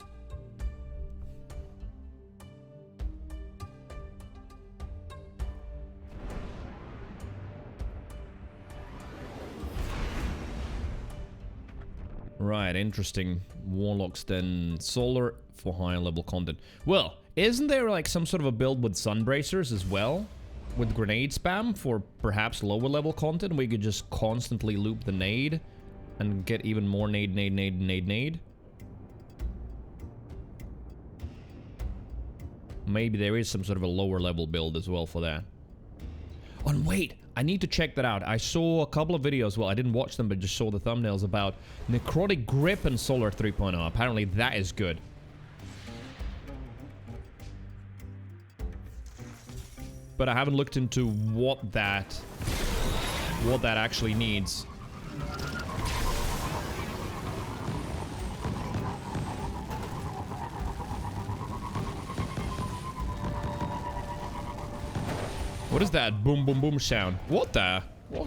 Right, interesting. Warlocks then Solar for higher level content. Well, isn't there like some sort of a build with Sunbracers as well? With grenade spam for perhaps lower level content? We could just constantly loop the nade and get even more nade. Maybe there is some sort of a lower level build as well for that. Oh, and wait, I need to check that out. I saw a couple of videos, well, I didn't watch them, but just saw the thumbnails about Necrotic Grip and Solar 3.0. Apparently that is good. But I haven't looked into what that actually needs. What is that boom boom boom sound? What the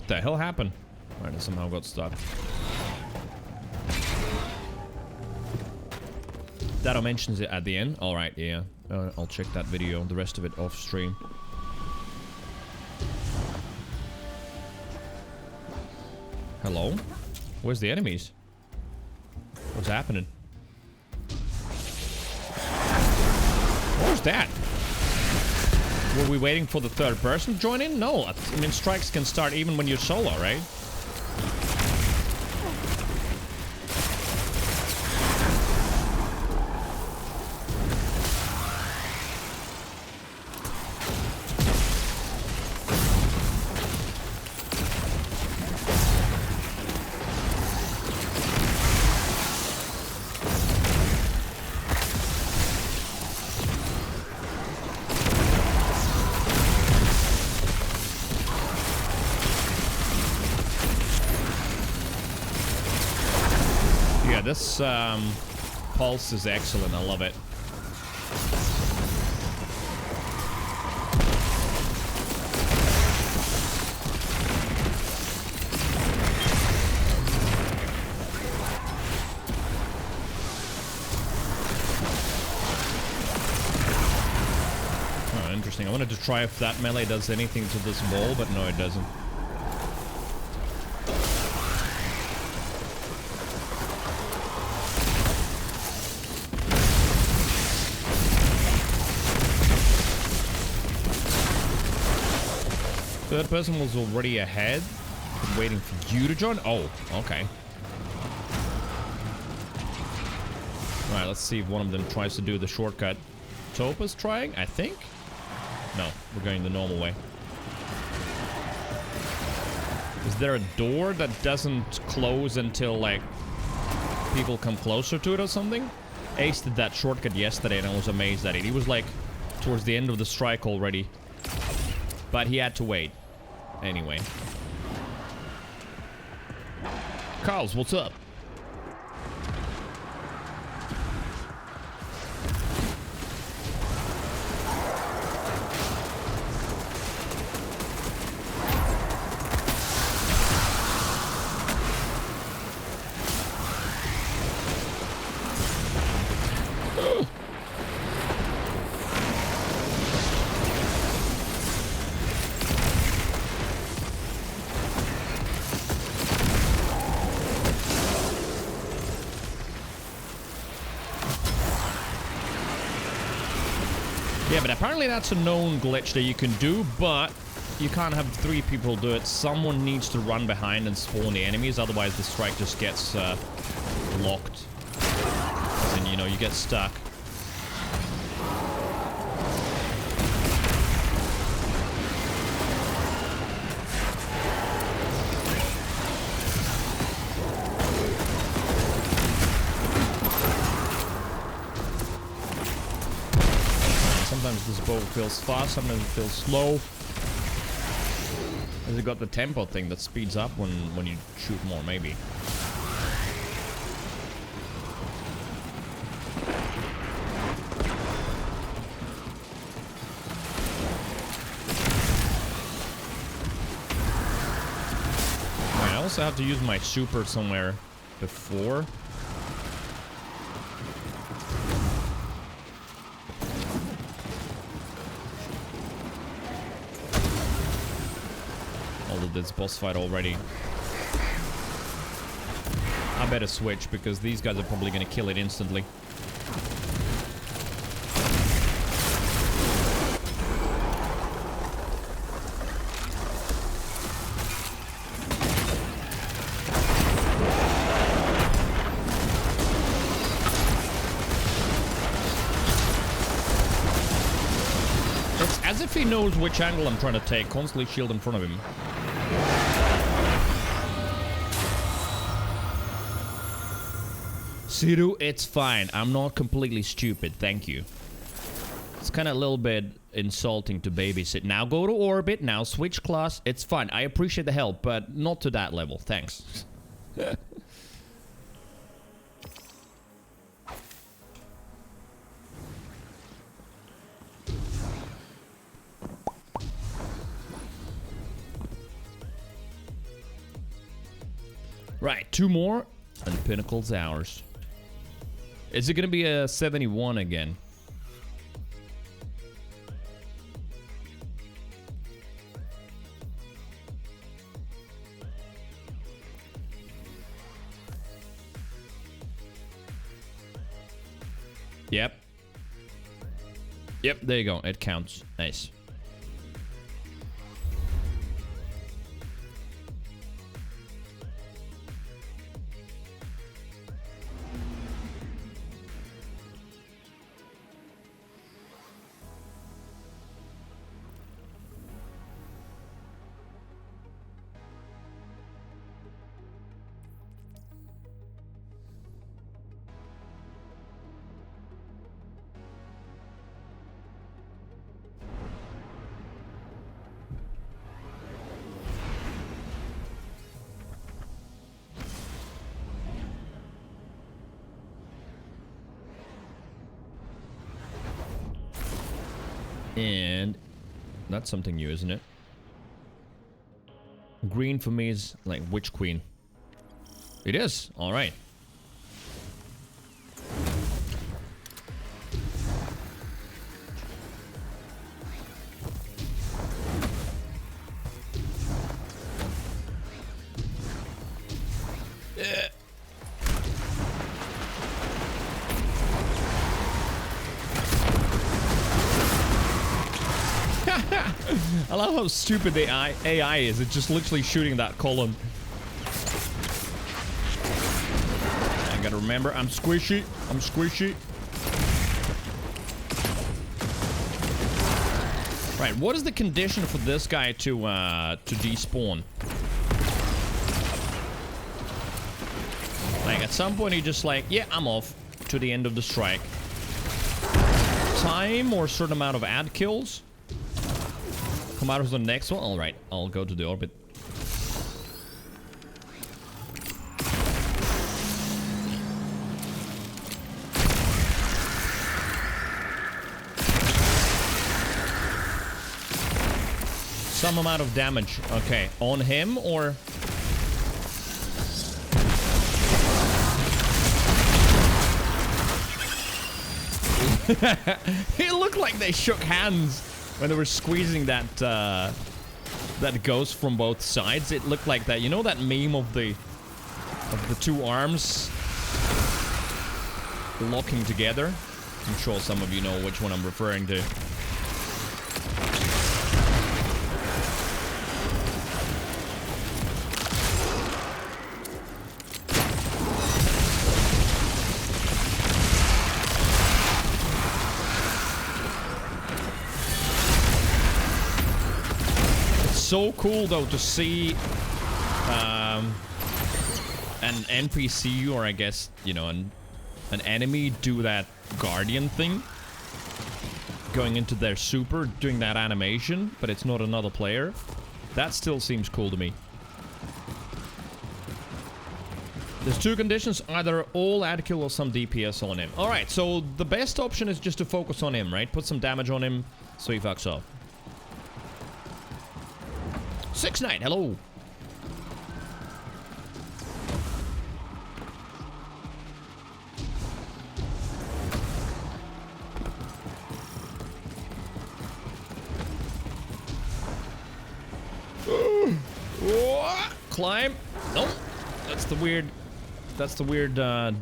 hell happened? Alright, I somehow got stuck. Dado mentions it at the end. Alright, yeah. I'll check that video, the rest of it off stream. Hello? Where's the enemies? What's happening? What was that? Were we waiting for the third person to join in? No, I mean, strikes can start even when you're solo, right? This pulse is excellent. I love it. Oh, interesting. I wanted to try if that melee does anything to this ball, but no, it doesn't. Third person was already ahead, waiting for you to join. Oh, okay. All right, let's see if one of them tries to do the shortcut. Topa's trying, I think. No, we're going the normal way. Is there a door that doesn't close until, like, people come closer to it or something? Ace did that shortcut yesterday and I was amazed at it. He was, like, towards the end of the strike already. But he had to wait. Anyway. Carls, what's up? Yeah, but apparently that's a known glitch that you can do, but you can't have 3 people do it. Someone needs to run behind and spawn the enemies, otherwise the strike just gets locked. And, you know, you get stuck. Sometimes this bow feels fast, sometimes it feels slow. Has it got the tempo thing that speeds up when you shoot more, maybe? I also have to use my super somewhere before. This boss fight already. I better switch because these guys are probably gonna kill it instantly. It's as if he knows which angle I'm trying to take. Constantly shield in front of him. Siru, it's fine. I'm not completely stupid, thank you. It's kind of a little bit insulting to babysit. Now go to orbit, now switch class. It's fine. I appreciate the help, but not to that level. Thanks. Right, 2 more, and Pinnacle's ours. Is it gonna be a 71 again? Yep. Yep, there you go. It counts. Nice. And that's something new, isn't it? Green for me is like witch queen. It is. All right. I love how stupid the AI is. It's just literally shooting that column. I gotta remember, I'm squishy. I'm squishy. Right, what is the condition for this guy to despawn? Like, at some point he just like, yeah, I'm off to the end of the strike. Time or certain amount of ad kills? Come out of the next one. All right, I'll go to the orbit. Some amount of damage. Okay, on him or... It looked like they shook hands when they were squeezing that that ghost from both sides. It looked like that. You know that meme of the two arms locking together? I'm sure some of you know which one I'm referring to. So cool though to see an NPC, or I guess, you know, an enemy do that guardian thing, going into their super, doing that animation, but it's not another player. That still seems cool to me. There's two conditions, either all ad kill or some DPS on him. Alright, so the best option is just to focus on him, right? Put some damage on him so he fucks off. 6-9, hello. Climb. Nope. That's the weird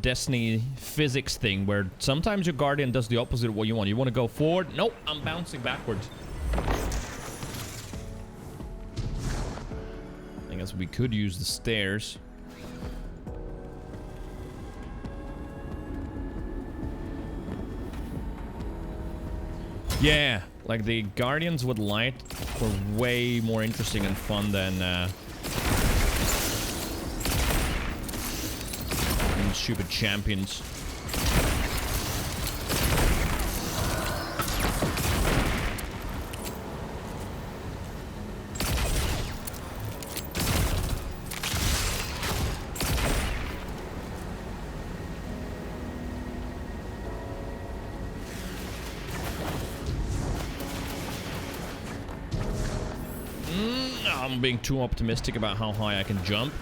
Destiny physics thing where sometimes your Guardian does the opposite of what you want. You want to go forward? Nope, I'm bouncing backwards. I guess we could use the stairs. Yeah, like the Guardians with light were way more interesting and fun than stupid champions. I'm being too optimistic about how high I can jump.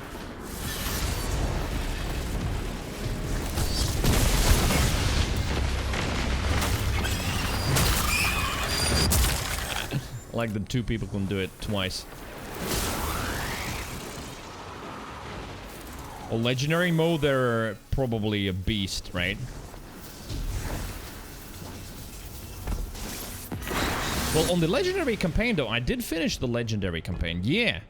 Like the two people can do it twice. Well, legendary mode, they're probably a beast, right? Well, on the legendary campaign, though, I did finish the legendary campaign. Yeah.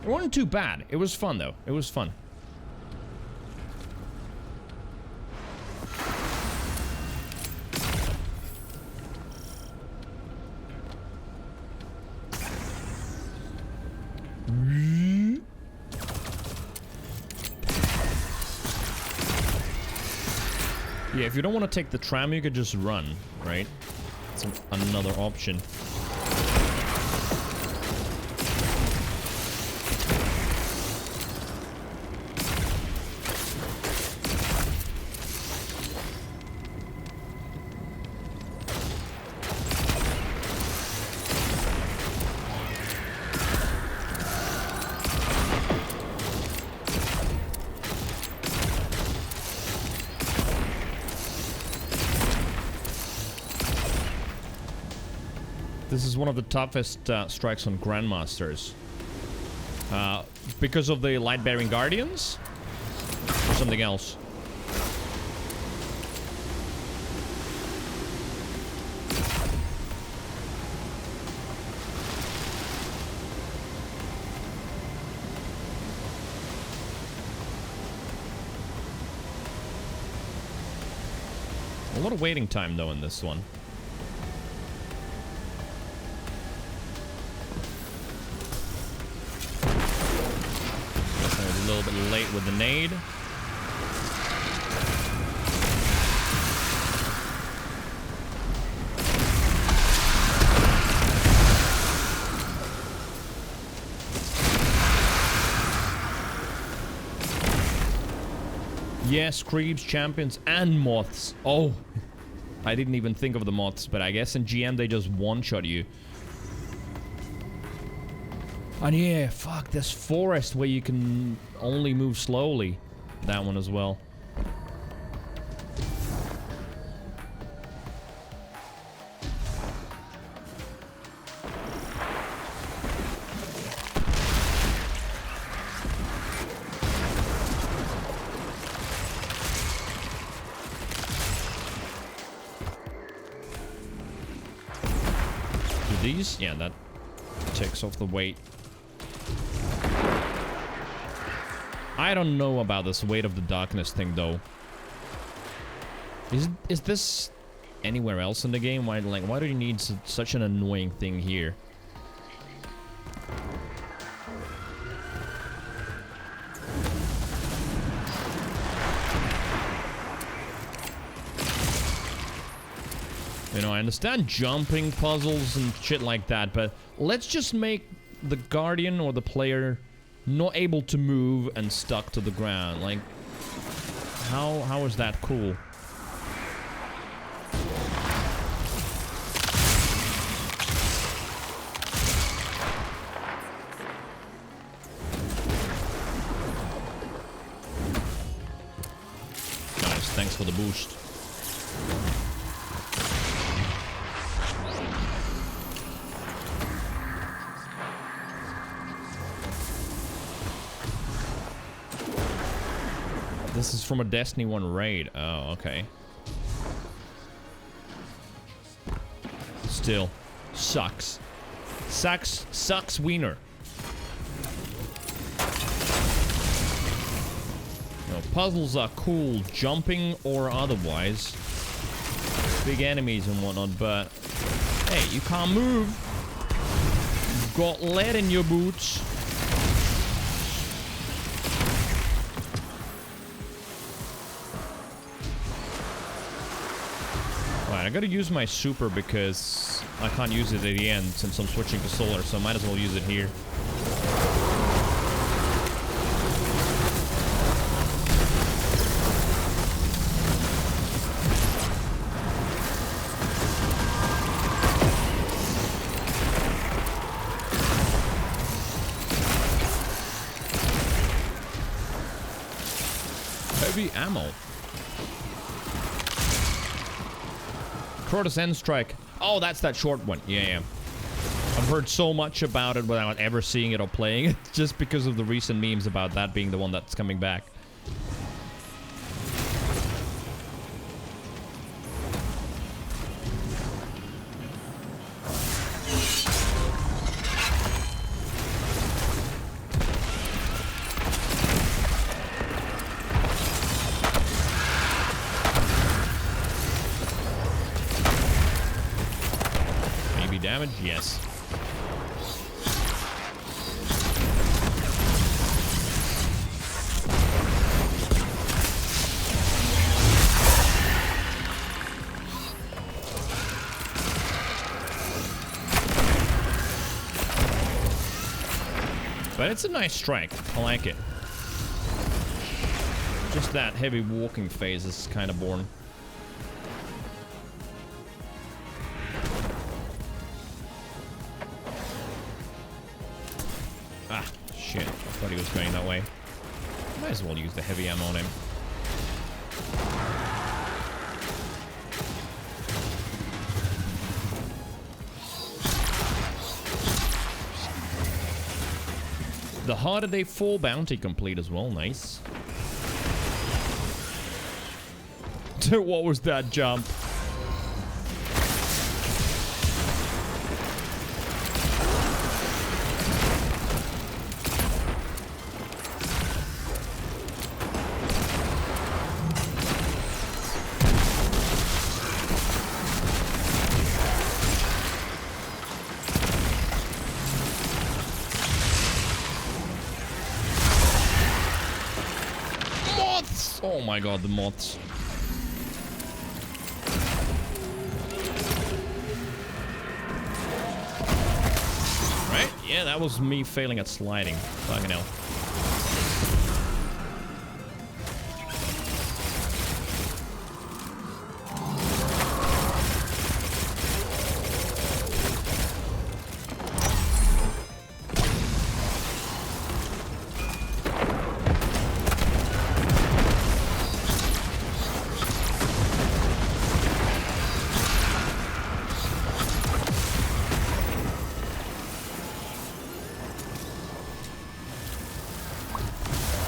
It wasn't too bad. It was fun, though. It was fun. Yeah, if you don't want to take the tram, you could just run, right? It's another option. This is one of the toughest strikes on Grandmasters. Because of the light-bearing guardians? Or something else? A lot of waiting time, though, in this one. A little bit late with the nade. Yes, creeps, champions, and moths. Oh, I didn't even think of the moths, but I guess in GM they just one-shot you. And yeah, fuck, this forest where you can only move slowly. That one as well. Do these? Yeah, that takes off the weight. I don't know about this Weight of the Darkness thing, though. Is this anywhere else in the game? Why do you need such an annoying thing here? You know, I understand jumping puzzles and shit like that, but let's just make the Guardian or the player not able to move and stuck to the ground. Like, how is that cool? Nice, thanks for the boost. This is from a Destiny 1 raid. Oh, okay. Still. Sucks. Sucks wiener. You know, puzzles are cool, jumping or otherwise. Big enemies and whatnot, but... Hey, you can't move. You've got lead in your boots. I gotta use my super because I can't use it at the end since I'm switching to solar, so I might as well use it here. Heavy ammo. Protoss End Strike. Oh, that's that short one. Yeah. I've heard so much about it without ever seeing it or playing it, just because of the recent memes about that being the one that's coming back. damage? Yes. But it's a nice strike. I like it. Just that heavy walking phase is kind of boring. Ah, shit. I thought he was going that way. Might as well use the heavy ammo on him. The harder they fall bounty complete as well. Nice. What was that jump? Moths! Oh my god, the moths. Yeah, that was me failing at sliding. Fucking hell.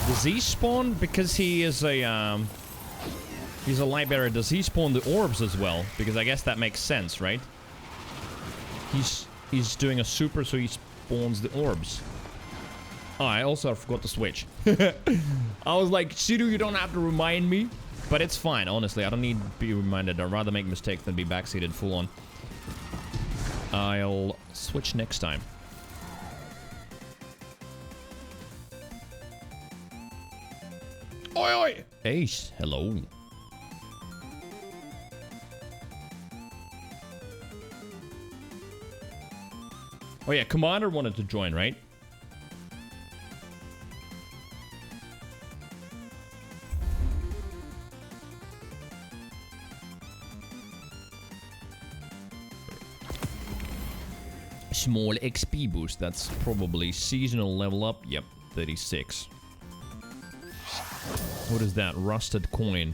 Does he spawn, because he is a, he's a light bearer, does he spawn the orbs as well? Because I guess that makes sense, right? He's doing a super, so he spawns the orbs. Oh, I also forgot to switch. I was like, Shiru, you don't have to remind me. But it's fine, honestly. I don't need to be reminded. I'd rather make mistakes than be backseated full on. I'll switch next time. Oi, oi! Ace, hello. Oh yeah, Commander wanted to join, right? Small XP boost, that's probably seasonal level up. Yep, 36. What is that? Rusted coin.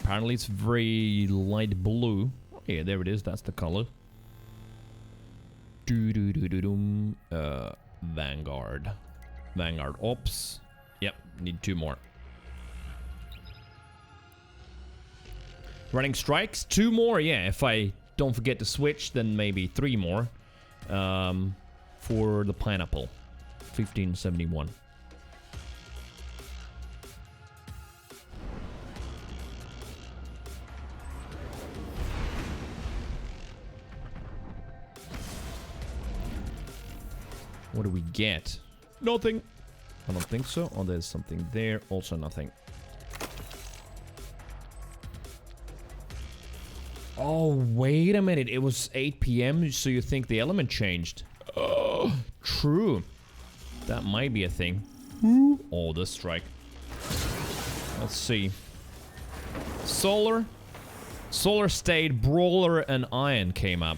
Apparently it's very light blue. Oh, yeah, there it is. That's the color. Vanguard. Vanguard Ops. Yep, need 2 more. Running strikes? 2 more? Yeah, if I don't forget to switch, then maybe 3 more. For the pineapple. 1571. What do we get? Nothing. I don't think so. Oh, there's something there. Also nothing. Oh, wait a minute. It was 8 p.m., so you think the element changed. Oh, true. That might be a thing. Oh, the strike. Let's see. Solar. Solar stayed. Brawler and Iron came up.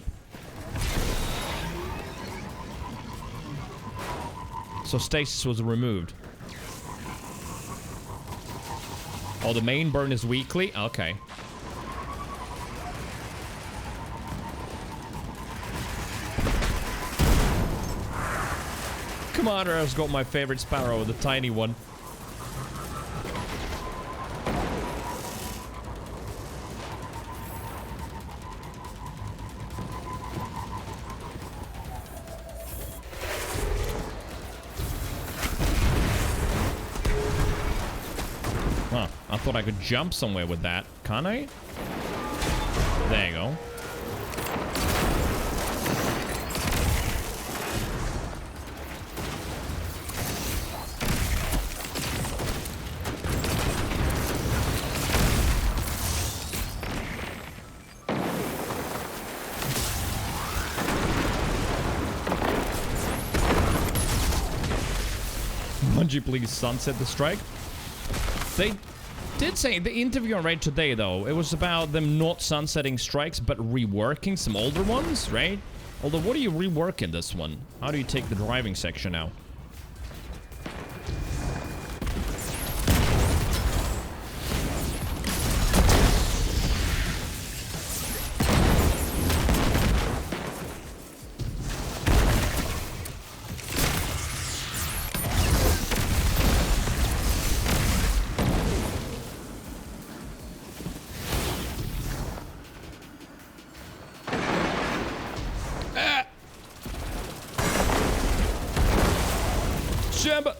So stasis was removed. Oh, the main burn is weekly? Okay. Commander has got my favorite sparrow, the tiny one. I thought I could jump somewhere with that. Can't I? There you go. Bungie please sunset the strike? They did say, the interview I read today though, it was about them not sunsetting strikes but reworking some older ones, right? Although, what do you rework in this one? How do you take the driving section out?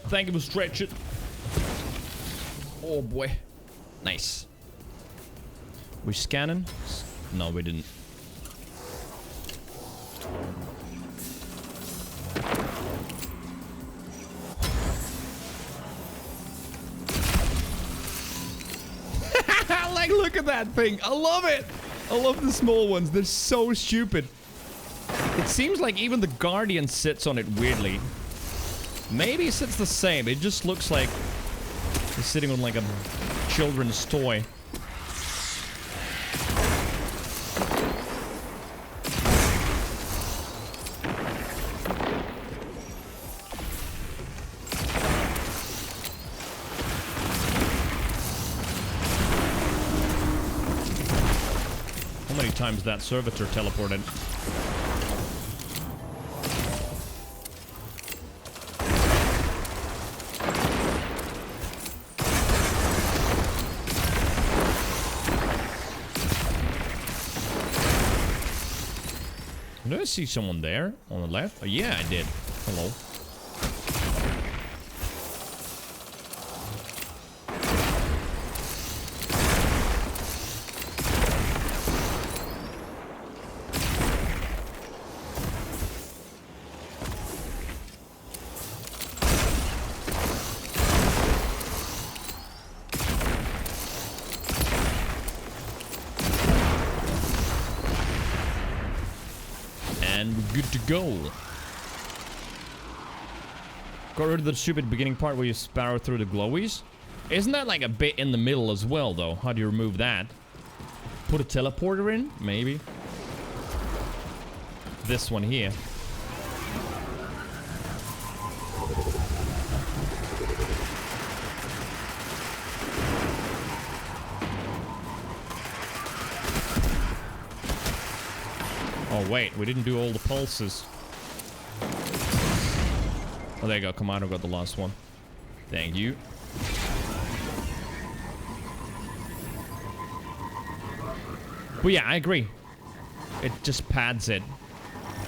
Thank you for stretching. Oh boy. Nice. We scanning? No, we didn't. Like, look at that thing. I love it. I love the small ones. They're so stupid. It seems like even the Guardian sits on it weirdly. Maybe it sits the same. It just looks like he's sitting on like a children's toy. How many times that servitor teleported? Did I see someone there on the left? Oh, yeah, I did. Hello. Good to go. Got rid of the stupid beginning part where you sparrow through the glowies. Isn't that like a bit in the middle as well, though? How do you remove that? Put a teleporter in? Maybe. This one here. Oh, wait, we didn't do all the pulses. Oh, there you go. Commando got the last one. Thank you. But yeah, I agree. It just pads it.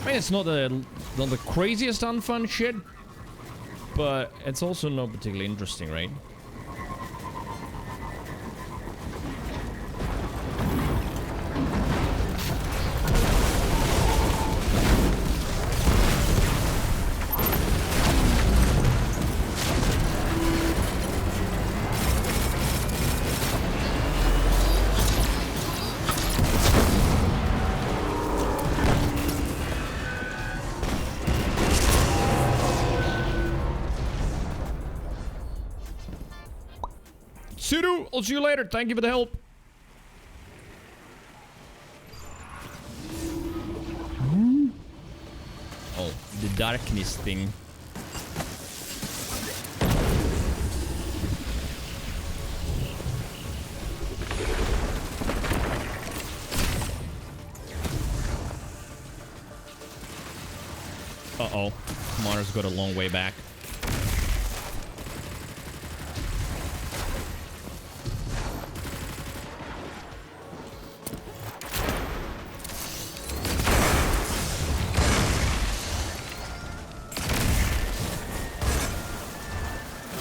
I mean, it's not the craziest unfun shit, but it's also not particularly interesting, right? Sudo, I'll see you later. Thank you for the help. Oh, the darkness thing. Uh-oh. Commander's got a long way back.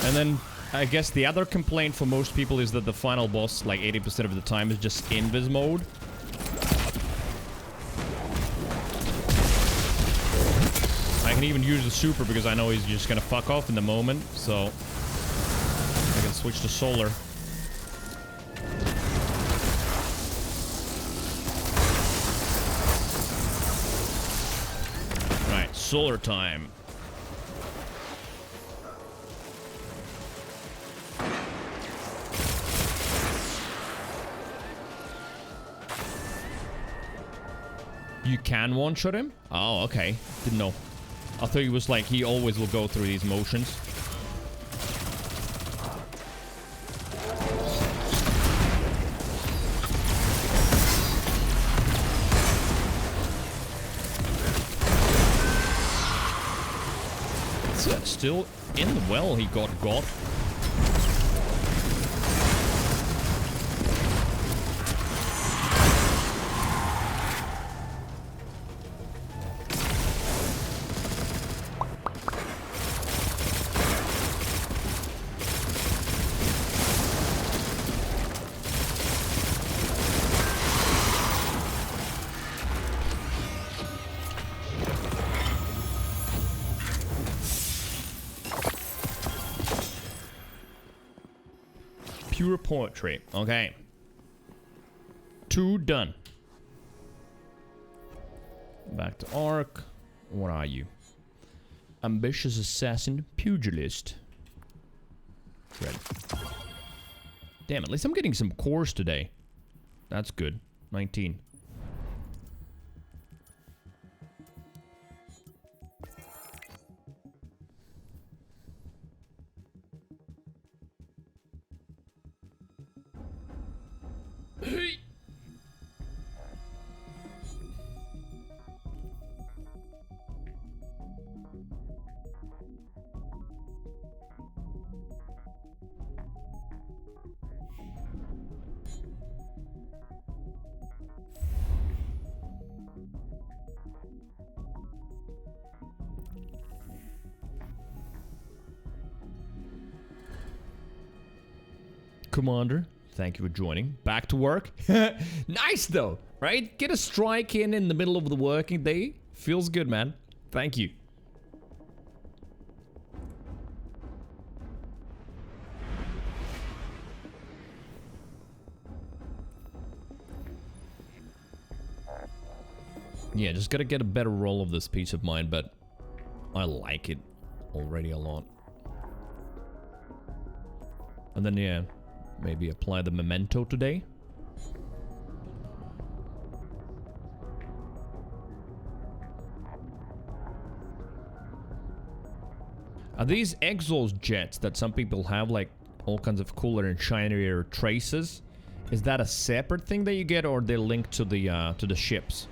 And then, I guess the other complaint for most people is that the final boss, like 80% of the time, is just invis mode. I can even use the super because I know he's just gonna fuck off in the moment, so I can switch to solar. Right, solar time. You can one-shot him? Oh, okay. Didn't know. I thought he was like, he always will go through these motions. Still in the well, he got. Pure poetry. Okay. 2 done. Back to Ark. What are you? Ambitious assassin, pugilist. Shred. Damn, at least I'm getting some cores today. That's good. 19. Commander, thank you for joining. Back to work. Nice though, right? Get a strike in the middle of the working day. Feels good, man. Thank you. Yeah, just gotta get a better roll of this piece of mine, but I like it already a lot. And then, yeah, maybe apply the memento today. Are these exhaust jets that some people have, like all kinds of cooler and shinier traces? Is that a separate thing that you get, or they're linked to the ships?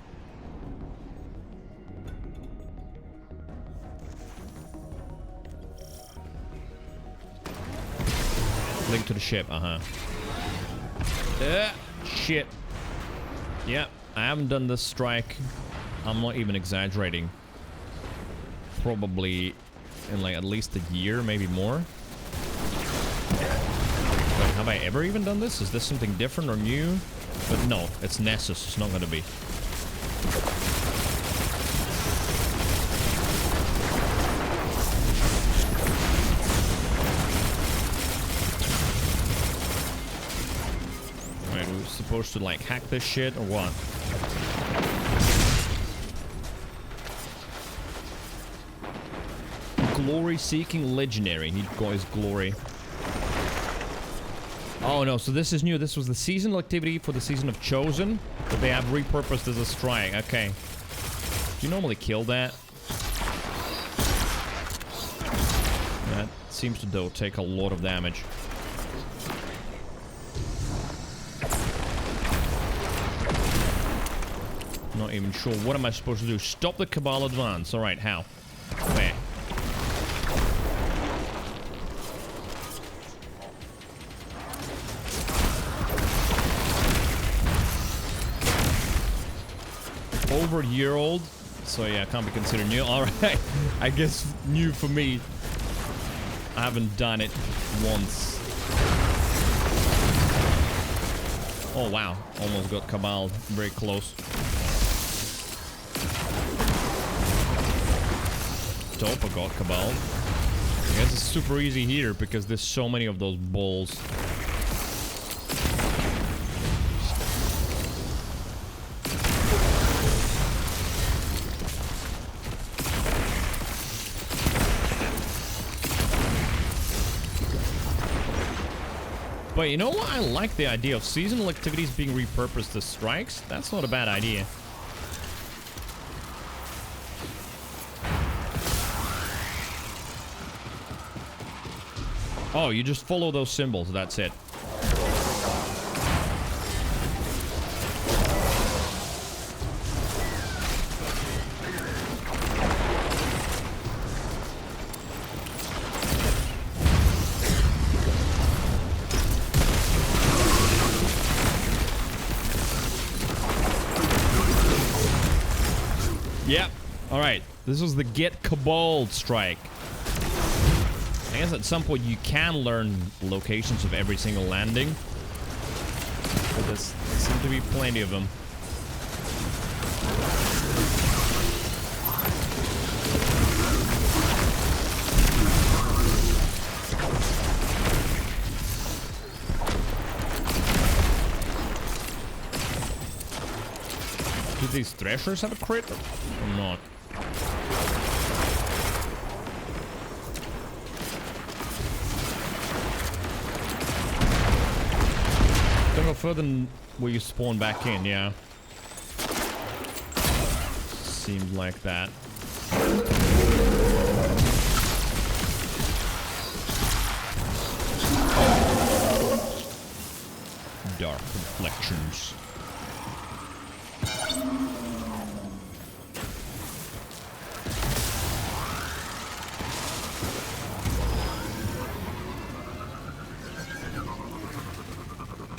Link to the ship, shit. Yeah, I haven't done this strike. I'm not even exaggerating. Probably in like at least a year, maybe more. Wait, have I ever even done this? Is this something different or new? But no, it's Nessus. It's not gonna be. Supposed to like hack this shit or what? Glory-seeking legendary. He got his glory. Oh no, so this is new. This was the seasonal activity for the season of Chosen, but they have repurposed as a strike. Okay. Do you normally kill that? That seems to though take a lot of damage. Not even sure. What am I supposed to do? Stop the Cabal advance. Alright, how? Where? Over a year old. So yeah, can't be considered new. Alright. I guess new for me. I haven't done it once. Oh wow. Almost got Cabal. Very close. Dope, I got Cabal. I guess it's super easy here because there's so many of those balls. But you know what? I like the idea of seasonal activities being repurposed as strikes. That's not a bad idea. Oh, you just follow those symbols, that's it. Yep. Alright. This was the Get Caballed strike. I guess at some point you can learn locations of every single landing. But there seem to be plenty of them. Do these threshers have a crit or not? Don't go further than where you spawn back in, yeah. Seems like that. Dark reflections.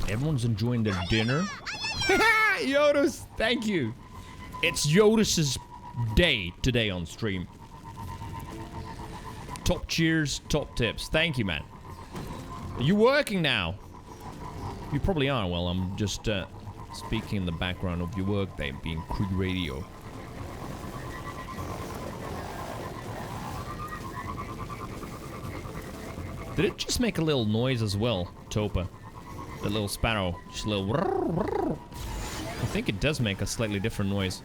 Everyone's enjoying their dinner. Yodis, thank you. It's Yodis's day today on stream. Top cheers, top tips. Thank you, man. Are you working now? You probably are. Well, I'm just speaking in the background of your work day, being Crew Radio. Did it just make a little noise as well, Topa? The little sparrow, just a little. I think it does make a slightly different noise.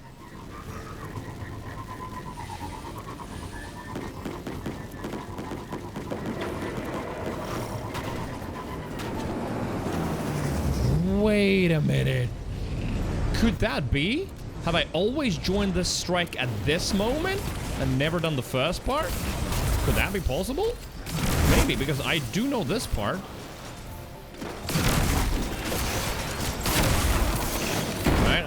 Wait a minute. Could that be? Have I always joined this strike at this moment and never done the first part? Could that be possible? Maybe, because I do know this part.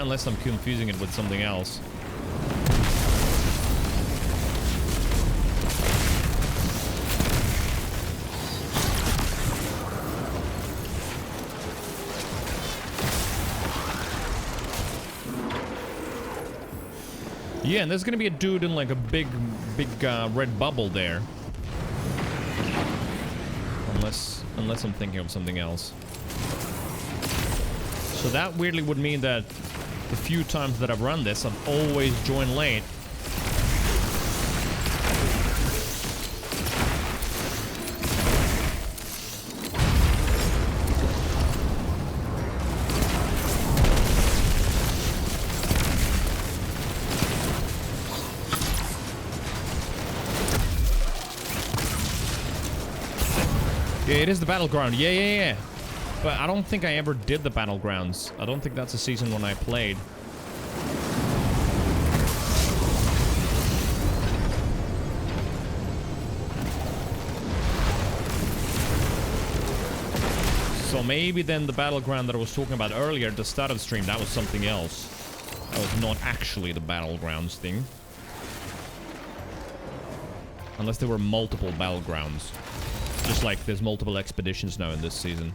Unless I'm confusing it with something else. Yeah, and there's gonna be a dude in like a big red bubble there. Unless I'm thinking of something else. So that weirdly would mean that the few times that I've run this, I've always joined late. Yeah, it is the battleground. Yeah. But I don't think I ever did the battlegrounds. I don't think that's a season when I played. So maybe then the battleground that I was talking about earlier at the start of the stream, that was something else. That was not actually the battlegrounds thing. Unless there were multiple battlegrounds. Just like there's multiple expeditions now in this season.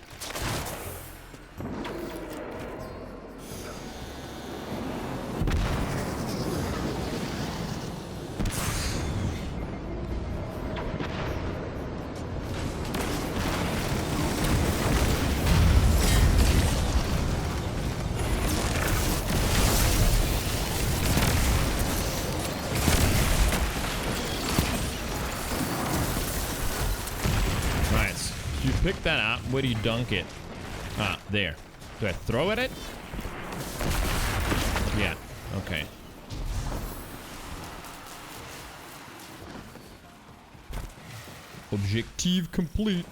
Pick that up. Where do you dunk it? Ah, there. Do I throw at it? Yeah. Okay. Objective complete.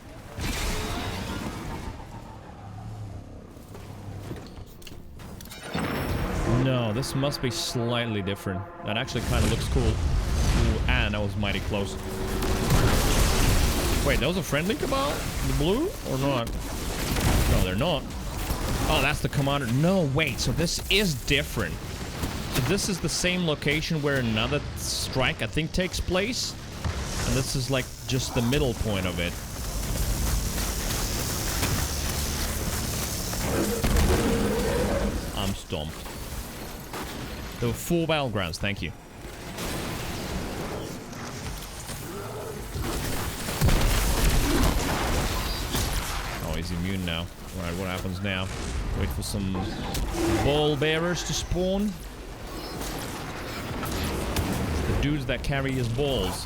No, this must be slightly different. That actually kind of looks cool. Ooh, and that was mighty close. Wait, those are friendly cabal? The blue or not? No, they're not. Oh, that's the commander. No, wait, so this is different. So this is the same location where another strike, I think, takes place. And this is like just the middle point of it. I'm stumped. There were 4 battlegrounds, thank you. Oh, he's immune now. Alright, what happens now? Wait for some ball bearers to spawn. The dudes that carry his balls.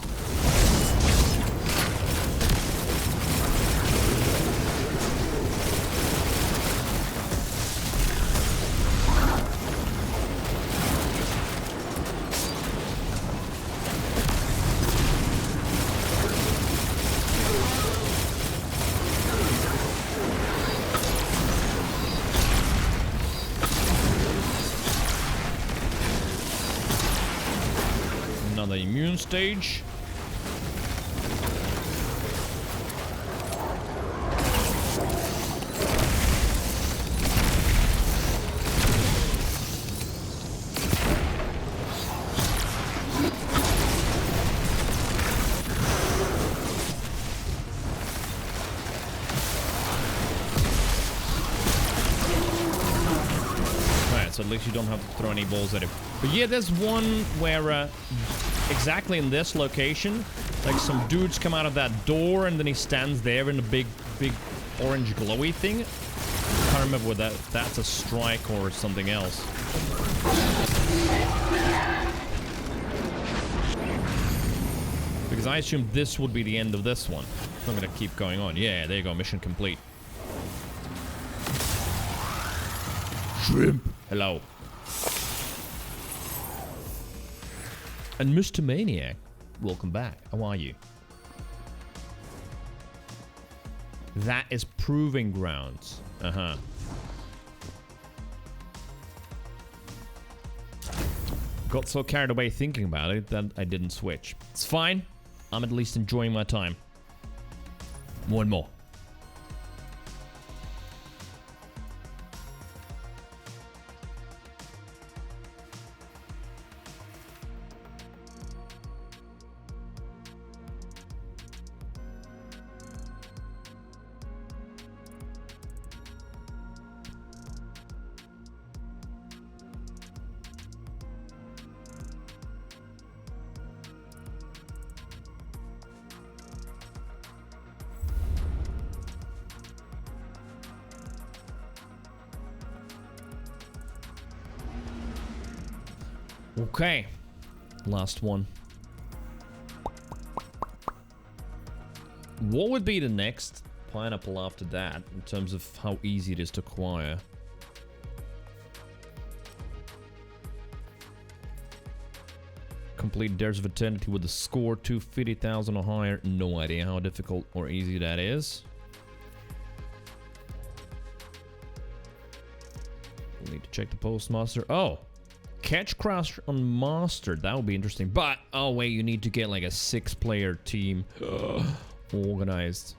Another immune stage. So at least you don't have to throw any balls at him. But yeah, there's one where exactly in this location, like some dudes come out of that door and then he stands there in a big orange glowy thing. I can't remember whether that's a strike or something else. Because I assume this would be the end of this one. I'm gonna keep going on. Yeah, there you go, mission complete. Shrimp. Hello. And Mr. Maniac, welcome back. How are you? That is Proving Grounds. Uh-huh. Got so carried away thinking about it that I didn't switch. It's fine. I'm at least enjoying my time. One more. Okay, last one. What would be the next pineapple after that in terms of how easy it is to acquire? Complete Dares of Eternity with a score 250,000 or higher. No idea how difficult or easy that is. We'll need to check the postmaster. Oh! Catch Crash on Master, that would be interesting. But, oh wait, you need to get like a 6-player team organized.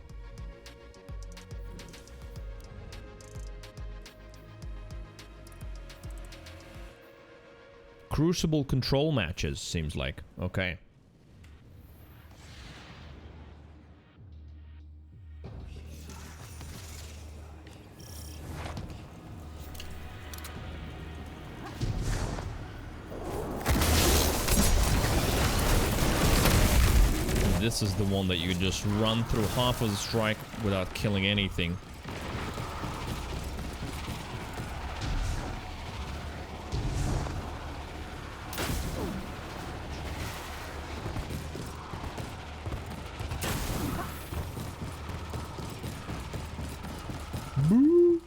Crucible control matches, seems like. Okay. This is the one that you just run through half of the strike without killing anything. Boo.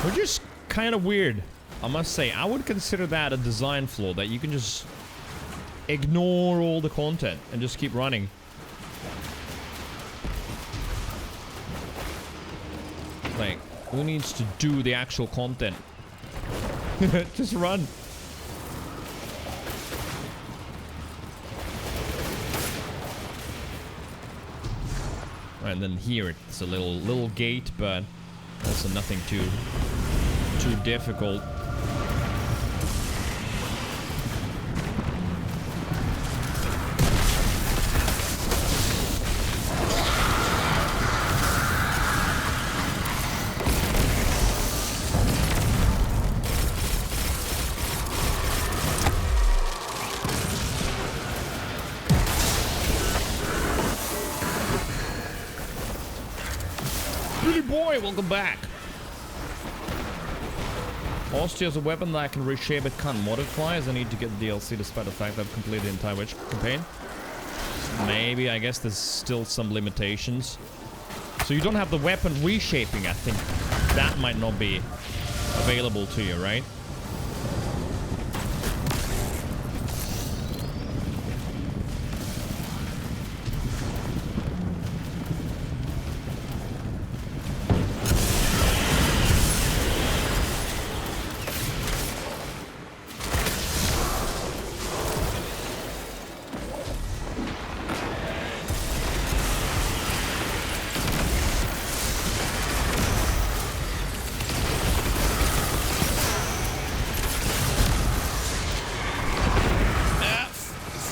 Which is kind of weird. I must say, I would consider that a design flaw, that you can just ignore all the content and just keep running. Like, who needs to do the actual content? Just run. And then here it's a little gate, but also nothing too difficult. Billy boy, welcome back. Austria is a weapon that I can reshape. It can't modify, as I need to get the DLC despite the fact that I've completed the entire Witch campaign. Maybe, I guess there's still some limitations. So you don't have the weapon reshaping, I think. That might not be available to you, right?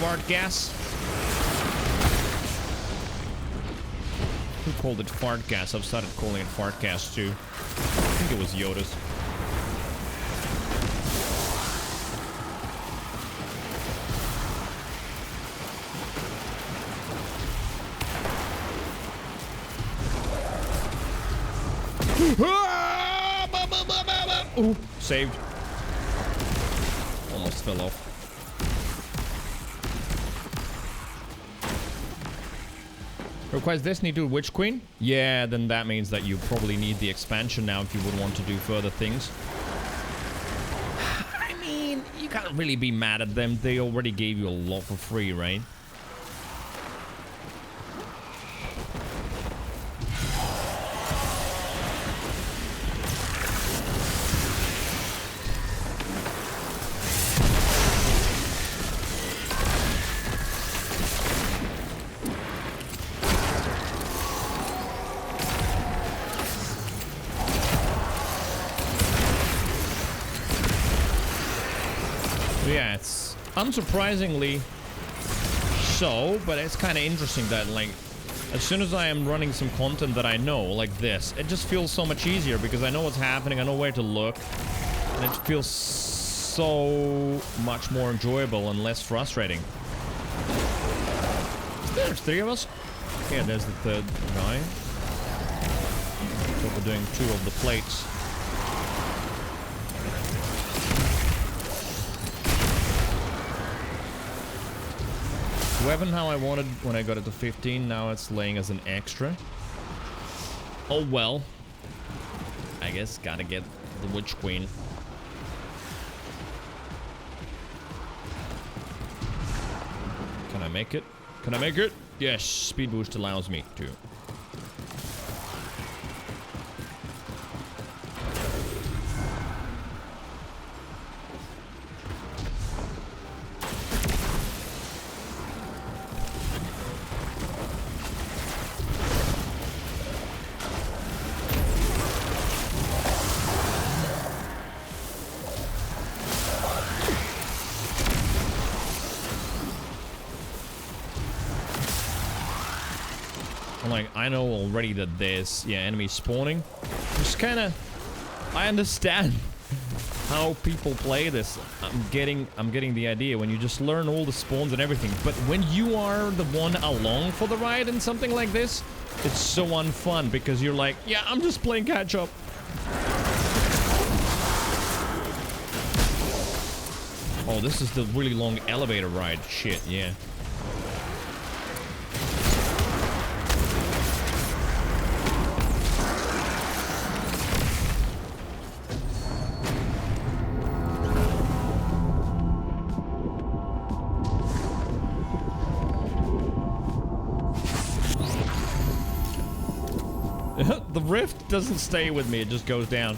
Fart gas. Who called it fart gas? I've started calling it fart gas too. I think it was Yoda's. Ooh, saved. Almost fell off. Requires Destiny to Witch Queen? Yeah, then that means that you probably need the expansion now if you would want to do further things. I mean, you can't really be mad at them. They already gave you a lot for free, right? Yeah, it's unsurprisingly so, but it's kind of interesting that, like, as soon as I am running some content that I know, like this, it just feels so much easier because I know what's happening, I know where to look, and it feels so much more enjoyable and less frustrating. There's 3 of us. Yeah, there's the 3rd guy. So we're doing 2 of the plates. Weapon how I wanted when I got it to 15, now it's laying as an extra. Oh well. I guess gotta get the Witch Queen. Can I make it? Can I make it? Yes, speed boost allows me to. Like, I know already that there's, yeah, enemies spawning. Just kind of, I understand how people play this. I'm getting the idea when you just learn all the spawns and everything. But when you are the one along for the ride in something like this, it's so unfun because you're like, yeah, I'm just playing catch up. Oh, this is the really long elevator ride. Shit, yeah. The rift doesn't stay with me, it just goes down.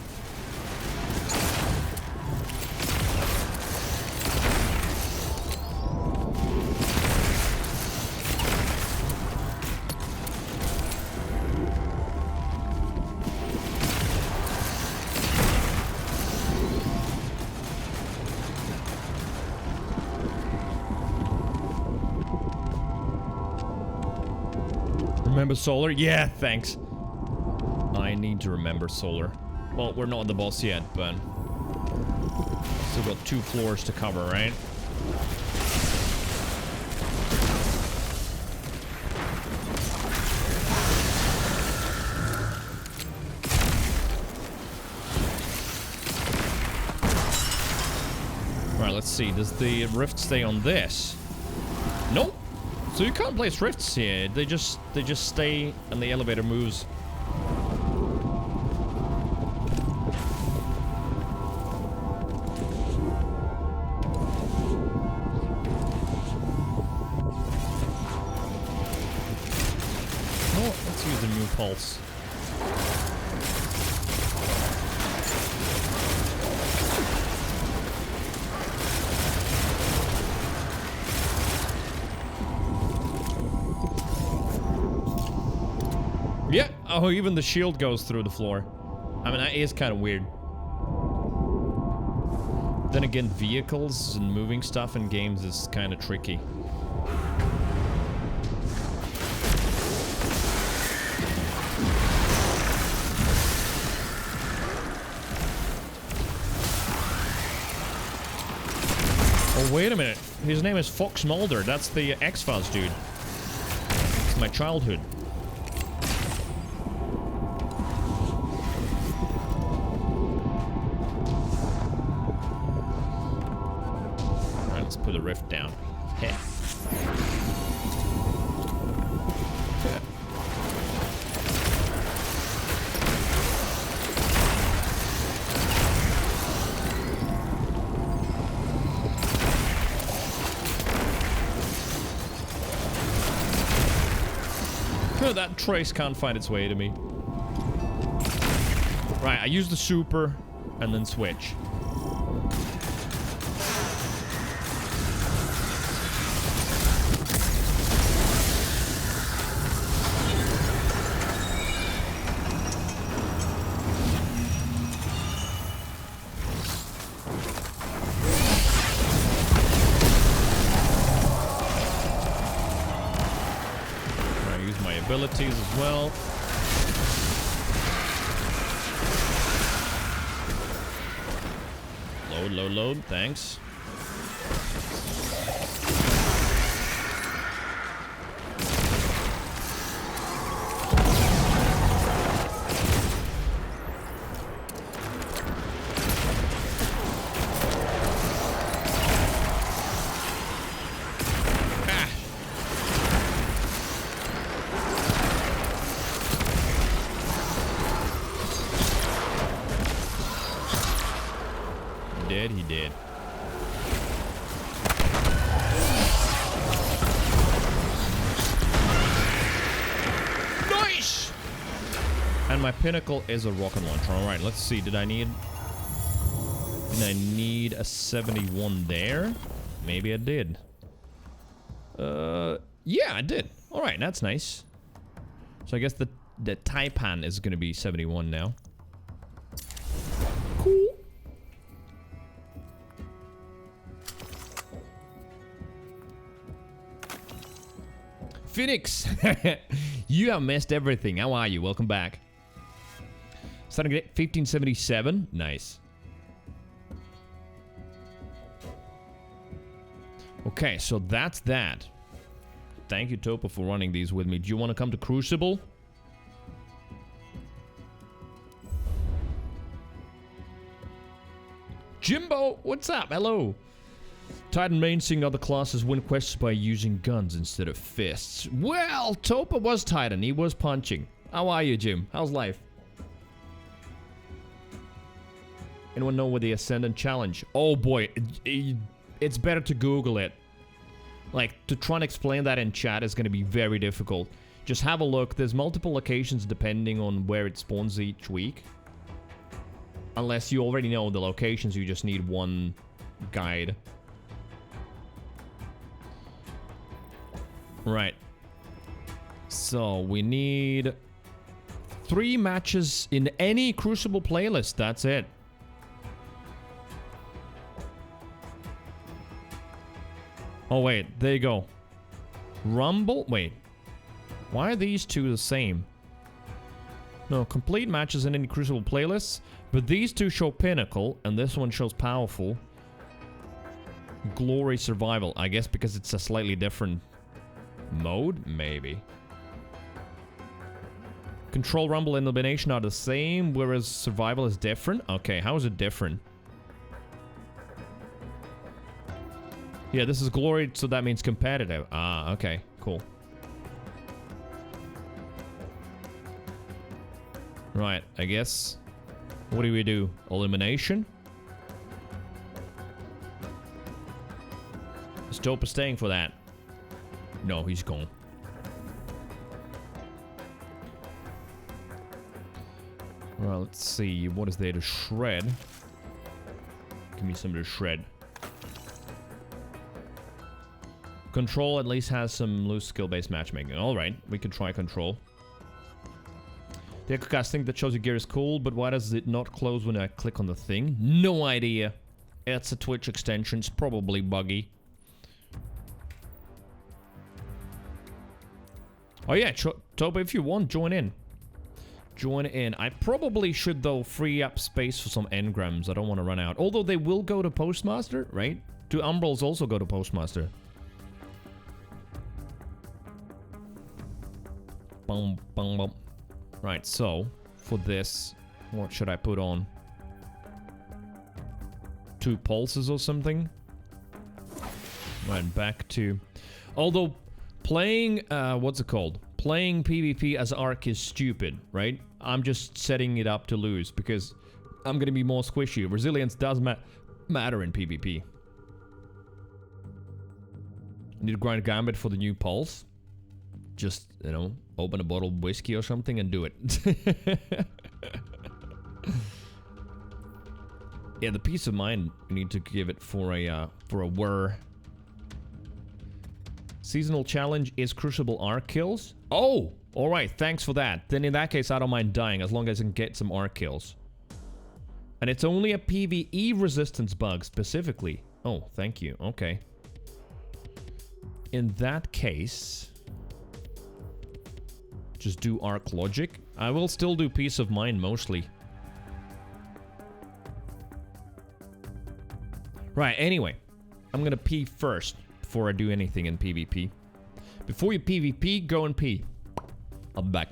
Remember Solar? Yeah, thanks. I need to remember Solar. Well, we're not the boss yet, but... still got 2 floors to cover, right? Alright, let's see. Does the rift stay on this? Nope. So you can't place rifts here. They just stay and the elevator moves. Oh, let's use a new pulse. Yeah, oh, even the shield goes through the floor. I mean, that is kind of weird. Then again, vehicles and moving stuff in games is kind of tricky. Oh, wait a minute. His name is Fox Mulder. That's the X-Files dude. It's my childhood. Put the rift down. Heh. That trace can't find its way to me. Right, I use the super and then switch. Abilities as well. Load, thanks. He did. Nice! And my pinnacle is a rocket launcher. Alright, let's see. Did I need a 71 there? Maybe I did. Yeah, I did. Alright, that's nice. So I guess the Taipan is gonna be 71 now. Cool. Phoenix, you have missed everything. How are you? Welcome back. Starting at 1577. Nice. Okay, so that's that. Thank you, Topa, for running these with me. Do you want to come to Crucible? Jimbo, what's up? Hello. Titan main seeing other classes win quests by using guns instead of fists. Well, Topa was Titan. He was punching. How are you, Jim? How's life? Anyone know what the Ascendant Challenge? Oh boy, it's better to Google it. Like, to try and explain that in chat is going to be very difficult. Just have a look. There's multiple locations depending on where it spawns each week. Unless you already know the locations, you just need one guide. Right. So, we need 3 matches in any Crucible playlist. That's it. Oh, wait. There you go. Rumble? Wait. Why are these two the same? No, complete matches in any Crucible playlists, but these two show Pinnacle, and this one shows Powerful. Glory Survival, I guess because it's a slightly different mode, maybe. Control, Rumble, and Elimination are the same, whereas Survival is different? Okay, how is it different? Yeah, this is Glory, so that means competitive. Ah, okay, cool. Right, I guess. What do we do? Elimination? Is Dope staying for that? No, he's gone. Well, let's see. What is there to shred? Give me some to shred. Control at least has some loose skill-based matchmaking. Alright, we can try Control. The EchoCast thing that shows your gear is cool, but why does it not close when I click on the thing? No idea. It's a Twitch extension. It's probably buggy. Oh yeah, Toba, if you want, join in. Join in. I probably should, though, free up space for some engrams. I don't want to run out. Although they will go to Postmaster, right? Do Umbrals also go to Postmaster? Bum, bum, bum. Right, so, for this, what should I put on? 2 pulses or something? Right, back to... Although, playing, what's it called? Playing PvP as Arc is stupid, right? I'm just setting it up to lose, because I'm gonna be more squishy. Resilience does matter in PvP. Need to grind Gambit for the new pulse. Just, you know, open a bottle of whiskey or something and do it. Yeah, the peace of mind you need to give it for a whir. Seasonal challenge is Crucible arc kills. Oh, all right. Thanks for that. Then in that case, I don't mind dying as long as I can get some arc kills. And it's only a PvE resistance bug specifically. Oh, thank you. Okay. In that case, just do arc logic. I will still do peace of mind mostly. Right, anyway. I'm gonna pee first before I do anything in PvP. Before you PvP, go and pee. I'll be back.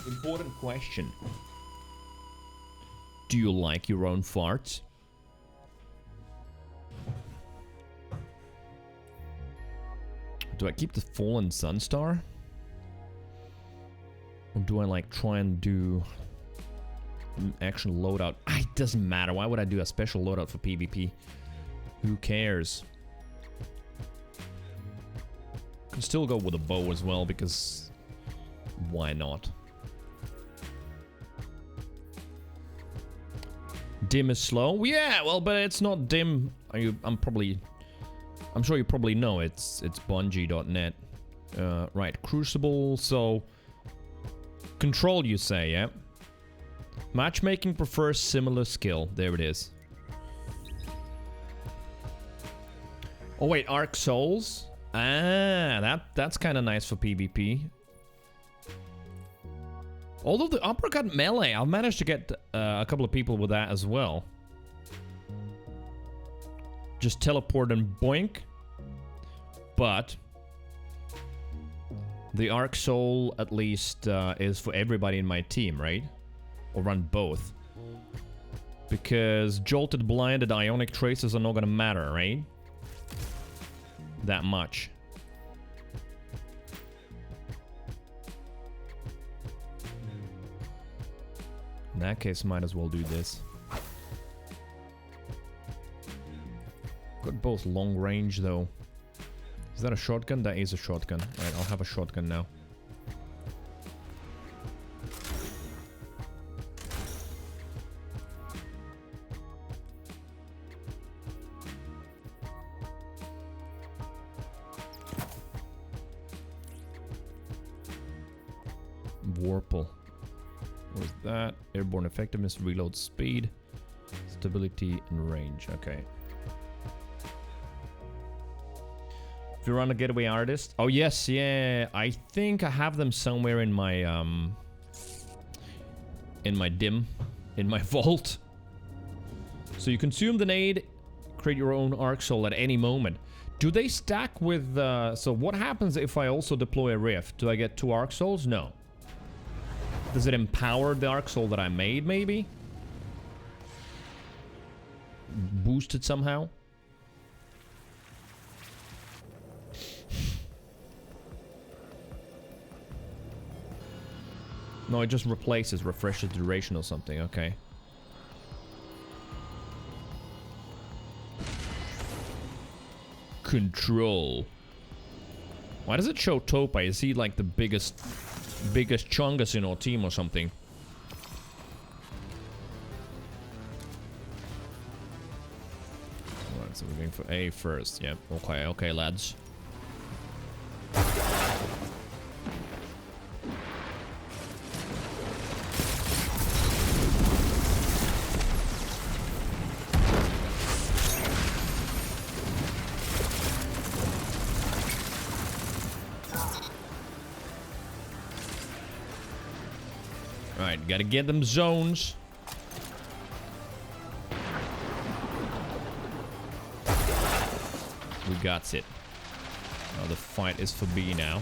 Important question. Do you like your own farts? Do I keep the Fallen Sunstar? Or do I like try and do an action loadout? Ah, it doesn't matter. Why would I do a special loadout for PvP? Who cares? Can still go with a bow as well because why not? Dim is slow? Yeah, well, but it's not dim. I'm sure you probably know it's Bungie.net. Right, Crucible, so Control you say, yeah? Matchmaking prefers similar skill. There it is. Oh wait, Arc Souls? Ah, that's kind of nice for PvP. Although the uppercut melee, I've managed to get a couple of people with that as well. Just teleport and boink. But the Arc Soul at least is for everybody in my team, right? Or run both. Because Jolted, Blinded, Ionic Traces are not gonna matter, right? That much. In that case, might as well do this. Got both long range though. Is that a shotgun? That is a shotgun. Alright, I'll have a shotgun now. Warple. What was that? Airborne effectiveness, reload speed, stability, and range. Okay. If you run a getaway artist. Oh yes, yeah. I think I have them somewhere in my dim, in my vault. So you consume the nade, create your own Arc Soul at any moment. Do they stack with? So what happens if I also deploy a rift? Do I get 2 Arc Souls? No. Does it empower the Arc Soul that I made, maybe? Boost it somehow? No, it just replaces, refreshes duration or something, okay. Control. Why does it show Topa? Is he like the biggest chungus in our team or something? Alright, so we're going for A first. Yep. Okay, okay, lads. Alright, gotta get them zones. We got it. Now the fight is for B now.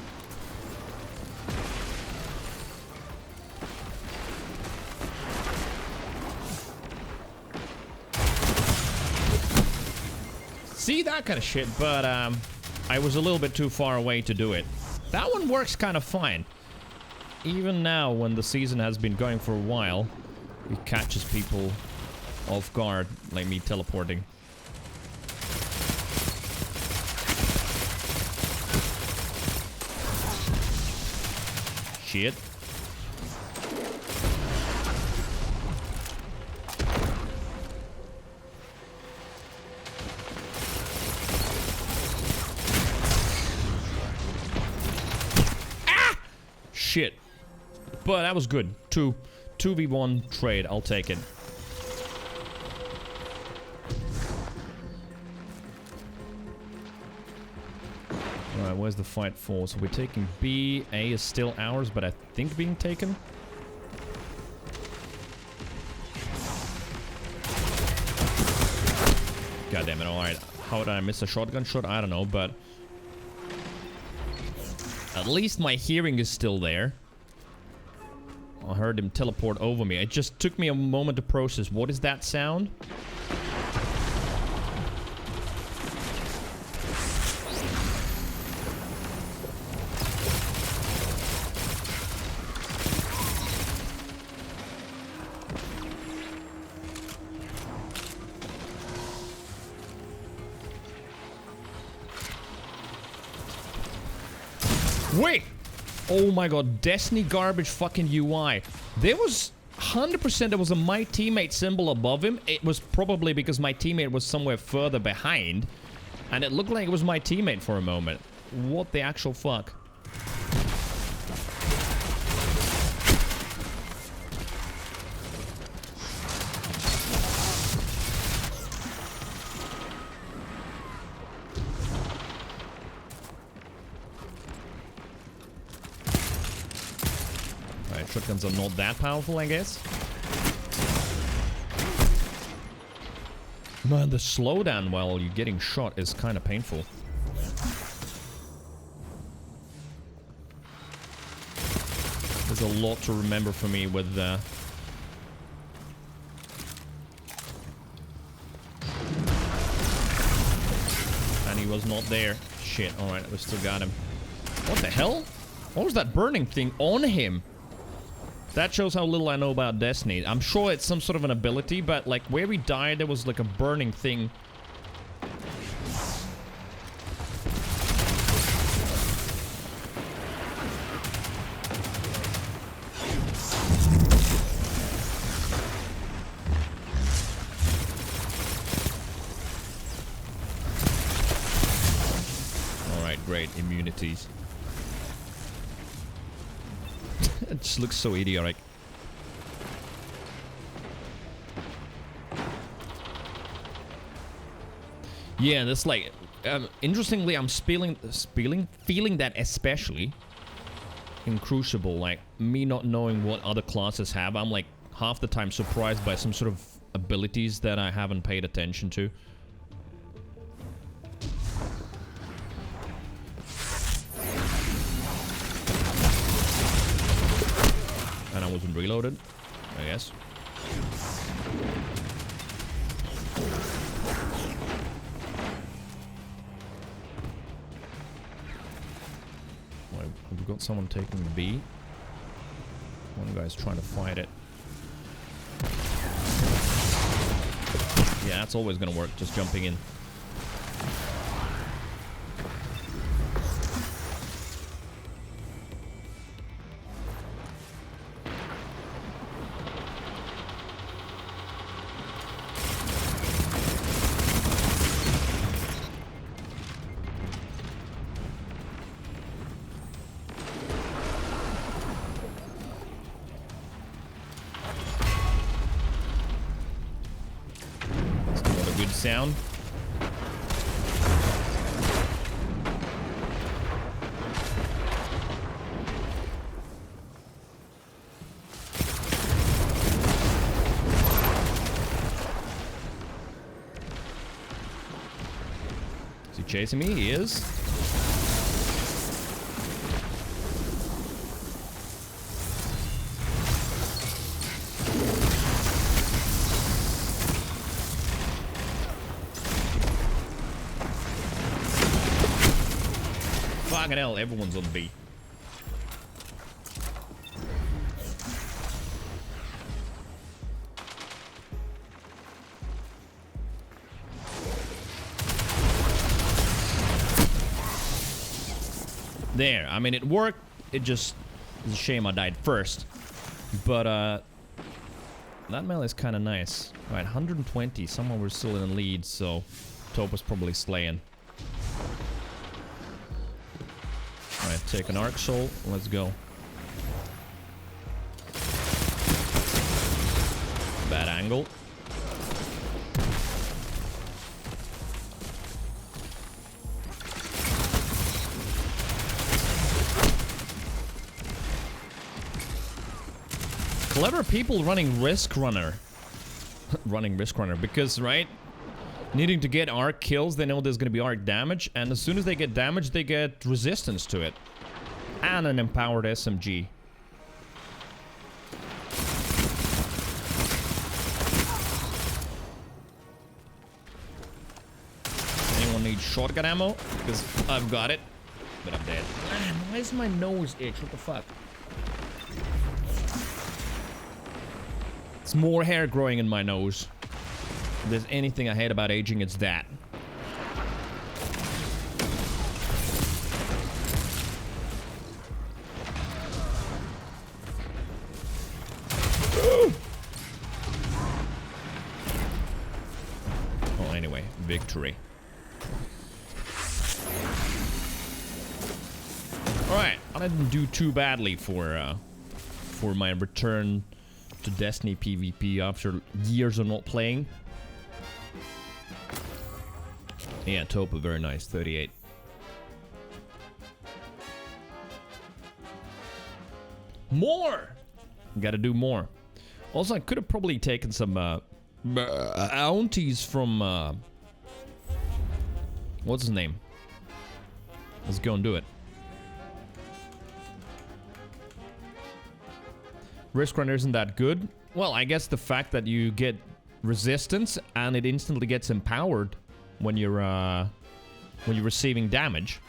See, that kind of shit, but I was a little bit too far away to do it. That one works kind of fine. Even now, when the season has been going for a while, it catches people off guard, like me teleporting. Shit. Ah! Shit. But that was good. 2v1 trade. I'll take it. Alright, where's the fight for? So we're taking B. A is still ours, but I think being taken. God damn it. Alright. How did I miss a shotgun shot? I don't know, but at least my hearing is still there. I heard him teleport over me. It just took me a moment to process. What is that sound? Wait! Oh my god, Destiny garbage fucking UI. There was 100% there was a my teammate symbol above him. It was probably because my teammate was somewhere further behind. And it looked like it was my teammate for a moment. What the actual fuck? Shotguns are not that powerful, I guess. Man, the slowdown while you're getting shot is kind of painful. There's a lot to remember for me with and he was not there. Shit, alright, we still got him. What the hell? What was that burning thing on him? That shows how little I know about Destiny. I'm sure it's some sort of an ability, but like where we died, there was like a burning thing. Alright, great. Immunities. It just looks so idiotic. Yeah, that's like... interestingly, I'm feeling that especially in Crucible, like, me not knowing what other classes have, I'm like half the time surprised by some sort of abilities that I haven't paid attention to. And I wasn't reloaded, I guess. Well, we've got someone taking B. One guy's trying to fight it. Yeah, that's always gonna work, just jumping in. Sound. Is he chasing me? He is. Fucking hell, everyone's on B. There, I mean, it worked. It just is a shame I died first. But, that melee is kind of nice. Alright, 120. Somehow we're still in the lead, so Taupe was probably slaying. Alright, take an Arc Soul. Let's go. Bad angle. Clever people running Risk Runner. Running Risk Runner, because, right? Needing to get arc kills, they know there's gonna be arc damage, and as soon as they get damage, they get resistance to it. And an empowered SMG. need shotgun ammo because I've got it, but I'm dead. Man, why is my nose itch? What the fuck? It's more hair growing in my nose. If there's anything I hate about aging, it's that. Oh, anyway, victory. Alright, I didn't do too badly for my return to Destiny PvP after years of not playing. Yeah, Topa, very nice, 38. More! Gotta do more. Also, I could have probably taken some bounties from what's his name? Let's go and do it. Risk Runner isn't that good. Well, I guess the fact that you get resistance and it instantly gets empowered when you're receiving damage.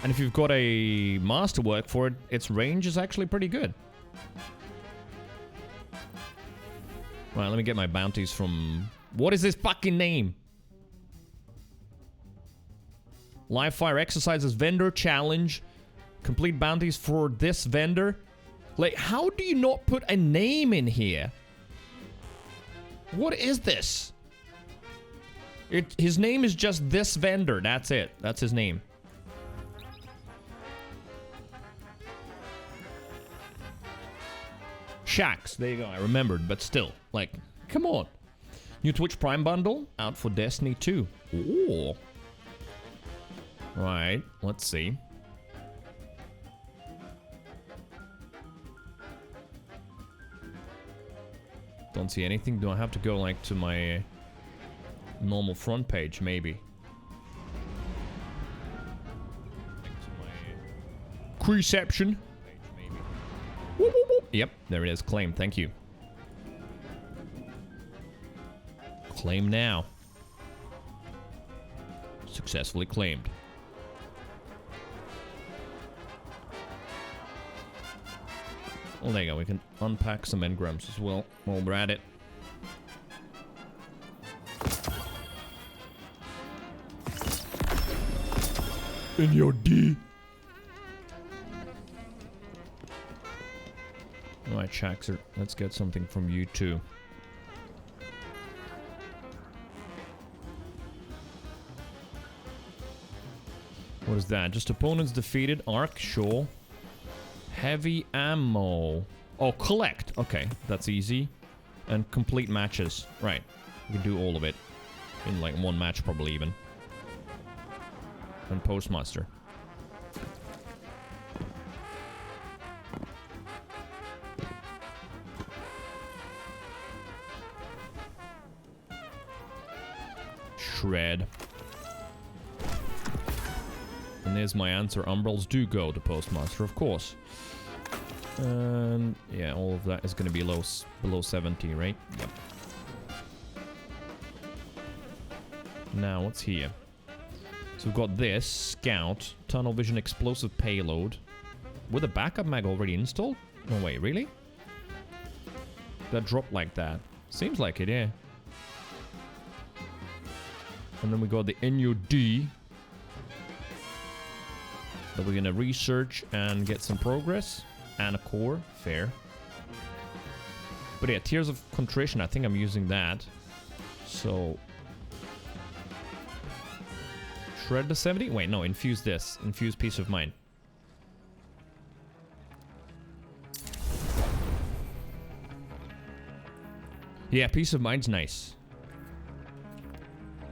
And if you've got a masterwork for it, its range is actually pretty good. Right, let me get my bounties from... What is this fucking name? Live fire exercises, vendor challenge. Complete bounties for this vendor. Like, how do you not put a name in here? What is this? His name is just this vendor. That's it. That's his name. Shax. There you go. I remembered, but still. Like, come on. New Twitch Prime bundle out for Destiny 2. Ooh. Right. Let's see. Don't see anything. Do I have to go like to my normal front page? Maybe. Creeception. Maybe. Whoop, whoop, whoop. Yep, there it is. Claim. Thank you. Claim now. Successfully claimed. Well, there you go. We can unpack some engrams as well while we're at it. In your D. Alright, Shaxer. Let's get something from you too. What is that? Just opponents defeated. Arc, sure. Heavy ammo. Oh, collect. Okay, that's easy. And complete matches. Right. We can do all of it. In like one match, probably even. And Postmaster. Shred. And there's my answer. Umbrals do go to Postmaster, of course. And yeah, all of that is going to be below 70, right? Yep. Now, what's here? So we've got this. Scout. Tunnel Vision Explosive Payload. With a backup mag already installed? No way, really? That dropped like that. Seems like it, yeah. And then we got the NUD. That we're gonna research and get some progress. And a core. Fair. But yeah, Tears of Contrition. I think I'm using that. So... Shred the 70? Wait, no. Infuse this. Infuse Peace of Mind. Yeah, Peace of Mind's nice.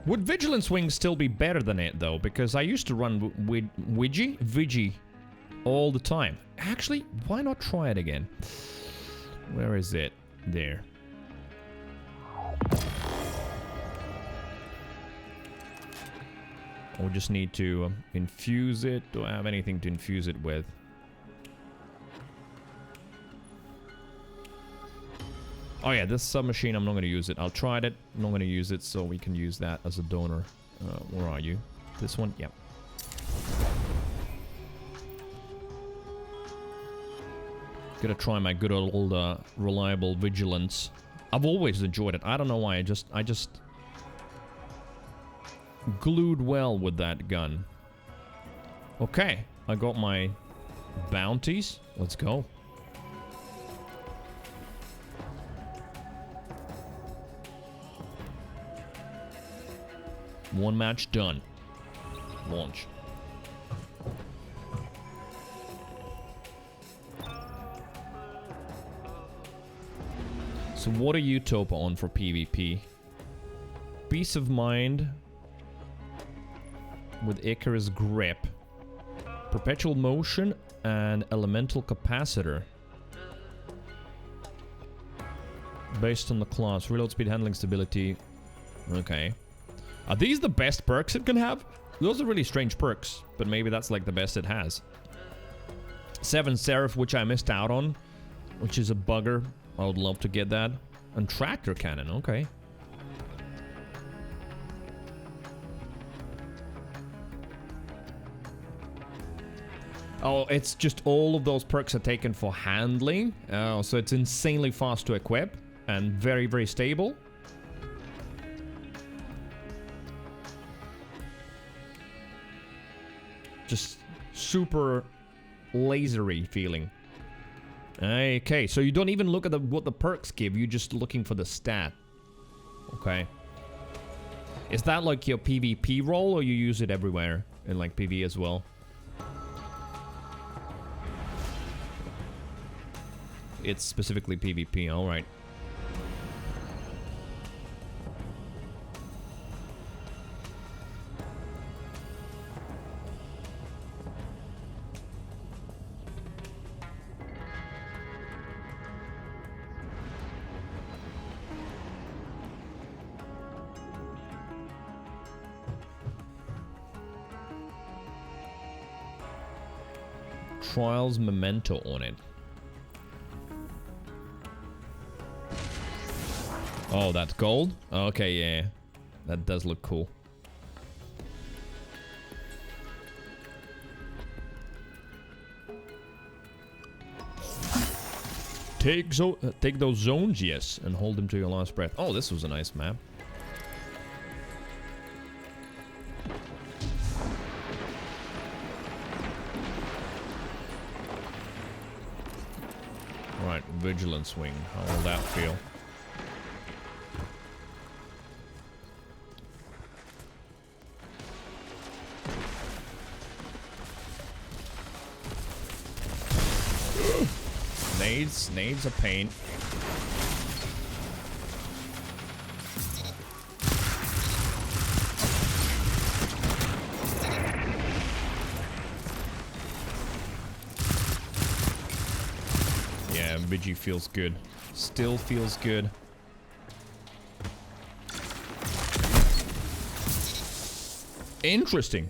Would Vigilance Wing still be better than it, though? Because I used to run Vigi all the time. Actually, why not try it again? Where is it? There. We just need to infuse it. Do I have anything to infuse it with? Oh yeah, this submachine, I'm not going to use it. I'll try it. I'm not going to use it, so we can use that as a donor. Where are you? This one? Yep. Gotta try my good old reliable vigilance. I've always enjoyed it. I don't know why. I just glued well with that gun. Okay, I got my bounties. Let's go. One match done. Launch. So what are you Topa on for PvP? Peace of Mind with Icarus Grip, Perpetual Motion, and Elemental Capacitor. Based on the class. Reload speed, handling stability. Okay. Are these the best perks it can have? Those are really strange perks, but maybe that's like the best it has. 7 Seraph, which I missed out on, which is a bugger. I would love to get that. And Tractor Cannon, okay. Oh, it's just all of those perks are taken for handling. Oh, so it's insanely fast to equip and very, very stable. Just super lasery feeling. Okay, so you don't even look at what the perks give, you're just looking for the stat. Okay. Is that like your PvP role, or you use it everywhere in like PvE as well? It's specifically PvP, alright. Trials Memento on it. Oh, that's gold? Okay, yeah. That does look cool. Take those zones, yes, and hold them to your last breath. Oh, this was a nice map. Right, Vigilance Wing. How will that feel? Nades a pain. Yeah, Vigi feels good. Still feels good. Interesting.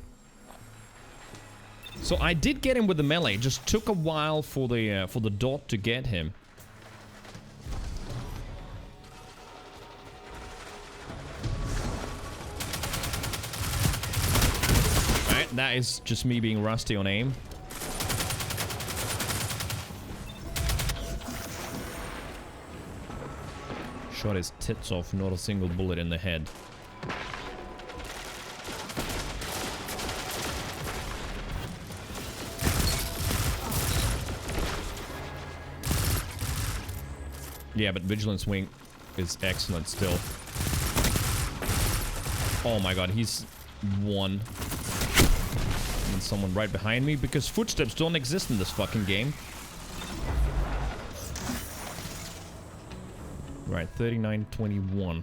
So I did get him with the melee. It just took a while for the dot to get him. Alright, that is just me being rusty on aim. Shot his tits off, not a single bullet in the head. Yeah, but Vigilance Wing is excellent still. Oh my god, he's one. And someone right behind me, because footsteps don't exist in this fucking game. Right, 39-21.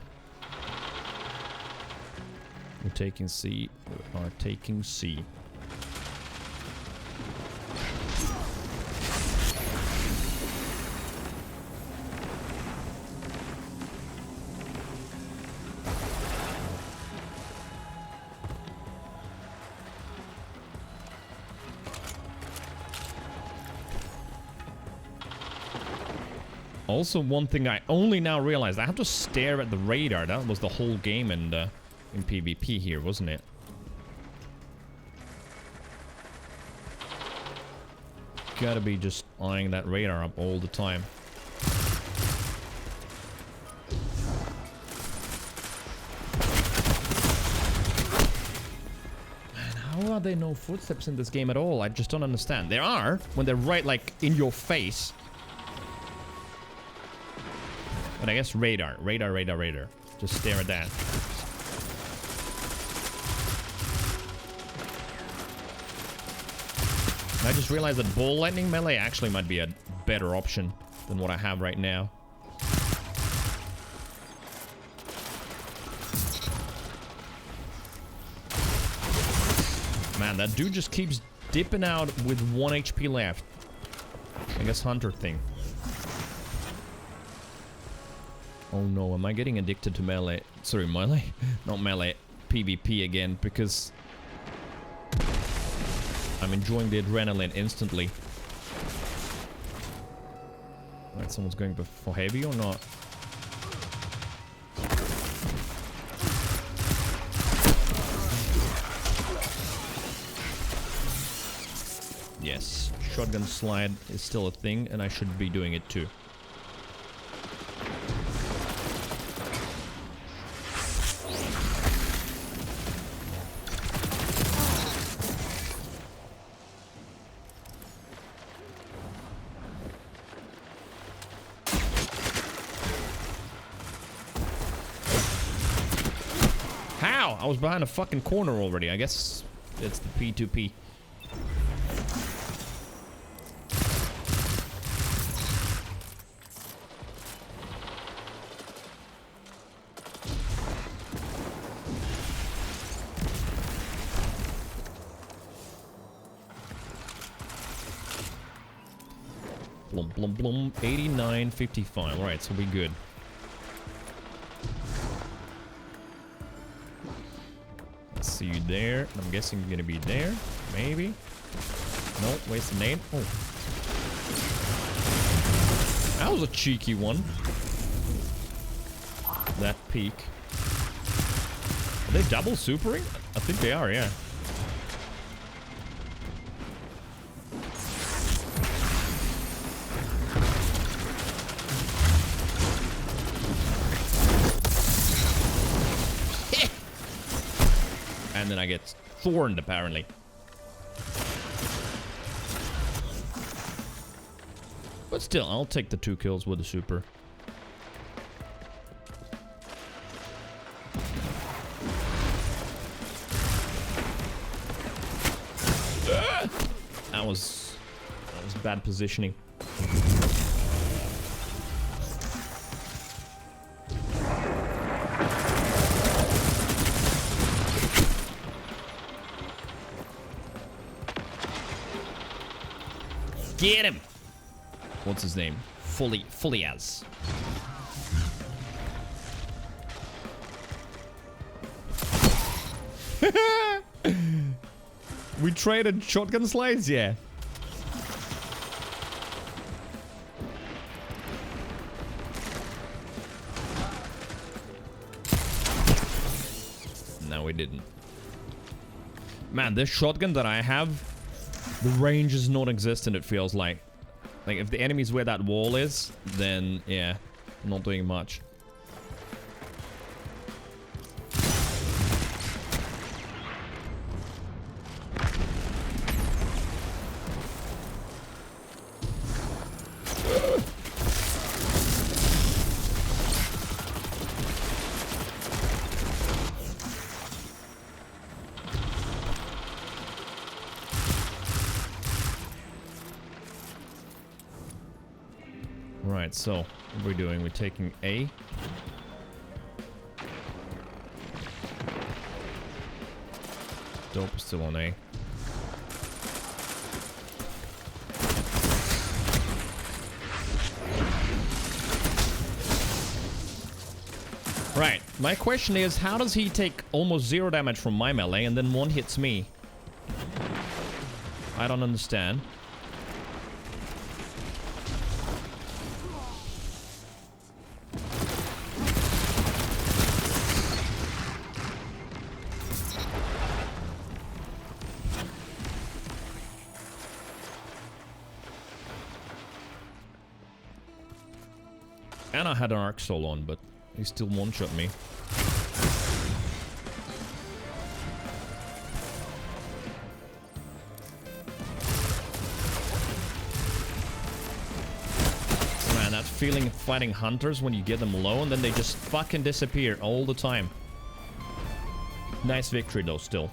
We're taking C. We are taking C. Also, one thing I only now realized, I have to stare at the radar. That was the whole game, and in PvP here, wasn't it? Gotta be just eyeing that radar up all the time. Man, how are there no footsteps in this game at all? I just don't understand. There are, when they're right, like, in your face. But I guess radar. Just stare at that. I just realized that ball lightning melee actually might be a better option than what I have right now. Man, that dude just keeps dipping out with 1 HP left. I guess hunter thing. Oh no, am I getting addicted to melee? Sorry, melee? Not melee. PvP again, because I'm enjoying the adrenaline instantly. Alright, someone's going for heavy or not? Yes, shotgun slide is still a thing, and I should be doing it too. I was behind a fucking corner already. I guess it's the P2P. Blum, blum, blum. 89.55. Alright, so we good. See you there. I'm guessing you're gonna be there. Maybe. Nope, waste the nade. Oh. That was a cheeky one. That peak. Are they double supering? I think they are, yeah. And then I get thorned, apparently. But still, I'll take the 2 kills with the super. That was bad positioning. Get him! What's his name? Fully as. We traded shotgun slides, yeah. No, we didn't. Man, this shotgun that I have, the range is non-existent, it feels like. Like, if the enemy's where that wall is, then, yeah, not doing much. Right, so what are we doing? We're taking A. Dope is still on A. Right, my question is, how does he take almost 0 damage from my melee and then 1 hits me? I don't understand. And I had an Arc Soul on, but he still one-shot me. Man, that feeling of fighting hunters when you get them low and then they just fucking disappear all the time. Nice victory though, still.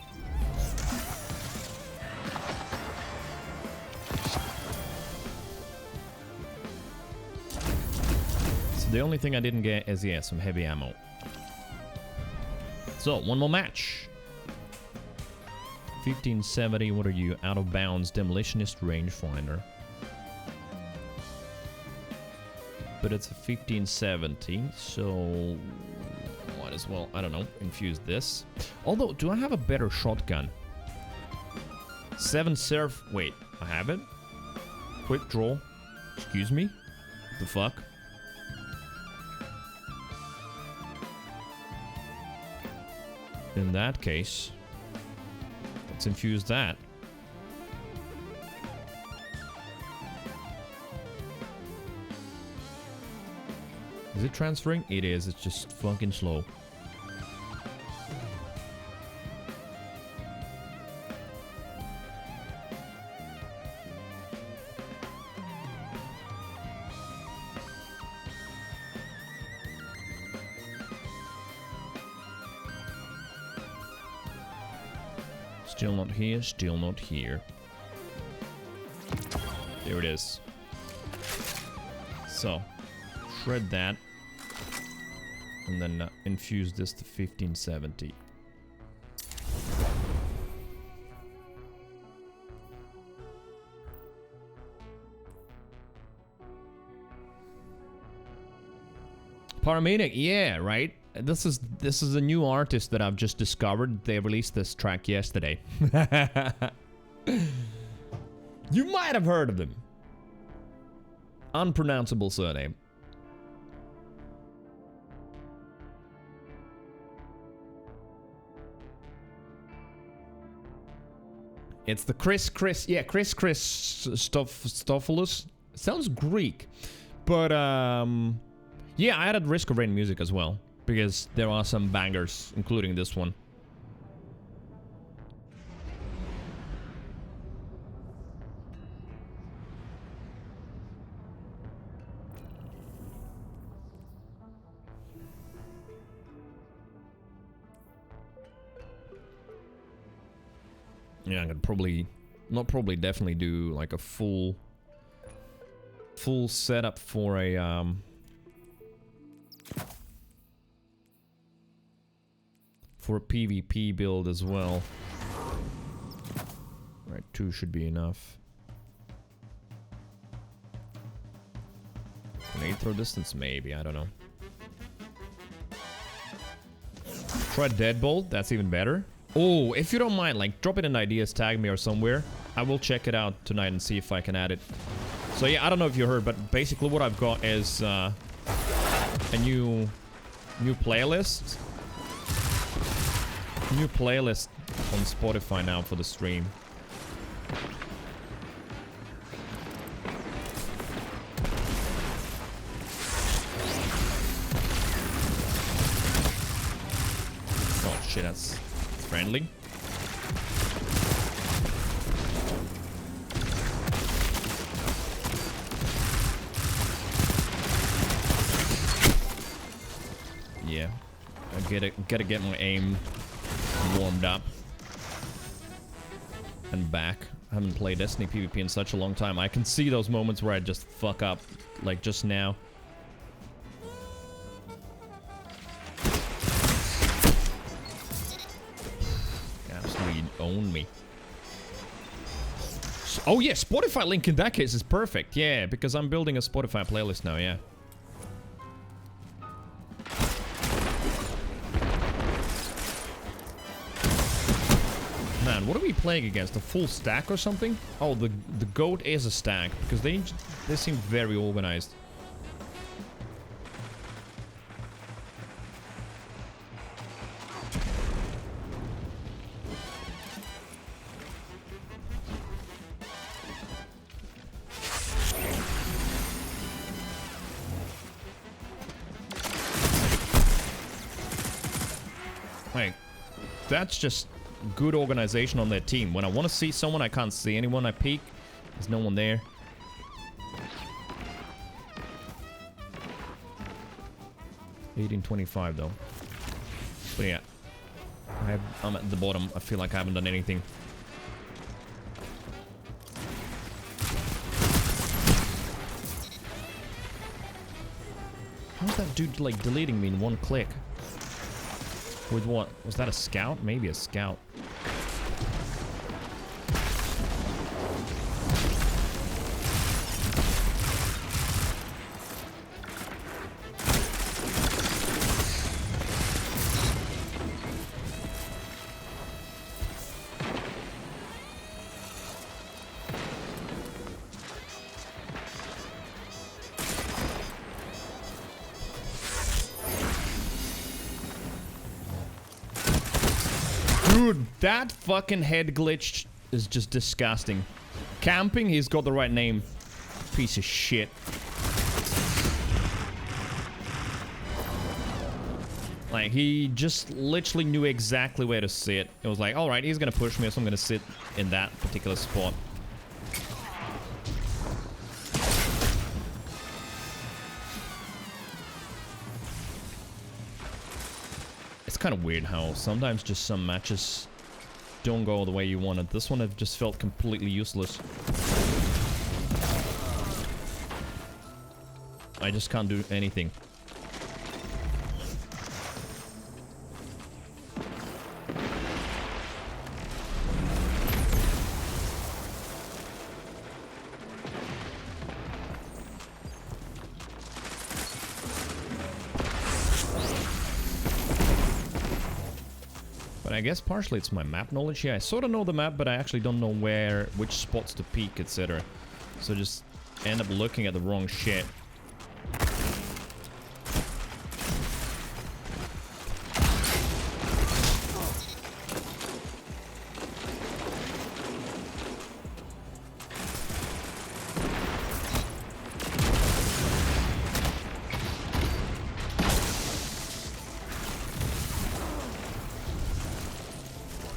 The only thing I didn't get is, yeah, some heavy ammo. So, one more match. 1570, what are you? Out of bounds, demolitionist, rangefinder. But it's a 1570, so might as well, I don't know, infuse this. Although, do I have a better shotgun? 7 Surf, wait, I have it? Quick draw. Excuse me? What the fuck? In that case, let's infuse that. Is it transferring? It is. It's just fucking slow. Still not here, still not here. There it is. So, shred that. And then infuse this to 1570. Paramedic, yeah, right? This is a new artist that I've just discovered. They released this track yesterday. You might have heard of them. Unpronounceable surname. It's the Chris Stophilus. Sounds Greek. But yeah, I added Risk of Rain music as well, because there are some bangers, including this one. Yeah, I'm gonna definitely do like a full setup for a PvP build as well. Right, 2 should be enough. Grenade throw distance, maybe, I don't know. Try Deadbolt, that's even better. Oh, if you don't mind, like, drop it in ideas, tag me or somewhere. I will check it out tonight and see if I can add it. So yeah, I don't know if you heard, but basically what I've got is a new playlist. New playlist on Spotify now for the stream. Oh shit, that's friendly. Yeah, I gotta get my aim warmed up and back. I haven't played Destiny PvP in such a long time. I can see those moments where I just fuck up, like just now. Absolutely own me. Oh yeah, Spotify link in that case is perfect. Yeah, because I'm building a Spotify playlist now, yeah. Man, what are we playing against? A full stack or something? Oh, the goat is a stack, because they seem very organized. that's just good organization on their team. When I want to see someone, I can't see anyone. I peek. There's no one there. $18.25 though. But yeah. I'm at the bottom. I feel like I haven't done anything. How's that dude like deleting me in one click? With what? Was that a scout? Maybe a scout. Dude, that fucking head glitch is just disgusting. Camping, he's got the right name. Piece of shit. Like, he just literally knew exactly where to sit. It was like, alright, he's gonna push me, so I'm gonna sit in that particular spot. It's kind of weird how sometimes just some matches don't go the way you wanted. This one have just felt completely useless. I just can't do anything. I guess partially it's my map knowledge. Yeah, I sort of know the map, but I actually don't know which spots to peek, etc. So just end up looking at the wrong shit.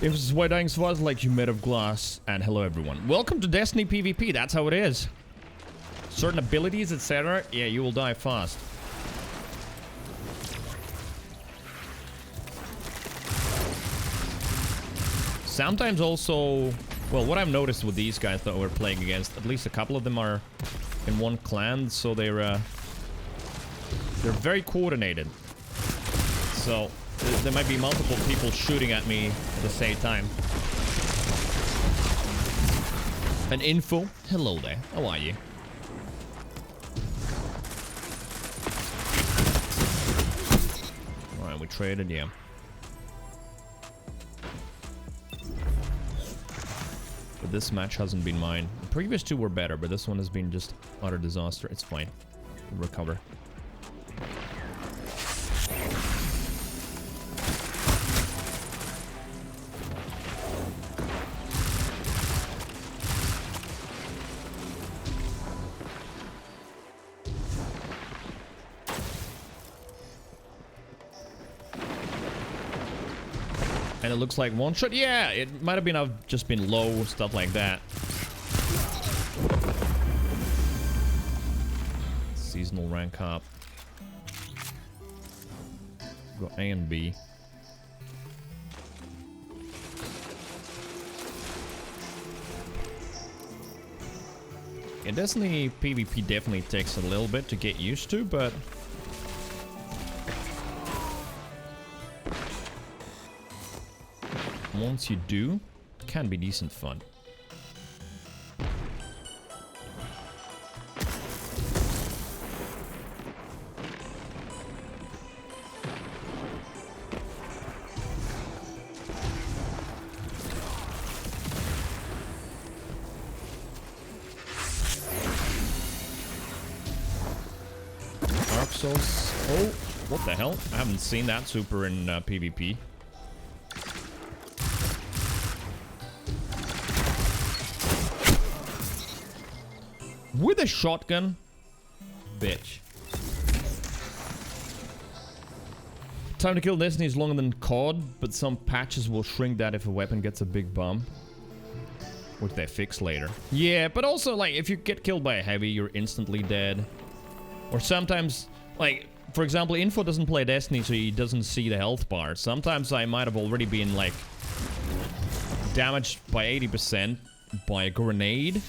If this is White Dying Survivors like you made of glass, and hello everyone. Welcome to Destiny PvP, that's how it is. Certain abilities, etc. Yeah, you will die fast. Sometimes also, well, what I've noticed with these guys that we're playing against, at least a couple of them are in one clan, so they're very coordinated. So there might be multiple people shooting at me at the same time. An info. Hello there. How are you? Alright, we traded, yeah. But this match hasn't been mine. The previous two were better, but this one has been just utter disaster. It's fine. We'll recover. And it looks like one shot. Yeah, it might have been just been low, stuff like that. Seasonal rank up. Got A and B. Yeah, Destiny PvP definitely takes a little bit to get used to, but once you do, it can be decent fun. Dark Souls. Oh, what the hell? I haven't seen that super in PvP. With a shotgun? Bitch. Time to kill Destiny is longer than COD, but some patches will shrink that if a weapon gets a big bump. Which they fix later. Yeah, but also, like, if you get killed by a heavy, you're instantly dead. Or sometimes, like, for example, Info doesn't play Destiny, so he doesn't see the health bar. Sometimes I might have already been, like, damaged by 80% by a grenade.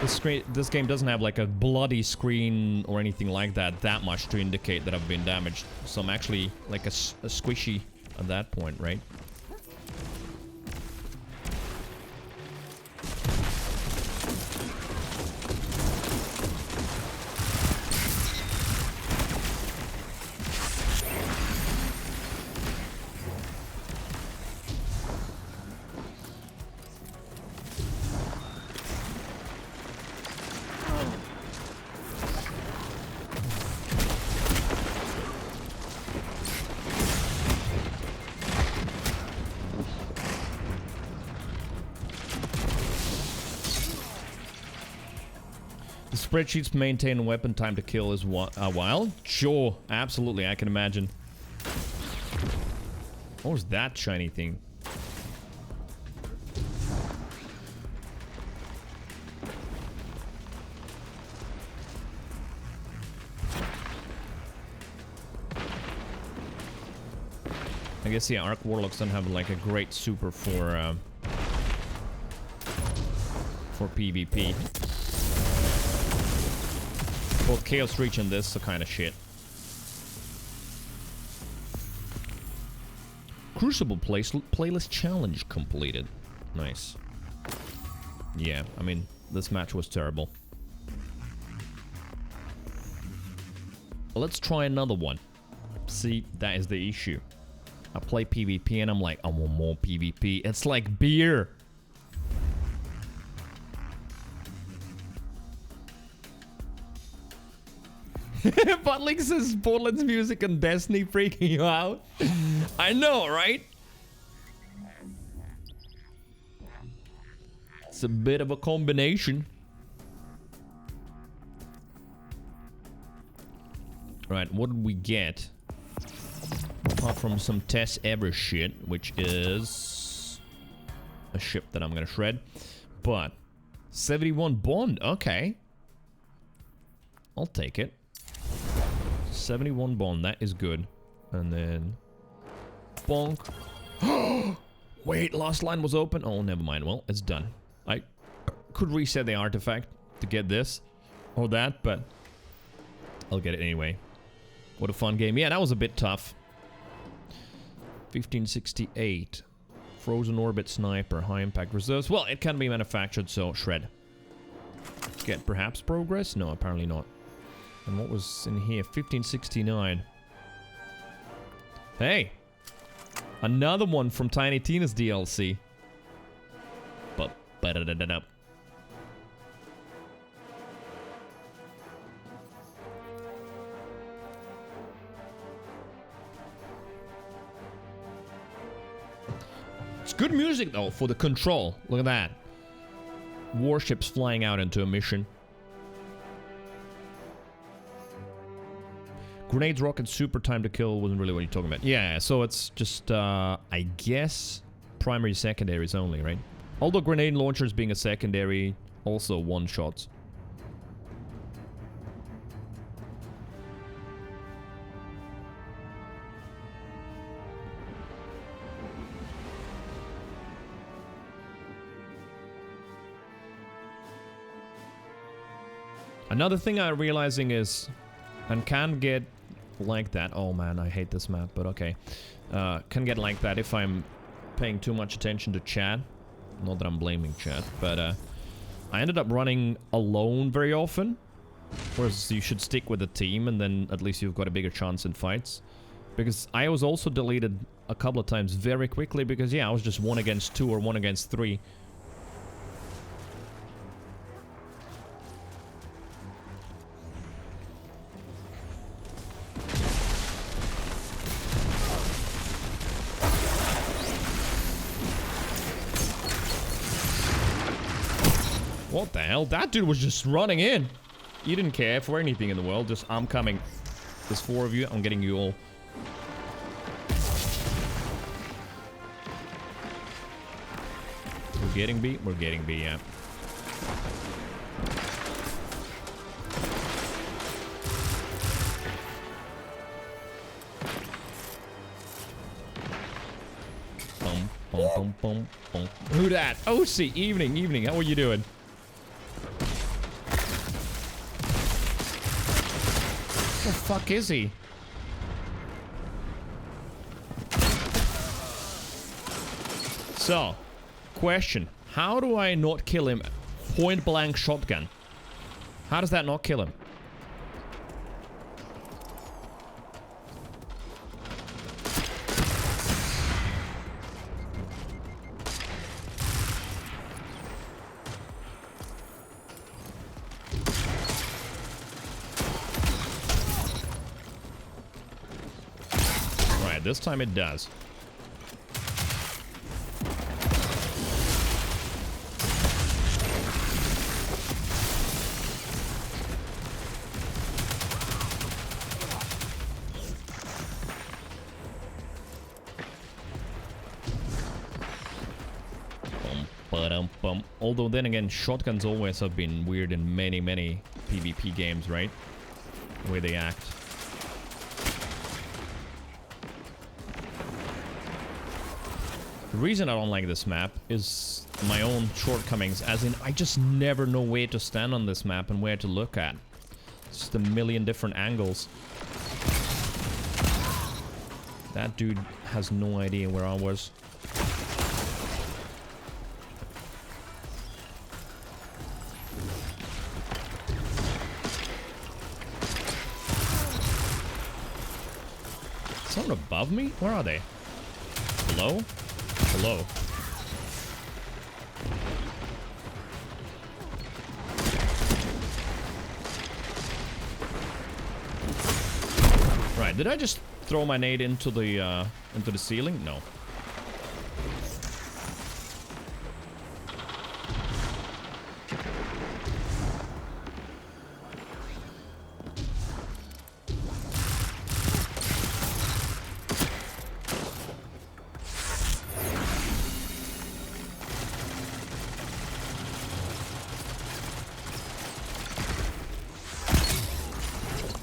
This game doesn't have, like, a bloody screen or anything like that much to indicate that I've been damaged. So I'm actually, like, a squishy at that point, right? Spreadsheets maintain weapon time to kill is a while? Sure, absolutely, I can imagine. What was that shiny thing? I guess, yeah, Arc Warlocks don't have, like, a great super for PvP. Both Chaos Reach and this are kind of shit. Crucible playlist challenge completed. Nice. Yeah, I mean, this match was terrible. Let's try another one. See, that is the issue. I play PvP and I'm like, I want more PvP. It's like beer. Butlink says Borderlands music and Destiny freaking you out. I know, right? It's a bit of a combination. Right, what did we get? Apart from some Tess Ever shit, which is a ship that I'm gonna shred. But 71 Bond, okay. I'll take it. 71 Bond, that is good. And then bonk. Wait, last line was open. Oh, never mind. Well, it's done. I could reset the artifact to get this or that, but I'll get it anyway. What a fun game. Yeah, that was a bit tough. 1568. Frozen Orbit Sniper, high impact reserves. Well, it can be manufactured, so shred. Get perhaps progress? No, apparently not. And what was in here? 1569. Hey! Another one from Tiny Tina's DLC. But it's good music though for the control. Look at that. Warships flying out into a mission. Grenades, rockets, super time to kill wasn't really what you're talking about. Yeah, so it's just, I guess, primary secondaries only, right? Although grenade launchers being a secondary, also one-shots. Another thing I'm realizing is, and can get like that. Oh man, I hate this map, but okay. Can get like that if I'm paying too much attention to chat. Not that I'm blaming chat, but I ended up running alone very often. Whereas you should stick with a team and then at least you've got a bigger chance in fights. Because I was also deleted a couple of times very quickly because yeah, I was just 1 against 2 or 1 against 3. What the hell? That dude was just running in. He didn't care for anything in the world. Just, I'm coming. There's 4 of you. I'm getting you all. getting B? We're getting B, yeah. Boom, boom, boom, boom, boom. Who that? OC, evening. How are you doing? What the fuck is he? So, question. How do I not kill him? Point blank shotgun. How does that not kill him? Right, this time it does. Although then again, shotguns always have been weird in many PvP games, right? The way they act. The reason I don't like this map is my own shortcomings, as in I just never know where to stand on this map and where to look at. It's just a million different angles. That dude has no idea where I was. Someone above me? Where are they? Below? Below. Right, did I just throw my nade into the ceiling? No.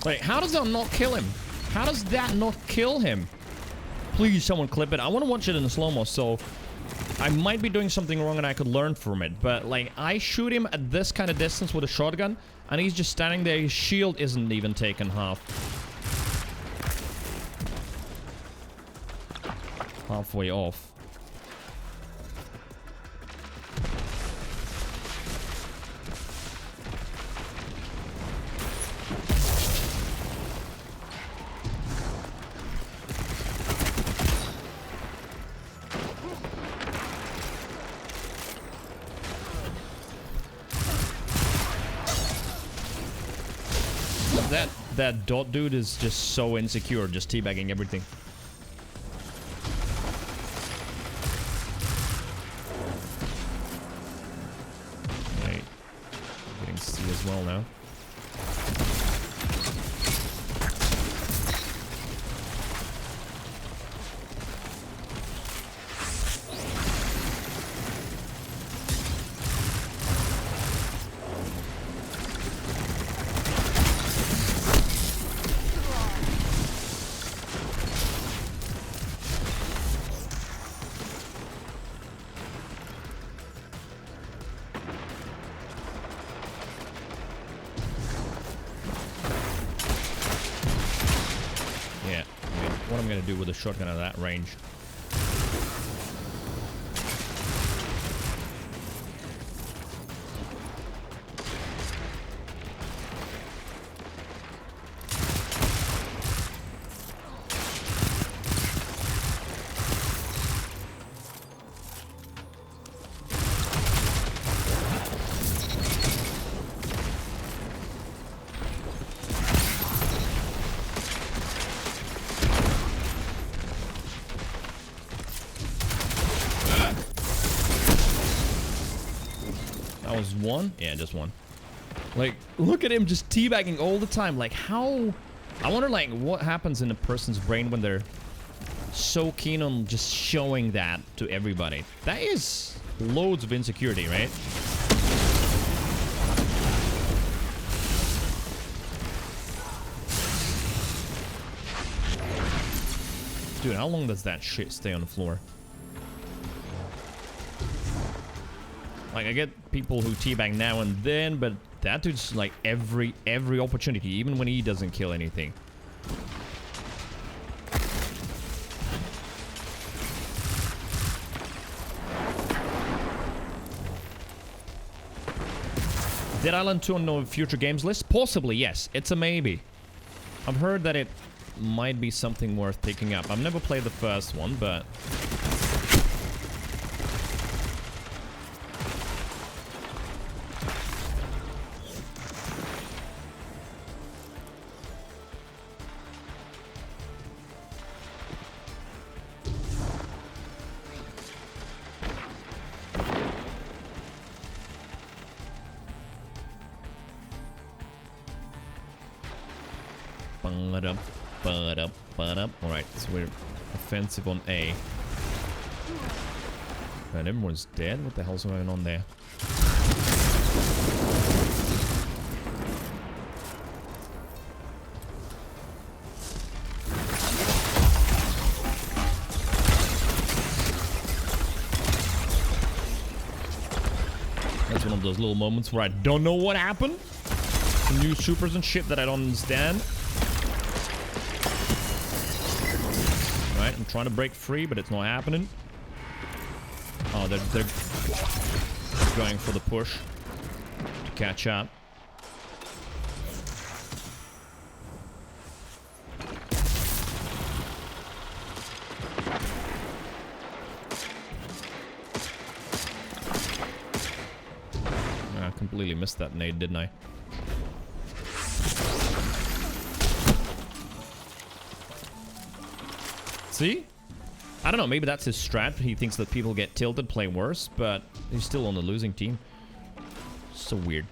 Wait, how does that not kill him? How does that not kill him? Please, someone clip it. I want to watch it in slow-mo, so I might be doing something wrong and I could learn from it. But, like, I shoot him at this kind of distance with a shotgun, and he's just standing there. His shield isn't even taken half. Halfway off. That dot dude is just so insecure, just teabagging everything. Wait. Getting C as well now. What I'm gonna do with a shotgun at that range. That was one? Yeah, just one. Like, look at him just teabagging all the time. Like, how... I wonder, like, what happens in a person's brain when they're so keen on just showing that to everybody. That is loads of insecurity, right? Dude, how long does that shit stay on the floor? Like, I get people who teabag now and then, but that dude's like every opportunity, even when he doesn't kill anything. Dead Island 2 on no future games list? Possibly, yes. It's a maybe. I've heard that it might be something worth picking up. I've never played the first one, but... Alright, so we're offensive on A. And everyone's dead? What the hell's going on there? That's one of those little moments where I don't know what happened. Some new supers and shit that I don't understand. Right, I'm trying to break free, but it's not happening. Oh, they're going for the push to catch up. I completely missed that nade, didn't I? See? I don't know, maybe that's his strat. He thinks that people get tilted, play worse, but he's still on the losing team. So weird.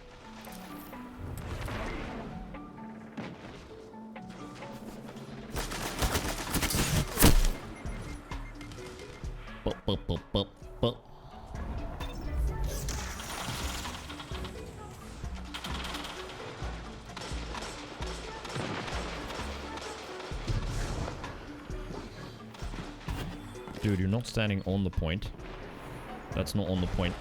Dude, you're not standing on the point. That's not on the point.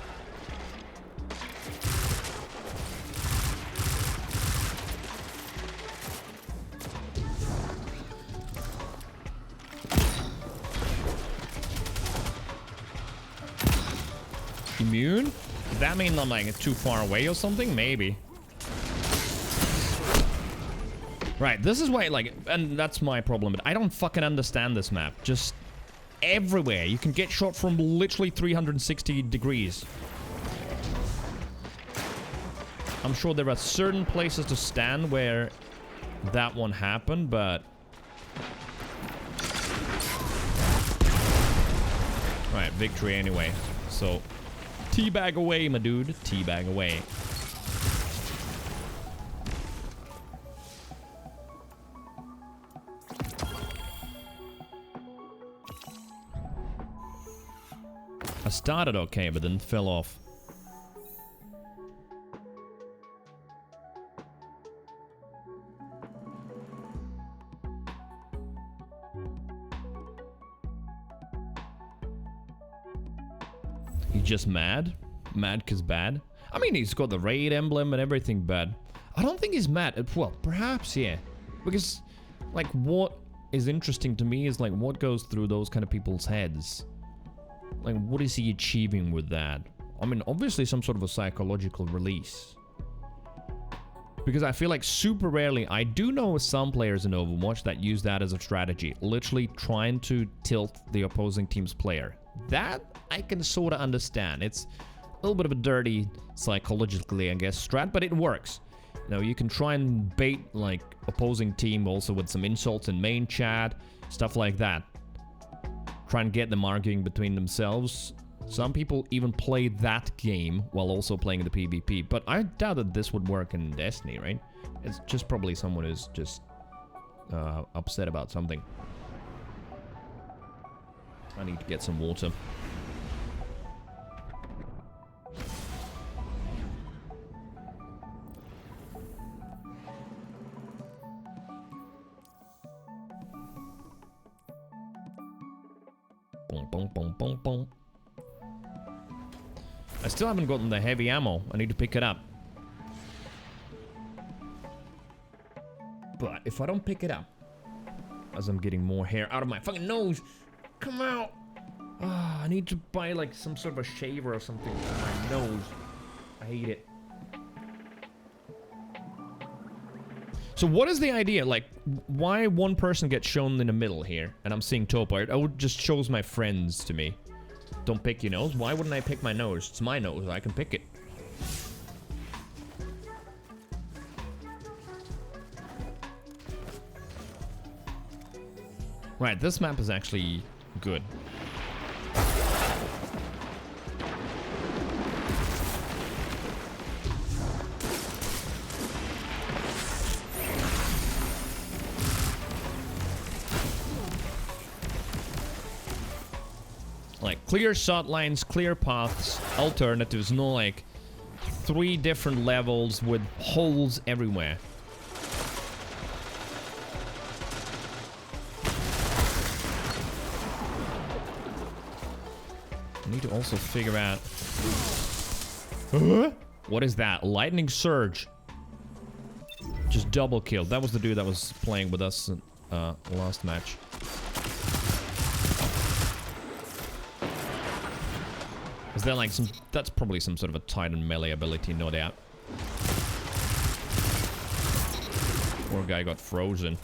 Immune? Does that mean I'm like too far away or something? Maybe. Right, this is why, like, and that's my problem. But I don't fucking understand this map. Just everywhere. You can get shot from literally 360 degrees. I'm sure there are certain places to stand where that one happened, but... Right, victory anyway. So, teabag away, my dude. Teabag away. I started okay, but then fell off. He's just mad? Mad 'cause bad? I mean, he's got the raid emblem and everything, but I don't think he's mad. Well, perhaps, yeah. Because, like, what is interesting to me is, like, what goes through those kind of people's heads? Like, what is he achieving with that? I mean, obviously some sort of a psychological release. Because I feel like super rarely, I do know some players in Overwatch that use that as a strategy. Literally trying to tilt the opposing team's player. That I can sort of understand. It's a little bit of a dirty, psychologically, I guess, strat, but it works. You know, you can try and bait, like, opposing team also with some insults in main chat, stuff like that. Try and get them arguing between themselves. Some people even play that game while also playing the PvP, but I doubt that this would work in Destiny, right? It's just probably someone who's just upset about something. I need to get some water. Boom, boom, boom, boom, boom. I still haven't gotten the heavy ammo. I need to pick it up. But if I don't pick it up, as I'm getting more hair out of my fucking nose, come out. I need to buy like some sort of a shaver or something for my nose. I hate it. So what is the idea? Like, why one person gets shown in the middle here, and I'm seeing Topo? It just shows my friends to me. Don't pick your nose? Why wouldn't I pick my nose? It's my nose. I can pick it. Right, this map is actually good. Like, clear shot lines, clear paths, alternatives, no like 3 different levels with holes everywhere. I need to also figure out... What is that? Lightning surge. Just double killed. That was the dude that was playing with us last match. Is there like some... That's probably some sort of a Titan melee ability, no doubt. Poor guy got frozen.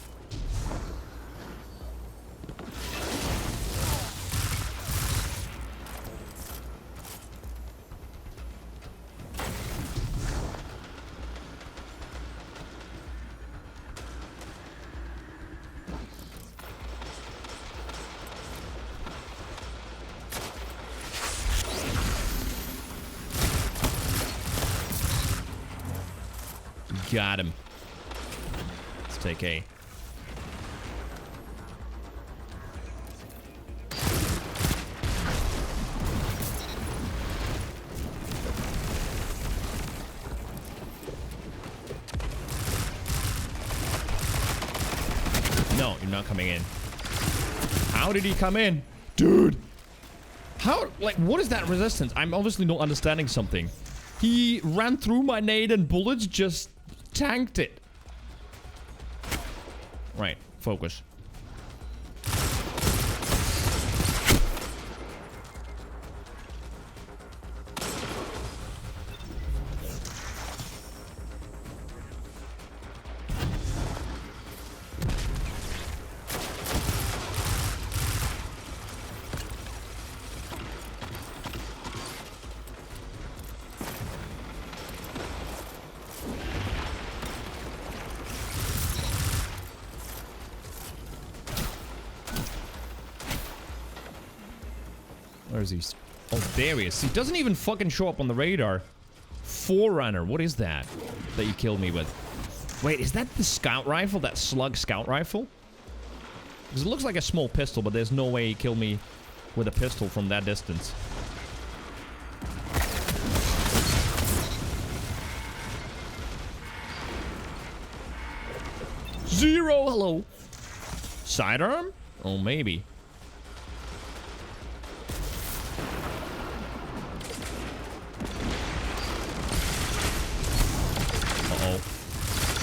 Got him. Let's take A. No, you're not coming in. How did he come in? Dude! How, like, what is that resistance? I'm obviously not understanding something. He ran through my nade and bullets just tanked it. Right, focus. Where is he? Oh, there he is. He doesn't even fucking show up on the radar. Forerunner. What is that? That you killed me with? Wait, is that the scout rifle? That slug scout rifle? Because it looks like a small pistol, but there's no way he killed me with a pistol from that distance. Zero! Hello. Sidearm? Oh, maybe.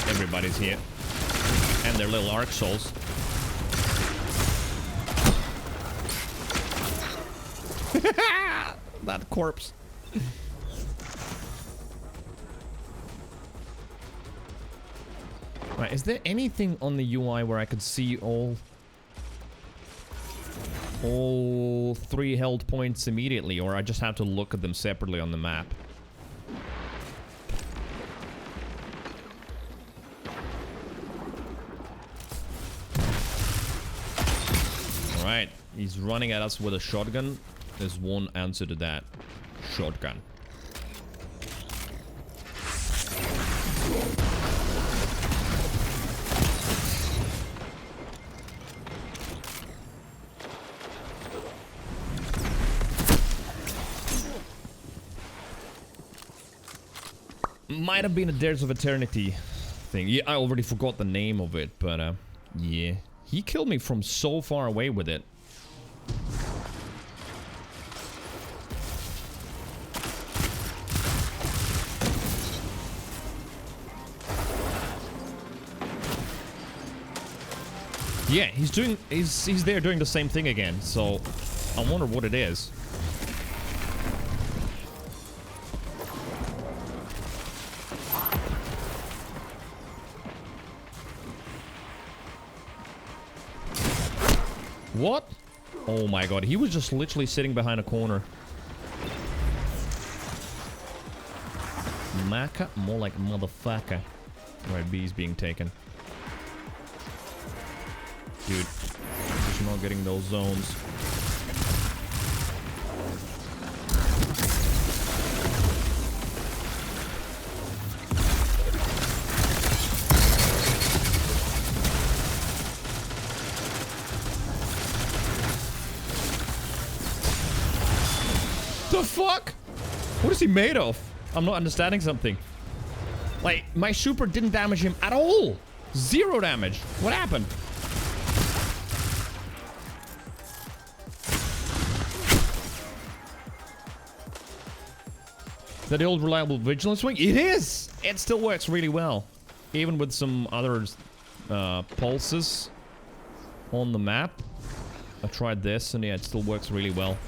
Everybody's here. And their little arc souls. That corpse. Right, is there anything on the UI where I could see all 3 held points immediately, or I just have to look at them separately on the map? Alright, he's running at us with a shotgun. There's one answer to that. Shotgun. Might have been a Dares of Eternity thing. Yeah, I already forgot the name of it, but yeah. He killed me from so far away with it. Yeah, he's there doing the same thing again, so I wonder what it is. What? Oh my god, he was just literally sitting behind a corner. Maca? More like motherfucker. Right, B's being taken. Dude, just not getting those zones. The fuck? What is he made of? I'm not understanding something. Like, my super didn't damage him at all. 0 damage. What happened? Is that the old reliable vigilance swing? It is! It still works really well. Even with some other pulses on the map. I tried this and yeah, it still works really well.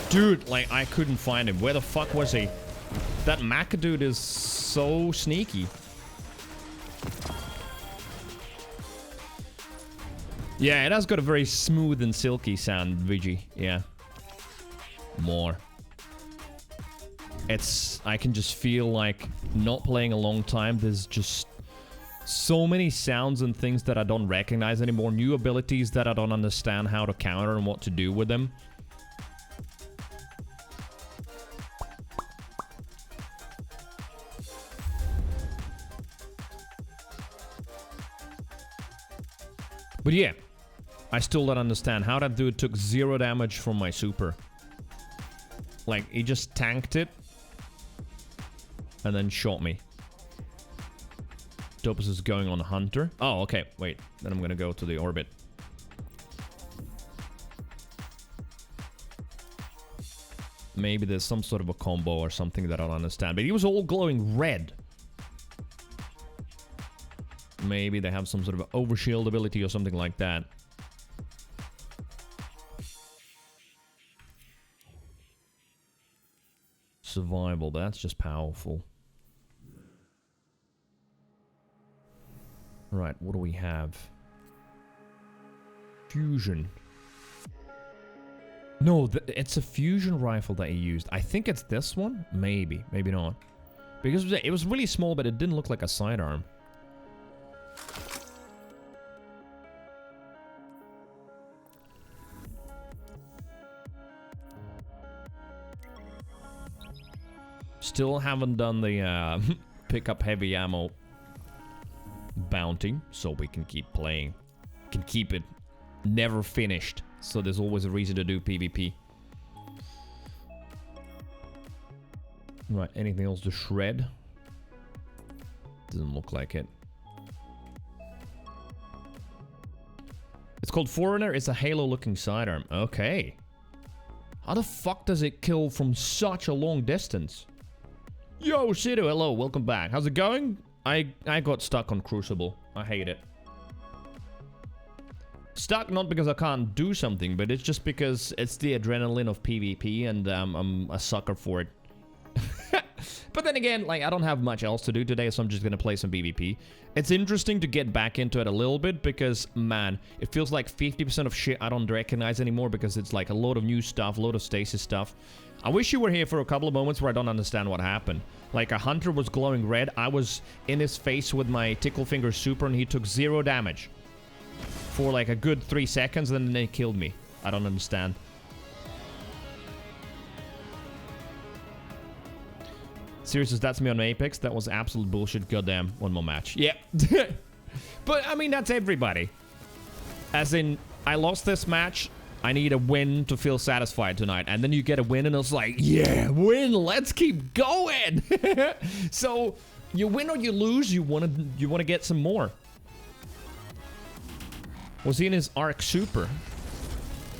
Dude, like, I couldn't find him. Where the fuck was he? That Maca dude is so sneaky. Yeah, it has got a very smooth and silky sound, Vigi. Yeah. More. I can just feel like not playing a long time, there's just so many sounds and things that I don't recognize anymore. New abilities that I don't understand how to counter and what to do with them. But yeah, I still don't understand how that dude took 0 damage from my super. Like, he just tanked it and then shot me. Topus is going on Hunter. Oh, okay. Wait, then I'm gonna go to the orbit. Maybe there's some sort of a combo or something that I don't understand. But he was all glowing red. Maybe they have some sort of overshield ability or something like that. Survival, that's just powerful. Right, what do we have? Fusion. No, it's a fusion rifle that he used. I think it's this one? Maybe, maybe not. Because it was really small, but it didn't look like a sidearm. Still haven't done the pick up heavy ammo bounty, so we can keep playing. Can keep it never finished, so there's always a reason to do PvP. Right, anything else to shred? Doesn't look like it. It's called Foreigner. It's a Halo-looking sidearm. Okay. How the fuck does it kill from such a long distance? Yo, Sido, hello, welcome back. How's it going? I got stuck on Crucible. I hate it. Stuck not because I can't do something, but it's just because it's the adrenaline of PvP and I'm a sucker for it. But then again, like, I don't have much else to do today, so I'm just gonna play some PvP. It's interesting to get back into it a little bit because, man, it feels like 50% of shit I don't recognize anymore because it's like a load of new stuff, a load of stasis stuff. I wish you were here for a couple of moments where I don't understand what happened. Like, a Hunter was glowing red, I was in his face with my Tickle Finger super and he took 0 damage. For like a good 3 seconds, and then they killed me. I don't understand. Seriously, that's me on Apex. That was absolute bullshit. Goddamn. One more match. Yeah. But, I mean, that's everybody. As in, I lost this match. I need a win to feel satisfied tonight. And then you get a win and it's like, yeah, win. Let's keep going. So, you win or you lose. You want to get some more. Was he in his Arc Super?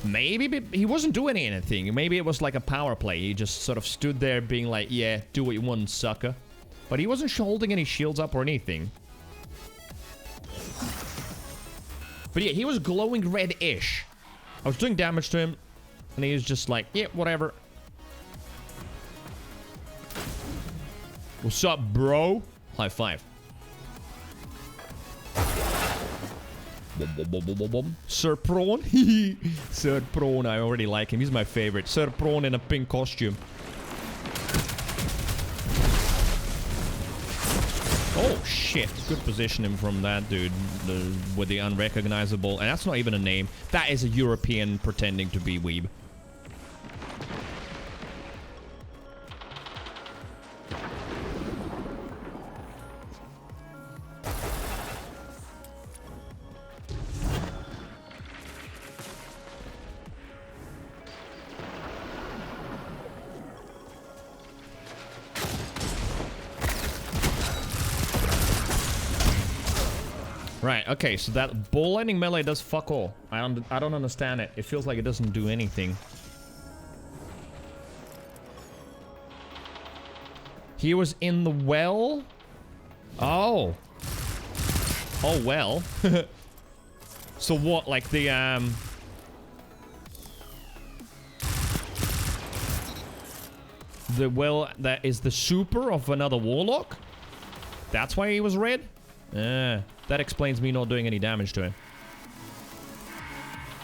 Maybe, but he wasn't doing anything. Maybe it was like a power play. He just sort of stood there being like, yeah, do what you want, sucker. But he wasn't holding any shields up or anything. But yeah, he was glowing red-ish. I was doing damage to him, and he was just like, yeah, whatever. What's up, bro? High five. Sir Prawn. Sir Prawn, I already like him. He's my favorite. Sir Prawn in a pink costume. Oh, shit. Good positioning from that dude with the unrecognizable. And that's not even a name. That is a European pretending to be weeb. Right, okay, so that ball lightning melee does fuck all. I don't understand it. It feels like it doesn't do anything. He was in the well? Oh. Oh, well. So what, like the, the well that is the super of another warlock? That's why he was red? That explains me not doing any damage to him.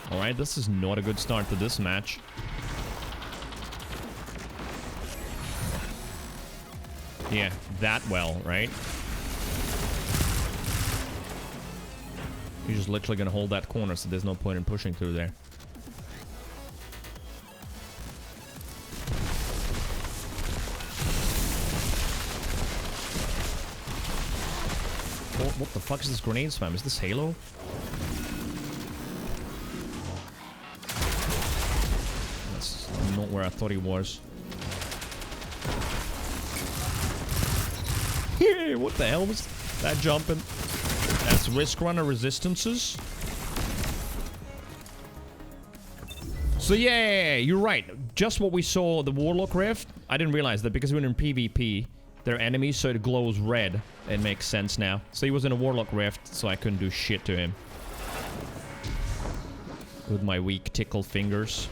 Alright, this is not a good start to this match. Yeah, that well, right? You're just literally gonna hold that corner, so there's no point in pushing through there. What the fuck is this grenade spam? Is this Halo? That's not where I thought he was. What the hell was that jumping? That's Risk Runner resistances. So yeah, you're right. Just what we saw, the Warlock Rift. I didn't realize that because we're in PvP. They're enemies, so it glows red. It makes sense now. So he was in a Warlock Rift, so I couldn't do shit to him. With my weak tickle fingers.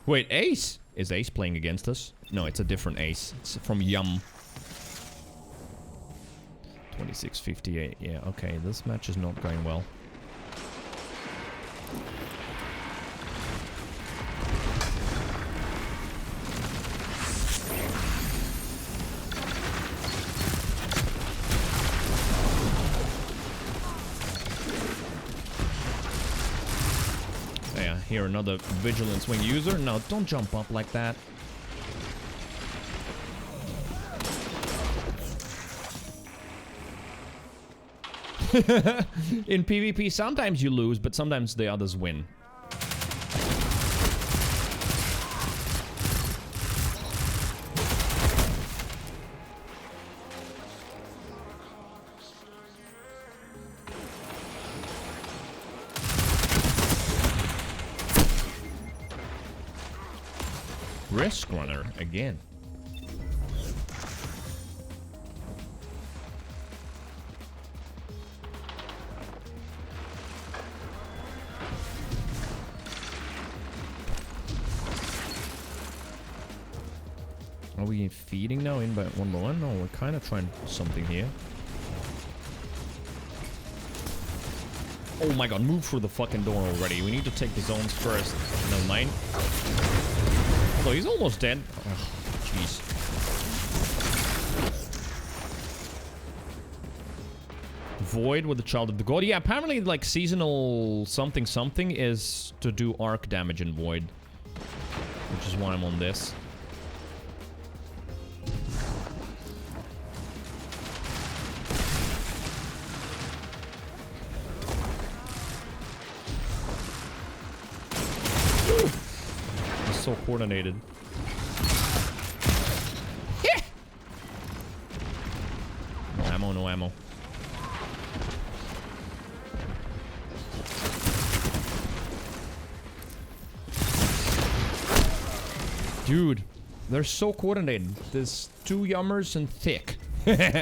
Wait, Ace? Is Ace playing against us? No, it's a different Ace. It's from Yum. 2658. Yeah, okay. This match is not going well. Here, another Vigilance Wing user. No, don't jump up like that. In PvP, sometimes you lose, but sometimes the others win. Risk Runner again. Are we feeding now in by 1-1? No, we're kind of trying something here. Oh my god, move through the fucking door already. We need to take the zones first. No, mine. Although he's almost dead. Oh, jeez. Void with the Child of the God. Yeah, apparently, like, seasonal something something is to do arc damage in Void. which is why I'm on this. It's so coordinated. No ammo, no ammo. Dude, they're so coordinated. There's 2 yummers and thick. 45,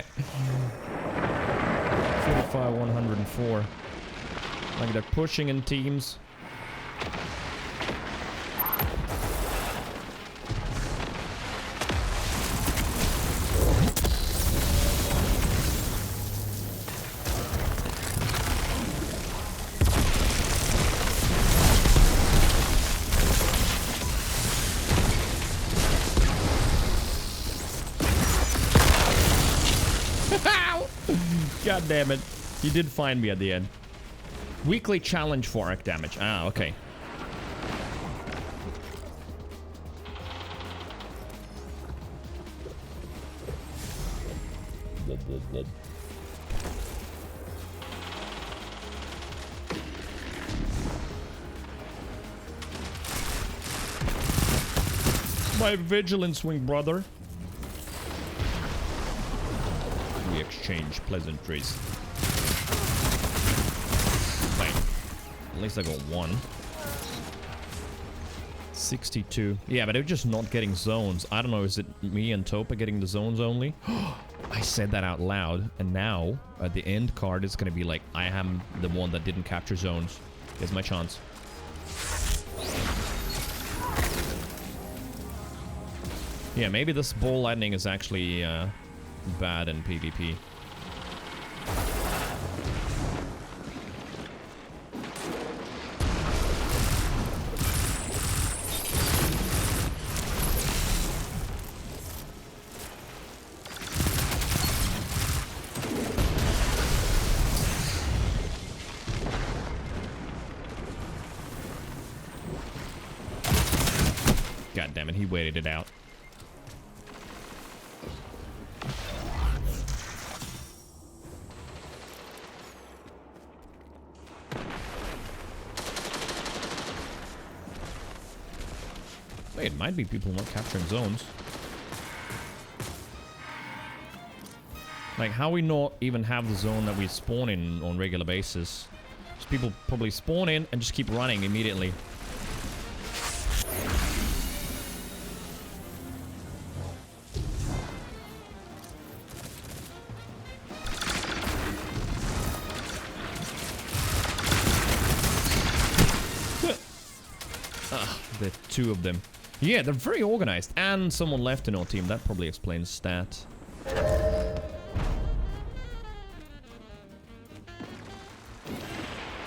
104. Like they're pushing in teams. God damn it. You did find me at the end. Weekly challenge for arc damage. Ah, okay. Wob, wob, wob. My vigilance wing, brother. We exchange pleasantries. Wait. At least I got 1. 62. Yeah, but they're just not getting zones. I don't know, is it me and Topa getting the zones only? I said that out loud, and now at the end card it's gonna be like, I am the one that didn't capture zones. Here's my chance. Yeah, maybe this ball lightning is actually bad in PvP. God damn it, he waited it out. Wait, it might be people not capturing zones. Like, how we not even have the zone that we spawn in on regular basis? Just people probably spawn in and just keep running immediately. The 2 of them. Yeah, they're very organized. And someone left in our team. That probably explains that.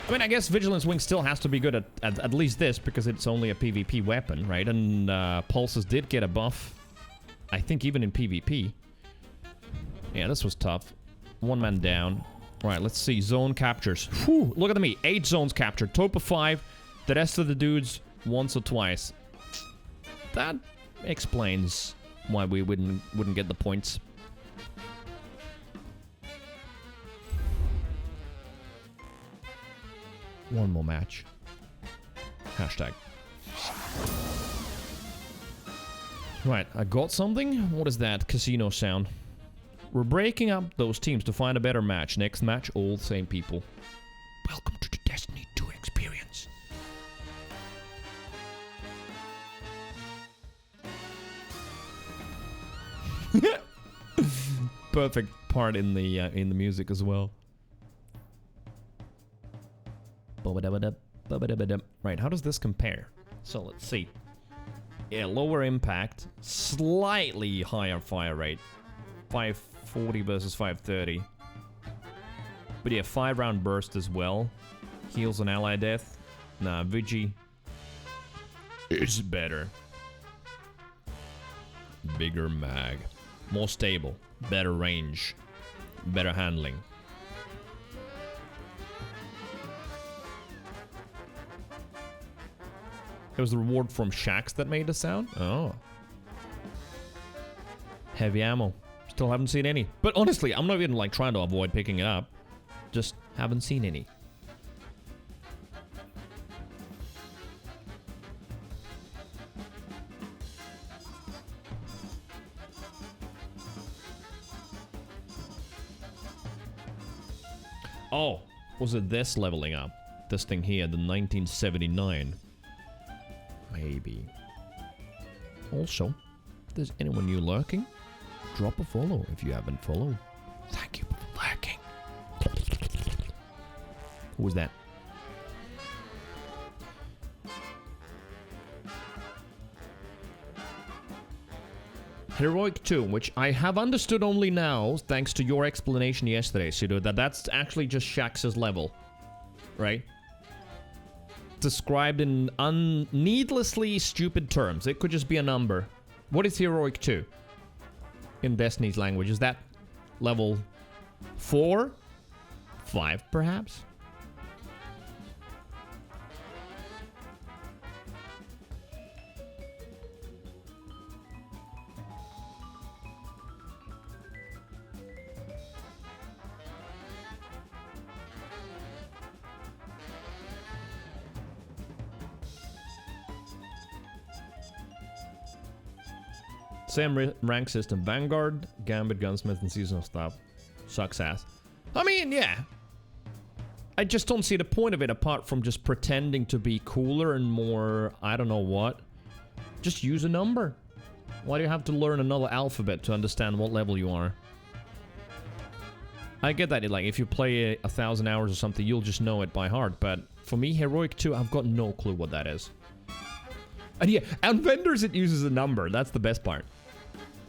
I mean, I guess Vigilance Wing still has to be good at least this, because it's only a PvP weapon, right? And Pulses did get a buff. I think even in PvP. Yeah, this was tough. 1 man down. Alright, let's see. Zone captures. Whew, look at me. 8 zones captured. Topa 5. The rest of the dudes once or twice. That explains why we wouldn't get the points. One more match. Hashtag. Right, I got something. What is that? Casino sound. We're breaking up those teams to find a better match. Next match, all same people. Welcome to the Destiny 2 experience. Perfect part in the music as well. Right, how does this compare? So let's see. Yeah, lower impact, slightly higher fire rate. 540 versus 530. But yeah, 5-round burst as well. Heals on ally death. Nah, Vigi is better. Bigger mag. More stable. Better range. Better handling. It was the reward from Shax that made the sound? Oh. Heavy ammo. Still haven't seen any. But honestly, I'm not even like trying to avoid picking it up. Just haven't seen any. Oh, was it this leveling up? This thing here, the 1979. Maybe. Also, if there's anyone new lurking, drop a follow if you haven't followed. Thank you for lurking. Who was that? Heroic 2, which I have understood only now, thanks to your explanation yesterday, Sido, that that's actually just Shax's level. Right? Described in needlessly stupid terms. It could just be a number. What is Heroic 2? In Destiny's language. Is that level 4? 5, perhaps? Same rank system. Vanguard, Gambit, Gunsmith, and Seasonal Stuff. Sucks ass. I mean, yeah. I just don't see the point of it apart from just pretending to be cooler and more, I don't know what. Just use a number. Why do you have to learn another alphabet to understand what level you are? I get that, like, if you play 1,000 hours or something, you'll just know it by heart. But for me, Heroic 2, I've got no clue what that is. And yeah, on vendors it uses a number. That's the best part.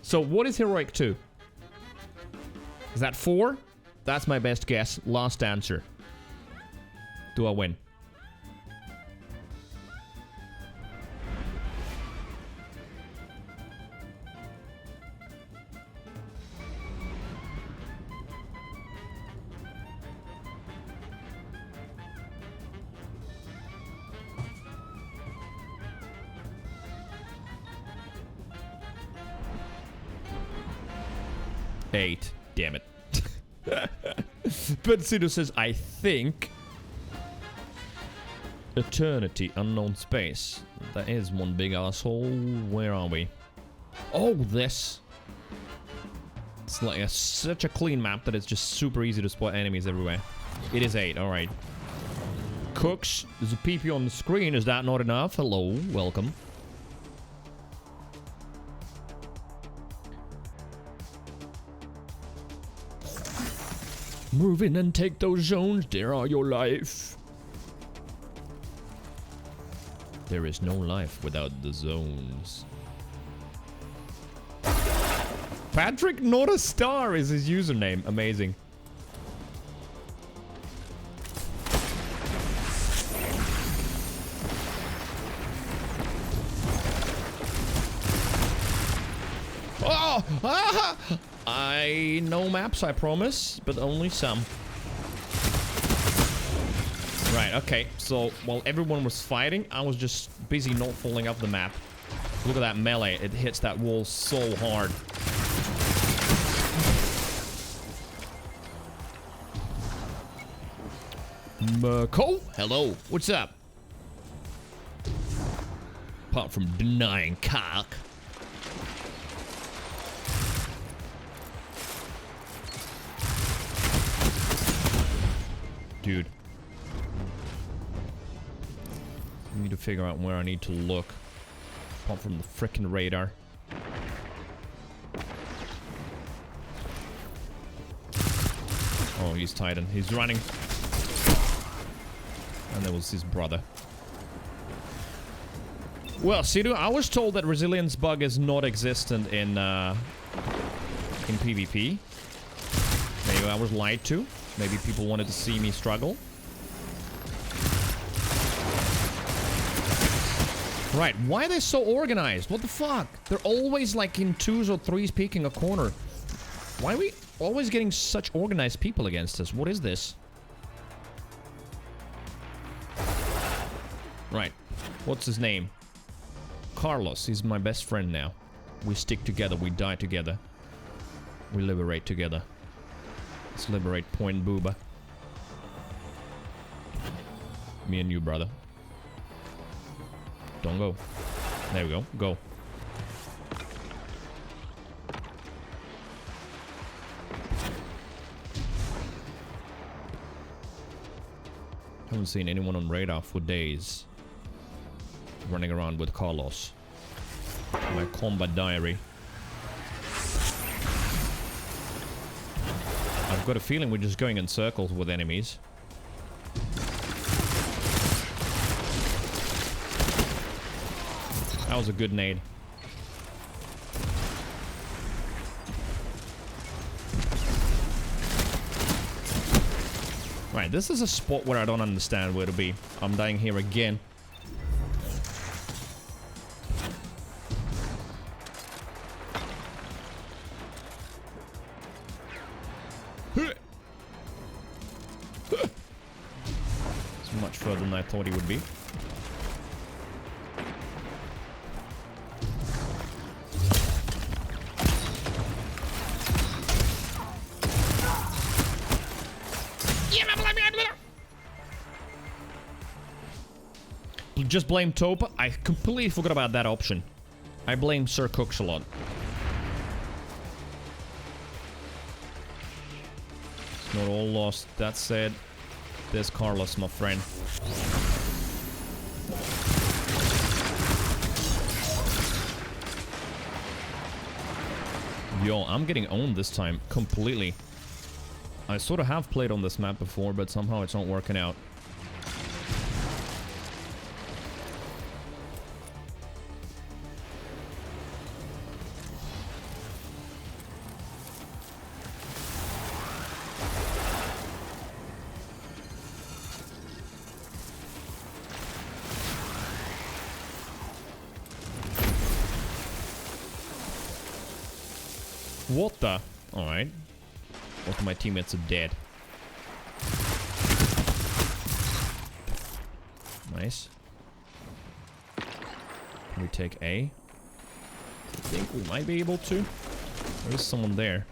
So what is Heroic 2? Is that 4? That's my best guess. Last answer. Do I win? Eight. Damn it. But Sido says, I think... Eternity, unknown space. That is one big asshole. Where are we? Oh, this. It's like such a clean map that it's just super easy to spot enemies everywhere. It is 8, alright. Cooks, there's a PP on the screen. Is that not enough? Hello, welcome. Move in and take those zones. There are your life. There is no life without the zones. Patrick Not a Star is his username. Amazing. Oh! Ah! I know maps, I promise, but only some. Right, okay, so while everyone was fighting, I was just busy not falling off the map. Look at that melee, it hits that wall so hard. Merco? Hello, what's up? Apart from denying cock. Dude. I need to figure out where I need to look. Apart from the frickin' radar. Oh, he's Titan. He's running. And there was his brother. Well, Sidu, I was told that resilience bug is not existent in PvP. Maybe I was lied to. Maybe people wanted to see me struggle. Right, why are they so organized? What the fuck? They're always like in 2s or 3s peeking a corner. Why are we always getting such organized people against us? What is this? Right. What's his name? Carlos, he's my best friend now. We stick together, we die together. We liberate together. Let's liberate Point Booba. Me and you, brother. Don't go. There we go. Go. Haven't seen anyone on radar for days. Running around with Carlos. My combat diary. I've got a feeling we're just going in circles with enemies. That was a good nade. Right, this is a spot where I don't understand where to be. I'm dying here again. It's much further than I thought he would be. Just blame Topa? I completely forgot about that option. I blame Sir Cooks a lot. It's not all lost. That said, there's Carlos, my friend. Yo, I'm getting owned this time completely. I sort of have played on this map before, but somehow it's not working out. What the? Alright. Both of my teammates are dead. Nice. Can we take A? I think we might be able to. There's someone there.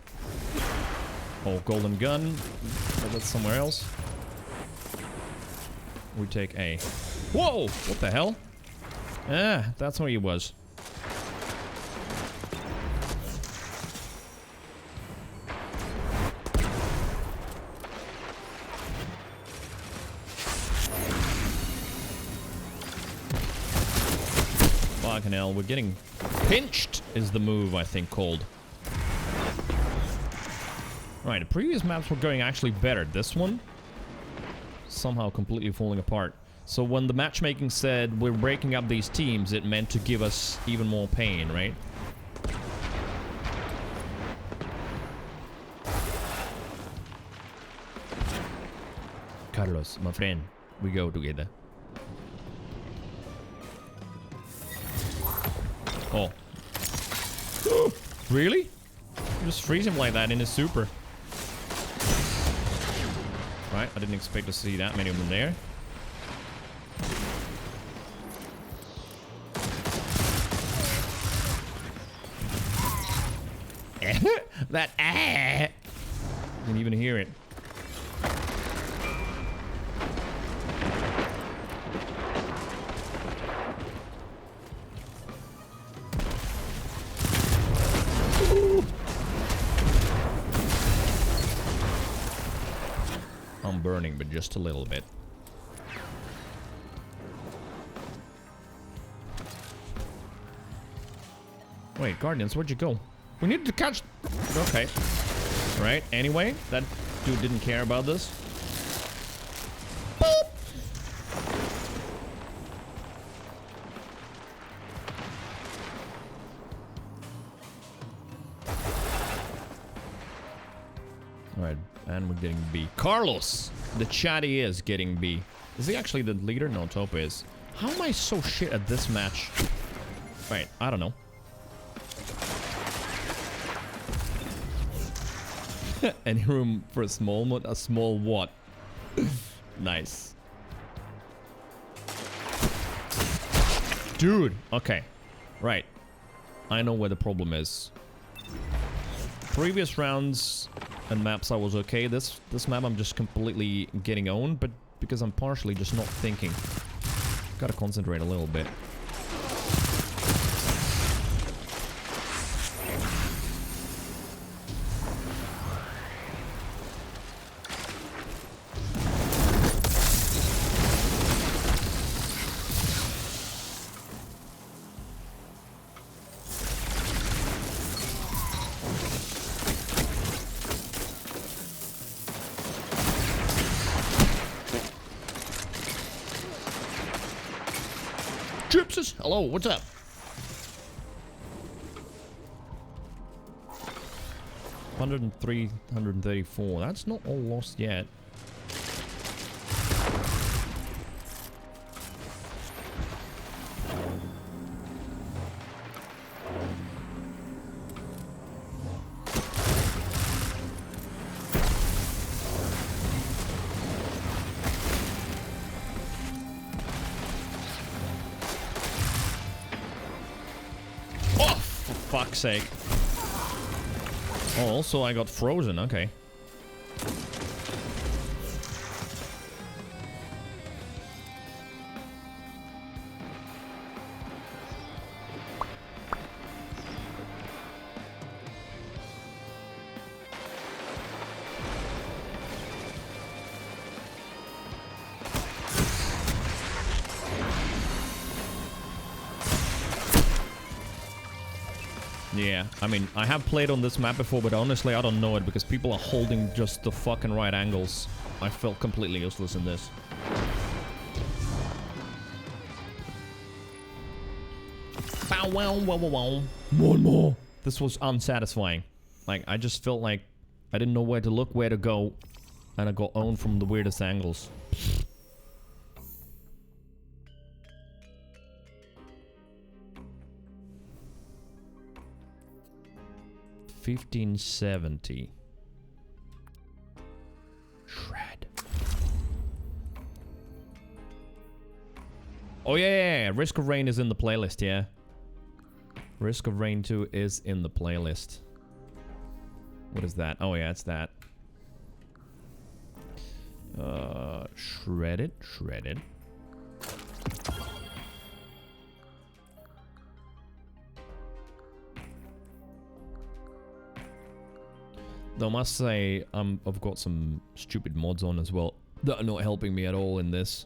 Oh, golden gun. Oh, that's somewhere else. We take A. Whoa! What the hell? Ah, that's where he was. Fucking hell, we're getting pinched is the move, I think, called. Right, the previous maps were going actually better. This one, somehow completely falling apart. So when the matchmaking said we're breaking up these teams, it meant to give us even more pain, right? Carlos, my friend, we go together. Oh. Really? Just freeze him like that in his super. Right, I didn't expect to see that many of them there. That didn't even hear it. I'm burning, but just a little bit. Wait, Guardians, where'd you go? We need to catch... Okay. Right, anyway, that dude didn't care about this. Boop. Alright, and we're getting B. Carlos! The chatty is getting B. Is he actually the leader? No, Topa is. How am I so shit at this match? Right, I don't know. Any room for a small mod? A small what? Nice. Dude, okay. Right. I know where the problem is. Previous rounds and maps I was okay. This map I'm just completely getting owned, but because I'm partially just not thinking. Gotta concentrate a little bit. Gypsies! Hello, what's up? $103, $134. That's not all lost yet. Fuck's sake. Oh, also I got frozen, okay. Yeah, I mean, I have played on this map before, but honestly, I don't know it because people are holding just the fucking right angles. I felt completely useless in this. Bow wow wow wow wow. One more. This was unsatisfying. Like, I just felt like I didn't know where to look, where to go, and I got owned from the weirdest angles. 1570. Shred. Oh yeah. Risk of Rain is in the playlist, yeah. Risk of Rain 2 is in the playlist. What is that? Oh yeah, it's that. Shredded. Though I must say, I've got some stupid mods on as well that are not helping me at all in this.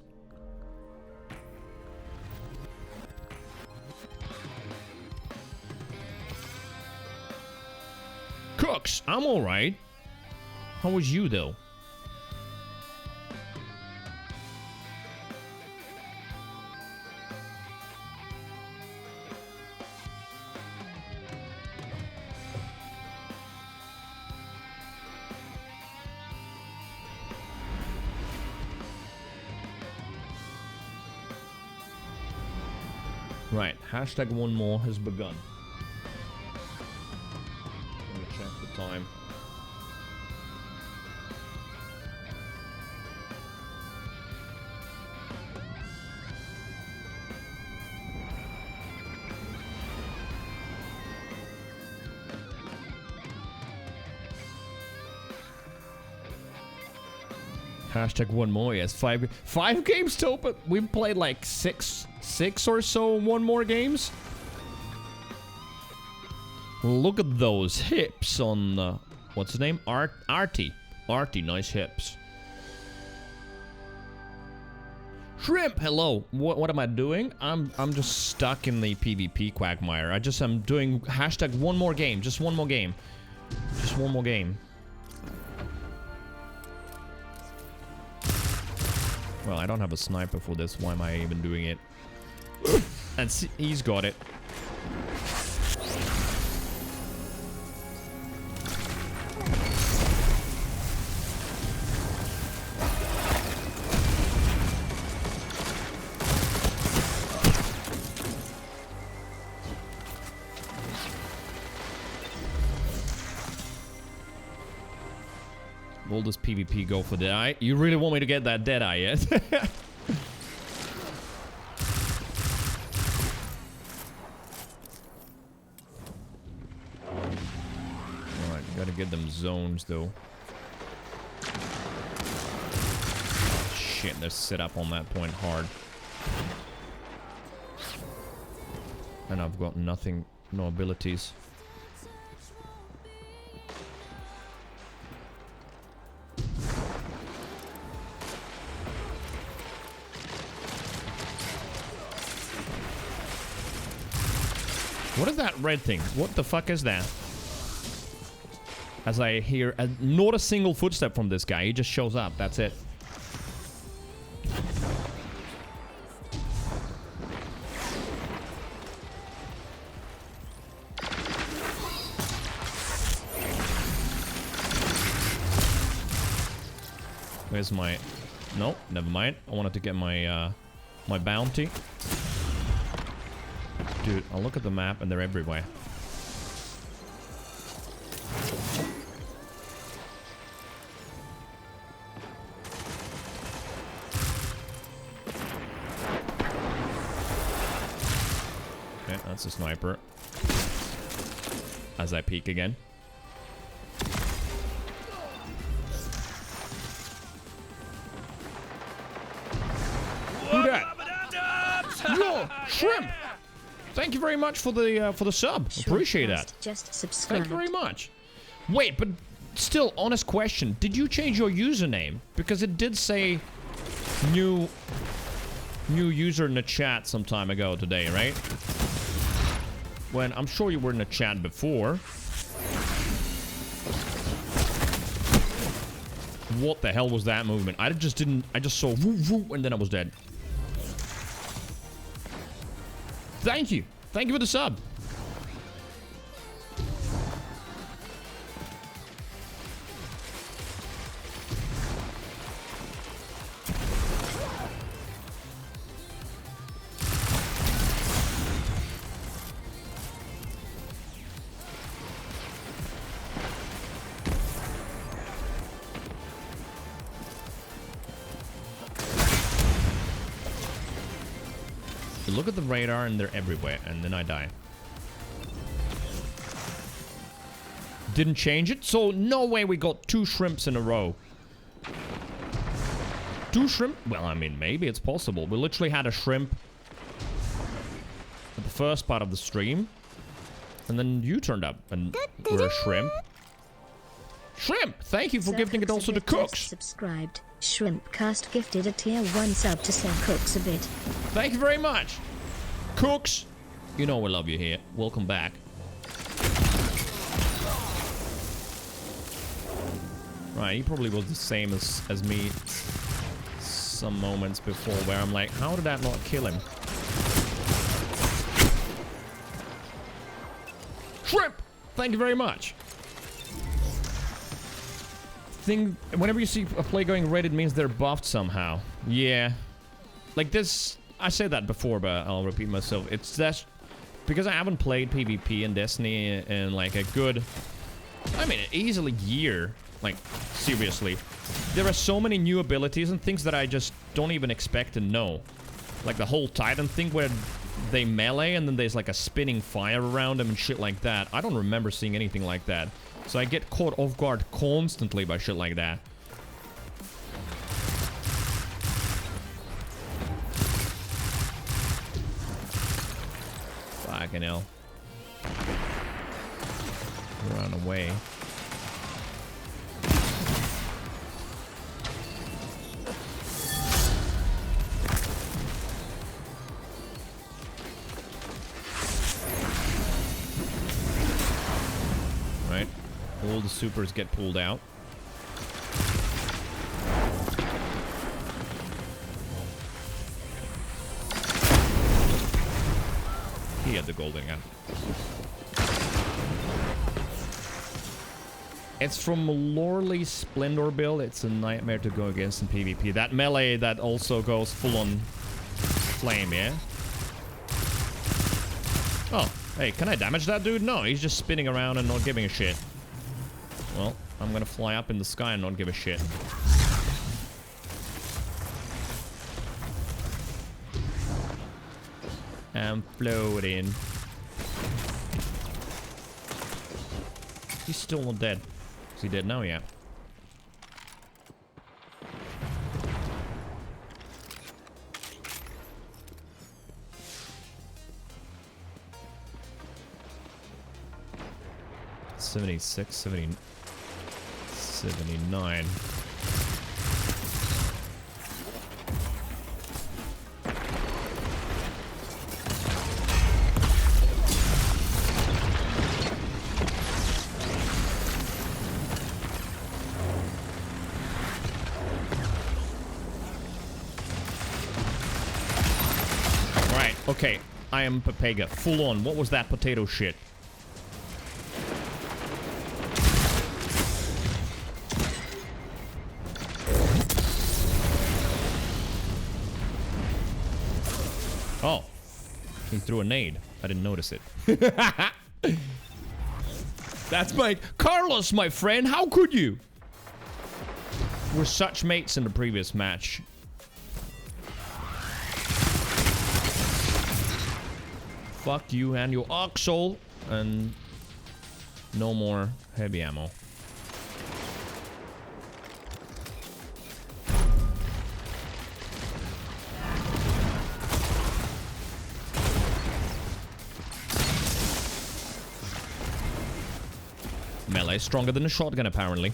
Cooks, I'm alright. How was you though? Right, hashtag one more has begun. Let me check the time. Hashtag one more, yes. Five games to open. We've played like six or so one more games. Look at those hips on what's his name? Artie, nice hips. Shrimp, hello. What am I doing? I'm just stuck in the PvP quagmire. I'm doing hashtag one more game. Just one more game. Just one more game. Well, I don't have a sniper for this. Why am I even doing it? And see, he's got it. Will this PvP go for Deadeye? You really want me to get that Deadeye yet? get them zones, though. Shit, they're set up on that point hard. And I've got nothing, no abilities. What is that red thing? What the fuck is that? As I hear not a single footstep from this guy, he just shows up, that's it. Where's my... No, never mind. I wanted to get my, my bounty. Dude, I'll look at the map and they're everywhere. Okay, that's a sniper. As I peek again. Who that? Yo, shrimp! Thank you very much for the sub. Appreciate that. Just subscribe. Thank you very much. Wait, but still, honest question. Did you change your username? Because it did say new user in the chat some time ago today, right? When I'm sure you were in the chat before. What the hell was that movement? I just saw woo woo and then I was dead. Thank you. Thank you for the sub. You look at the radar and they're everywhere, and then I die. Didn't change it, so no way we got 2 shrimps in a row. 2 shrimp? Well, I mean, maybe it's possible. We literally had a shrimp at the first part of the stream, and then you turned up, and we're a shrimp. Shrimp! Thank you for gifting it also to Cooks. Subscribed. Shrimpcast gifted a tier 1 sub to Sir Cooks a bit. Thank you very much. Cooks! You know we love you here. Welcome back. Right, he probably was the same as me some moments before, where I'm like, how did that not kill him? Shrimp! Thank you very much. Whenever you see a play going red, it means they're buffed somehow. Yeah. Like this, I said that before, but I'll repeat myself. It's that because I haven't played PvP in Destiny in like a good, I mean, easily year. Like, seriously. There are so many new abilities and things that I just don't even expect to know. Like the whole Titan thing where they melee and then there's like a spinning fire around them and shit like that. I don't remember seeing anything like that. So I get caught off guard constantly by shit like that. Fucking hell. Run away. Right. All the supers get pulled out. He had the golden gun. It's from Lorley's Splendor build. It's a nightmare to go against in PvP. That melee that also goes full on flame, yeah? Oh, hey, can I damage that dude? No, he's just spinning around and not giving a shit. Well, I'm gonna fly up in the sky and not give a shit. I'm floating. He's still not dead. he dead now? Yeah. $76, $79. Right, okay. I am Pepega. Full on. What was that potato shit? Oh, he threw a nade. I didn't notice it. That's my Carlos, my friend. How could you? We're such mates in the previous match. Fuck you and your oxhole, and no more heavy ammo. Melee is stronger than a shotgun, apparently.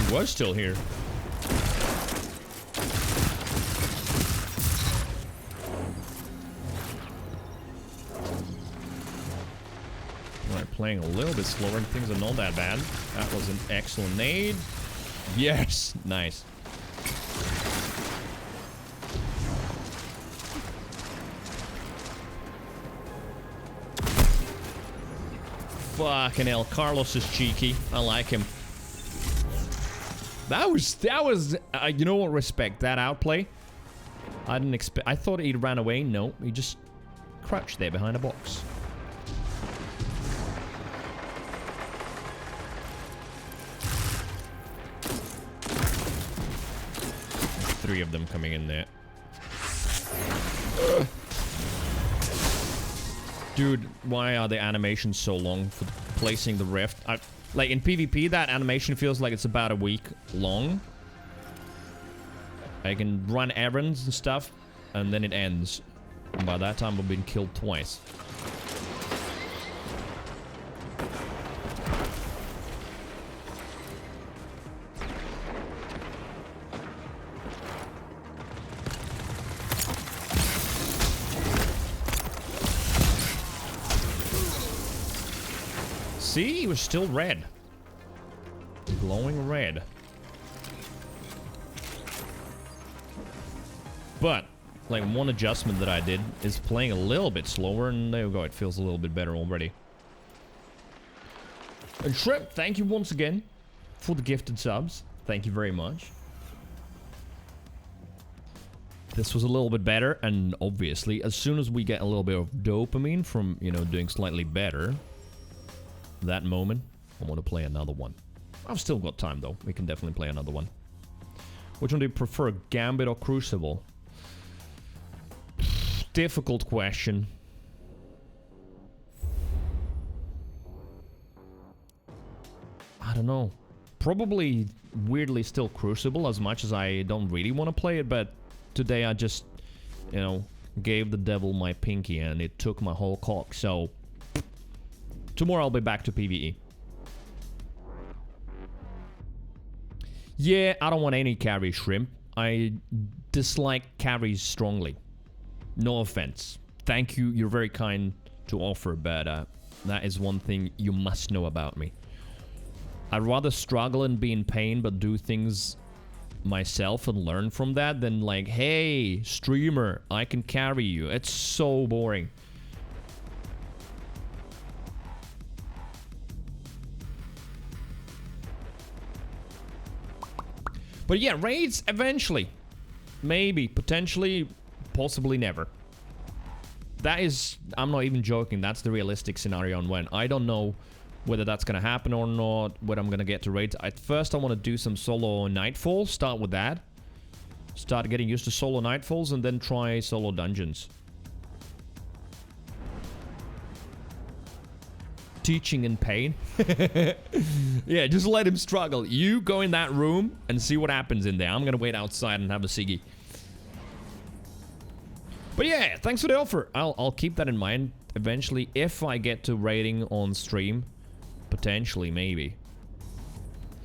He was still here. Playing a little bit slower and things are not that bad. That was an excellent nade. Yes, nice. Fucking hell, Carlos is cheeky. I like him. That was you know what, respect that outplay. I didn't expect, I thought he ran away. No, he just crouched there behind a box. Three of them coming in there. Dude, why are the animations so long for placing the rift? Like in PvP, that animation feels like it's about a week long. I can run errands and stuff, and then it ends. And by that time, I've been killed twice. See, he was still red. Glowing red. But, like, one adjustment that I did is playing a little bit slower, and there we go, it feels a little bit better already. And Shrimp, thank you once again for the gifted subs. Thank you very much. This was a little bit better, and obviously, as soon as we get a little bit of dopamine from, you know, doing slightly better, that moment, I want to play another one. I've still got time, though. We can definitely play another one. Which one do you prefer, Gambit or Crucible? Difficult question. I don't know. Probably, weirdly, still Crucible, as much as I don't really want to play it, but today I just, you know, gave the devil my pinky and it took my whole cock, so tomorrow I'll be back to PvE. Yeah, I don't want any carry, Shrimp. I dislike carries strongly. No offense. Thank you, you're very kind to offer, but that is one thing you must know about me. I'd rather struggle and be in pain, but do things myself and learn from that than like, hey, streamer, I can carry you. It's so boring. But yeah, raids eventually. maybe, potentially, possibly never. That is, I'm not even joking, that's the realistic scenario on when. I don't know whether that's gonna happen or not, whether I'm gonna get to raids. At first, I want to do some solo Nightfall, start with that. Start getting used to solo Nightfalls, and then try solo dungeons. Teaching in pain. Yeah, just let him struggle. You go in that room and see what happens in there. I'm gonna wait outside and have a ciggy. But yeah, thanks for the offer. I'll keep that in mind eventually if I get to raiding on stream. Potentially, maybe.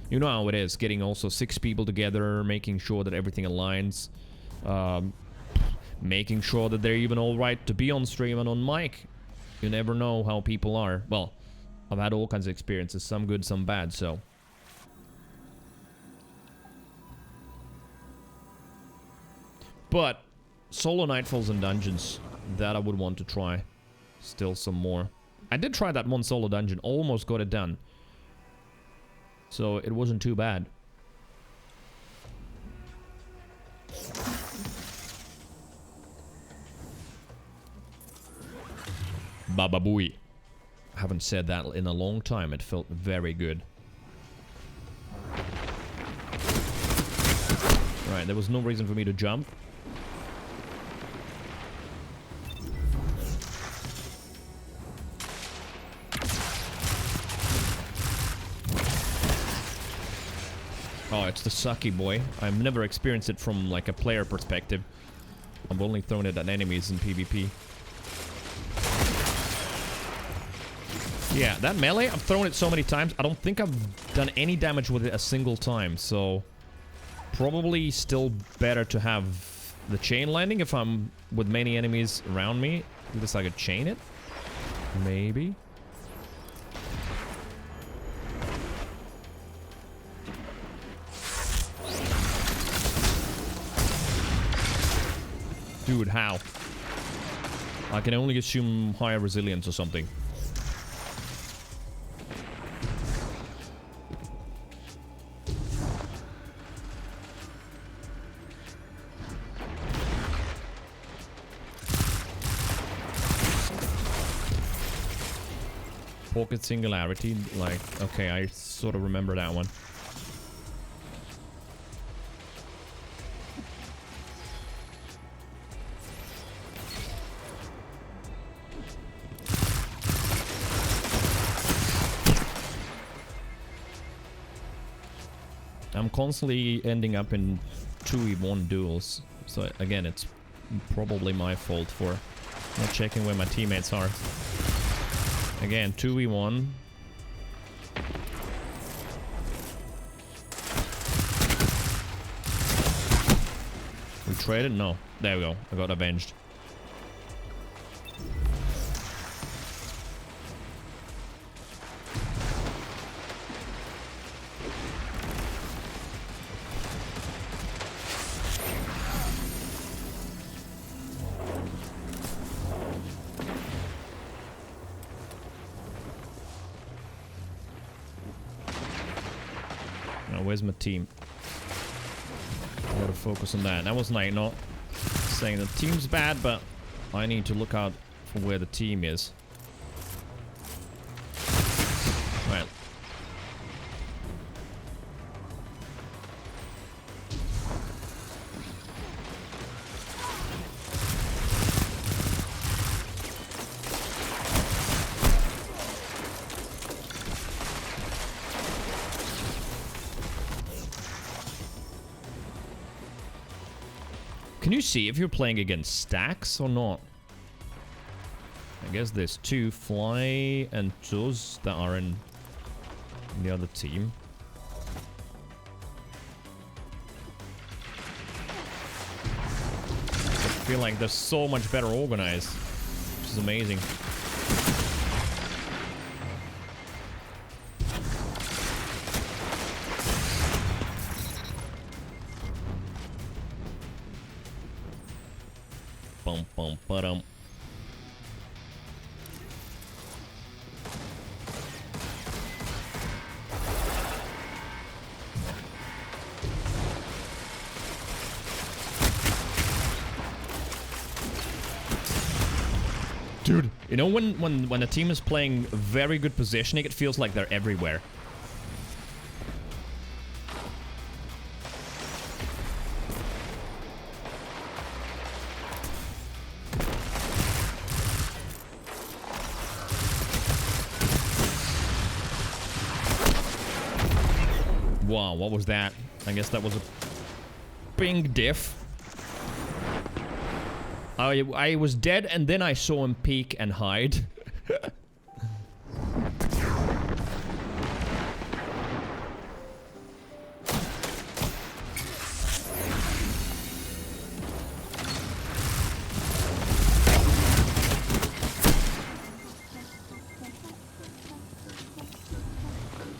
You know how it is, getting also 6 people together, making sure that everything aligns. Making sure that they're even alright to be on stream and on mic. You never know how people are. Well, I've had all kinds of experiences, some good, some bad, so. But solo Nightfalls and dungeons, that I would want to try. Still some more. I did try that one solo dungeon, almost got it done. So it wasn't too bad. Baba Booey. Haven't said that in a long time. It felt very good. Right, there was no reason for me to jump. Oh, it's the sucky boy. I've never experienced it from like a player perspective. I've only thrown it at enemies in PvP. Yeah, that melee, I've thrown it so many times. I don't think I've done any damage with it a single time, so probably still better to have the chain landing if I'm with many enemies around me. At least I could chain it. Maybe. Dude, how? I can only assume higher resilience or something. Pocket Singularity, like, okay, I sort of remember that one. I'm constantly ending up in 2v1 duels, so again, it's probably my fault for not checking where my teammates are. Again, 2v1. We traded? No. There we go. I got avenged. Where's my team? I gotta focus on that. That was like not saying the team's bad, but I need to look out for where the team is. Right. Can you see if you're playing against stacks or not? I guess there's 2 Fly and Tuz that are in the other team. I feel like they're so much better organized, which is amazing. Bum bum ba-dum. You know, when a team is playing very good positioning, it feels like they're everywhere. Wow, what was that? I guess that was a ping diff. I was dead and then I saw him peek and hide.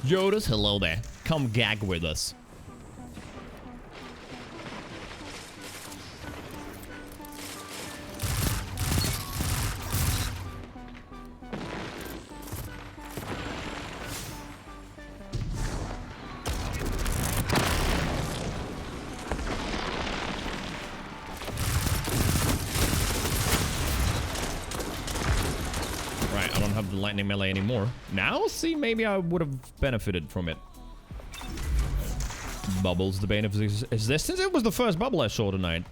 Yodas, hello there. Come gag with us. Right, I don't have the lightning melee anymore. Now, see, maybe I would have benefited from it. Bubbles, the bane of his existence. It was the first bubble I saw tonight.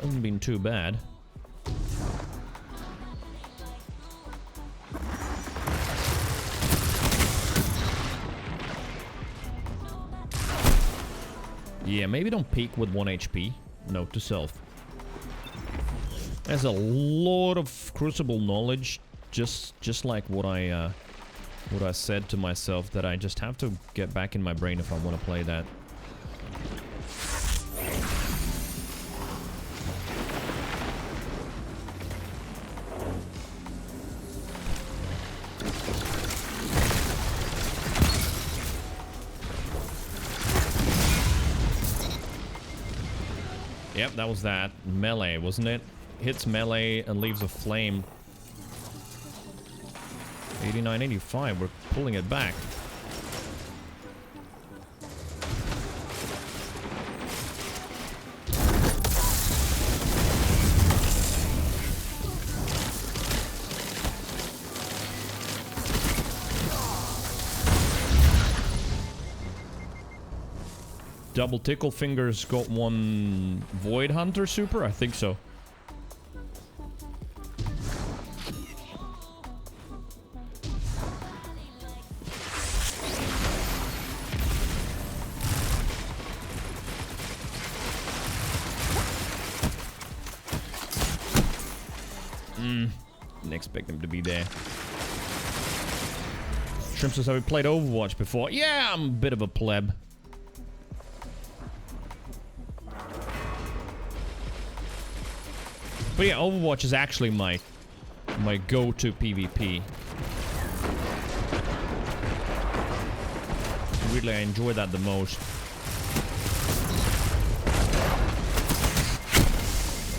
Hasn't been too bad. Yeah, maybe don't peek with 1 HP. Note to self. There's a lot of Crucible knowledge, just like what I said to myself, that I just have to get back in my brain if I want to play that. Yep, that was that. Melee, wasn't it? Hits melee and leaves a flame. 89, 85, we're pulling it back. Double Tickle Fingers got one Void Hunter super? I think so. Didn't expect them to be there. Shrimp says, have you played Overwatch before? Yeah, I'm a bit of a pleb. But yeah, Overwatch is actually my go-to PvP. Weirdly, I enjoy that the most.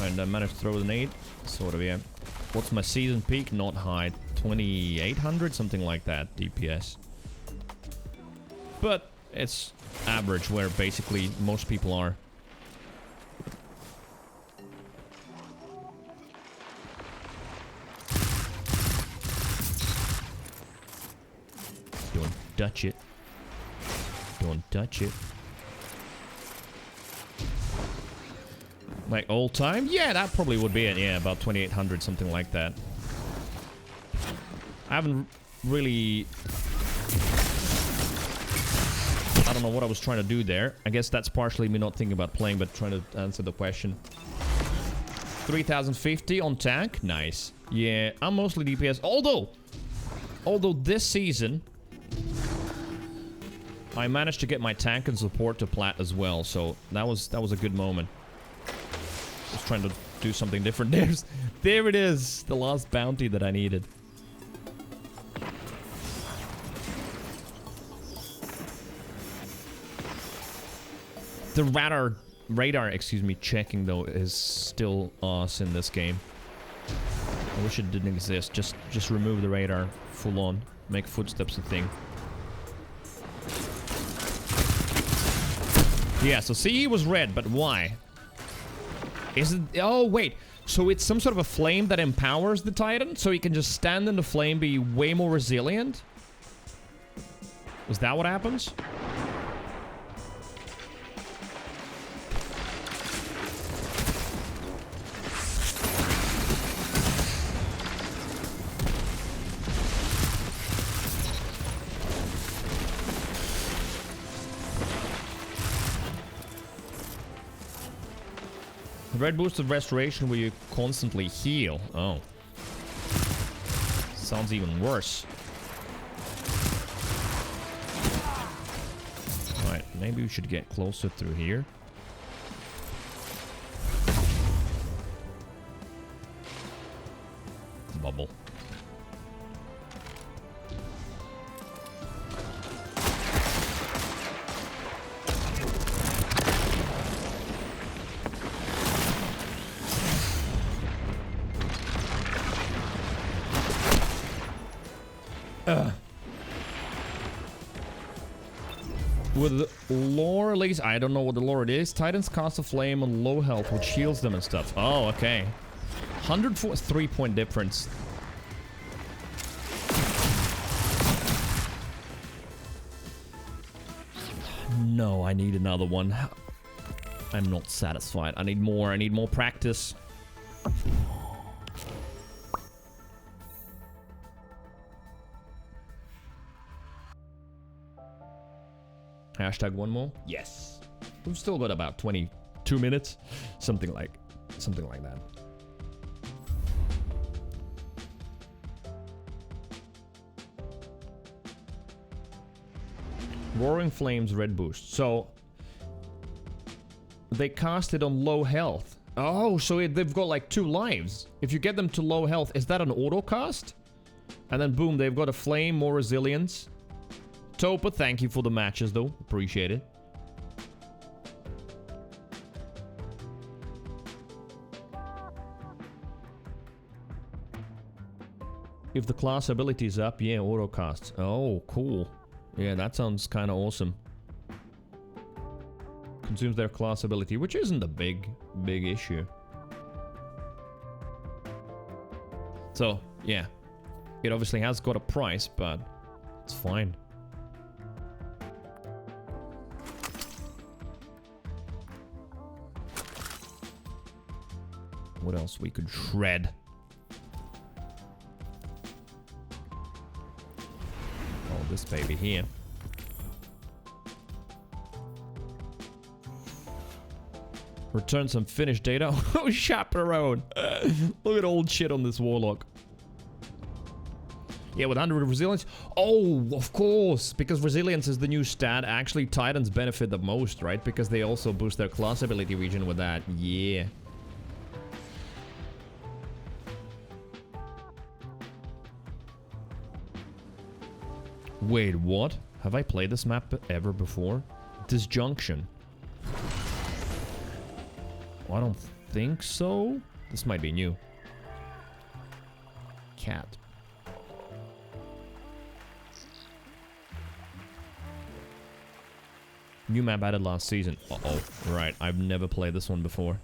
And I managed to throw a nade. Sort of, yeah. What's my season peak? Not high. 2800? Something like that, DPS. But it's average, where basically most people are. Don't touch it. Don't touch it. Like old time? Yeah, that probably would be it. Yeah, about 2800, something like that. I haven't really... I don't know what I was trying to do there. I guess that's partially me not thinking about playing, but trying to answer the question. 3050 on tank? Nice. Yeah, I'm mostly DPS. Although this season, I managed to get my tank and support to plat as well, so that was a good moment. Just trying to do something different. There it is, the last bounty that I needed. The radar, excuse me, checking though is still awesome in this game. I wish it didn't exist. Just remove the radar full on, make footsteps a thing. Yeah, so CE was red, but why? Is it... Oh, wait. So it's some sort of a flame that empowers the Titan, so he can just stand in the flame, be way more resilient? Is that what happens? Red boost of restoration where you constantly heal. Oh. Sounds even worse. Alright, maybe we should get closer through here. Bubble. With the lore, at least, I don't know what the lore it is. Titans cast a flame on low health, which heals them and stuff. Oh, okay. 103-point difference. No, I need another one. I'm not satisfied. I need more. I need more practice. Hashtag one more? Yes. We've still got about 22 minutes. Something like that. Roaring Flames red boost. So they cast it on low health. Oh, so they've got like 2 lives. If you get them to low health, is that an auto cast? And then boom, they've got a flame, more resilience. Topa, thank you for the matches though. Appreciate it. If the class ability is up, yeah, auto casts. Oh, cool. Yeah, that sounds kind of awesome. Consumes their class ability, which isn't a big issue. So, yeah. It obviously has got a price, but it's fine. What else we could shred? Oh, this baby here. Return some finished data. Oh, chaperone. Look at old shit on this warlock. Yeah, with 100 resilience. Oh, of course. Because resilience is the new stat. Actually, Titans benefit the most, right? Because they also boost their class ability region with that. Yeah. Wait, what? Have I played this map ever before? Disjunction. Oh, I don't think so. This might be new. Cat. New map added last season. Uh-oh. Right, I've never played this one before.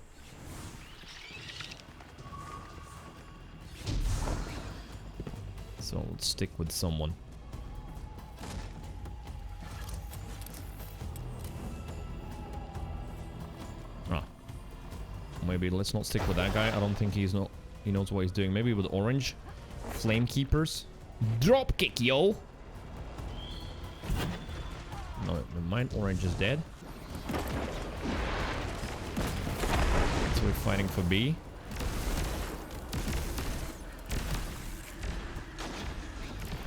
So let's stick with someone. Maybe let's not stick with that guy. I don't think he knows what he's doing. Maybe with orange. Flame Keepers. Drop kick, yo! No, never mind. Orange is dead. So we're fighting for B.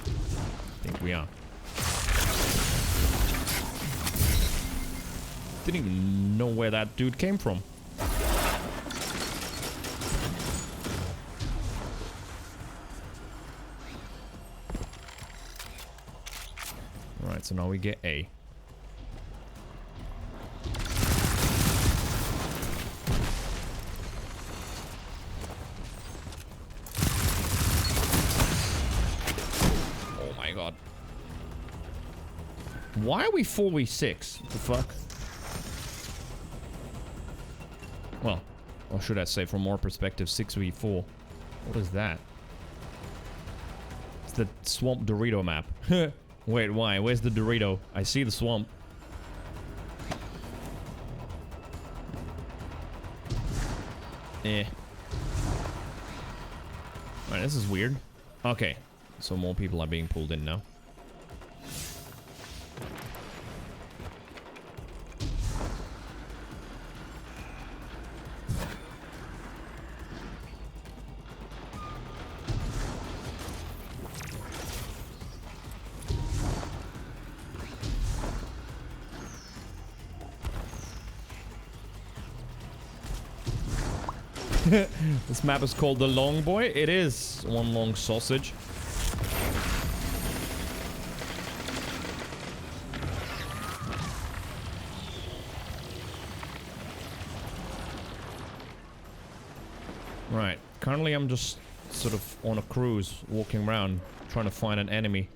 I think we are. Didn't even know where that dude came from. So now we get A. Oh my god. Why are we 4v6? What the fuck? Well, Or should I say, from our perspective, 6v4. What is that? It's the Swamp Dorito map. Wait, why? Where's the Dorito? I see the swamp. Eh. Alright, this is weird. Okay. So more people are being pulled in now. This map is called the Long Boy. It is one long sausage. Right. Currently I'm just sort of on a cruise, walking around, trying to find an enemy.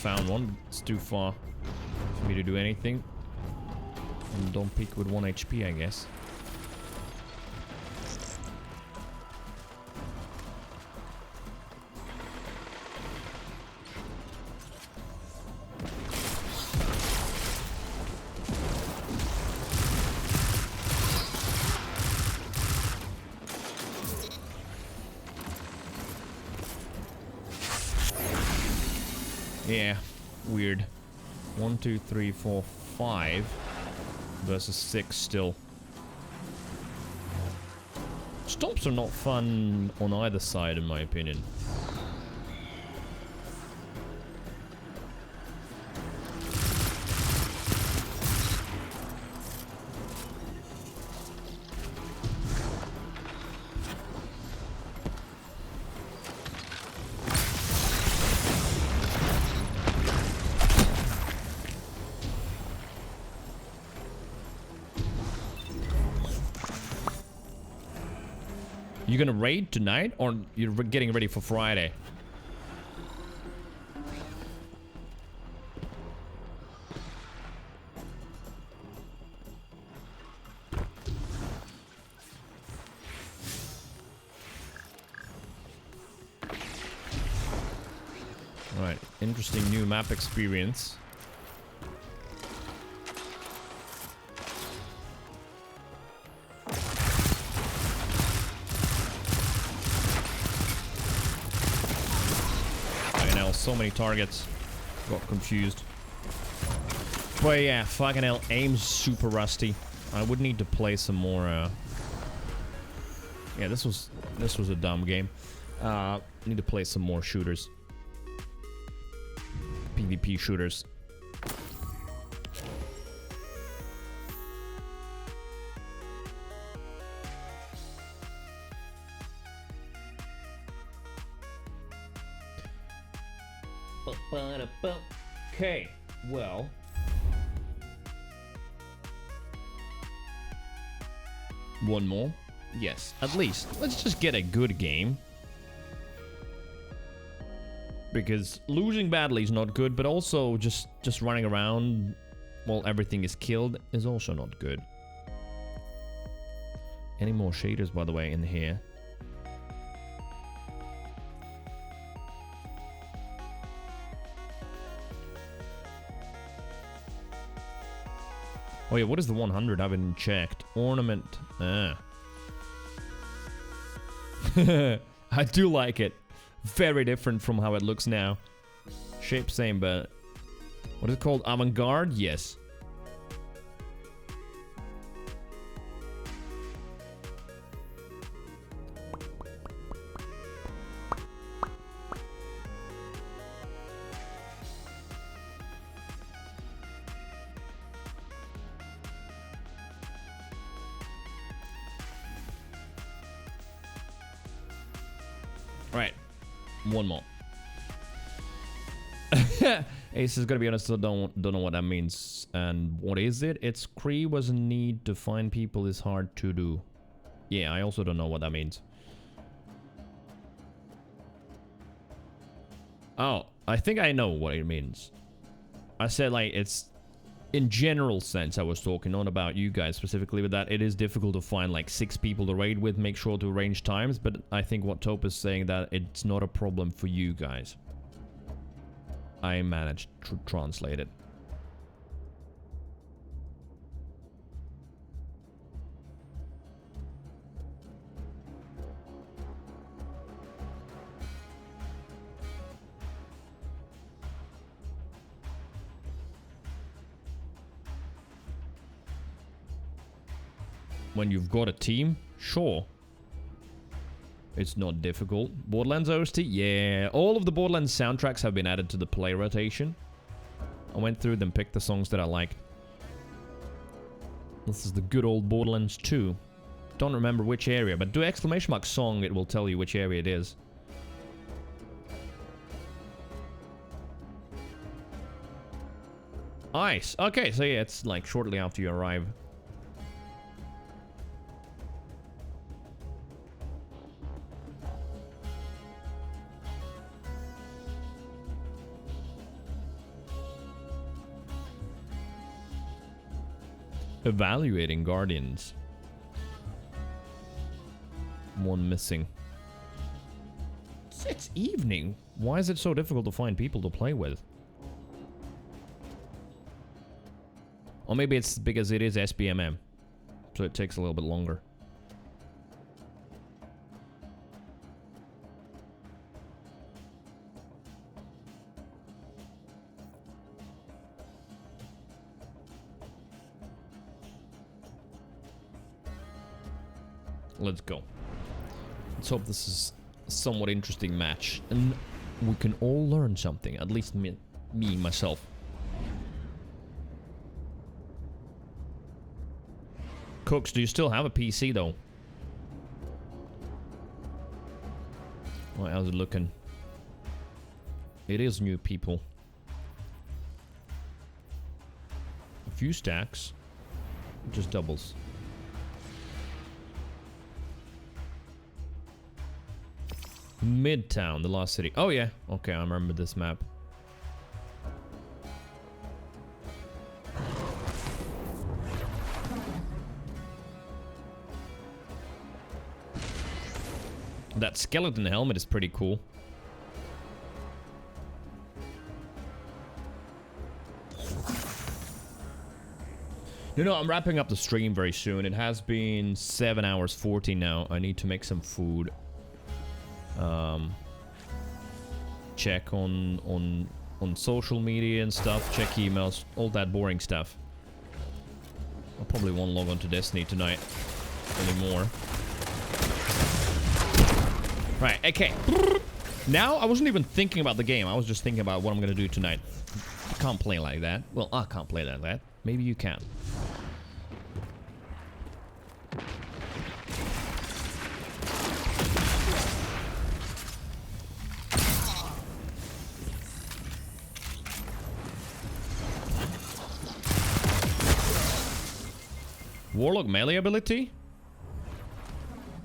Found one. It's too far for me to do anything. And don't peek with 1 HP, I guess. Yeah, weird. 1, 2, 3, 4, 5 versus 6 still. Stomps are not fun on either side, in my opinion. You gonna raid tonight, or you're getting ready for Friday? Right, interesting new map experience. So many targets. Got confused. But yeah, fucking hell, aim's super rusty. I would need to play some more. Yeah, this was a dumb game. Need to play some more shooters. PvP shooters. Okay, well. One more? Yes, at least. Let's just get a good game. Because losing badly is not good, but also just running around while everything is killed is also not good. Any more shaders, by the way, in here? Oh yeah, what is the 100? I haven't checked. Ornament. Ah. I do like it. Very different from how it looks now. Shape same, but... What is it called? Avant-garde? Yes. Right, one more. Ace is gonna be honest, I don't know what that means. And what is it? It's Cree was a need to find people is hard to do. Yeah, I also don't know what that means. Oh, I think I know what it means. I said, like, it's... In general sense, I was talking, not about you guys specifically, but that it is difficult to find, like, 6 people to raid with, make sure to arrange times, but I think what Taupe is saying, that it's not a problem for you guys. I managed to translate it. When you've got a team, sure. It's not difficult. Borderlands OST? Yeah. All of the Borderlands soundtracks have been added to the play rotation. I went through them, picked the songs that I liked. This is the good old Borderlands 2. Don't remember which area, but do exclamation mark song, it will tell you which area it is. Nice. Okay, so yeah, it's like shortly after you arrive. Evaluating Guardians. One missing. It's evening. Why is it so difficult to find people to play with? Or maybe it's because it is SBMM. So it takes a little bit longer. Let's go. Let's hope this is a somewhat interesting match. And we can all learn something. At least me myself. Cooks, do you still have a PC though? Well, how's it looking? It is new, people. A few stacks. Just doubles. Midtown, the lost city. Oh yeah, okay, I remember this map. That skeleton helmet is pretty cool. No, I'm wrapping up the stream very soon. It has been 7 hours 40 now. I need to make some food. Check on social media and stuff, check emails, all that boring stuff. I probably won't log on to Destiny tonight anymore. Right, okay. Now, I wasn't even thinking about the game. I was just thinking about what I'm gonna do tonight. I can't play like that. Well, I can't play like that. Maybe you can. Warlock melee ability?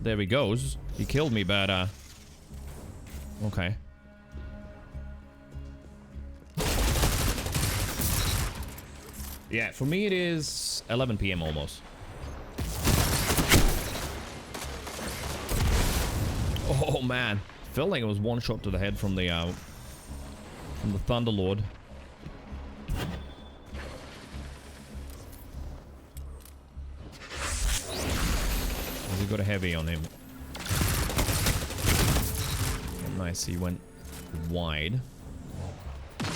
There he goes. He killed me, but okay. Yeah, for me it is 11 PM almost. Oh man, felt like it was one shot to the head from the Thunderlord. He got a heavy on him. Nice, he went wide. Oh,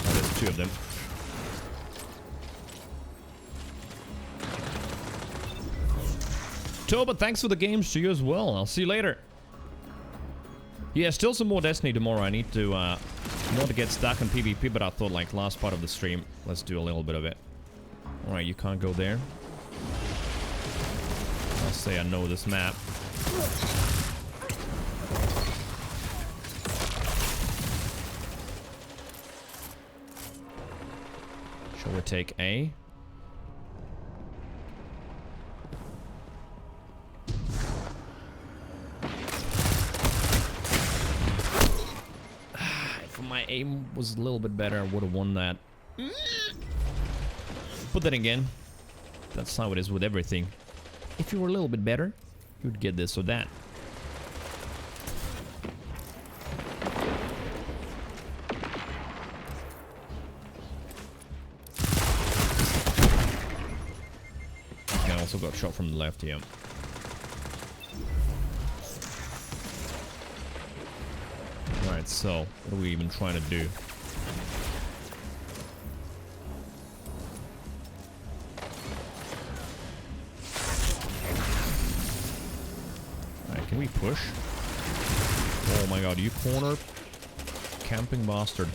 there's 2 of them. Toba, thanks for the games to you as well. I'll see you later. Yeah, still some more Destiny tomorrow. I need to not to get stuck in PvP, but I thought like last part of the stream, let's do a little bit of it. Alright, you can't go there. I'll say I know this map. Shall we take A? aim was a little bit better, I would have won that. But then again, that's how it is with everything. If you were a little bit better, you'd get this or that. Okay, I also got shot from the left, yeah. Alright, so what are we even trying to do? Alright, can we push? Oh my god, you corner camping bastard.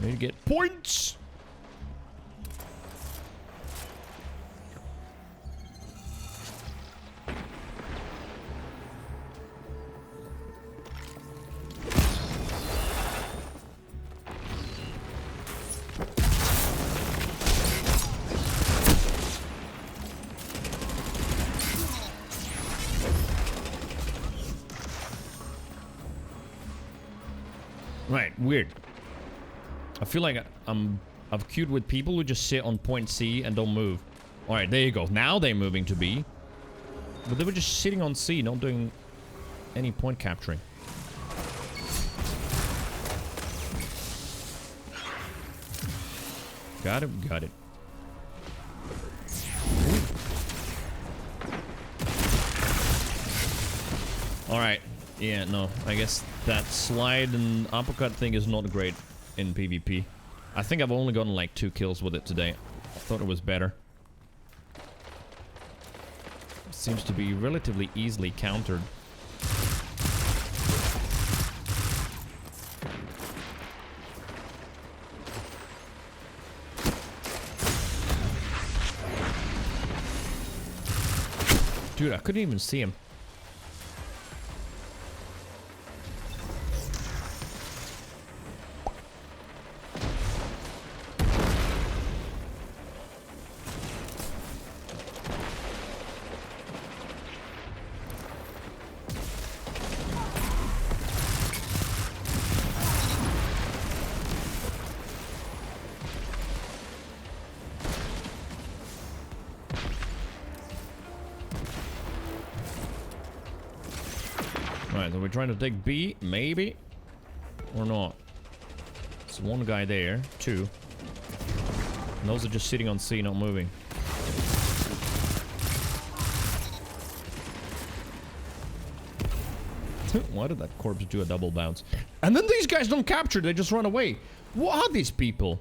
Need to get points! Right, weird. I feel like I've queued with people who just sit on point C and don't move. Alright, there you go. Now they're moving to B. But they were just sitting on C, not doing any point capturing. Got it, got it. Alright. Yeah, no, I guess that slide and uppercut thing is not great in PvP. I think I've only gotten like 2 kills with it today. I thought it was better. It seems to be relatively easily countered. Dude, I couldn't even see him. Alright, so we're trying to take B, maybe? Or not? There's one guy there, 2. And those are just sitting on C, not moving. Why did that corpse do a double bounce? And then these guys don't capture, they just run away. What are these people?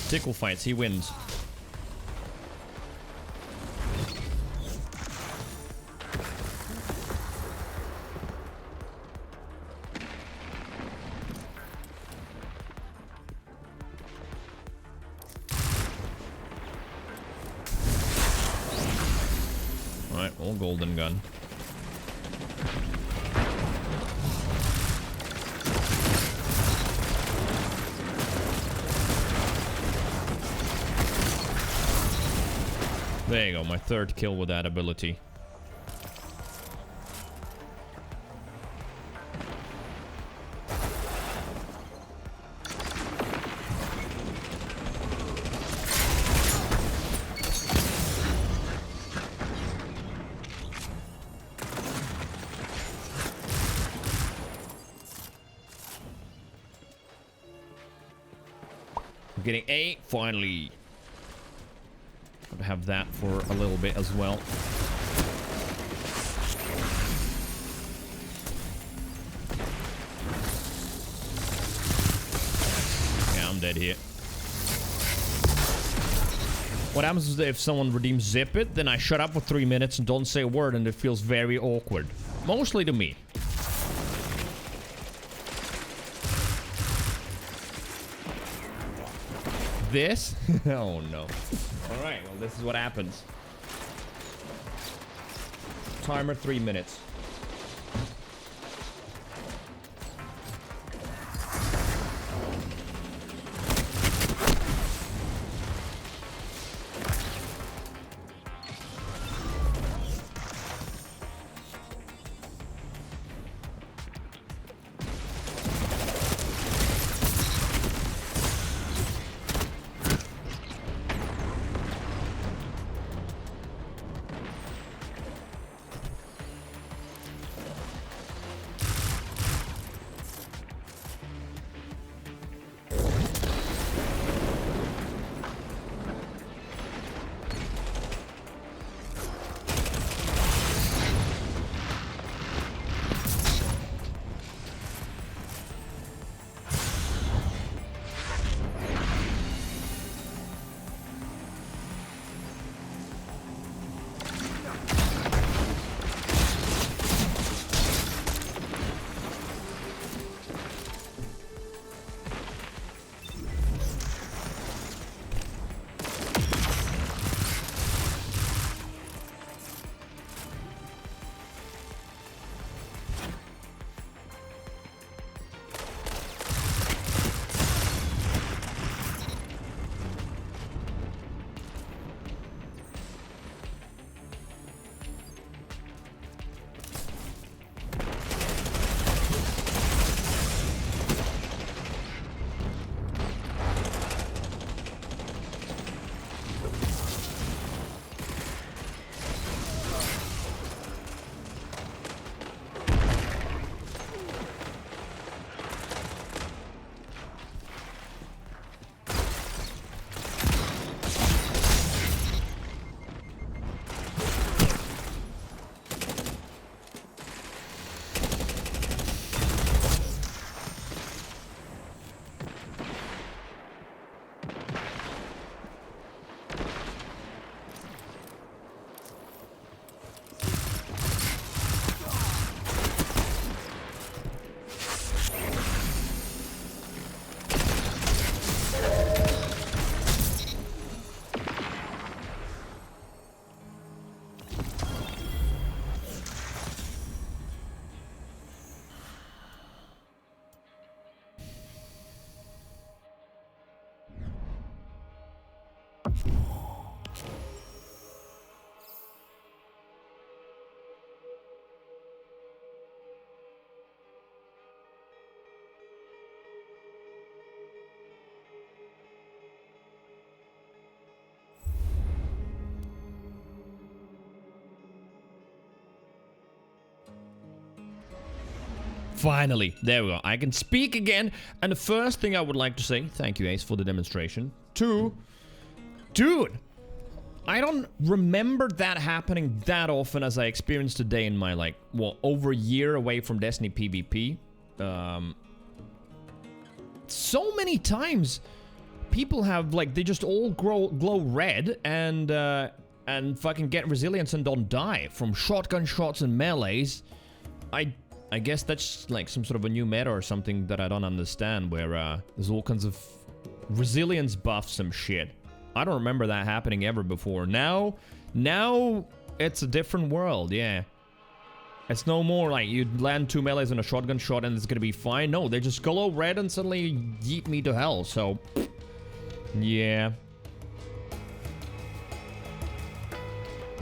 Tickle fights, he wins. Alright, all golden gun. There you go, my 3rd kill with that ability. I'm getting A, finally. Gotta have that for a little bit as well. Yeah, I'm dead here. What happens is that if someone redeems Zip It, then I shut up for 3 minutes and don't say a word, and it feels very awkward. Mostly to me. This? Oh no. Alright, well this is what happens. Timer 3 minutes. Finally, there we go. I can speak again. And the first thing I would like to say, thank you, Ace, for the demonstration. Two, dude, I don't remember that happening that often as I experienced today in my, like, well, over a year away from Destiny PvP. So many times, people have, like, they just all glow red and fucking get resilience and don't die from shotgun shots and melees. I guess that's like some sort of a new meta or something that I don't understand, where there's all kinds of resilience buffs and shit. I don't remember that happening ever before. Now it's a different world, yeah. It's no more like you land 2 melees and a shotgun shot and it's gonna be fine. No, they just glow red and suddenly yeet me to hell, so... yeah.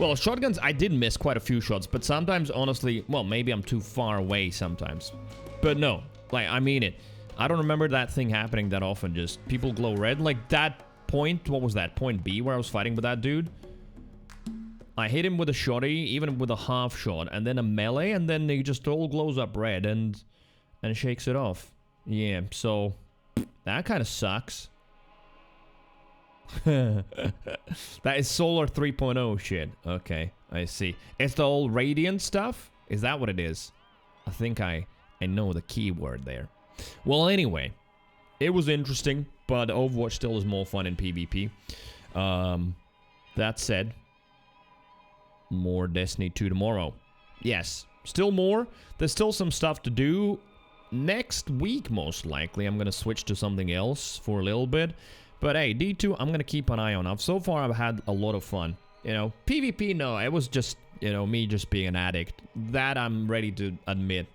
Well, shotguns, I did miss quite a few shots, but sometimes, honestly, well, maybe I'm too far away sometimes. But no, like, I mean it. I don't remember that thing happening that often, just people glow red. Like, that point, what was that? Point B, where I was fighting with that dude? I hit him with a shotty, even with a half shot, and then a melee, and then he just all glows up red and shakes it off. Yeah, so, that kind of sucks. That is Solar 3.0 shit. Okay, I see. It's the old Radiant stuff? Is that what it is? I think I know the keyword there. Well, anyway, it was interesting, but Overwatch still is more fun in PvP. That said, more Destiny 2 tomorrow. Yes, still more. There's still some stuff to do. Next week, most likely, I'm gonna switch to something else for a little bit. But hey, D2, I'm gonna keep an eye on. So far, I've had a lot of fun. You know, PvP, no, it was just, you know, me just being an addict. That I'm ready to admit.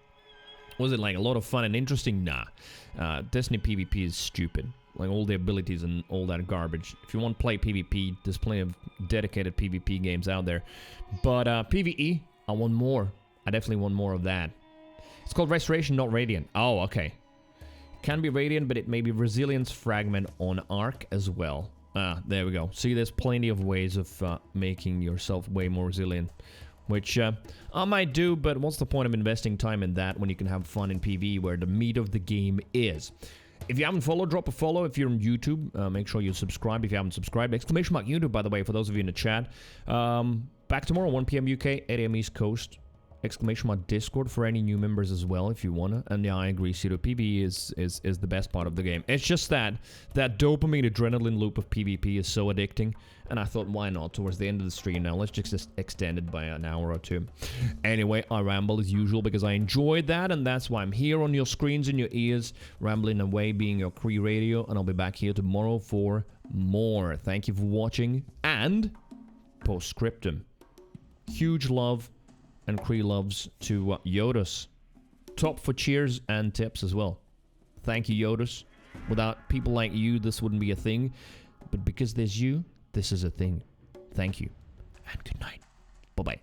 Was it like a lot of fun and interesting? Nah. Destiny PvP is stupid. Like all the abilities and all that garbage. If you want to play PvP, there's plenty of dedicated PvP games out there. But PvE, I want more. I definitely want more of that. It's called Restoration, not Radiant. Oh, okay. Can be Radiant, but it may be Resilience Fragment on Arc as well. Ah, there we go. See, there's plenty of ways of making yourself way more resilient. Which I might do, but what's the point of investing time in that when you can have fun in PvE where the meat of the game is? If you haven't followed, drop a follow. If you're on YouTube, make sure you subscribe if you haven't subscribed. Exclamation mark YouTube, by the way, for those of you in the chat. Back tomorrow, 1 p.m. UK, 8 a.m. East Coast. Exclamation mark Discord for any new members as well, if you wanna. And yeah, I agree, Cito. PvE is the best part of the game. It's just that dopamine adrenaline loop of PvP is so addicting. And I thought, why not? Towards the end of the stream now, let's just extend it by an hour or two. Anyway, I ramble as usual because I enjoyed that, and that's why I'm here on your screens and your ears, rambling away, being your Cree Radio, and I'll be back here tomorrow for more. Thank you for watching, and postscriptum. Huge love and Cree loves to Yodus. Top for cheers and tips as well. Thank you, Yodus. Without people like you, this wouldn't be a thing. But because there's you, this is a thing. Thank you. And good night. Bye-bye.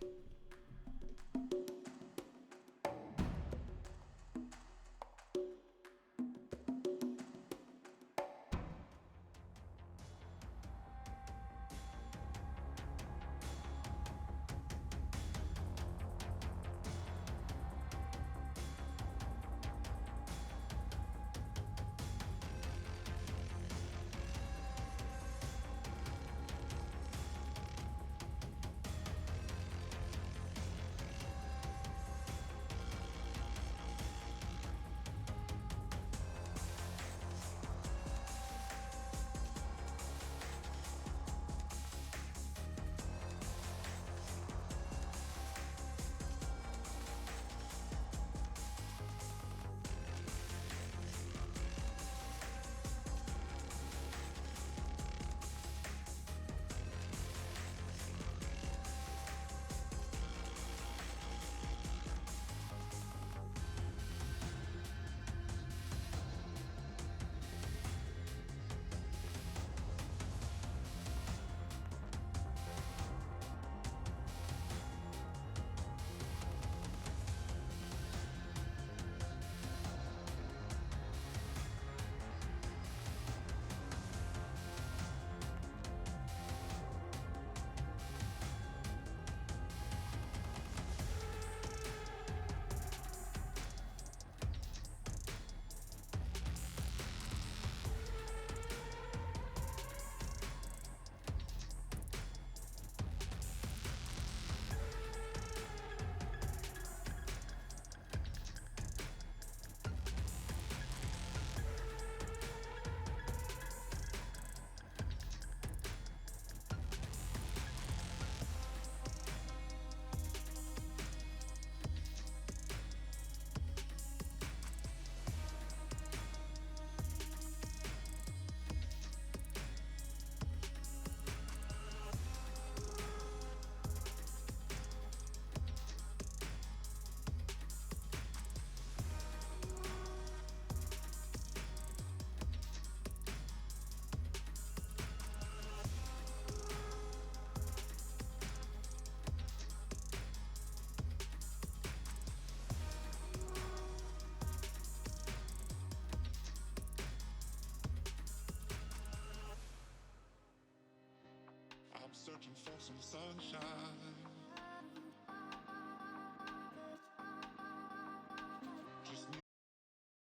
searching for some sunshine.